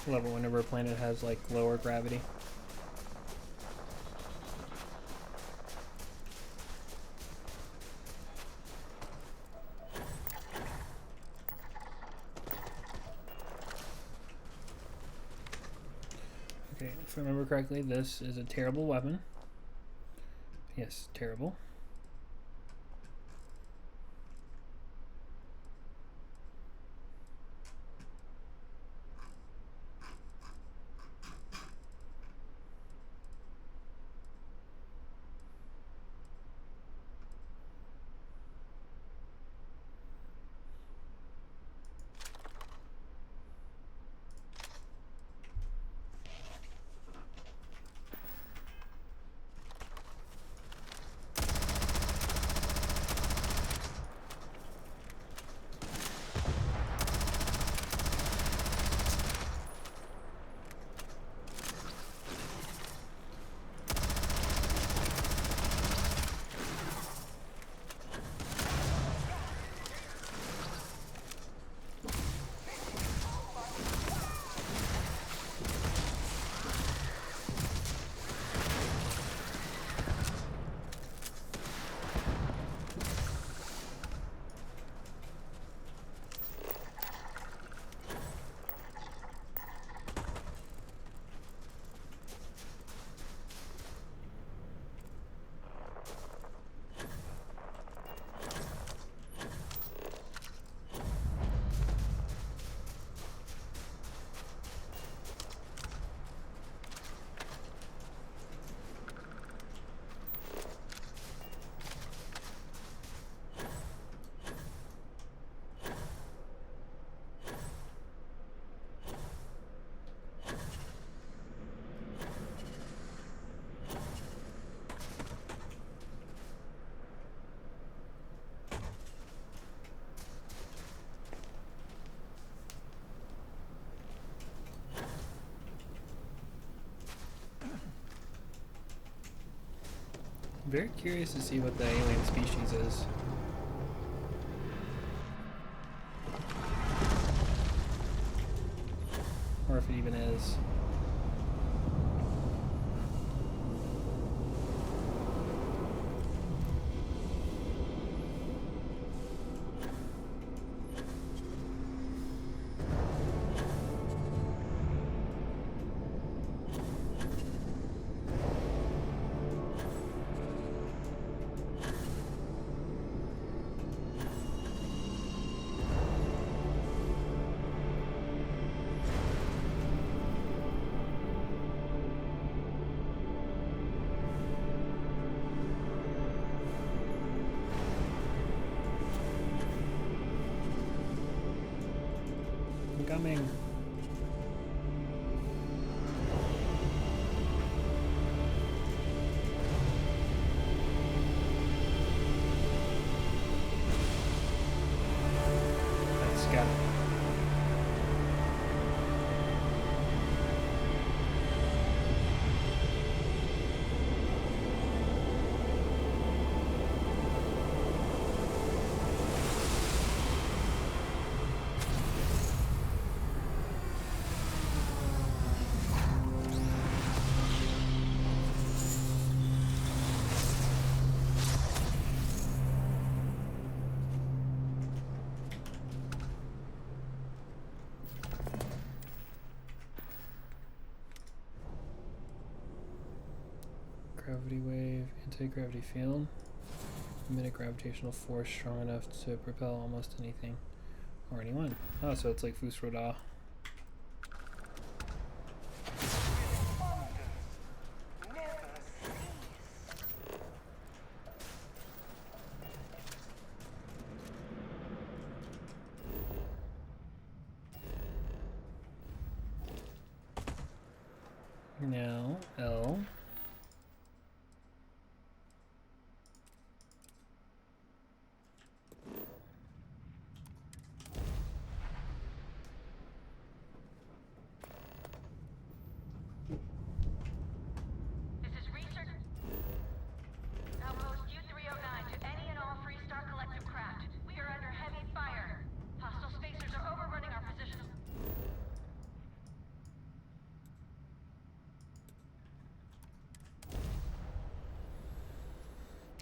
S1: I love it whenever a planet has like lower gravity. Okay, if I remember correctly, this is a terrible weapon. Yes, terrible. I'm very curious to see what the alien species is. Or if it even is. coming. Nice, got it. Gravity wave, anti-gravity field. Emit a gravitational force strong enough to propel almost anything or anyone. Oh, so it's like Fusroda. Now, L.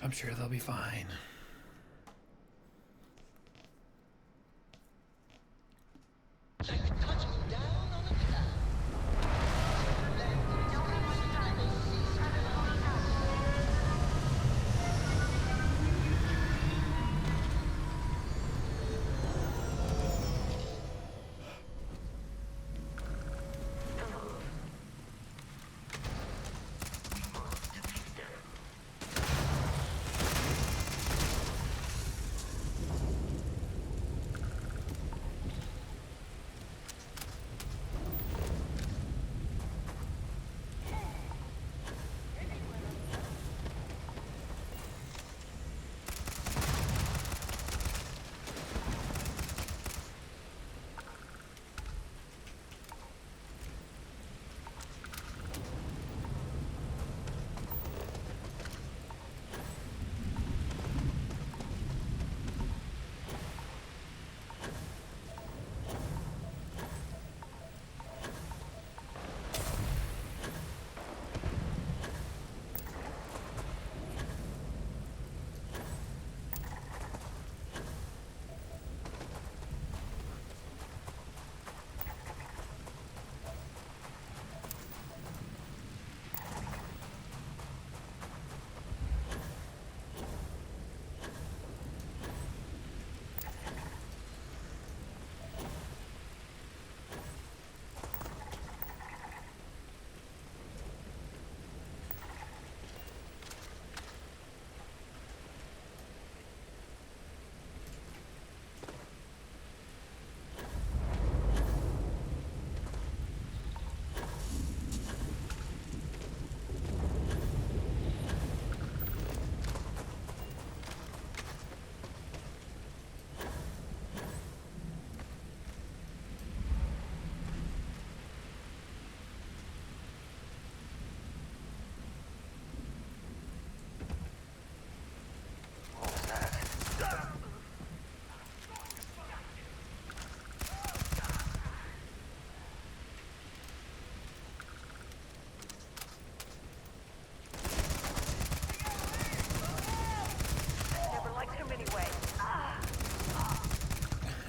S1: I'm sure they'll be fine.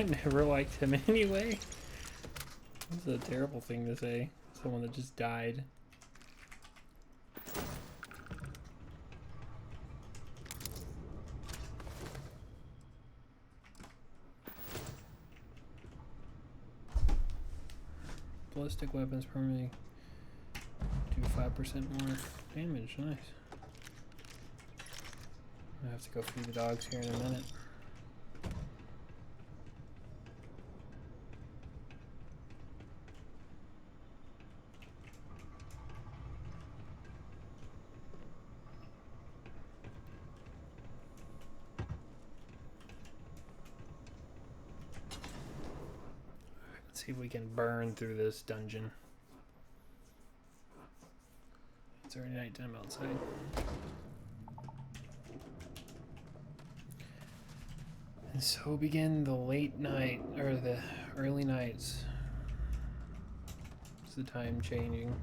S1: I never liked him anyway. That's a terrible thing to say. Someone that just died. Ballistic weapons permanently do 5% more damage. Nice. I have to go feed the dogs here in a minute. See if we can burn through this dungeon. It's already nighttime outside. And so begin the late night, or the early nights. It's the time changing.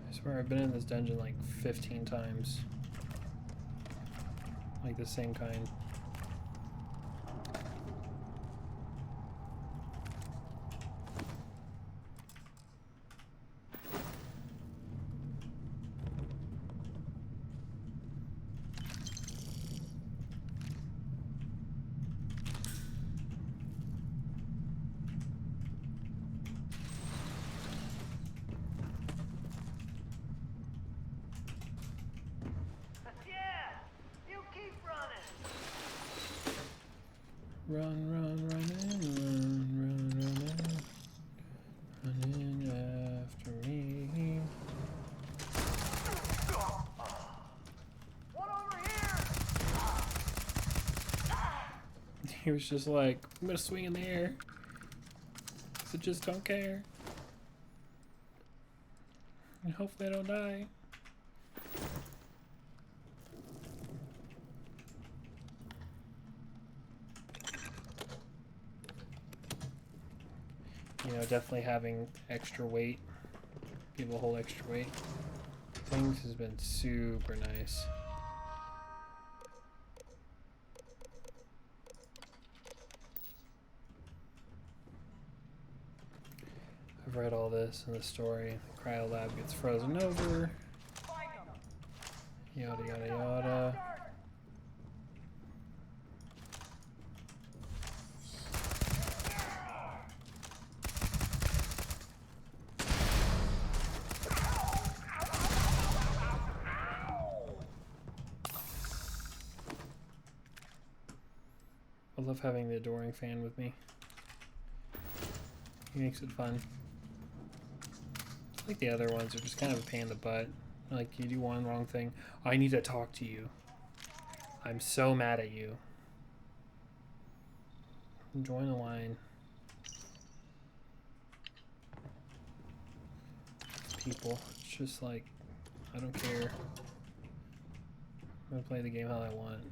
S1: I swear I've been in this dungeon like 15 times. Like the same kind. Running after me. He was just like, I'm gonna swing in the air. So just don't care. And hopefully I don't die. You know, definitely having extra weight, people hold extra weight. Things has been super nice. I've read all this in the story. The cryo lab gets frozen over. Yada yada yada. I love having the adoring fan with me. He makes it fun. Like the other ones are just kind of a pain in the butt. Like, you do one wrong thing. I need to talk to you. I'm so mad at you. Join the line. People. It's just like, I don't care. I'm gonna play the game how I want.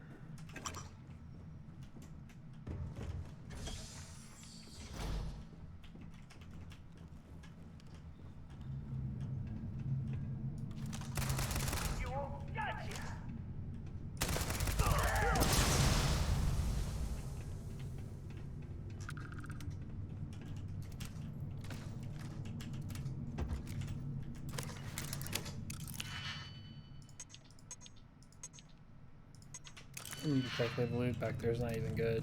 S1: Frankly, the loot back there is not even good.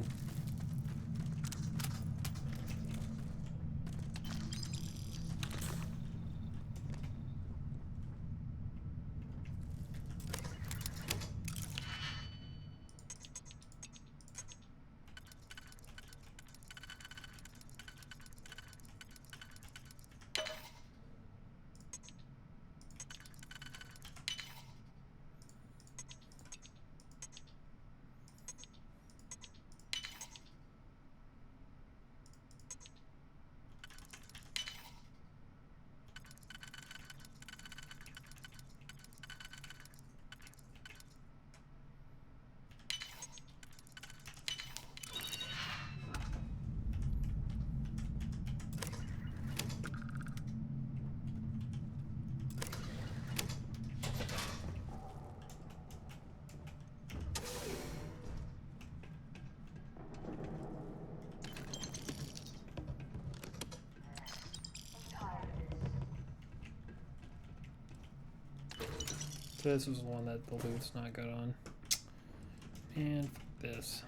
S1: So this was the one that the loot's not good on. And this.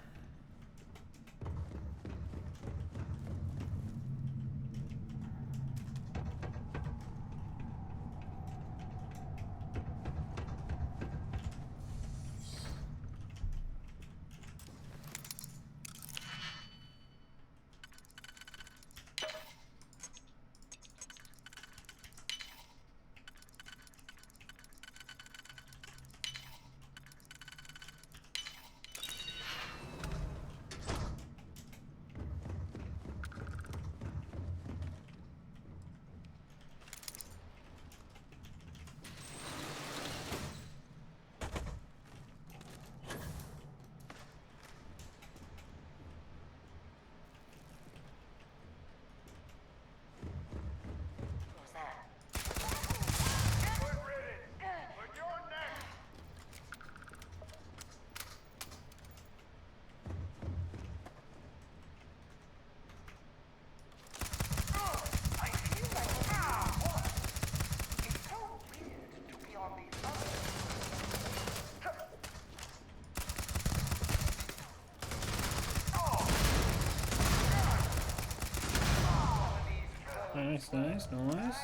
S1: Nice, nice, nice.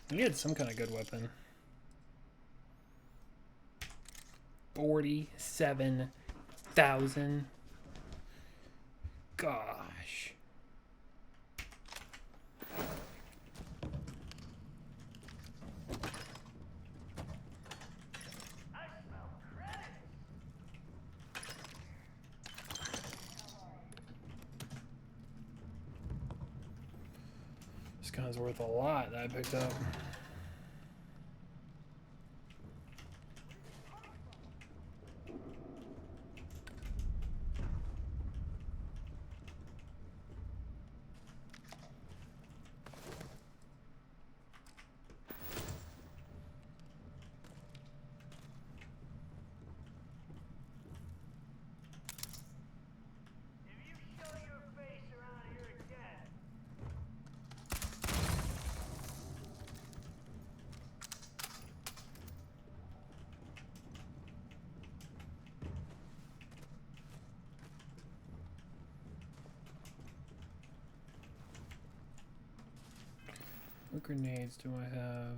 S1: I need some kind of good weapon. 47,000. Gosh. This gun's worth a lot that I picked up. What grenades do I have?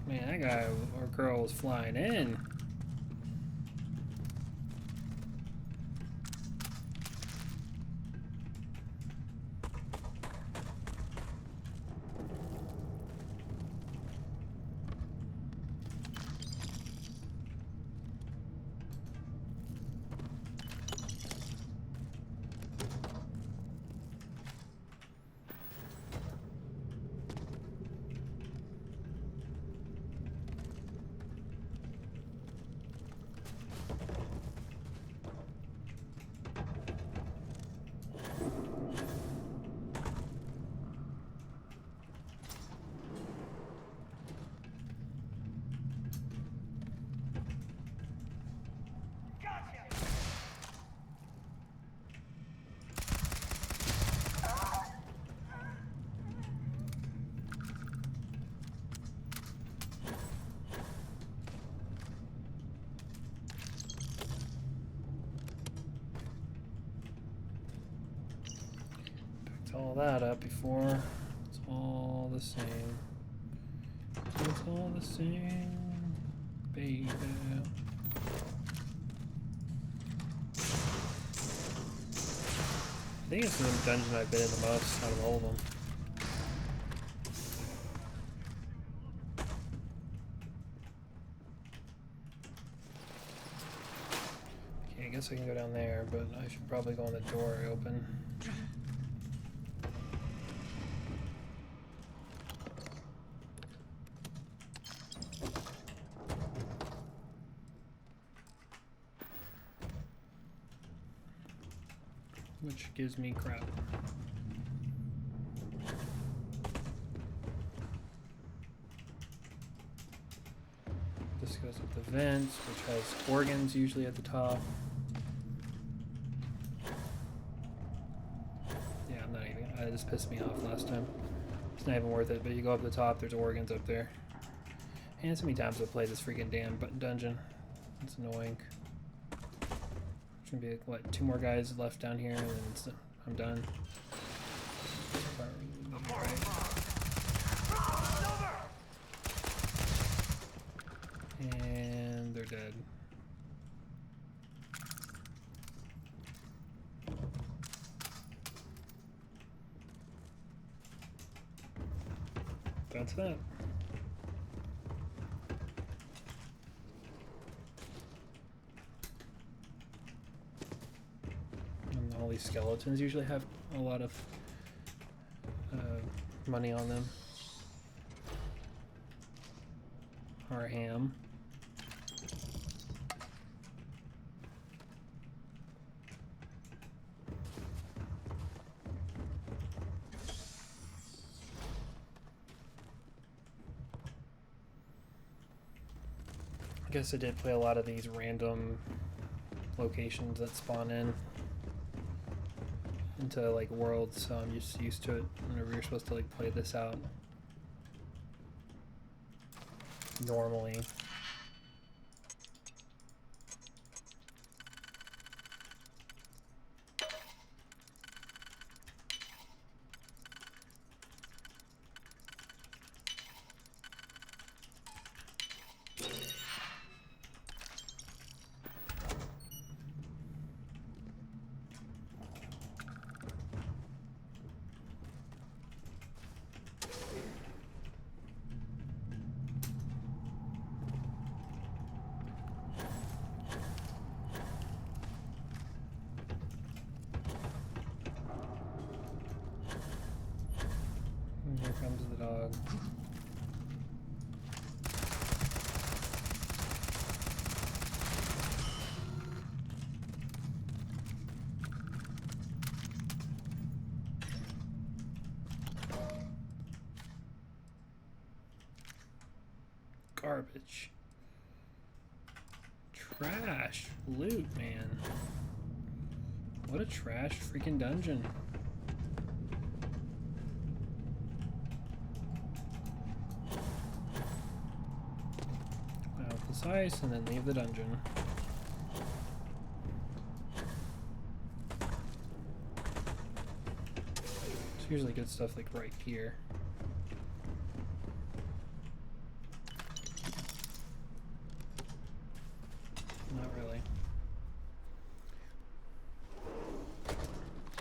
S1: Man, that guy or girl was flying in. All that up before. It's all the same. It's all the same, baby. I think it's the dungeon I've been in the most out of all of them. Okay, I guess I can go down there, but I should probably go on the door I open. Which gives me crap. This goes with the vents, which has organs usually at the top. Yeah, I'm not even. It just pissed me off last time. It's not even worth it, but you go up the top, there's organs up there. And so many times I've played this freaking damn dungeon. It's annoying. There's gonna be what, 2 more guys left down here, and then I'm done. And they're dead. That's that. all these skeletons usually have a lot of money on them. Or ham. I guess I did play a lot of these random locations that spawn into like worlds, so I'm just used to it whenever you're supposed to like play this out normally. And here comes the dog. Garbage. Trash. Loot, man. What a trash freaking dungeon. Out this ice and then leave the dungeon. It's usually good stuff like right here. Not really.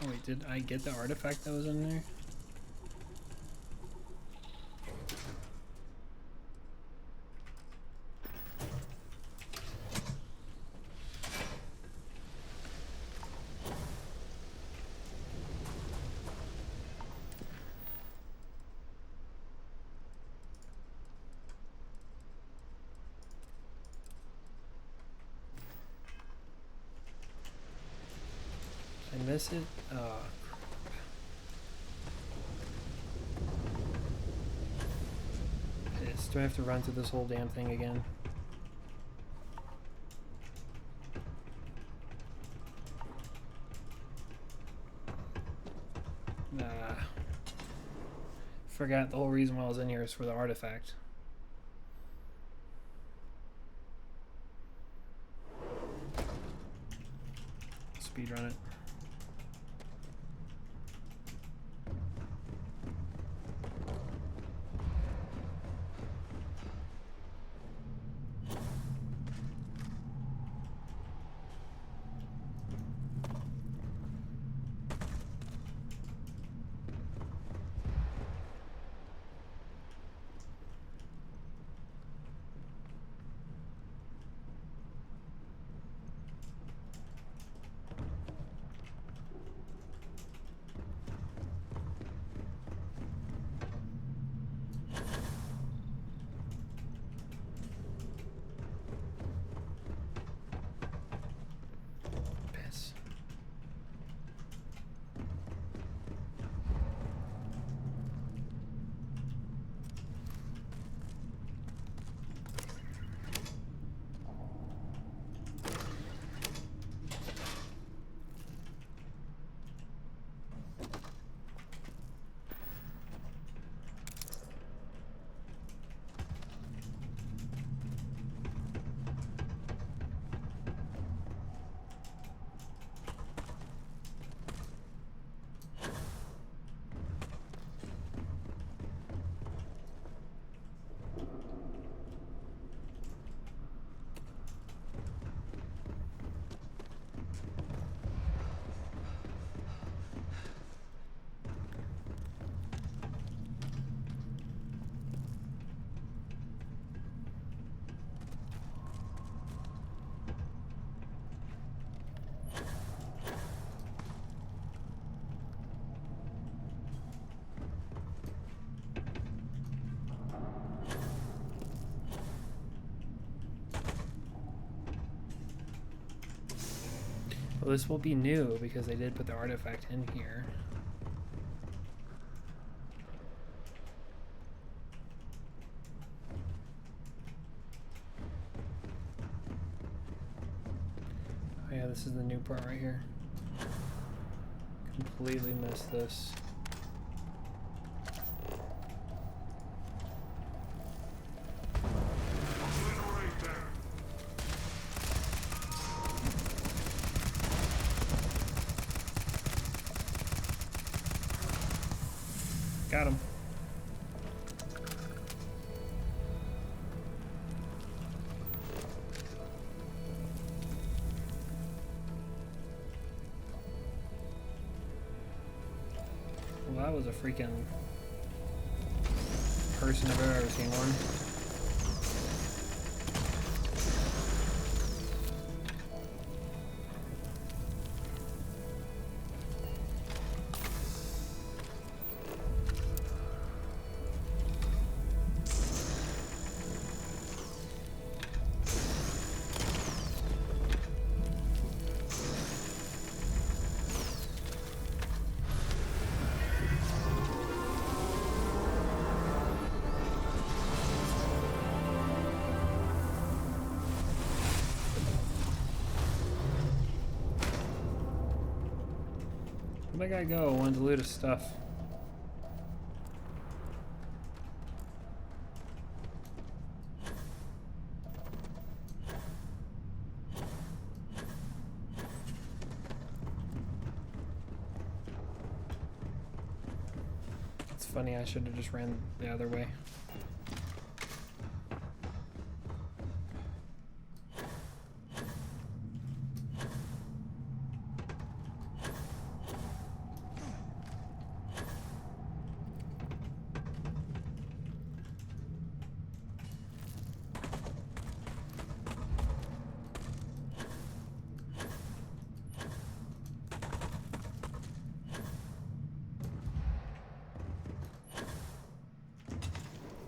S1: Oh wait, did I get the artifact that was in there? I miss it. Oh, pissed. Do I have to run through this whole damn thing again? Nah. Forgot the whole reason why I was in here is for the artifact. Speedrun it. Well, this will be new because they did put the artifact in here. Oh yeah, this is the new part right here. Completely missed this. Got him. Well, that was a freaking person if I've ever seen one. Where'd that guy go? Wanted to loot his stuff. It's funny, I should have just ran the other way.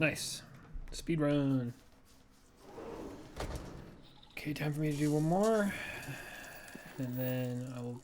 S1: Nice. Speed run. Okay, time for me to do one more. And then I will...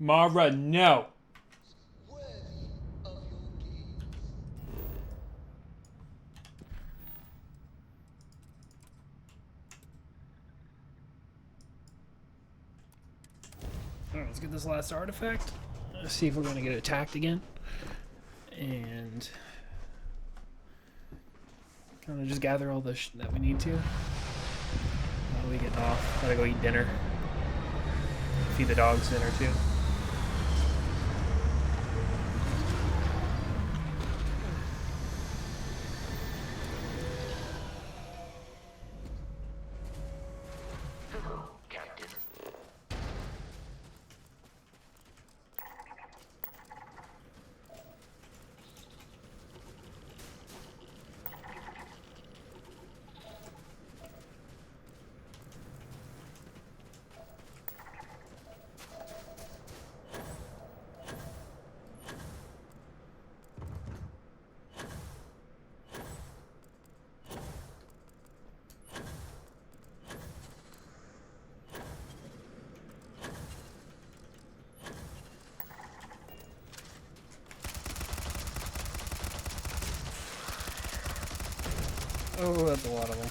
S1: Mara, no! Alright, let's get this last artifact. Let's see if we're gonna get attacked again. And kind of just gather all the that we need to. While we get off, gotta go eat dinner. Feed the dogs dinner too. Oh, that's a lot of them.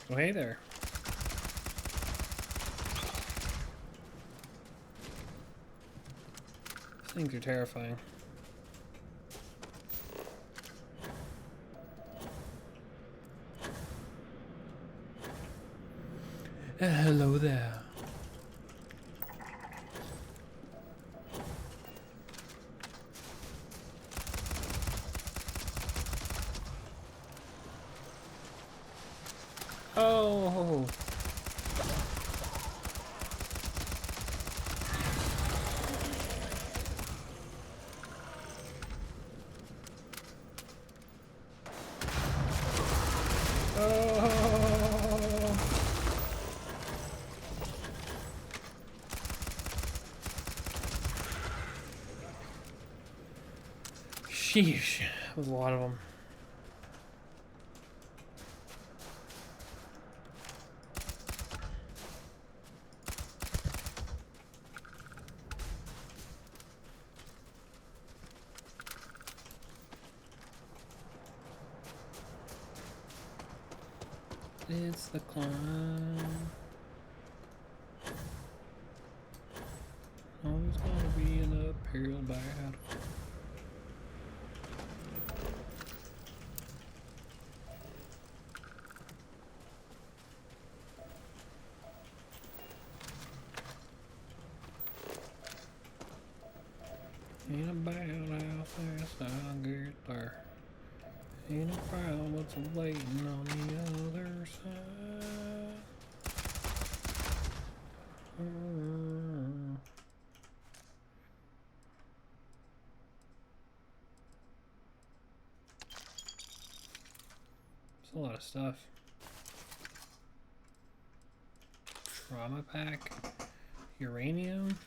S1: Oh, hey there. These things are terrifying. Hello there. Oh. Oh. Sheesh, that was a lot of them. It's the climb. Always gonna be an uphill battle. Ain't about how fast I'll get there. Ain't about what's waiting on the other side. It's a lot of stuff. Trauma pack, uranium.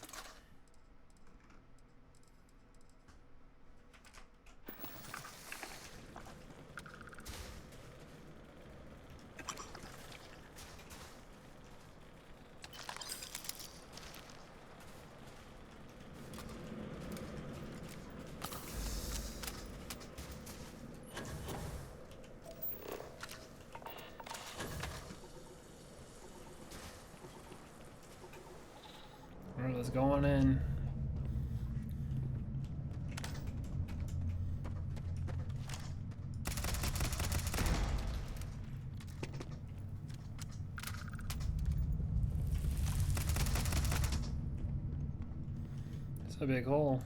S1: Alright, let's go on in. It's a big hole.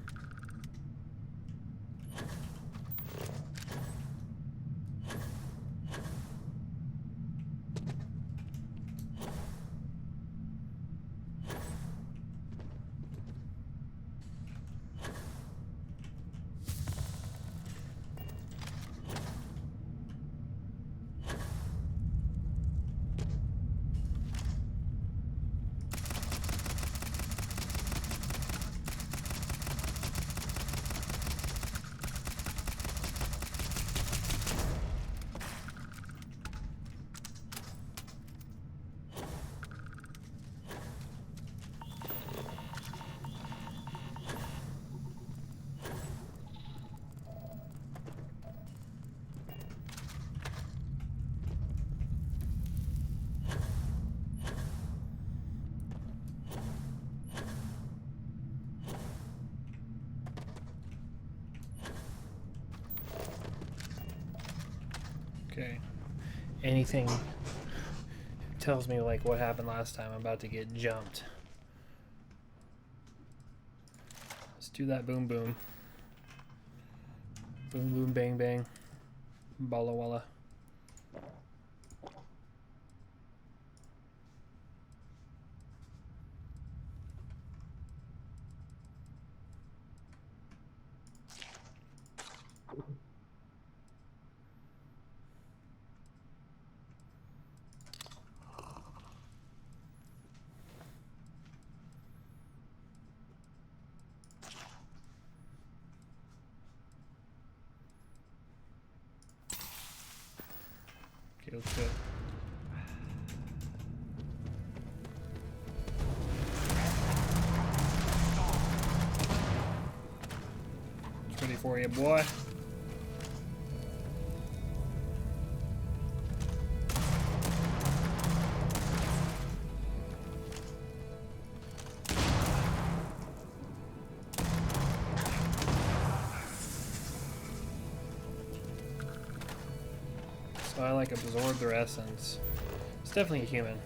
S1: Okay. Anything tells me like what happened last time, I'm about to get jumped. Let's do that boom boom. Boom boom bang bang. Balla walla. Okay, let's go. It's ready for you, boy. So I like absorb their essence. It's definitely a human.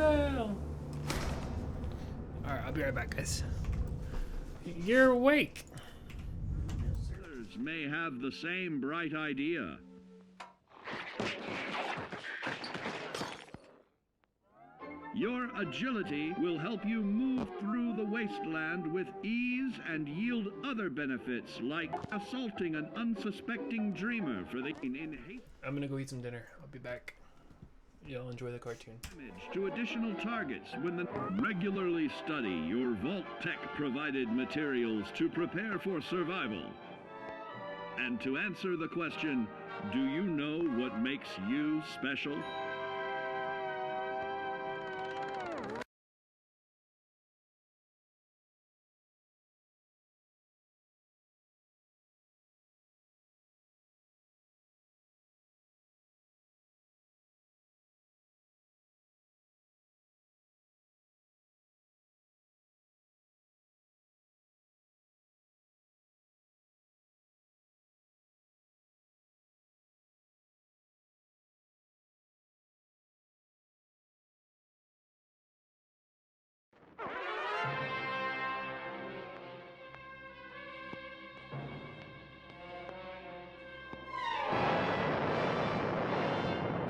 S1: Miabel! Alright, I'll be right back, guys. You're awake.
S2: Others may have the same bright idea. Your agility will help you move through the wasteland with ease and yield other benefits like assaulting an unsuspecting dreamer for the in haste.
S1: I'm gonna go eat some dinner. I'll be back. Y'all enjoy the cartoon.
S2: To additional targets when the regularly study your Vault Tech provided materials to prepare for survival. And to answer the question, do you know what makes you special?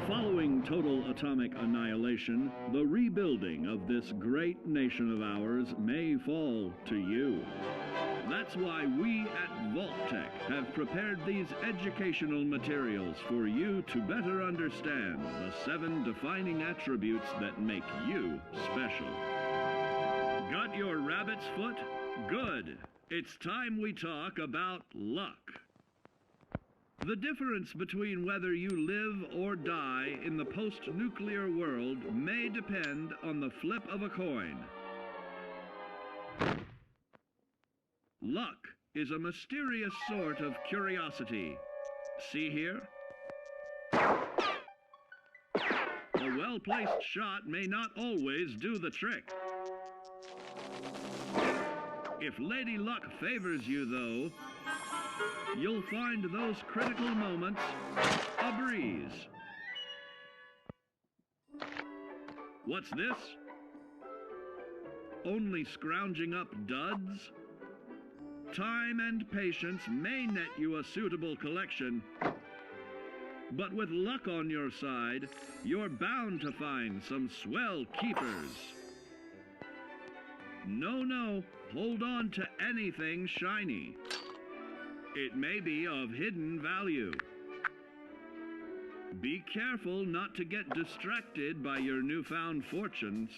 S2: Following total atomic annihilation, the rebuilding of this great nation of ours may fall to you. That's why we at Vault-Tec have prepared these educational materials for you to better understand the 7 defining attributes that make you special. Got your rabbit's foot? Good. It's time we talk about luck. The difference between whether you live or die in the post-nuclear world may depend on the flip of a coin. Luck is a mysterious sort of curiosity. See here? A well-placed shot may not always do the trick. If Lady Luck favors you, though, you'll find those critical moments a breeze. What's this? Only scrounging up duds? Time and patience may net you a suitable collection, but with luck on your side, you're bound to find some swell keepers. No, hold on to anything shiny. It may be of hidden value. Be careful not to get distracted by your newfound fortunes.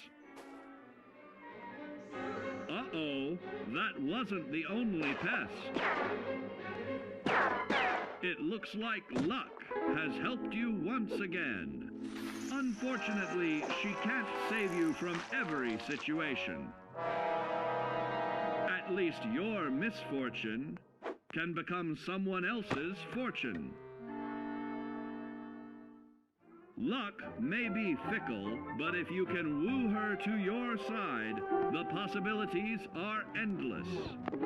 S2: Uh-oh, that wasn't the only pest. It looks like luck has helped you once again. Unfortunately, she can't save you from every situation. At least your misfortune can become someone else's fortune. Luck may be fickle, but if you can woo her to your side, the possibilities are endless.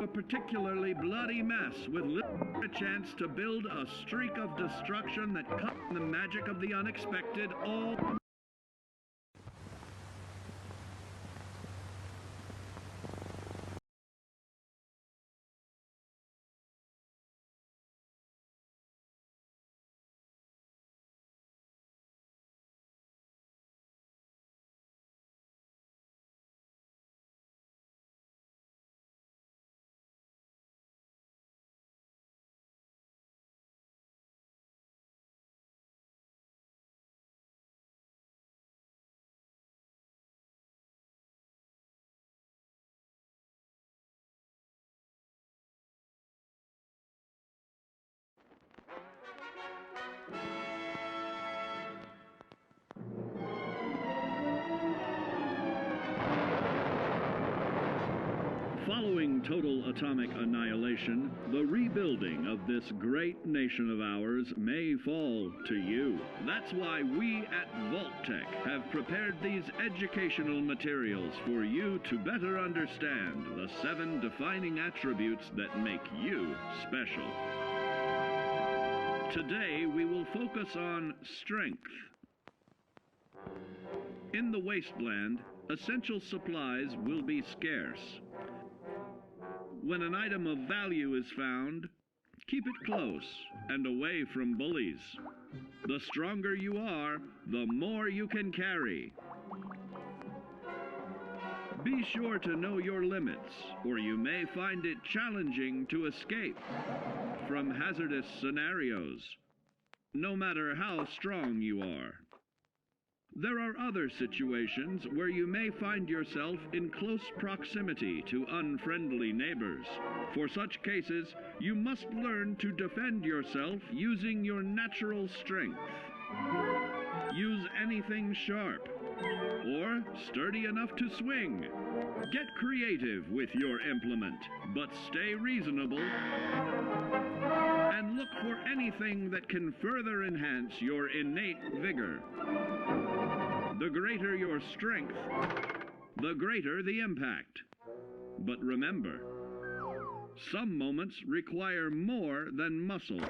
S2: A particularly bloody mess with little chance to build a streak of destruction that cuts the magic of the unexpected all. Following total atomic annihilation, the rebuilding of this great nation of ours may fall to you. That's why we at Vault-Tec have prepared these educational materials for you to better understand the 7 defining attributes that make you special. Today, we will focus on strength. In the wasteland, essential supplies will be scarce. When an item of value is found, keep it close and away from bullies. The stronger you are, the more you can carry. Be sure to know your limits, or you may find it challenging to escape from hazardous scenarios, no matter how strong you are. There are other situations where you may find yourself in close proximity to unfriendly neighbors. For such cases, you must learn to defend yourself using your natural strength. Use anything sharp or sturdy enough to swing. Get creative with your implement, but stay reasonable. And look for anything that can further enhance your innate vigor. The greater your strength, the greater the impact. But remember, some moments require more than muscle.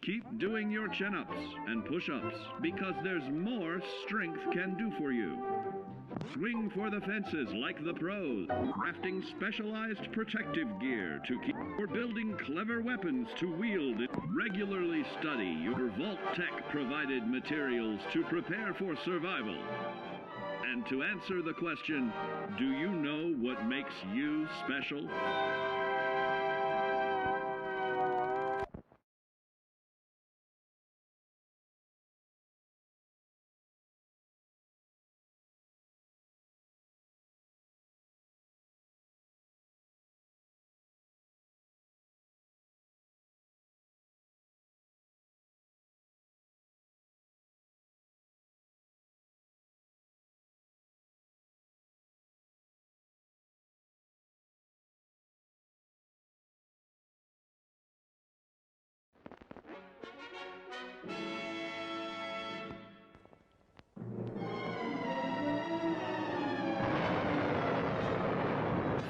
S2: Keep doing your chin-ups and push-ups, because there's more strength can do for you. Swing for the fences like the pros, crafting specialized protective gear to keep, or building clever weapons to wield. Regularly study your Vault-Tec provided materials to prepare for survival. And to answer the question, do you know what makes you special?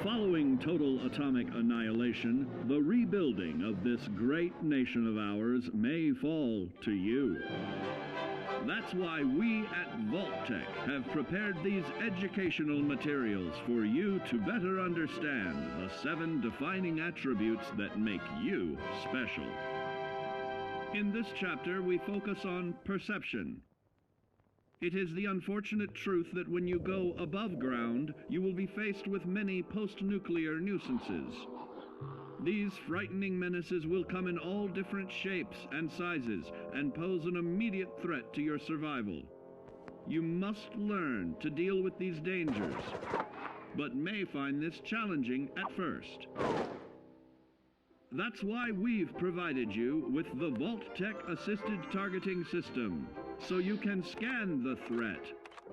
S2: Following total atomic annihilation, the rebuilding of this great nation of ours may fall to you. That's why we at Vault-Tec have prepared these educational materials for you to better understand the 7 defining attributes that make you special. In this chapter, we focus on perception. It is the unfortunate truth that when you go above ground, you will be faced with many post-nuclear nuisances. These frightening menaces will come in all different shapes and sizes and pose an immediate threat to your survival. You must learn to deal with these dangers, but may find this challenging at first. That's why we've provided you with the Vault-Tec Assisted Targeting System, so you can scan the threat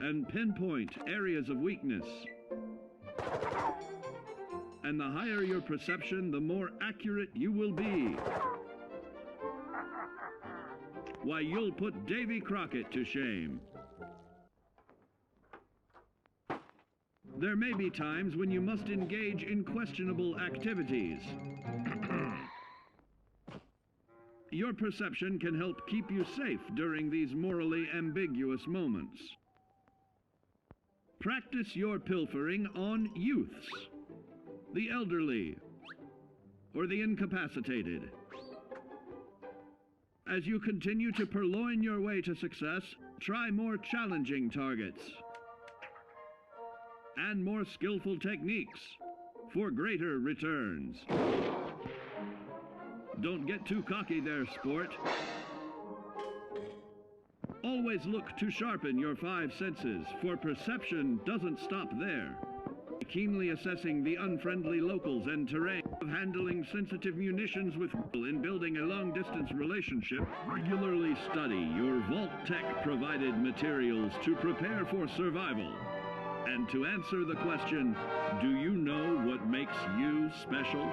S2: and pinpoint areas of weakness. And the higher your perception, the more accurate you will be. Why, you'll put Davy Crockett to shame. There may be times when you must engage in questionable activities. Your perception can help keep you safe during these morally ambiguous moments. Practice your pilfering on youths, the elderly, or the incapacitated. As you continue to purloin your way to success, try more challenging targets and more skillful techniques for greater returns. Don't get too cocky there, sport. Always look to sharpen your 5 senses, for perception doesn't stop there. Keenly assessing the unfriendly locals and terrain, of handling sensitive munitions with in building a long-distance relationship, regularly study your Vault-Tec provided materials to prepare for survival. And to answer the question, do you know what makes you special?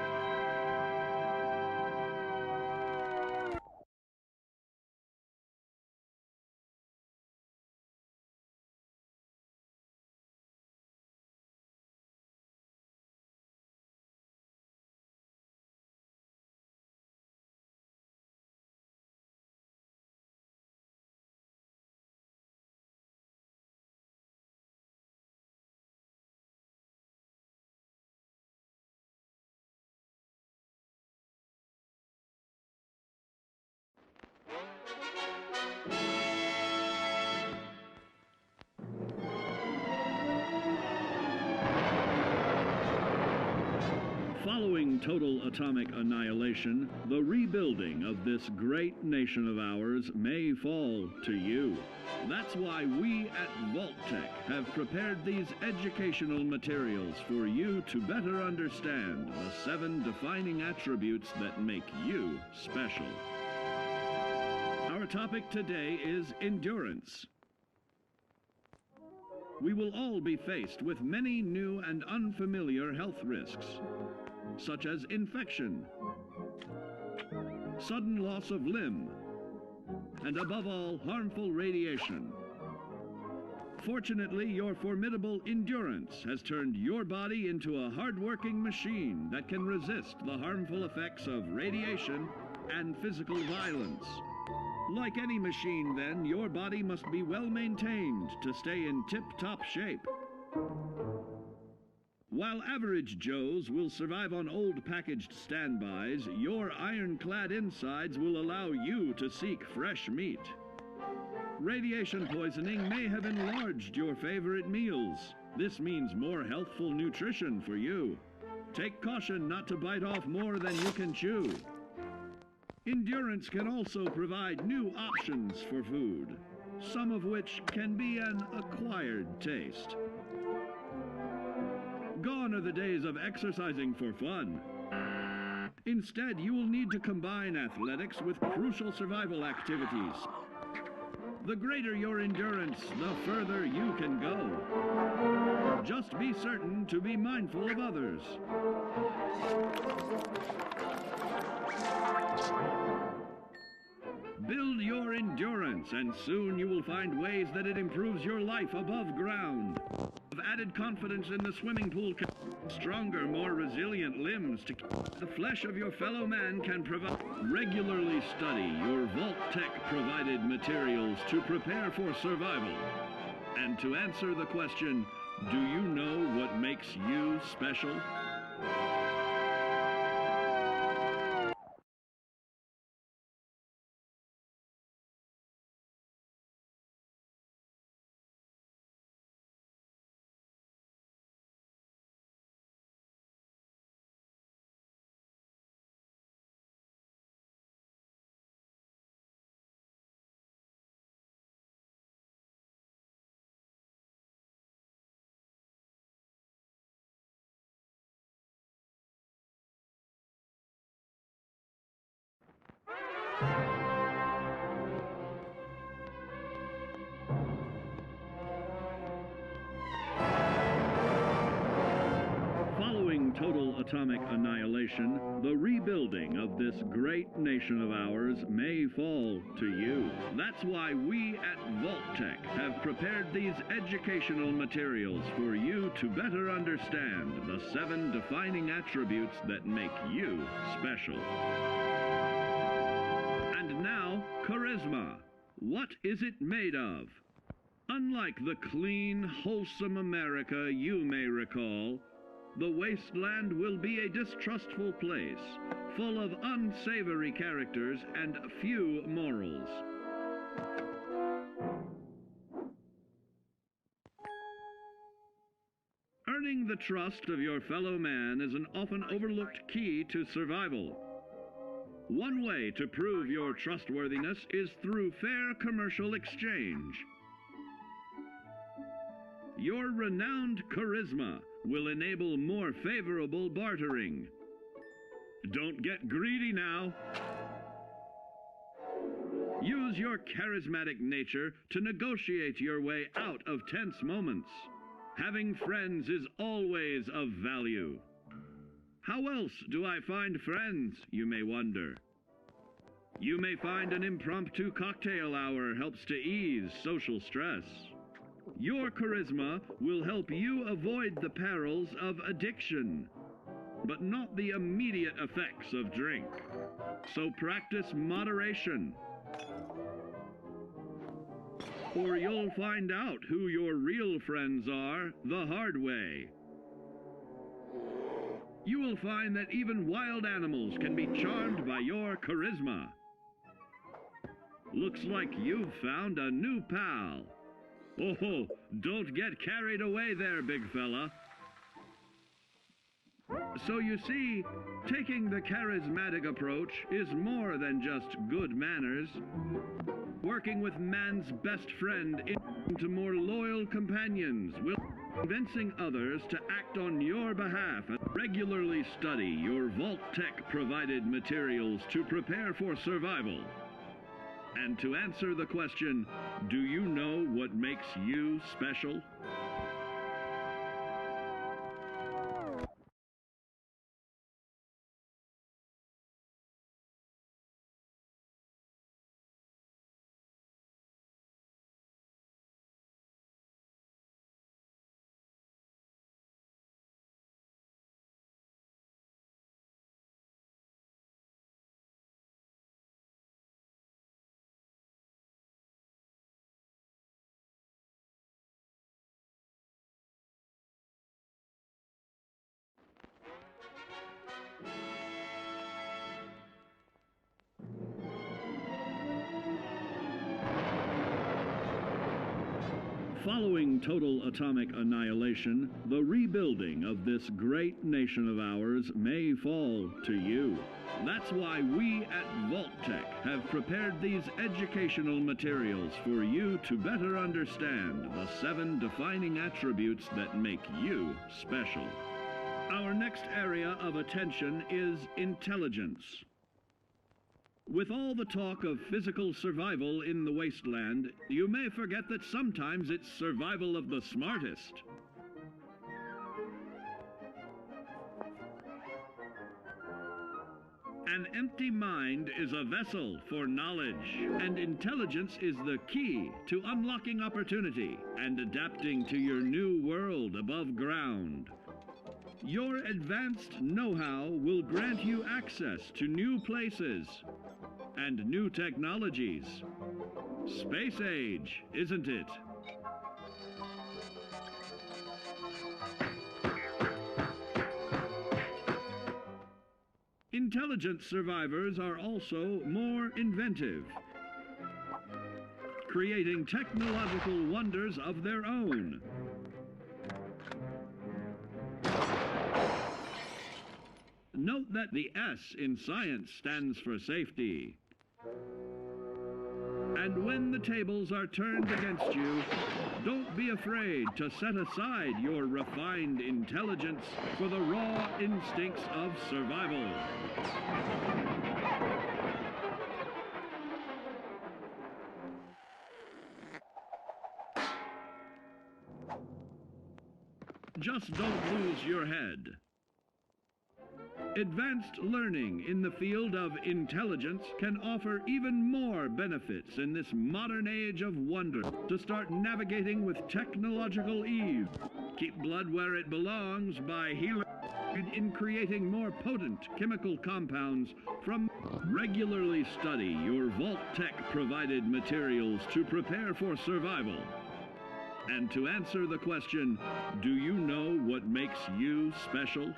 S2: Following total atomic annihilation, the rebuilding of this great nation of ours may fall to you. That's why we at Vault-Tec have prepared these educational materials for you to better understand the 7 defining attributes that make you special. Our topic today is endurance. We will all be faced with many new and unfamiliar health risks, such as infection, sudden loss of limb, and above all, harmful radiation. Fortunately, your formidable endurance has turned your body into a hard-working machine that can resist the harmful effects of radiation and physical violence. Like any machine, then, your body must be well maintained to stay in tip-top shape. While average Joes will survive on old packaged standbys, your ironclad insides will allow you to seek fresh meat. Radiation poisoning may have enlarged your favorite meals. This means more healthful nutrition for you. Take caution not to bite off more than you can chew. Endurance can also provide new options for food, some of which can be an acquired taste. Gone are the days of exercising for fun. Instead, you will need to combine athletics with crucial survival activities. The greater your endurance, the further you can go. Just be certain to be mindful of others. Build your endurance, and soon you will find ways that it improves your life above ground. Of added confidence in the swimming pool, stronger, more resilient limbs to keep the flesh of your fellow man can provide. Regularly study your Vault-Tec provided materials to prepare for survival. And to answer the question, do you know what makes you special? Following total atomic annihilation, the rebuilding of this great nation of ours may fall to you. That's why we at Vault-Tec have prepared these educational materials for you to better understand the 7 defining attributes that make you special. And now, charisma. What is it made of? Unlike the clean, wholesome America you may recall, the wasteland will be a distrustful place, full of unsavory characters and few morals. Earning the trust of your fellow man is an often overlooked key to survival. One way to prove your trustworthiness is through fair commercial exchange. Your renowned charisma will enable more favorable bartering. Don't get greedy now. Use your charismatic nature to negotiate your way out of tense moments. Having friends is always of value. How else do I find friends, you may wonder? You may find an impromptu cocktail hour helps to ease social stress. Your charisma will help you avoid the perils of addiction, but not the immediate effects of drink. So practice moderation, or you'll find out who your real friends are the hard way. You will find that even wild animals can be charmed by your charisma. Looks like you've found a new pal. Oh, don't get carried away there, big fella. So you see, taking the charismatic approach is more than just good manners. Working with man's best friend into more loyal companions will convincing others to act on your behalf and regularly study your Vault-Tec provided materials to prepare for survival. And to answer the question, do you know what makes you special? Following total atomic annihilation, the rebuilding of this great nation of ours may fall to you. That's why we at Vault-Tec have prepared these educational materials for you to better understand the 7 defining attributes that make you special. Our next area of attention is intelligence. With all the talk of physical survival in the wasteland, you may forget that sometimes it's survival of the smartest. An empty mind is a vessel for knowledge, and intelligence is the key to unlocking opportunity and adapting to your new world above ground. Your advanced know-how will grant you access to new places and new technologies. Space age, isn't it? Intelligent survivors are also more inventive, creating technological wonders of their own. Note that the S in science stands for safety. And when the tables are turned against you, don't be afraid to set aside your refined intelligence for the raw instincts of survival. Just don't lose your head. Advanced learning in the field of intelligence can offer even more benefits in this modern age of wonder to start navigating with technological ease. Keep blood where it belongs by healing in creating more potent chemical compounds from. Regularly study your Vault-Tec provided materials to prepare for survival. And to answer the question, do you know what makes you special?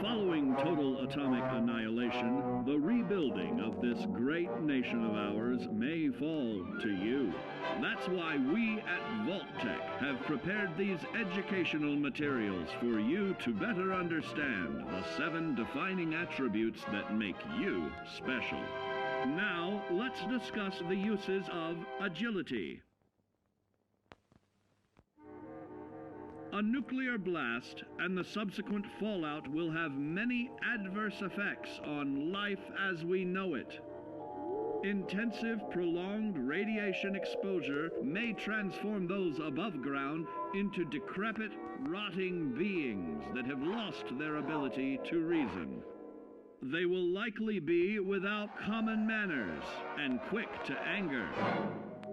S2: Following total atomic annihilation, the rebuilding of this great nation of ours may fall to you. That's why we at Vault-Tec have prepared these educational materials for you to better understand the 7 defining attributes that make you special. Now, let's discuss the uses of agility. A nuclear blast and the subsequent fallout will have many adverse effects on life as we know it. Intensive, prolonged radiation exposure may transform those above ground into decrepit, rotting beings that have lost their ability to reason. they will likely be without common manners and quick to anger.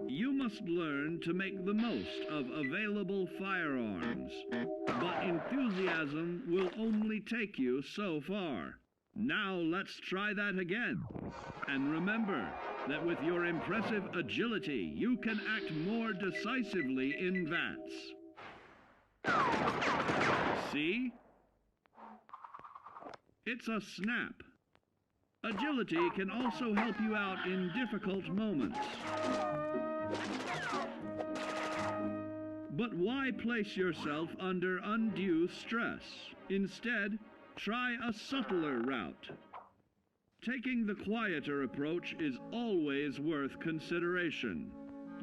S2: You must learn to make the most of available firearms, but enthusiasm will only take you so far. Now let's try that again. And remember that with your impressive agility, you can act more decisively in VATS. See? It's a snap. Agility can also help you out in difficult moments. But why place yourself under undue stress? Instead, try a subtler route. Taking the quieter approach is always worth consideration.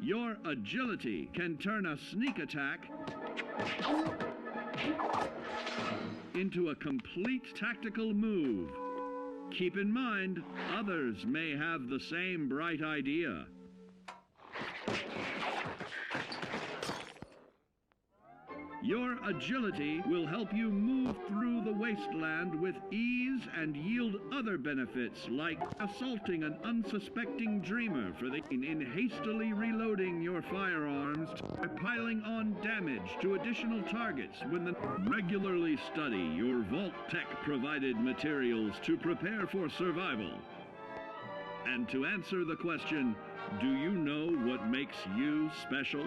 S2: Your agility can turn a sneak attack into a complete tactical move. Keep in mind, others may have the same bright idea. Your agility will help you move through the wasteland with ease and yield other benefits like assaulting an unsuspecting dreamer in hastily reloading your firearms or piling on damage to additional targets regularly study your Vault-Tec provided materials to prepare for survival. And to answer the question, do you know what makes you special?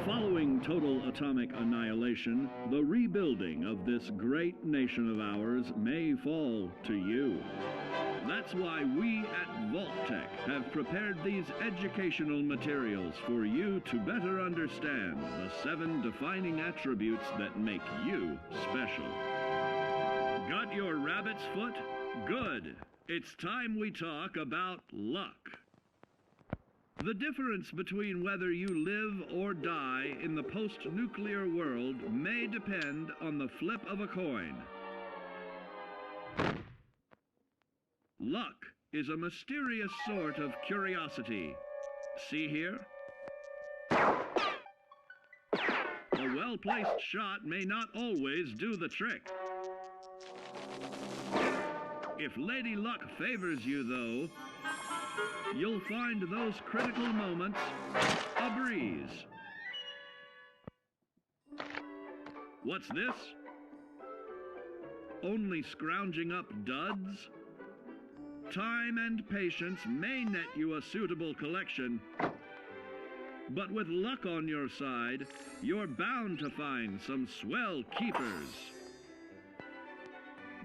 S2: Following total atomic annihilation, the rebuilding of this great nation of ours may fall to you. That's why we at Vault-Tec have prepared these educational materials for you to better understand the 7 defining attributes that make you special. Got your rabbit's foot? Good. It's time we talk about luck. The difference between whether you live or die in the post-nuclear world may depend on the flip of a coin. Luck is a mysterious sort of curiosity. See here? A well-placed shot may not always do the trick. If Lady Luck favors you, though, you'll find those critical moments a breeze. What's this? Only scrounging up duds? Time and patience may net you a suitable collection, but with luck on your side, you're bound to find some swell keepers.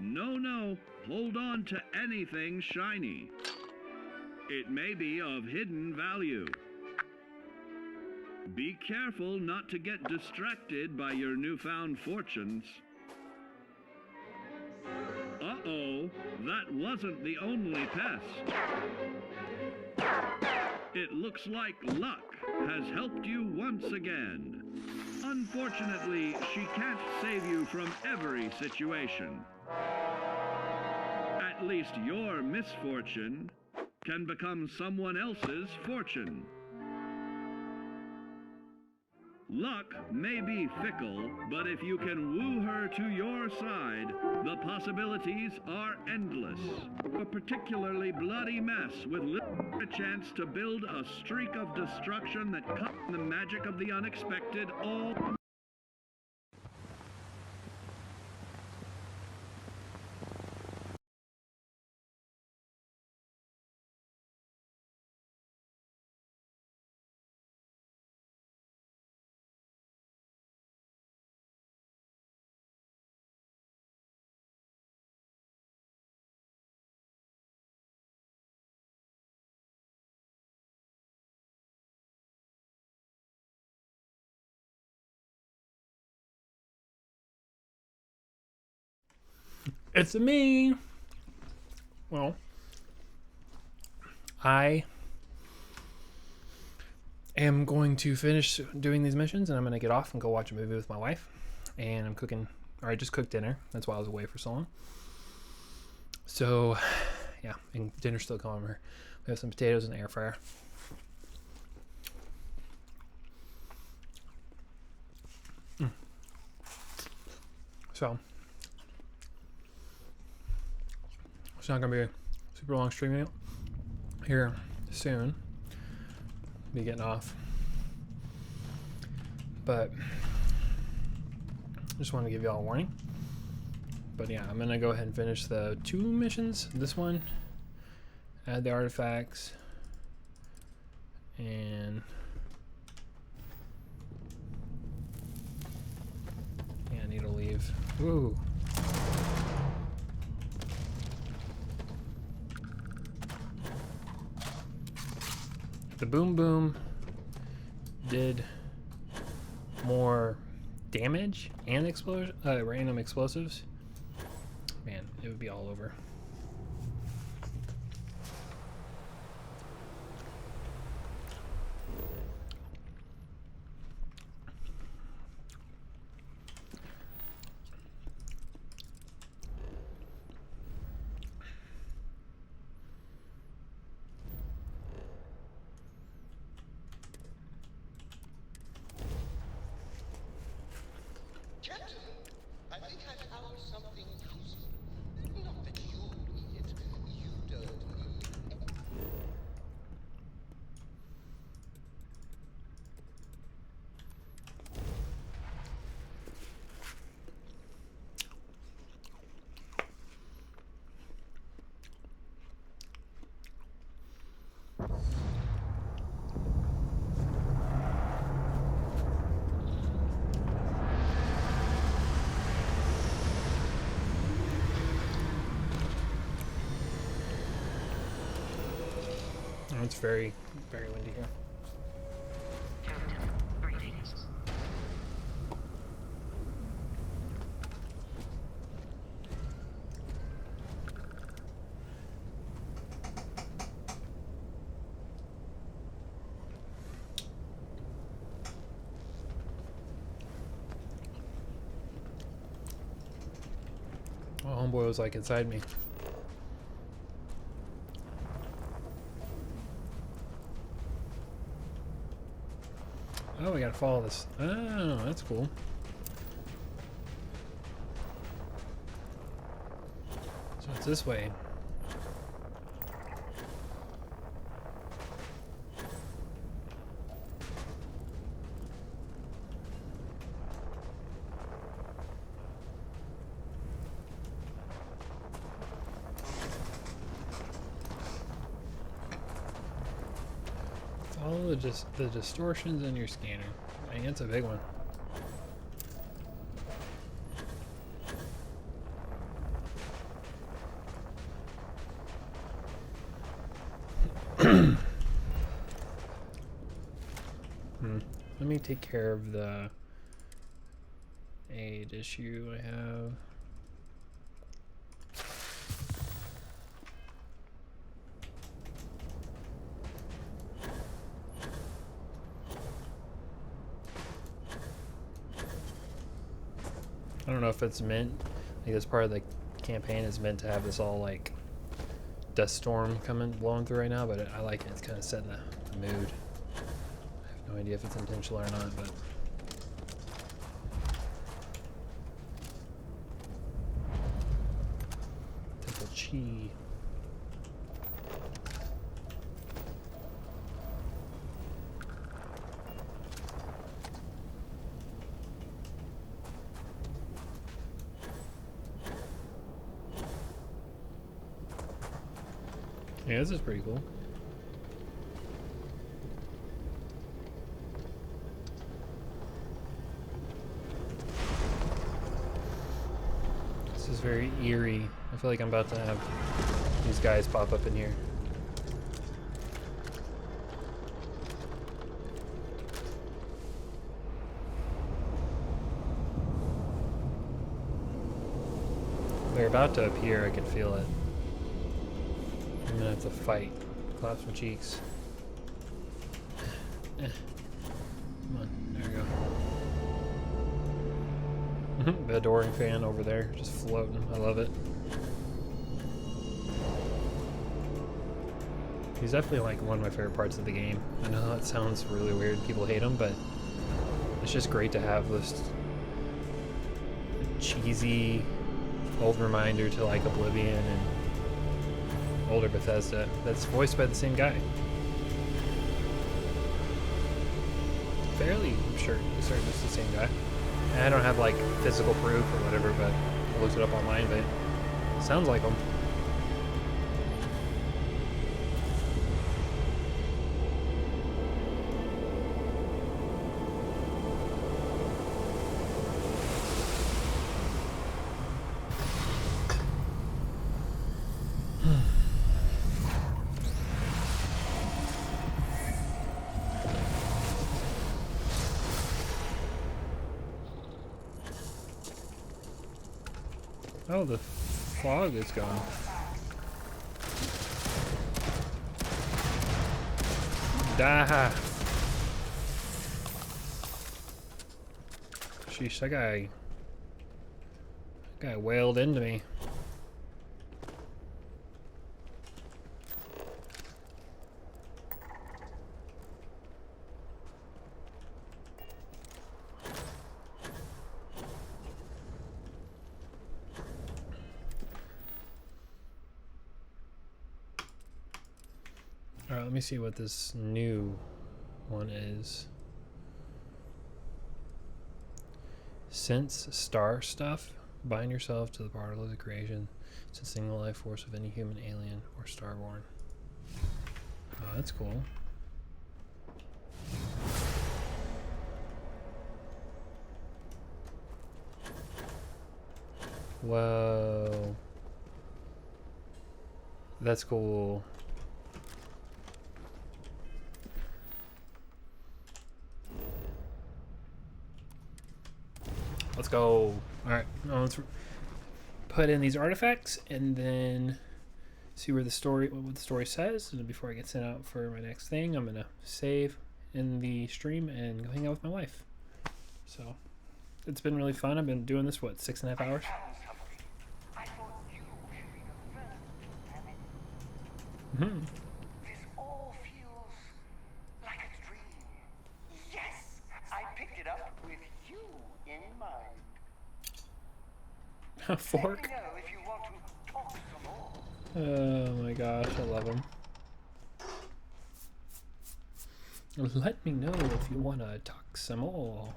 S2: No, hold on to anything shiny. It may be of hidden value. Be careful not to get distracted by your newfound fortunes. Uh-oh, that wasn't the only pest. It looks like luck has helped you once again. Unfortunately, she can't save you from every situation. At least your misfortune can become someone else's fortune. Luck may be fickle, but if you can woo her to your side, the possibilities are endless. A particularly bloody mess with a chance to build a streak of destruction that cuts the magic of the unexpected all
S1: It's me. Well, I am going to finish doing these missions, and I'm going to get off and go watch a movie with my wife. And I'm cooking, or I just cooked dinner. That's why I was away for so long. So, yeah, and dinner's still coming over. We have some potatoes in the air fryer. So, it's not going to be a super long stream here soon. Be getting off. But, just want to give you all a warning. But yeah, I'm going to go ahead and finish the 2 missions. This one, add the artifacts, and yeah, I need to leave. Ooh. The boom boom did more damage and random explosives. Man, it would be all over.
S20: Captain, I think I found something useful. Not that you need it. You don't need it.
S1: Oh, it's very, very windy here. Oh, homeboy was like inside me. Oh, we gotta follow this. Oh, that's cool. So it's this way. Follow the distortions in your scanner. I mean, it's a big one. Let me take care of the aid issue I have. I don't know if it's meant, like this part of the campaign is meant to have this all like dust storm blowing through right now, but I like it. It's kind of setting the mood. I have no idea if it's intentional or not, but Temple Chi. Yeah, this is pretty cool. This is very eerie. I feel like I'm about to have these guys pop up in here. They're about to appear, I can feel it. I'm gonna have to fight. Collapse my cheeks. Come on, there we go. The adoring fan over there, just floating. I love it. He's definitely like one of my favorite parts of the game. I know that sounds really weird, people hate him, but it's just great to have this cheesy old reminder to like Oblivion and older Bethesda that's voiced by the same guy. Fairly sure it's the same guy. And I don't have like physical proof or whatever, but I looked it up online, but it sounds like him. Oh, the fog is gone. Die. Sheesh, that guy wailed into me. Alright, let me see what this new one is. Sense star stuff. Bind yourself to the particles of creation, sensing the life force of any human, alien, or starborn. Oh, that's cool. Whoa. That's cool. Let's go. Alright, let's put in these artifacts and then see where the story, what the story says. And before I get sent out for my next thing, I'm gonna save in the stream and go hang out with my wife. So it's been really fun. I've been doing this, what, 6.5 hours? Mm-hmm.
S6: This all feels like a dream. Yes, I picked it up with you in mind.
S1: A fork?
S6: Let me know if you want to talk some more.
S1: Oh my gosh, I love him. Let me know if you want to talk some more.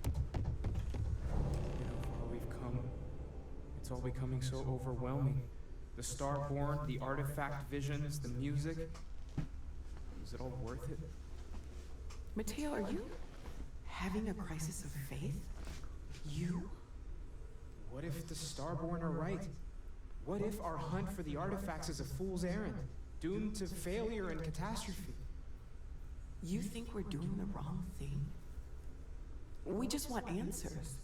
S9: How far we've come. It's all becoming so overwhelming. The Starborn, the artifact visions, the music. Is it all worth it?
S5: Mateo, are you having a crisis of faith? You?
S9: What if the Starborn are right? What if our hunt for the artifacts is a fool's errand, doomed to failure and catastrophe?
S5: You think we're doing the wrong thing? We just want answers.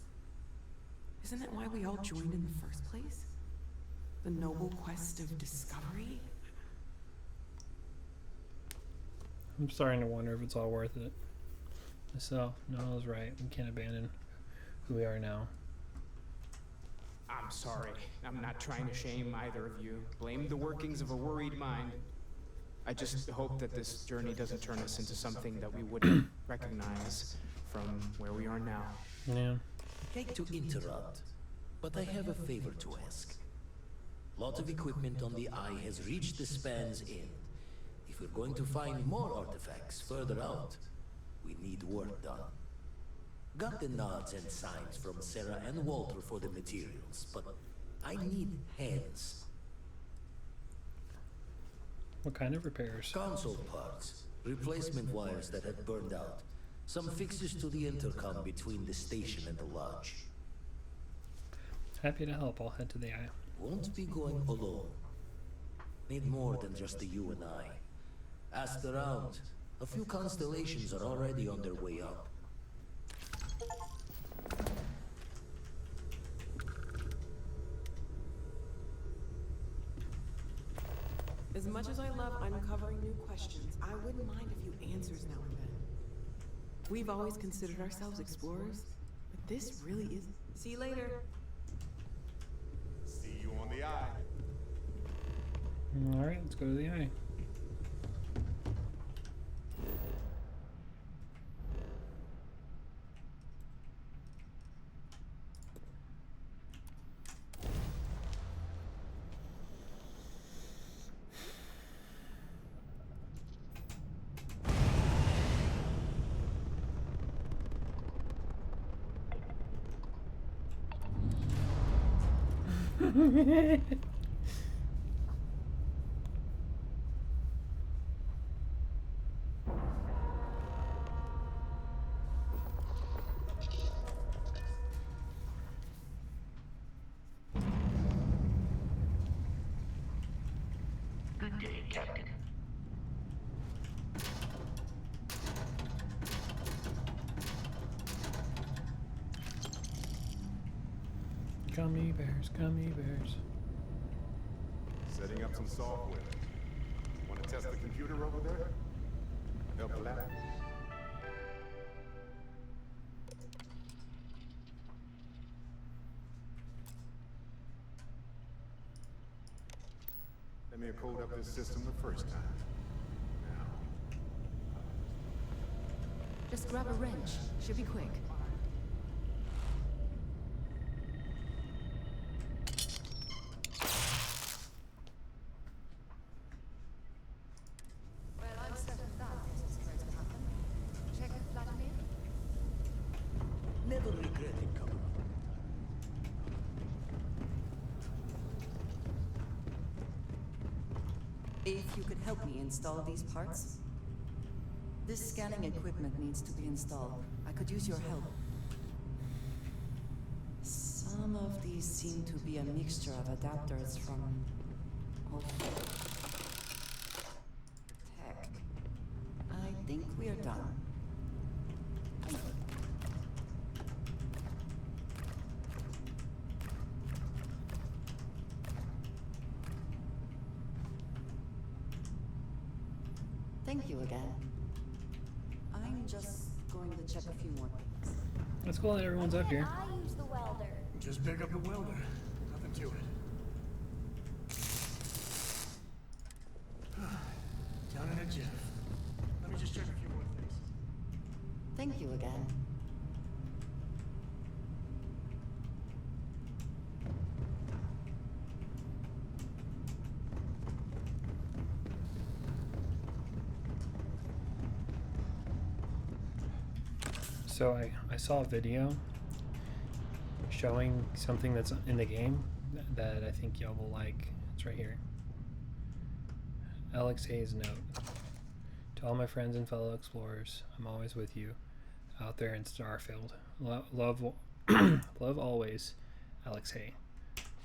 S5: Isn't that why we all joined in the first place? The noble quest of discovery?
S1: I'm starting to wonder if it's all worth it. Myself, Noah was right. We can't abandon who we are now.
S9: I'm sorry. I'm not trying to shame either of you. Blame the workings of a worried mind. I just hope that this journey doesn't turn us into something that we wouldn't recognize from where we are now.
S1: Yeah.
S17: Hate to interrupt, but I have a favor to ask. Lot of equipment on the Eye has reached the span's end. If we're going to find more artifacts further out, we need work done. Got the nods and signs from Sarah and Walter for the materials, but I need hands.
S1: What kind of repairs?
S17: Console parts, replacement wires that had burned out, some fixes to the intercom between the station and the lodge.
S1: Happy to help. I'll head to the Eye.
S17: Won't be going alone. Need more than just the you and I. Asked around. A few constellations are already on their way up.
S5: As much as I love uncovering new questions, I wouldn't mind a few answers now and then. We've always considered ourselves explorers, but this really is. See you later.
S3: See you on the eye.
S1: All right, let's go to the eye.
S6: Good day, Captain.
S1: Gummy bears, gummy bears.
S3: Setting up some software. Want to test the computer over there? Help a lot. Let me code up this system the first time.
S13: Just grab a wrench. Should be quick.
S16: Well, I'm certain that isn't going to happen. Check with Vladimir.
S15: Never regretting coming.
S13: If you could help me install these parts. This scanning equipment needs to be installed. I could use your help. Some of these seem to be a mixture of adapters from... tech. I think we are done. Thank you again. I'm just going to check a few more things.
S1: It's cool that everyone's up here.
S16: I use the welder.
S21: Just pick up the welder. Nothing to it. Down in a jiff. Let me just check a few more things.
S13: Thank you again.
S1: So I saw a video showing something that's in the game that I think y'all will like. It's right here. Alex Hayes' note. To all my friends and fellow explorers, I'm always with you out there in Starfield. Love always, Alex Hay.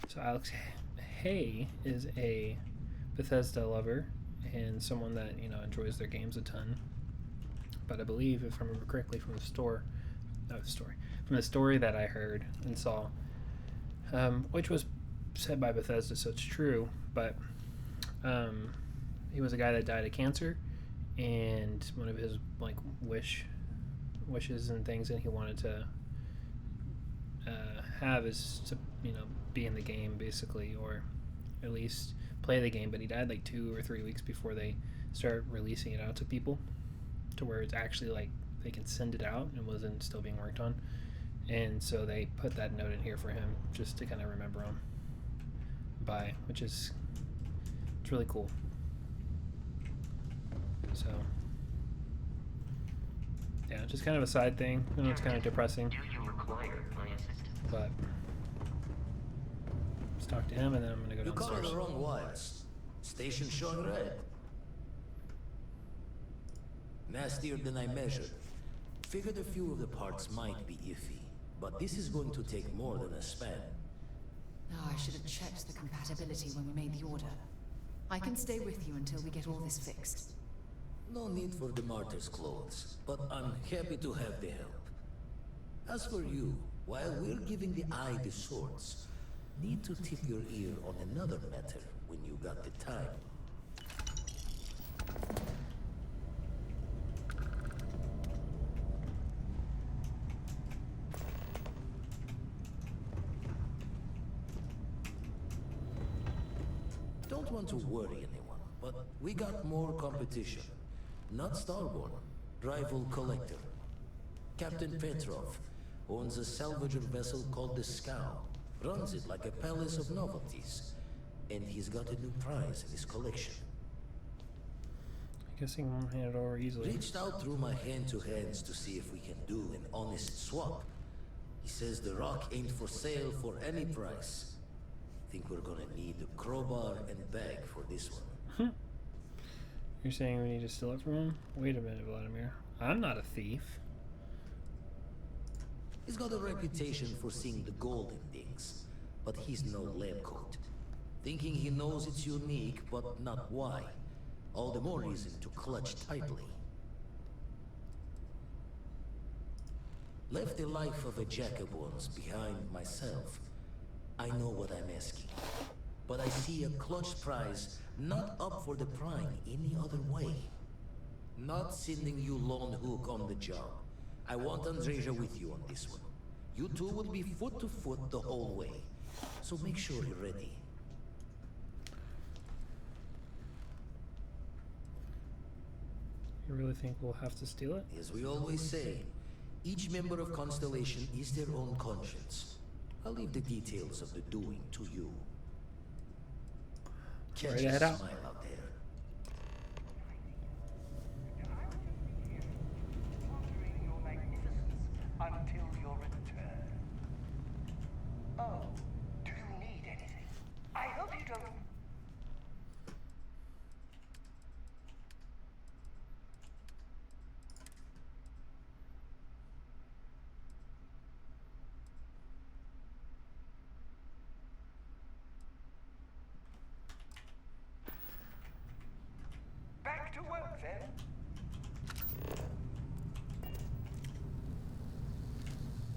S1: So Alex Hay is a Bethesda lover and someone that, you know, enjoys their games a ton. But I believe, if I remember correctly, from the story that I heard and saw, which was said by Bethesda, so it's true. But he was a guy that died of cancer, and one of his wishes and things that he wanted to have is to, you know, be in the game basically, or at least play the game. But he died like 2 or 3 weeks before they start releasing it out to people, to where it's actually like they can send it out and wasn't still being worked on. And so they put that note in here for him just to kind of remember him by, which is, it's really cool. So yeah, just kind of a side thing. I know it's kind of depressing,
S6: Do you require my assistance?
S1: but let's talk to him and then I'm gonna go
S15: You colored
S1: downstairs.
S15: the wrong wires. Station showing red. Nastier than I measured. Figured a few of the parts might be iffy, but this is going to take more than a span.
S13: Oh, I should have checked the compatibility when we made the order. I can stay with you until we get all this fixed.
S15: No need for the martyr's clothes, but I'm happy to have the help. As for you, while we're giving the eye the swords, need to tip your ear on another matter when you got the time. don't want to worry anyone, but we got more competition. Not Starborn, rival collector. Captain Petrov owns a salvager vessel called the Scow. Runs it like a palace of novelties. And he's got a new prize in his collection.
S1: I guess he won't hand it over easily.
S15: Reached out through my hand-to-hands to see if we can do an honest swap. He says the rock ain't for sale for any price. Think we're gonna need a crowbar and bag for this one.
S1: You're saying we need to steal it from him? Wait a minute, Vladimir. I'm not a thief.
S15: He's got a reputation for seeing the gold in things, but he's no lab coat. Thinking he knows it's unique, but not why. All the more reason to clutch tightly. Left the life of a jack-of-bones behind myself. I know what I'm asking. But I see a clutch prize not up for the prying any other way. Not sending you lone hook on the job. I want Andreja with you on this one. You two will be foot to foot the whole way. So make sure you're ready.
S1: You really think we'll have to steal it?
S15: As we always say, each member of Constellation is their own conscience. I'll leave the details of the doing to you. Catch
S1: Ready to
S15: a
S1: head out?
S15: smile out there.
S6: Until your return. Oh, do you need anything? I hope you don't. Back to work then.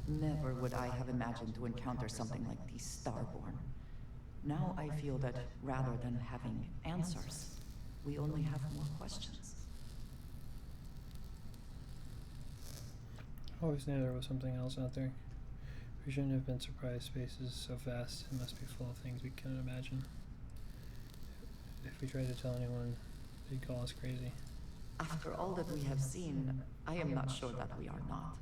S11: Never would I have imagined to encounter something like the Starborn. Now I feel that rather than having answers, we only have more questions.
S1: I always knew there was something else out there. We shouldn't have been surprised. Space is so vast, it must be full of things we can't imagine. If we tried to tell anyone, they'd call us crazy.
S11: After all that we have seen, I am not sure that we are not.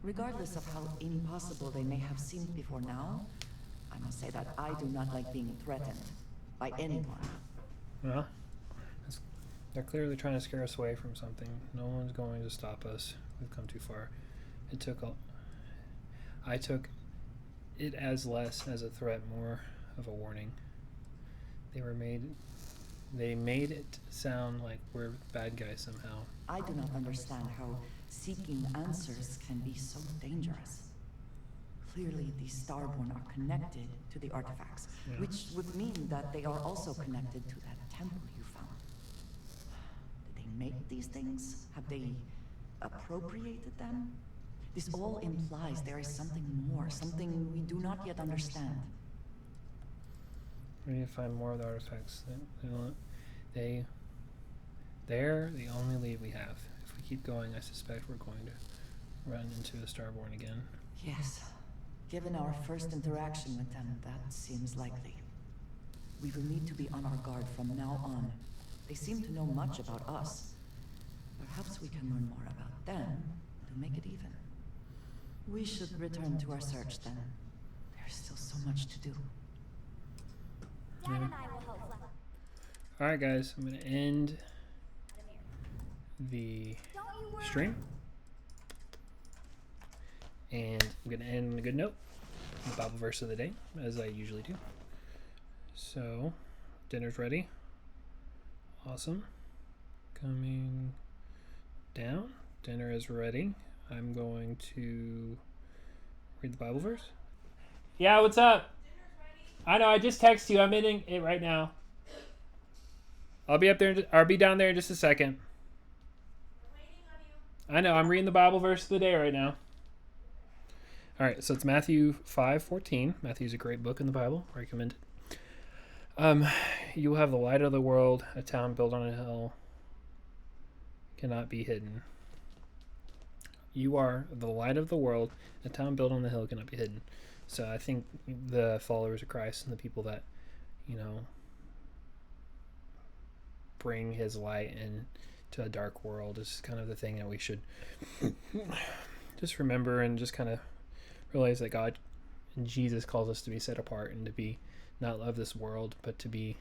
S11: Regardless of how impossible they may have seemed before now, I must say that I do not like being threatened by anyone.
S1: Well, they're clearly trying to scare us away from something. No one's going to stop us. We've come too far. I took it as less as a threat, more of a warning. They made it sound like we're bad guys somehow.
S11: I do not understand how seeking answers can be so dangerous. Clearly, the Starborn are connected to the artifacts,
S1: Yeah.
S11: which would mean that they are also connected to that temple you found. Did they make these things? Have they appropriated them? This all implies there is something more, something we do not yet understand.
S1: We need to find more of the artifacts. They're the only lead we have. If we keep going, I suspect we're going to run into a Starborn again.
S11: Yes. Given our first interaction with them, that seems likely. We will need to be on our guard from now on. They seem to know much about us. Perhaps we can learn more about them to make it even. We should return to our search then. There's still so much to do.
S1: Yeah. Alright guys, I'm going to end the stream. And I'm going to end on a good note. The Bible verse of the day, as I usually do. So, dinner's ready. Awesome. Coming down. Dinner is ready. I'm going to read the Bible verse. Yeah, what's up? I know, I just texted you. I'm in it right now. I'll be up there. I'll be down there in just a second. I know, I'm reading the Bible verse of the day right now. All right, so it's Matthew 5:14. Matthew's a great book in the Bible. Recommend it. You will have the light of the world. A town built on a hill cannot be hidden. You are the light of the world. A town built on the hill cannot be hidden. So I think the followers of Christ and the people that, bring his light into a dark world is kind of the thing that we should just remember, and just kind of realize that God and Jesus calls us to be set apart and to be not of this world, but to be,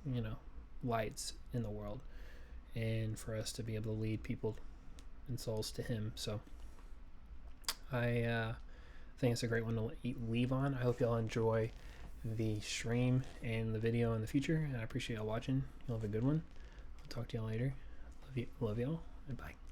S1: you know, lights in the world, and for us to be able to lead people and souls to him. So I think it's a great one to leave on. I hope y'all enjoy the stream and the video in the future, and I appreciate y'all watching. You'll have a good one. I'll talk to y'all later. Love y'all, and bye.